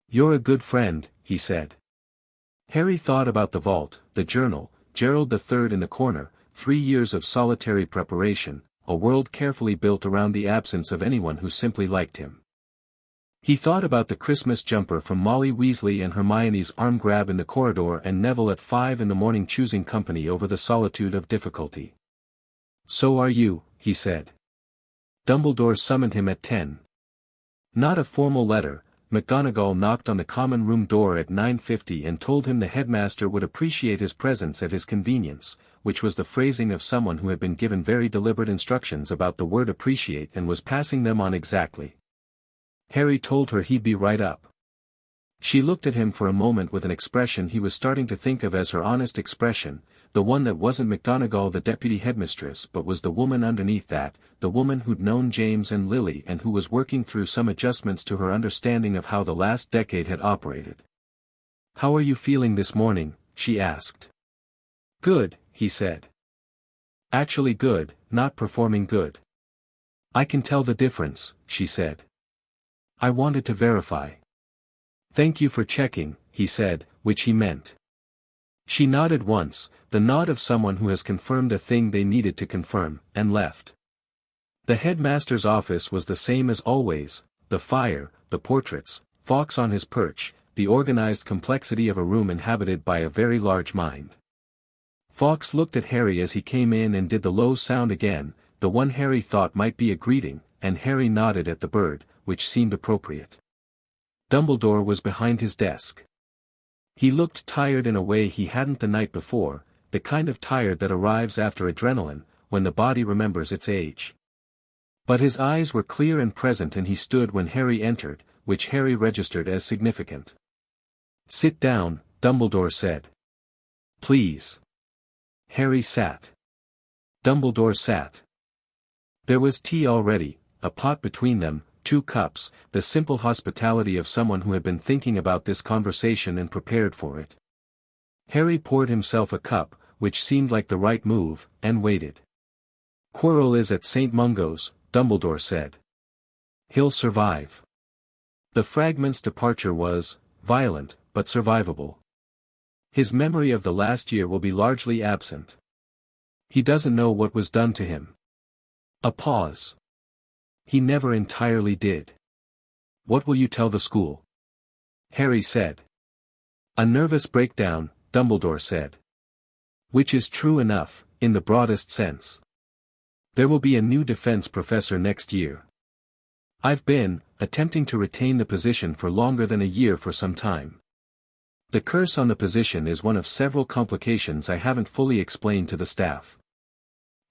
Speaker 1: You're a good friend, he said. Harry thought about the vault, the journal, Gerald III in the corner, 3 years of solitary preparation, a world carefully built around the absence of anyone who simply liked him. He thought about the Christmas jumper from Molly Weasley and Hermione's arm grab in the corridor and Neville at 5 in the morning choosing company over the solitude of difficulty. So are you, he said. Dumbledore summoned him at 10. Not a formal letter. McGonagall knocked on the common room door at 9:50 and told him the headmaster would appreciate his presence at his convenience, which was the phrasing of someone who had been given very deliberate instructions about the word appreciate and was passing them on exactly. Harry told her he'd be right up. She looked at him for a moment with an expression he was starting to think of as her honest expression, the one that wasn't McGonagall the deputy headmistress but was the woman underneath that, the woman who'd known James and Lily and who was working through some adjustments to her understanding of how the last decade had operated. How are you feeling this morning? She asked. Good, he said. Actually good, not performing good. I can tell the difference, she said. I wanted to verify. Thank you for checking, he said, which he meant. She nodded once, the nod of someone who has confirmed a thing they needed to confirm, and left. The headmaster's office was the same as always, the fire, the portraits, Fawkes on his perch, the organized complexity of a room inhabited by a very large mind. Fawkes looked at Harry as he came in and did the low sound again, the one Harry thought might be a greeting, and Harry nodded at the bird, which seemed appropriate. Dumbledore was behind his desk. He looked tired in a way he hadn't the night before, the kind of tired that arrives after adrenaline, when the body remembers its age. But his eyes were clear and present and he stood when Harry entered, which Harry registered as significant. Sit down, Dumbledore said. Please. Harry sat. Dumbledore sat. There was tea already, a pot between them, 2 cups, the simple hospitality of someone who had been thinking about this conversation and prepared for it. Harry poured himself a cup, which seemed like the right move, and waited. Quirrell is at St. Mungo's, Dumbledore said. He'll survive. The fragment's departure was violent, but survivable. His memory of the last year will be largely absent. He doesn't know what was done to him. A pause. He never entirely did. What will you tell the school? Harry said. A nervous breakdown, Dumbledore said. Which is true enough, in the broadest sense. There will be a new defense professor next year. I've been attempting to retain the position for longer than a year for some time. The curse on the position is one of several complications I haven't fully explained to the staff.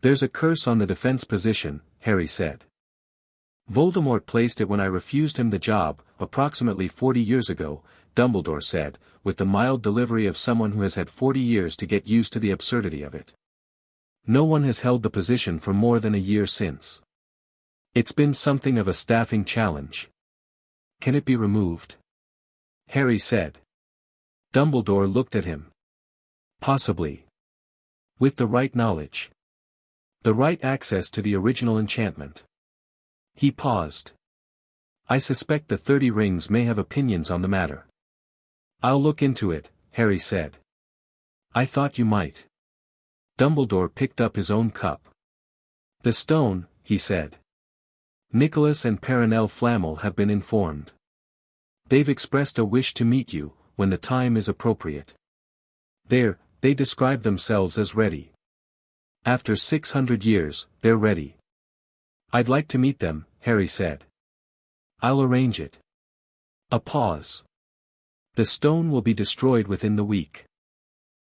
Speaker 1: There's a curse on the defense position, Harry said. Voldemort placed it when I refused him the job, approximately 40 years ago, Dumbledore said, with the mild delivery of someone who has had 40 years to get used to the absurdity of it. No one has held the position for more than a year since. It's been something of a staffing challenge. Can it be removed? Harry said. Dumbledore looked at him. Possibly. With the right knowledge. The right access to the original enchantment. He paused. I suspect the 30 rings may have opinions on the matter. I'll look into it, Harry said. I thought you might. Dumbledore picked up his own cup. The stone, he said. Nicholas and Perenelle Flammel have been informed. They've expressed a wish to meet you, when the time is appropriate. They describe themselves as ready. After 600 years, they're ready. I'd like to meet them, Harry said. I'll arrange it. A pause. The stone will be destroyed within the week.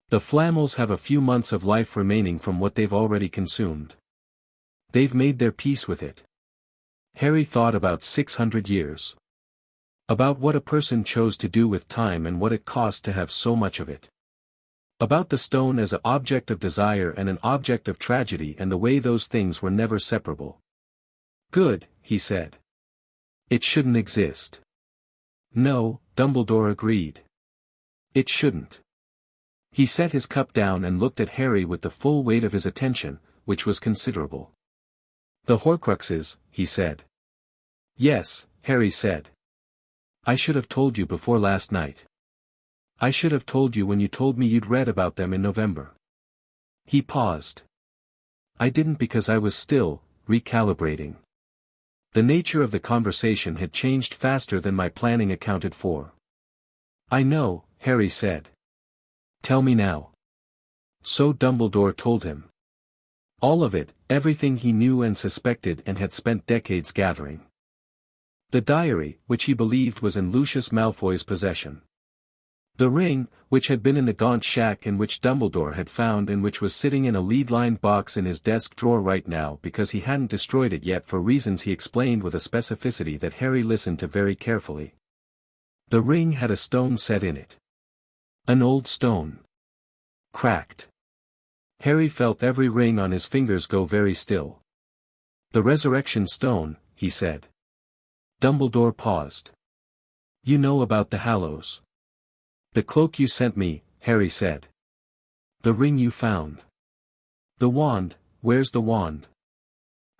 Speaker 1: The Flammels have a few months of life remaining from what they've already consumed. They've made their peace with it. Harry thought about 600 years. About what a person chose to do with time and what it cost to have so much of it. About the stone as an object of desire and an object of tragedy and the way those things were never separable. Good, he said. It shouldn't exist. No, Dumbledore agreed. It shouldn't. He set his cup down and looked at Harry with the full weight of his attention, which was considerable. The Horcruxes, he said. Yes, Harry said. I should have told you before last night. I should have told you when you told me you'd read about them in November. He paused. I didn't because I was still, recalibrating. The nature of the conversation had changed faster than my planning accounted for. I know, Harry said. Tell me now. So Dumbledore told him. All of it, everything he knew and suspected and had spent decades gathering. The diary, which he believed was in Lucius Malfoy's possession. The ring, which had been in the Gaunt shack and which Dumbledore had found and which was sitting in a lead-lined box in his desk drawer right now because he hadn't destroyed it yet for reasons he explained with a specificity that Harry listened to very carefully. The ring had a stone set in it. An old stone. Cracked. Harry felt every ring on his fingers go very still. The resurrection stone, he said. Dumbledore paused. You know about the Hallows. The cloak you sent me, Harry said. The ring you found. The wand, where's the wand?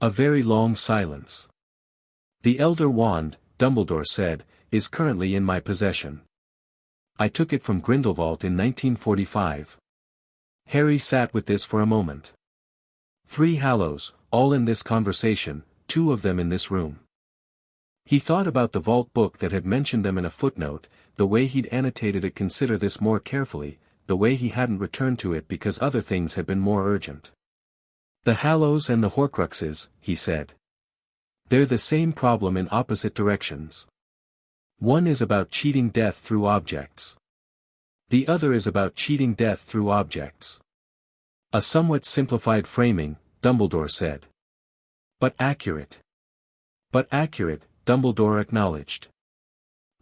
Speaker 1: A very long silence. The Elder Wand, Dumbledore said, is currently in my possession. I took it from Grindelwald in 1945. Harry sat with this for a moment. 3 Hallows, all in this conversation, 2 of them in this room. He thought about the vault book that had mentioned them in a footnote, the way he'd annotated it. Consider this more carefully, the way he hadn't returned to it because other things had been more urgent. The Hallows and the Horcruxes, he said. They're the same problem in opposite directions. One is about cheating death through objects. The other is about cheating death through objects. A somewhat simplified framing, Dumbledore said. But accurate. But accurate, Dumbledore acknowledged.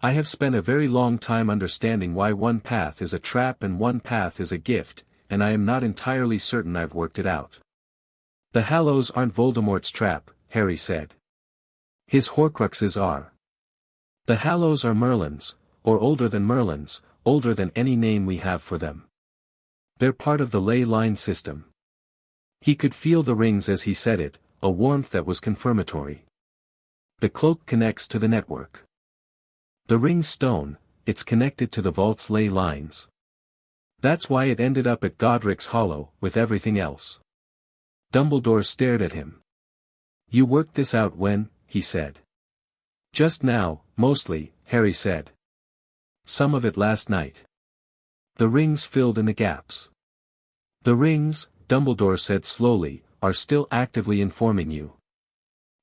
Speaker 1: I have spent a very long time understanding why one path is a trap and one path is a gift, and I am not entirely certain I've worked it out. The Hallows aren't Voldemort's trap, Harry said. His Horcruxes are. The Hallows are Merlin's, or older than Merlin's, older than any name we have for them. They're part of the ley line system. He could feel the rings as he said it, a warmth that was confirmatory. The cloak connects to the network. The ring's stone, it's connected to the vault's ley lines. That's why it ended up at Godric's Hollow, with everything else. Dumbledore stared at him. You worked this out when, he said. Just now, mostly, Harry said. Some of it last night. The rings filled in the gaps. The rings, Dumbledore said slowly, are still actively informing you.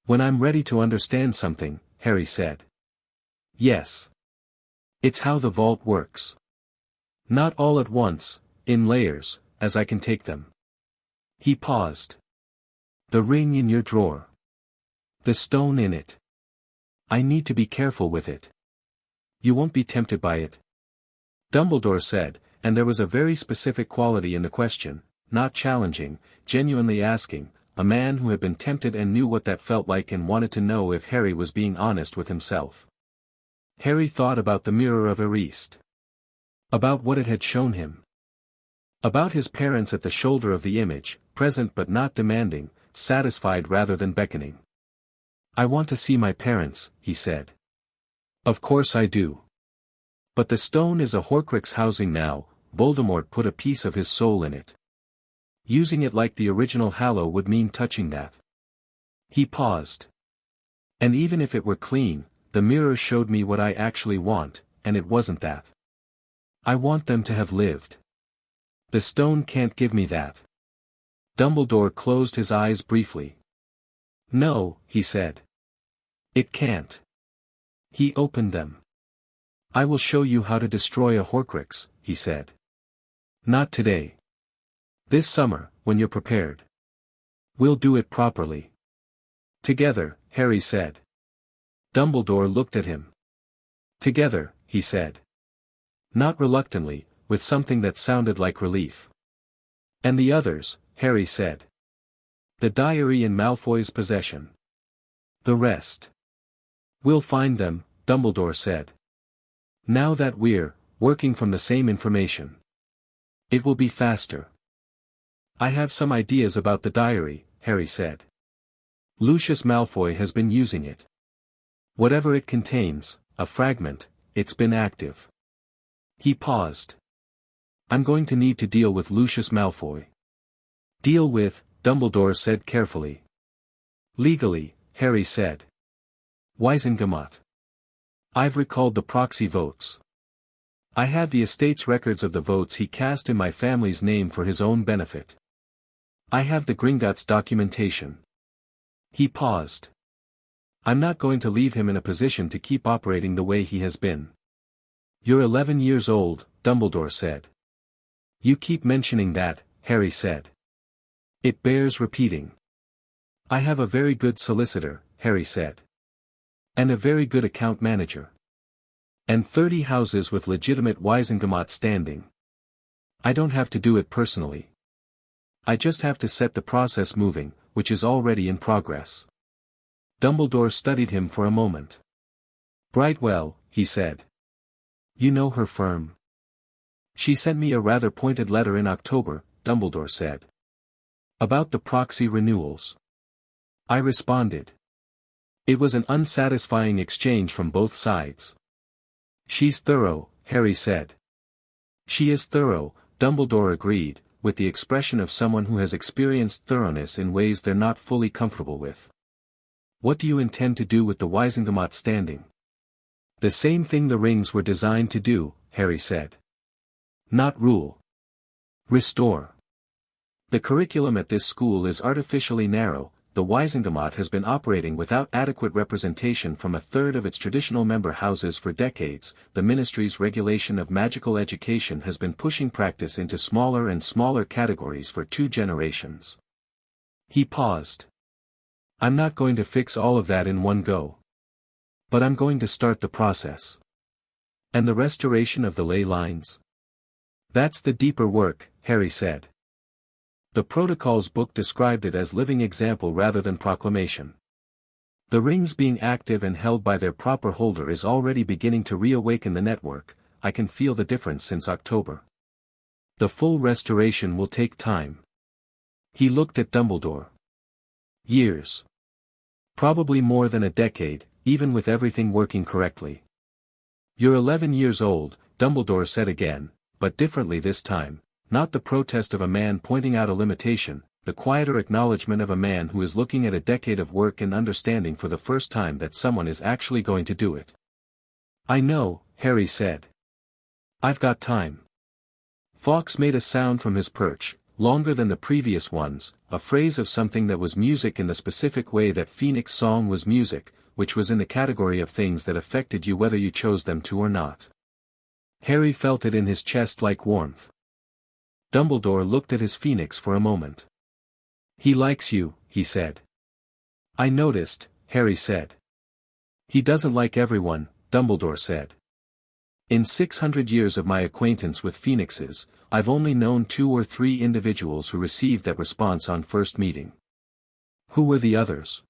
Speaker 1: When I'm ready to understand something, Harry said. Yes. It's how the vault works. Not all at once, in layers, as I can take them. He paused. The ring in your drawer. The stone in it. I need to be careful with it. You won't be tempted by it? Dumbledore said, and there was a very specific quality in the question, not challenging, genuinely asking, a man who had been tempted and knew what that felt like and wanted to know if Harry was being honest with himself. Harry thought about the mirror of Erist. About what it had shown him. About his parents at the shoulder of the image, present but not demanding, satisfied rather than beckoning. I want to see my parents, he said. Of course I do. But the stone is a Horcrux housing now. Voldemort put a piece of his soul in it. Using it like the original Hallow would mean touching that. He paused. And even if it were clean, the mirror showed me what I actually want, and it wasn't that. I want them to have lived. The stone can't give me that. Dumbledore closed his eyes briefly. No, he said. It can't. He opened them. I will show you how to destroy a Horcrux, he said. Not today. This summer, when you're prepared. We'll do it properly. Together, Harry said. Dumbledore looked at him. Together, he said. Not reluctantly, with something that sounded like relief. And the others, Harry said. The diary in Malfoy's possession. The rest. We'll find them, Dumbledore said. Now that we're working from the same information. It will be faster. I have some ideas about the diary, Harry said. Lucius Malfoy has been using it. Whatever it contains, a fragment, it's been active. He paused. I'm going to need to deal with Lucius Malfoy. Deal with, Dumbledore said carefully. Legally, Harry said. Wizengamot. I've recalled the proxy votes. I have the estate's records of the votes he cast in my family's name for his own benefit. I have the Gringotts documentation. He paused. I'm not going to leave him in a position to keep operating the way he has been. You're 11 years old, Dumbledore said. You keep mentioning that, Harry said. It bears repeating. I have a very good solicitor, Harry said. And a very good account manager. And 30 houses with legitimate Wizengamot standing. I don't have to do it personally. I just have to set the process moving, which is already in progress. Dumbledore studied him for a moment. Brightwell, he said. You know her firm. She sent me a rather pointed letter in October, Dumbledore said. About the proxy renewals. I responded. It was an unsatisfying exchange from both sides. She's thorough, Harry said. She is thorough, Dumbledore agreed, with the expression of someone who has experienced thoroughness in ways they're not fully comfortable with. What do you intend to do with the Wizengamot standing? The same thing the rings were designed to do, Harry said. Not rule. Restore. The curriculum at this school is artificially narrow. The Wizengamot has been operating without adequate representation from a third of its traditional member houses for decades. The Ministry's regulation of magical education has been pushing practice into smaller and smaller categories for 2 generations. He paused. I'm not going to fix all of that in one go. But I'm going to start the process. And the restoration of the ley lines? That's the deeper work, Harry said. The Protocols book described it as living example rather than proclamation. The rings being active and held by their proper holder is already beginning to reawaken the network. I can feel the difference since October. The full restoration will take time. He looked at Dumbledore. Years. Probably more than a decade, even with everything working correctly. You're 11 years old, Dumbledore said again, but differently this time. Not the protest of a man pointing out a limitation, the quieter acknowledgement of a man who is looking at a decade of work and understanding for the first time that someone is actually going to do it. I know, Harry said. I've got time. Fawkes made a sound from his perch, longer than the previous ones, a phrase of something that was music in the specific way that Phoenix song was music, which was in the category of things that affected you whether you chose them to or not. Harry felt it in his chest like warmth. Dumbledore looked at his phoenix for a moment. He likes you, he said. I noticed, Harry said. He doesn't like everyone, Dumbledore said. In 600 years of my acquaintance with phoenixes, I've only known 2 or 3 individuals who received that response on first meeting. Who were the others?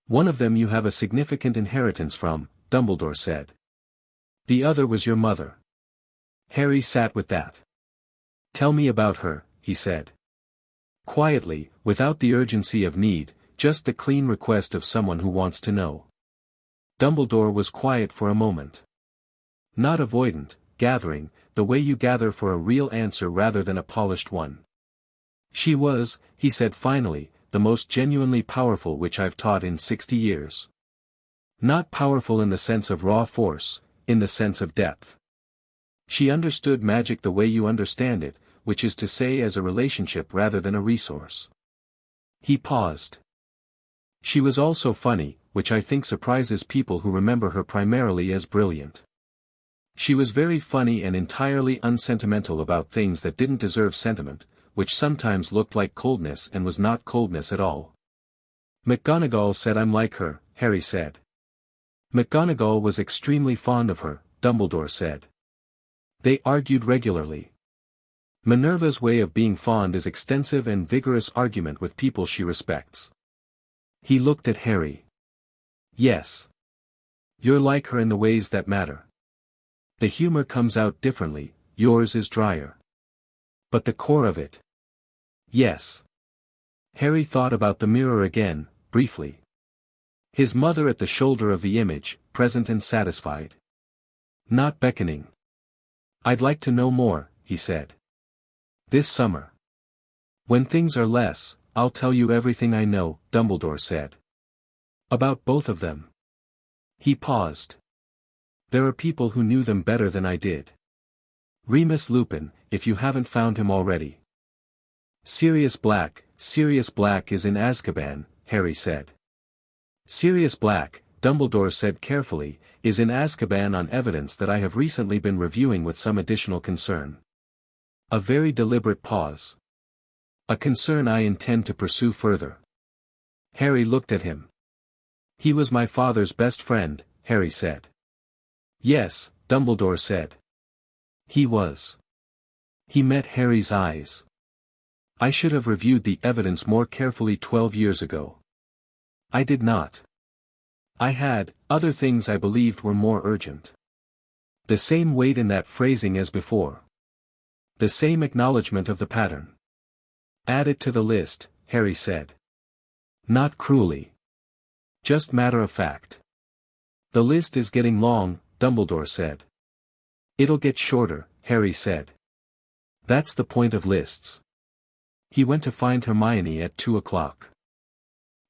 Speaker 1: One of them you have a significant inheritance from, Dumbledore said. The other was your mother. Harry sat with that. Tell me about her, he said. Quietly, without the urgency of need, just the clean request of someone who wants to know. Dumbledore was quiet for a moment. Not avoidant, gathering, the way you gather for a real answer rather than a polished one. She was, he said finally, the most genuinely powerful which I've taught in 60 years. Not powerful in the sense of raw force, in the sense of depth. She understood magic the way you understand it, which is to say as a relationship rather than a resource. He paused. She was also funny, which I think surprises people who remember her primarily as brilliant. She was very funny and entirely unsentimental about things that didn't deserve sentiment, which sometimes looked like coldness and was not coldness at all. McGonagall said I'm like her, Harry said. McGonagall was extremely fond of her, Dumbledore said. They argued regularly. Minerva's way of being fond is extensive and vigorous argument with people she respects. He looked at Harry. Yes. You're like her in the ways that matter. The humor comes out differently, yours is drier. But the core of it. Yes. Harry thought about the mirror again, briefly. His mother at the shoulder of the image, present and satisfied. Not beckoning. I'd like to know more, he said. This summer. When things are less, I'll tell you everything I know, Dumbledore said. About both of them. He paused. There are people who knew them better than I did. Remus Lupin, if you haven't found him already. Sirius Black is in Azkaban, Harry said. Sirius Black, Dumbledore said carefully, is in Azkaban on evidence that I have recently been reviewing with some additional concern. A very deliberate pause. A concern I intend to pursue further. Harry looked at him. He was my father's best friend, Harry said. Yes, Dumbledore said. He was. He met Harry's eyes. I should have reviewed the evidence more carefully 12 years ago. I did not. I had, other things I believed were more urgent. The same weight in that phrasing as before. The same acknowledgement of the pattern. Add it to the list, Harry said. Not cruelly. Just matter of fact. The list is getting long, Dumbledore said. It'll get shorter, Harry said. That's the point of lists. He went to find Hermione at 2 o'clock.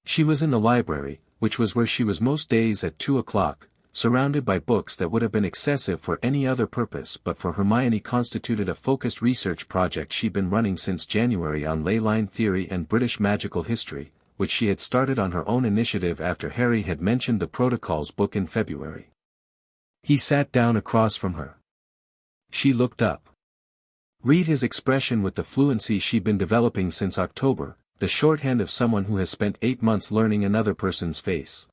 Speaker 1: She was in the library, which was where she was most days at 2 o'clock, surrounded by books that would have been excessive for any other purpose but for Hermione constituted a focused research project she'd been running since January on ley line theory and British magical history, which she had started on her own initiative after Harry had mentioned the Protocols book in February. He sat down across from her. She looked up. Read his expression with the fluency she'd been developing since October, the shorthand of someone who has spent 8 months learning another person's face.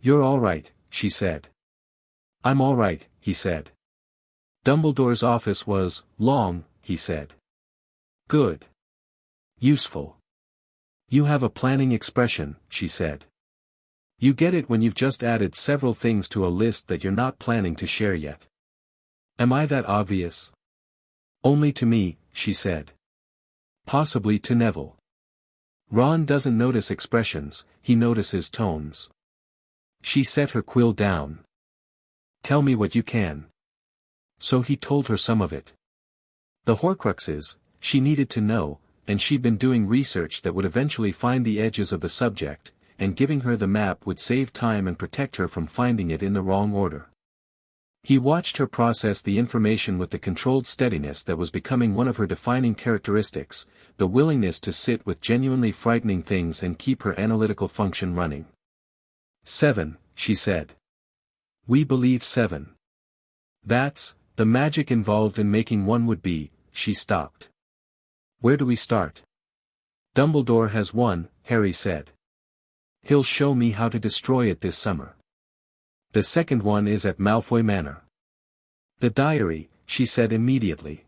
Speaker 1: You're all right, she said. I'm all right, he said. Dumbledore's office was long, he said. Good. Useful. You have a planning expression, she said. You get it when you've just added several things to a list that you're not planning to share yet. Am I that obvious? Only to me, she said. Possibly to Neville. Ron doesn't notice expressions, he notices tones. She set her quill down. Tell me what you can. So he told her some of it. The Horcruxes, she needed to know, and she'd been doing research that would eventually find the edges of the subject, and giving her the map would save time and protect her from finding it in the wrong order. He watched her process the information with the controlled steadiness that was becoming one of her defining characteristics, the willingness to sit with genuinely frightening things and keep her analytical function running. 7, she said. We believe 7. That's, the magic involved in making one would be, she stopped. Where do we start? Dumbledore has one, Harry said. He'll show me how to destroy it this summer. The second one is at Malfoy Manor. The diary, she said immediately.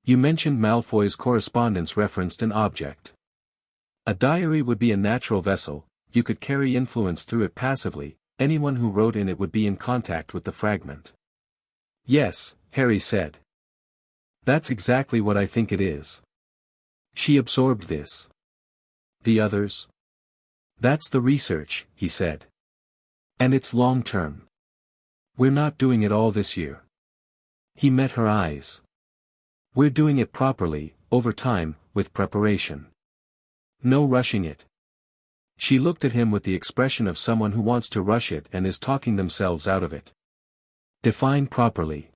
Speaker 1: You mentioned Malfoy's correspondence referenced an object. A diary would be a natural vessel, you could carry influence through it passively, anyone who wrote in it would be in contact with the fragment. Yes, Harry said. That's exactly what I think it is. She absorbed this. The others? That's the research, he said. And it's long-term. We're not doing it all this year. He met her eyes. We're doing it properly, over time, with preparation. No rushing it. She looked at him with the expression of someone who wants to rush it and is talking themselves out of it. Define properly.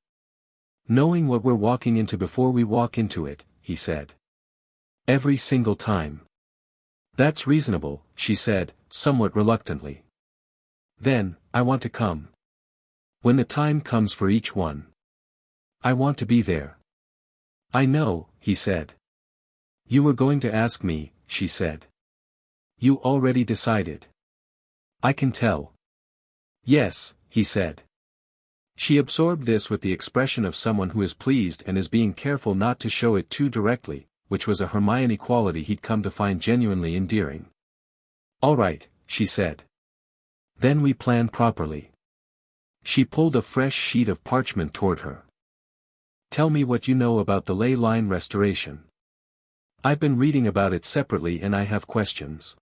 Speaker 1: Knowing what we're walking into before we walk into it, he said. Every single time. That's reasonable, she said, somewhat reluctantly. Then, I want to come. When the time comes for each one. I want to be there. I know, he said. You were going to ask me, she said. You already decided. I can tell. Yes, he said. She absorbed this with the expression of someone who is pleased and is being careful not to show it too directly, which was a Hermione quality he'd come to find genuinely endearing. All right, she said. Then we plan properly. She pulled a fresh sheet of parchment toward her. Tell me what you know about the ley line restoration. I've been reading about it separately and I have questions.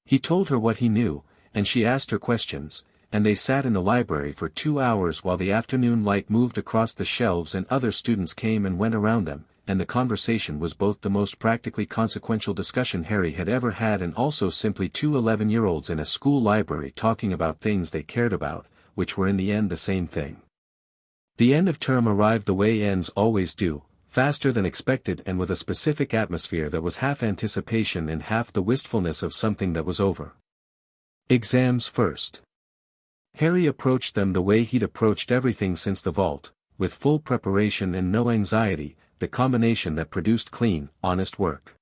Speaker 1: He told her what he knew, and she asked her questions, and they sat in the library for 2 hours while the afternoon light moved across the shelves and other students came and went around them, and the conversation was both the most practically consequential discussion Harry had ever had and also simply two 11-year-olds in a school library talking about things they cared about, which were in the end the same thing. The end of term arrived the way ends always do, faster than expected and with a specific atmosphere that was half anticipation and half the wistfulness of something that was over. Exams first. Harry approached them the way he'd approached everything since the vault, with full preparation and no anxiety, the combination that produced clean, honest work.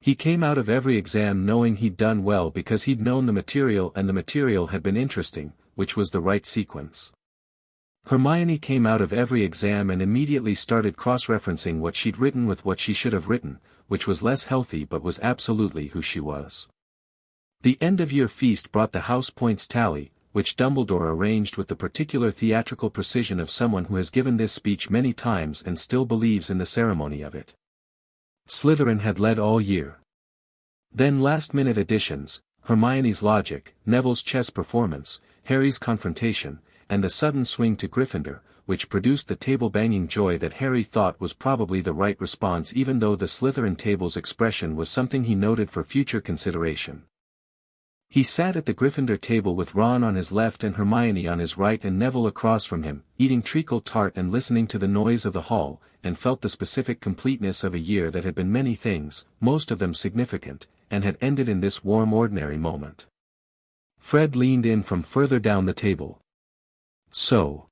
Speaker 1: He came out of every exam knowing he'd done well because he'd known the material and the material had been interesting, which was the right sequence. Hermione came out of every exam and immediately started cross-referencing what she'd written with what she should have written, which was less healthy but was absolutely who she was. The end-of-year feast brought the house points tally, which Dumbledore arranged with the particular theatrical precision of someone who has given this speech many times and still believes in the ceremony of it. Slytherin had led all year. Then last-minute additions, Hermione's logic, Neville's chess performance, Harry's confrontation, and the sudden swing to Gryffindor, which produced the table-banging joy that Harry thought was probably the right response even though the Slytherin table's expression was something he noted for future consideration. He sat at the Gryffindor table with Ron on his left and Hermione on his right and Neville across from him, eating treacle tart and listening to the noise of the hall, and felt the specific completeness of a year that had been many things, most of them significant, and had ended in this warm ordinary moment. Fred leaned in from further down the table. So,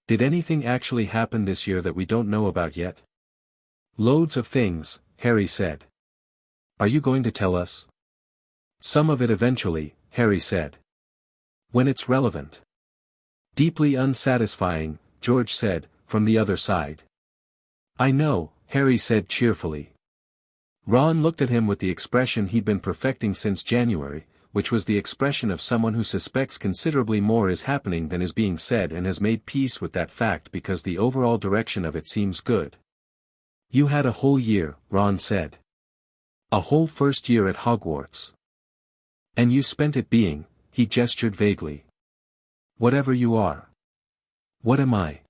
Speaker 1: did anything actually happen this year that we don't know about yet? Loads of things, Harry said. Are you going to tell us? Some of it eventually, Harry said. When it's relevant. Deeply unsatisfying, George said, from the other side. I know, Harry said cheerfully. Ron looked at him with the expression he'd been perfecting since January, which was the expression of someone who suspects considerably more is happening than is being said and has made peace with that fact because the overall direction of it seems good. You had a whole year, Ron said. A whole first year at Hogwarts. And you spent it being, he gestured vaguely. Whatever you are. What am I?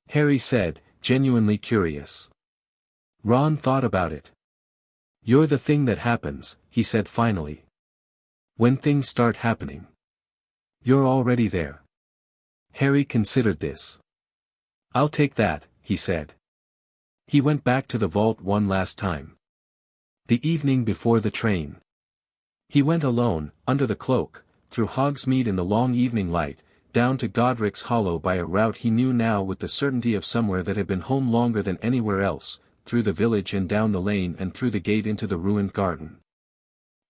Speaker 1: Harry said, genuinely curious. Ron thought about it. You're the thing that happens, he said finally. When things start happening. You're already there. Harry considered this. I'll take that, he said. He went back to the vault one last time. The evening before the train. He went alone, under the cloak, through Hogsmeade in the long evening light, down to Godric's Hollow by a route he knew now with the certainty of somewhere that had been home longer than anywhere else, through the village and down the lane and through the gate into the ruined garden.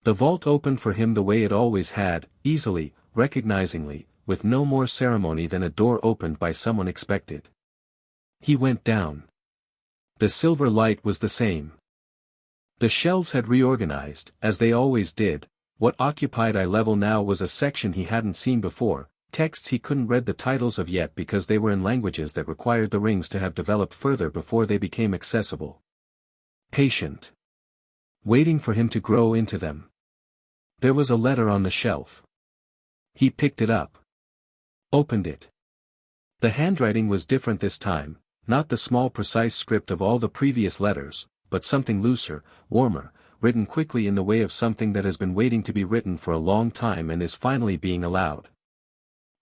Speaker 1: The vault opened for him the way it always had, easily, recognizingly, with no more ceremony than a door opened by someone expected. He went down. The silver light was the same. The shelves had reorganized, as they always did. What occupied eye level now was a section he hadn't seen before, texts he couldn't read the titles of yet because they were in languages that required the rings to have developed further before they became accessible. Patient. Waiting for him to grow into them. There was a letter on the shelf. He picked it up. Opened it. The handwriting was different this time, not the small precise script of all the previous letters, but something looser, warmer, written quickly in the way of something that has been waiting to be written for a long time and is finally being allowed.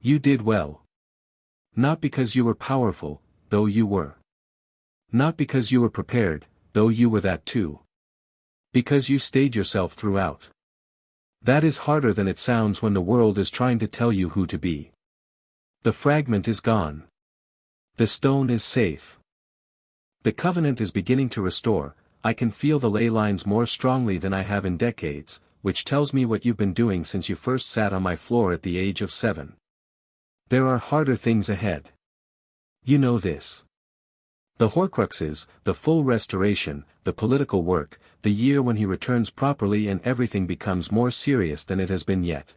Speaker 1: You did well. Not because you were powerful, though you were. Not because you were prepared, though you were that too. Because you stayed yourself throughout. That is harder than it sounds when the world is trying to tell you who to be. The fragment is gone. The stone is safe. The covenant is beginning to restore. I can feel the ley lines more strongly than I have in decades, which tells me what you've been doing since you first sat on my floor at the age of 7. There are harder things ahead. You know this. The Horcruxes, the full restoration, the political work, the year when he returns properly and everything becomes more serious than it has been yet.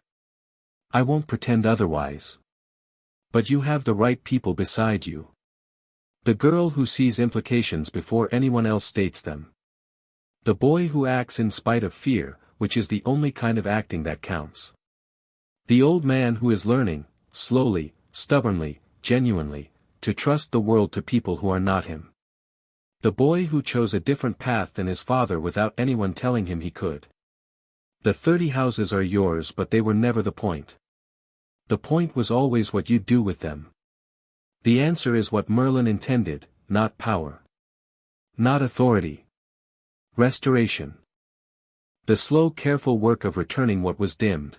Speaker 1: I won't pretend otherwise. But you have the right people beside you. The girl who sees implications before anyone else states them. The boy who acts in spite of fear, which is the only kind of acting that counts. The old man who is learning, slowly, stubbornly, genuinely, to trust the world to people who are not him. The boy who chose a different path than his father without anyone telling him he could. The 30 houses are yours, but they were never the point. The point was always what you do with them. The answer is what Merlin intended, not power. Not authority. Restoration. The slow careful work of returning what was dimmed.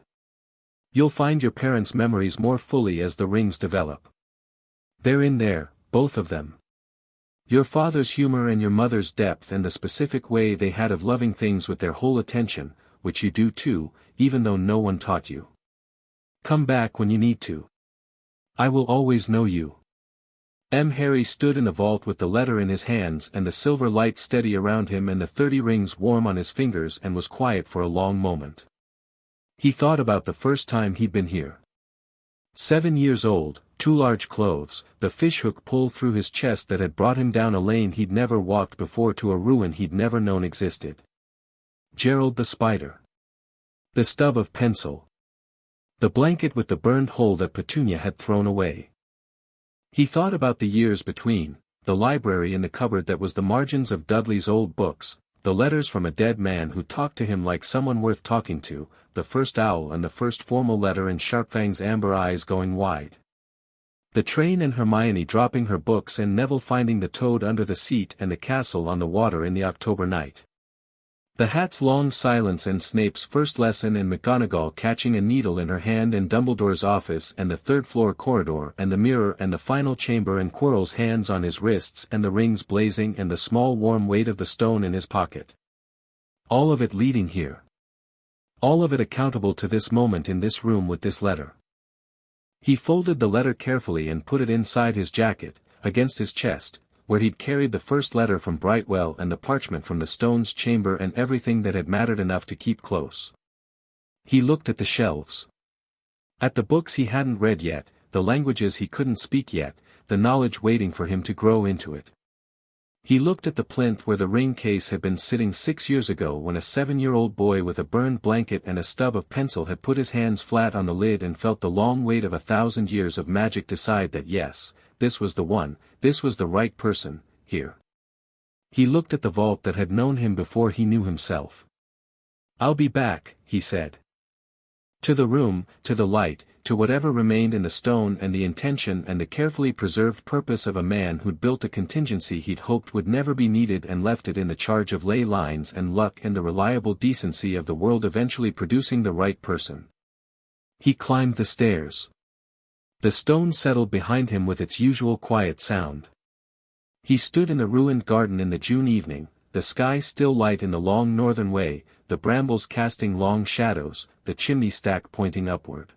Speaker 1: You'll find your parents' memories more fully as the rings develop. They're in there, both of them. Your father's humor and your mother's depth and the specific way they had of loving things with their whole attention, which you do too, even though no one taught you. Come back when you need to. I will always know you. Harry stood in the vault with the letter in his hands and the silver light steady around him and the 30 rings warm on his fingers and was quiet for a long moment. He thought about the first time he'd been here. 7 years old, 2 large clothes, the fishhook pull through his chest that had brought him down a lane he'd never walked before to a ruin he'd never known existed. Gerald the spider. The stub of pencil. The blanket with the burned hole that Petunia had thrown away. He thought about the years between, the library in the cupboard that was the margins of Dudley's old books, the letters from a dead man who talked to him like someone worth talking to, the first owl and the first formal letter and Sharpfang's amber eyes going wide. The train and Hermione dropping her books and Neville finding the toad under the seat and the castle on the water in the October night. The hat's long silence and Snape's first lesson and McGonagall catching a needle in her hand and Dumbledore's office and the third-floor corridor and the mirror and the final chamber and Quirrell's hands on his wrists and the rings blazing and the small warm weight of the stone in his pocket. All of it leading here. All of it accountable to this moment in this room with this letter. He folded the letter carefully and put it inside his jacket, against his chest, where he'd carried the first letter from Brightwell and the parchment from the Stone's chamber and everything that had mattered enough to keep close. He looked at the shelves. At the books he hadn't read yet, the languages he couldn't speak yet, the knowledge waiting for him to grow into it. He looked at the plinth where the ring case had been sitting 6 years ago when a 7-year-old boy with a burned blanket and a stub of pencil had put his hands flat on the lid and felt the long weight of 1,000 years of magic decide that yes, this was the one, this was the right person, here. He looked at the vault that had known him before he knew himself. "I'll be back," he said. To the room, to the light, to whatever remained in the stone and the intention and the carefully preserved purpose of a man who'd built a contingency he'd hoped would never be needed and left it in the charge of ley lines and luck and the reliable decency of the world eventually producing the right person. He climbed the stairs. The stone settled behind him with its usual quiet sound. He stood in the ruined garden in the June evening, the sky still light in the long northern way, the brambles casting long shadows, the chimney stack pointing upward.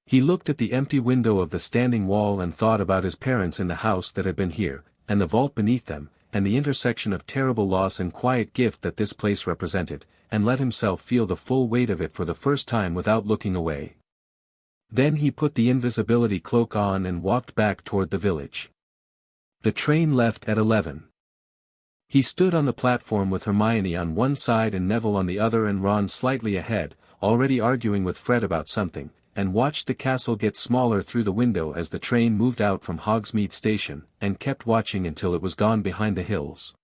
Speaker 1: He looked at the empty window of the standing wall and thought about his parents in the house that had been here, and the vault beneath them, and the intersection of terrible loss and quiet gift that this place represented, and let himself feel the full weight of it for the first time without looking away. Then he put the invisibility cloak on and walked back toward the village. The train left at 11. He stood on the platform with Hermione on one side and Neville on the other and Ron slightly ahead, already arguing with Fred about something, and watched the castle get smaller through the window as the train moved out from Hogsmeade Station, and kept watching until it was gone behind the hills.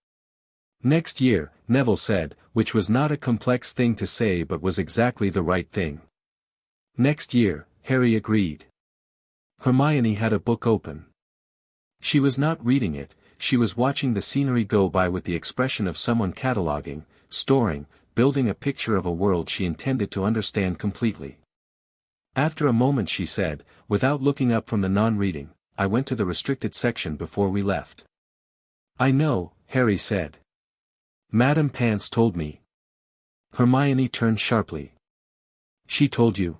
Speaker 1: Next year, Neville said, which was not a complex thing to say but was exactly the right thing. Next year, Harry agreed. Hermione had a book open. She was not reading it, she was watching the scenery go by with the expression of someone cataloging, storing, building a picture of a world she intended to understand completely. After a moment she said, without looking up from the non-reading, I went to the restricted section before we left. I know, Harry said. Madame Pants told me. Hermione turned sharply. She told you?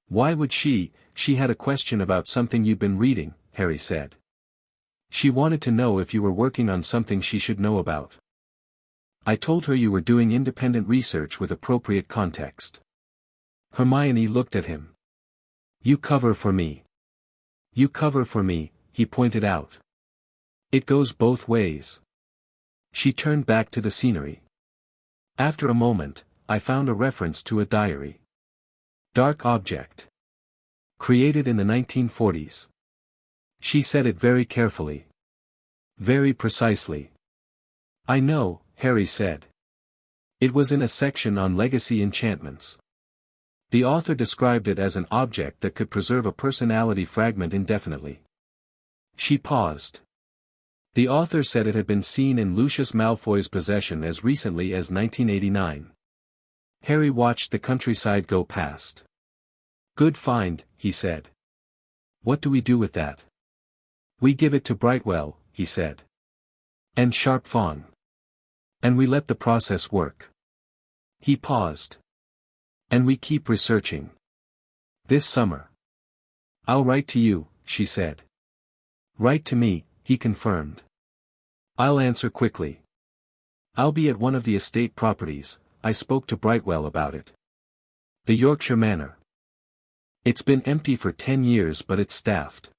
Speaker 1: Why would she had a question about something you'd been reading, Harry said. She wanted to know if you were working on something she should know about. I told her you were doing independent research with appropriate context. Hermione looked at him. You cover for me. You cover for me, he pointed out. It goes both ways. She turned back to the scenery. After a moment, I found a reference to a diary. Dark object. Created in the 1940s. She said it very carefully. Very precisely. I know, Harry said. It was in a section on legacy enchantments. The author described it as an object that could preserve a personality fragment indefinitely. She paused. The author said it had been seen in Lucius Malfoy's possession as recently as 1989. Harry watched the countryside go past. Good find, he said. What do we do with that? We give it to Brightwell, he said. And Sharp Fawn. And we let the process work. He paused. And we keep researching. This summer. I'll write to you, she said. Write to me, he confirmed. I'll answer quickly. I'll be at one of the estate properties, I spoke to Brightwell about it. The Yorkshire Manor. It's been empty for 10 years but it's staffed.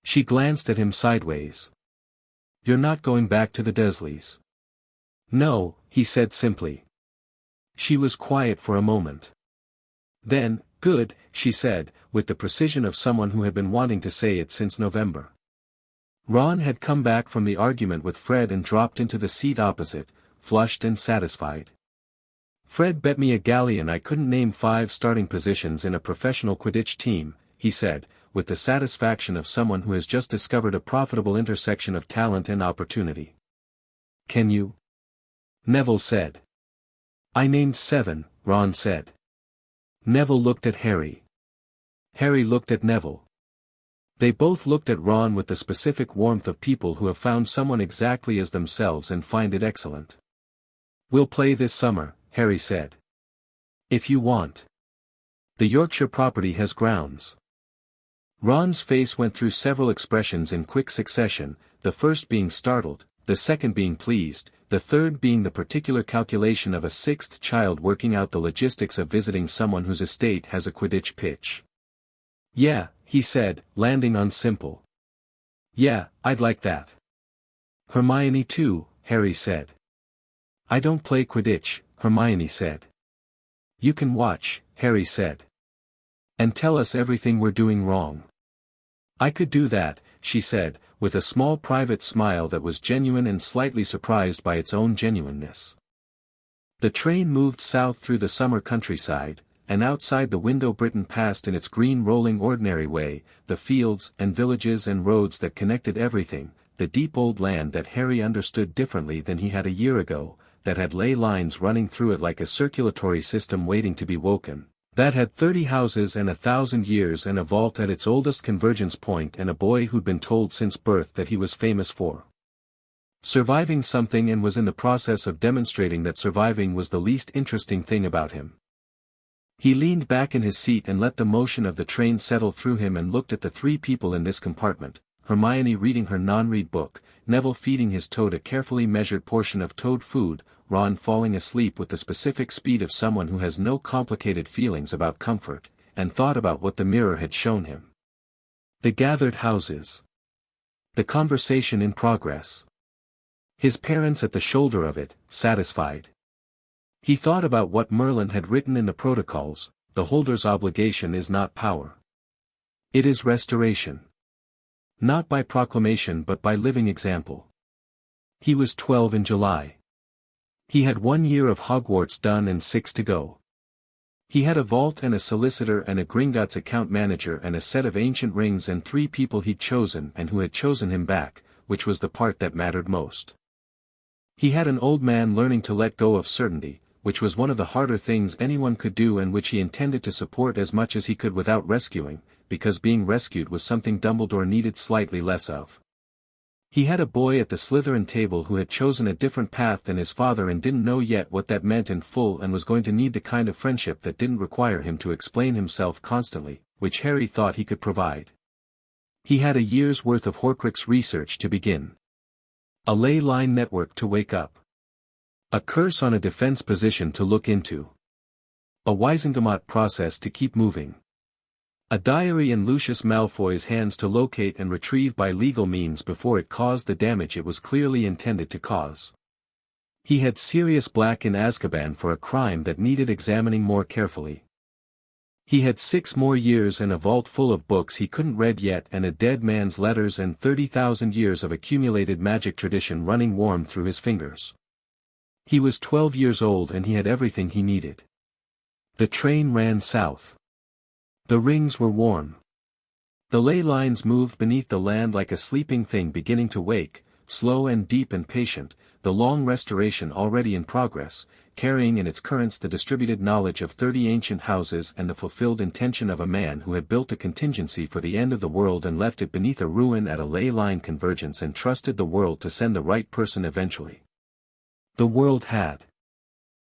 Speaker 1: She glanced at him sideways. You're not going back to the Dursleys. No, he said simply. She was quiet for a moment. Then, good, she said, with the precision of someone who had been wanting to say it since November. Ron had come back from the argument with Fred and dropped into the seat opposite, flushed and satisfied. Fred bet me a galleon I couldn't name 5 starting positions in a professional Quidditch team, he said, with the satisfaction of someone who has just discovered a profitable intersection of talent and opportunity. Can you? Neville said. I named 7, Ron said. Neville looked at Harry. Harry looked at Neville. They both looked at Ron with the specific warmth of people who have found someone exactly as themselves and find it excellent. We'll play this summer, Harry said. If you want. The Yorkshire property has grounds. Ron's face went through several expressions in quick succession, the first being startled, the second being pleased, the third being the particular calculation of a 6th child working out the logistics of visiting someone whose estate has a Quidditch pitch. Yeah, he said, landing on simple. Yeah, I'd like that. Hermione too, Harry said. I don't play Quidditch, Hermione said. You can watch, Harry said. And tell us everything we're doing wrong. I could do that, she said, with a small private smile that was genuine and slightly surprised by its own genuineness. The train moved south through the summer countryside, and outside the window Britain passed in its green rolling ordinary way, the fields and villages and roads that connected everything, the deep old land that Harry understood differently than he had a year ago, that had ley lines running through it like a circulatory system waiting to be woken. That had 30 houses and 1,000 years and a vault at its oldest convergence point and a boy who'd been told since birth that he was famous for surviving something, and was in the process of demonstrating that surviving was the least interesting thing about him. He leaned back in his seat and let the motion of the train settle through him and looked at the three people in this compartment, Hermione reading her non-read book, Neville feeding his toad a carefully measured portion of toad food, Ron falling asleep with the specific speed of someone who has no complicated feelings about comfort, and thought about what the mirror had shown him. The gathered houses. The conversation in progress. His parents at the shoulder of it, satisfied. He thought about what Merlin had written in the protocols: the holder's obligation is not power. It is restoration. Not by proclamation but by living example. He was 12 in July. He had 1 year of Hogwarts done and 6 to go. He had a vault and a solicitor and a Gringotts account manager and a set of ancient rings and 3 people he'd chosen and who had chosen him back, which was the part that mattered most. He had an old man learning to let go of certainty, which was one of the harder things anyone could do and which he intended to support as much as he could without rescuing, because being rescued was something Dumbledore needed slightly less of. He had a boy at the Slytherin table who had chosen a different path than his father and didn't know yet what that meant in full and was going to need the kind of friendship that didn't require him to explain himself constantly, which Harry thought he could provide. He had a year's worth of Horcrux research to begin. A ley line network to wake up. A curse on a defense position to look into. A Wisengamot process to keep moving. A diary in Lucius Malfoy's hands to locate and retrieve by legal means before it caused the damage it was clearly intended to cause. He had Sirius Black in Azkaban for a crime that needed examining more carefully. He had 6 more years and a vault full of books he couldn't read yet and a dead man's letters and 30,000 years of accumulated magic tradition running warm through his fingers. He was 12 years old and he had everything he needed. The train ran south. The rings were warm. The ley lines moved beneath the land like a sleeping thing beginning to wake, slow and deep and patient, the long restoration already in progress, carrying in its currents the distributed knowledge of 30 ancient houses and the fulfilled intention of a man who had built a contingency for the end of the world and left it beneath a ruin at a ley line convergence and trusted the world to send the right person eventually. The world had.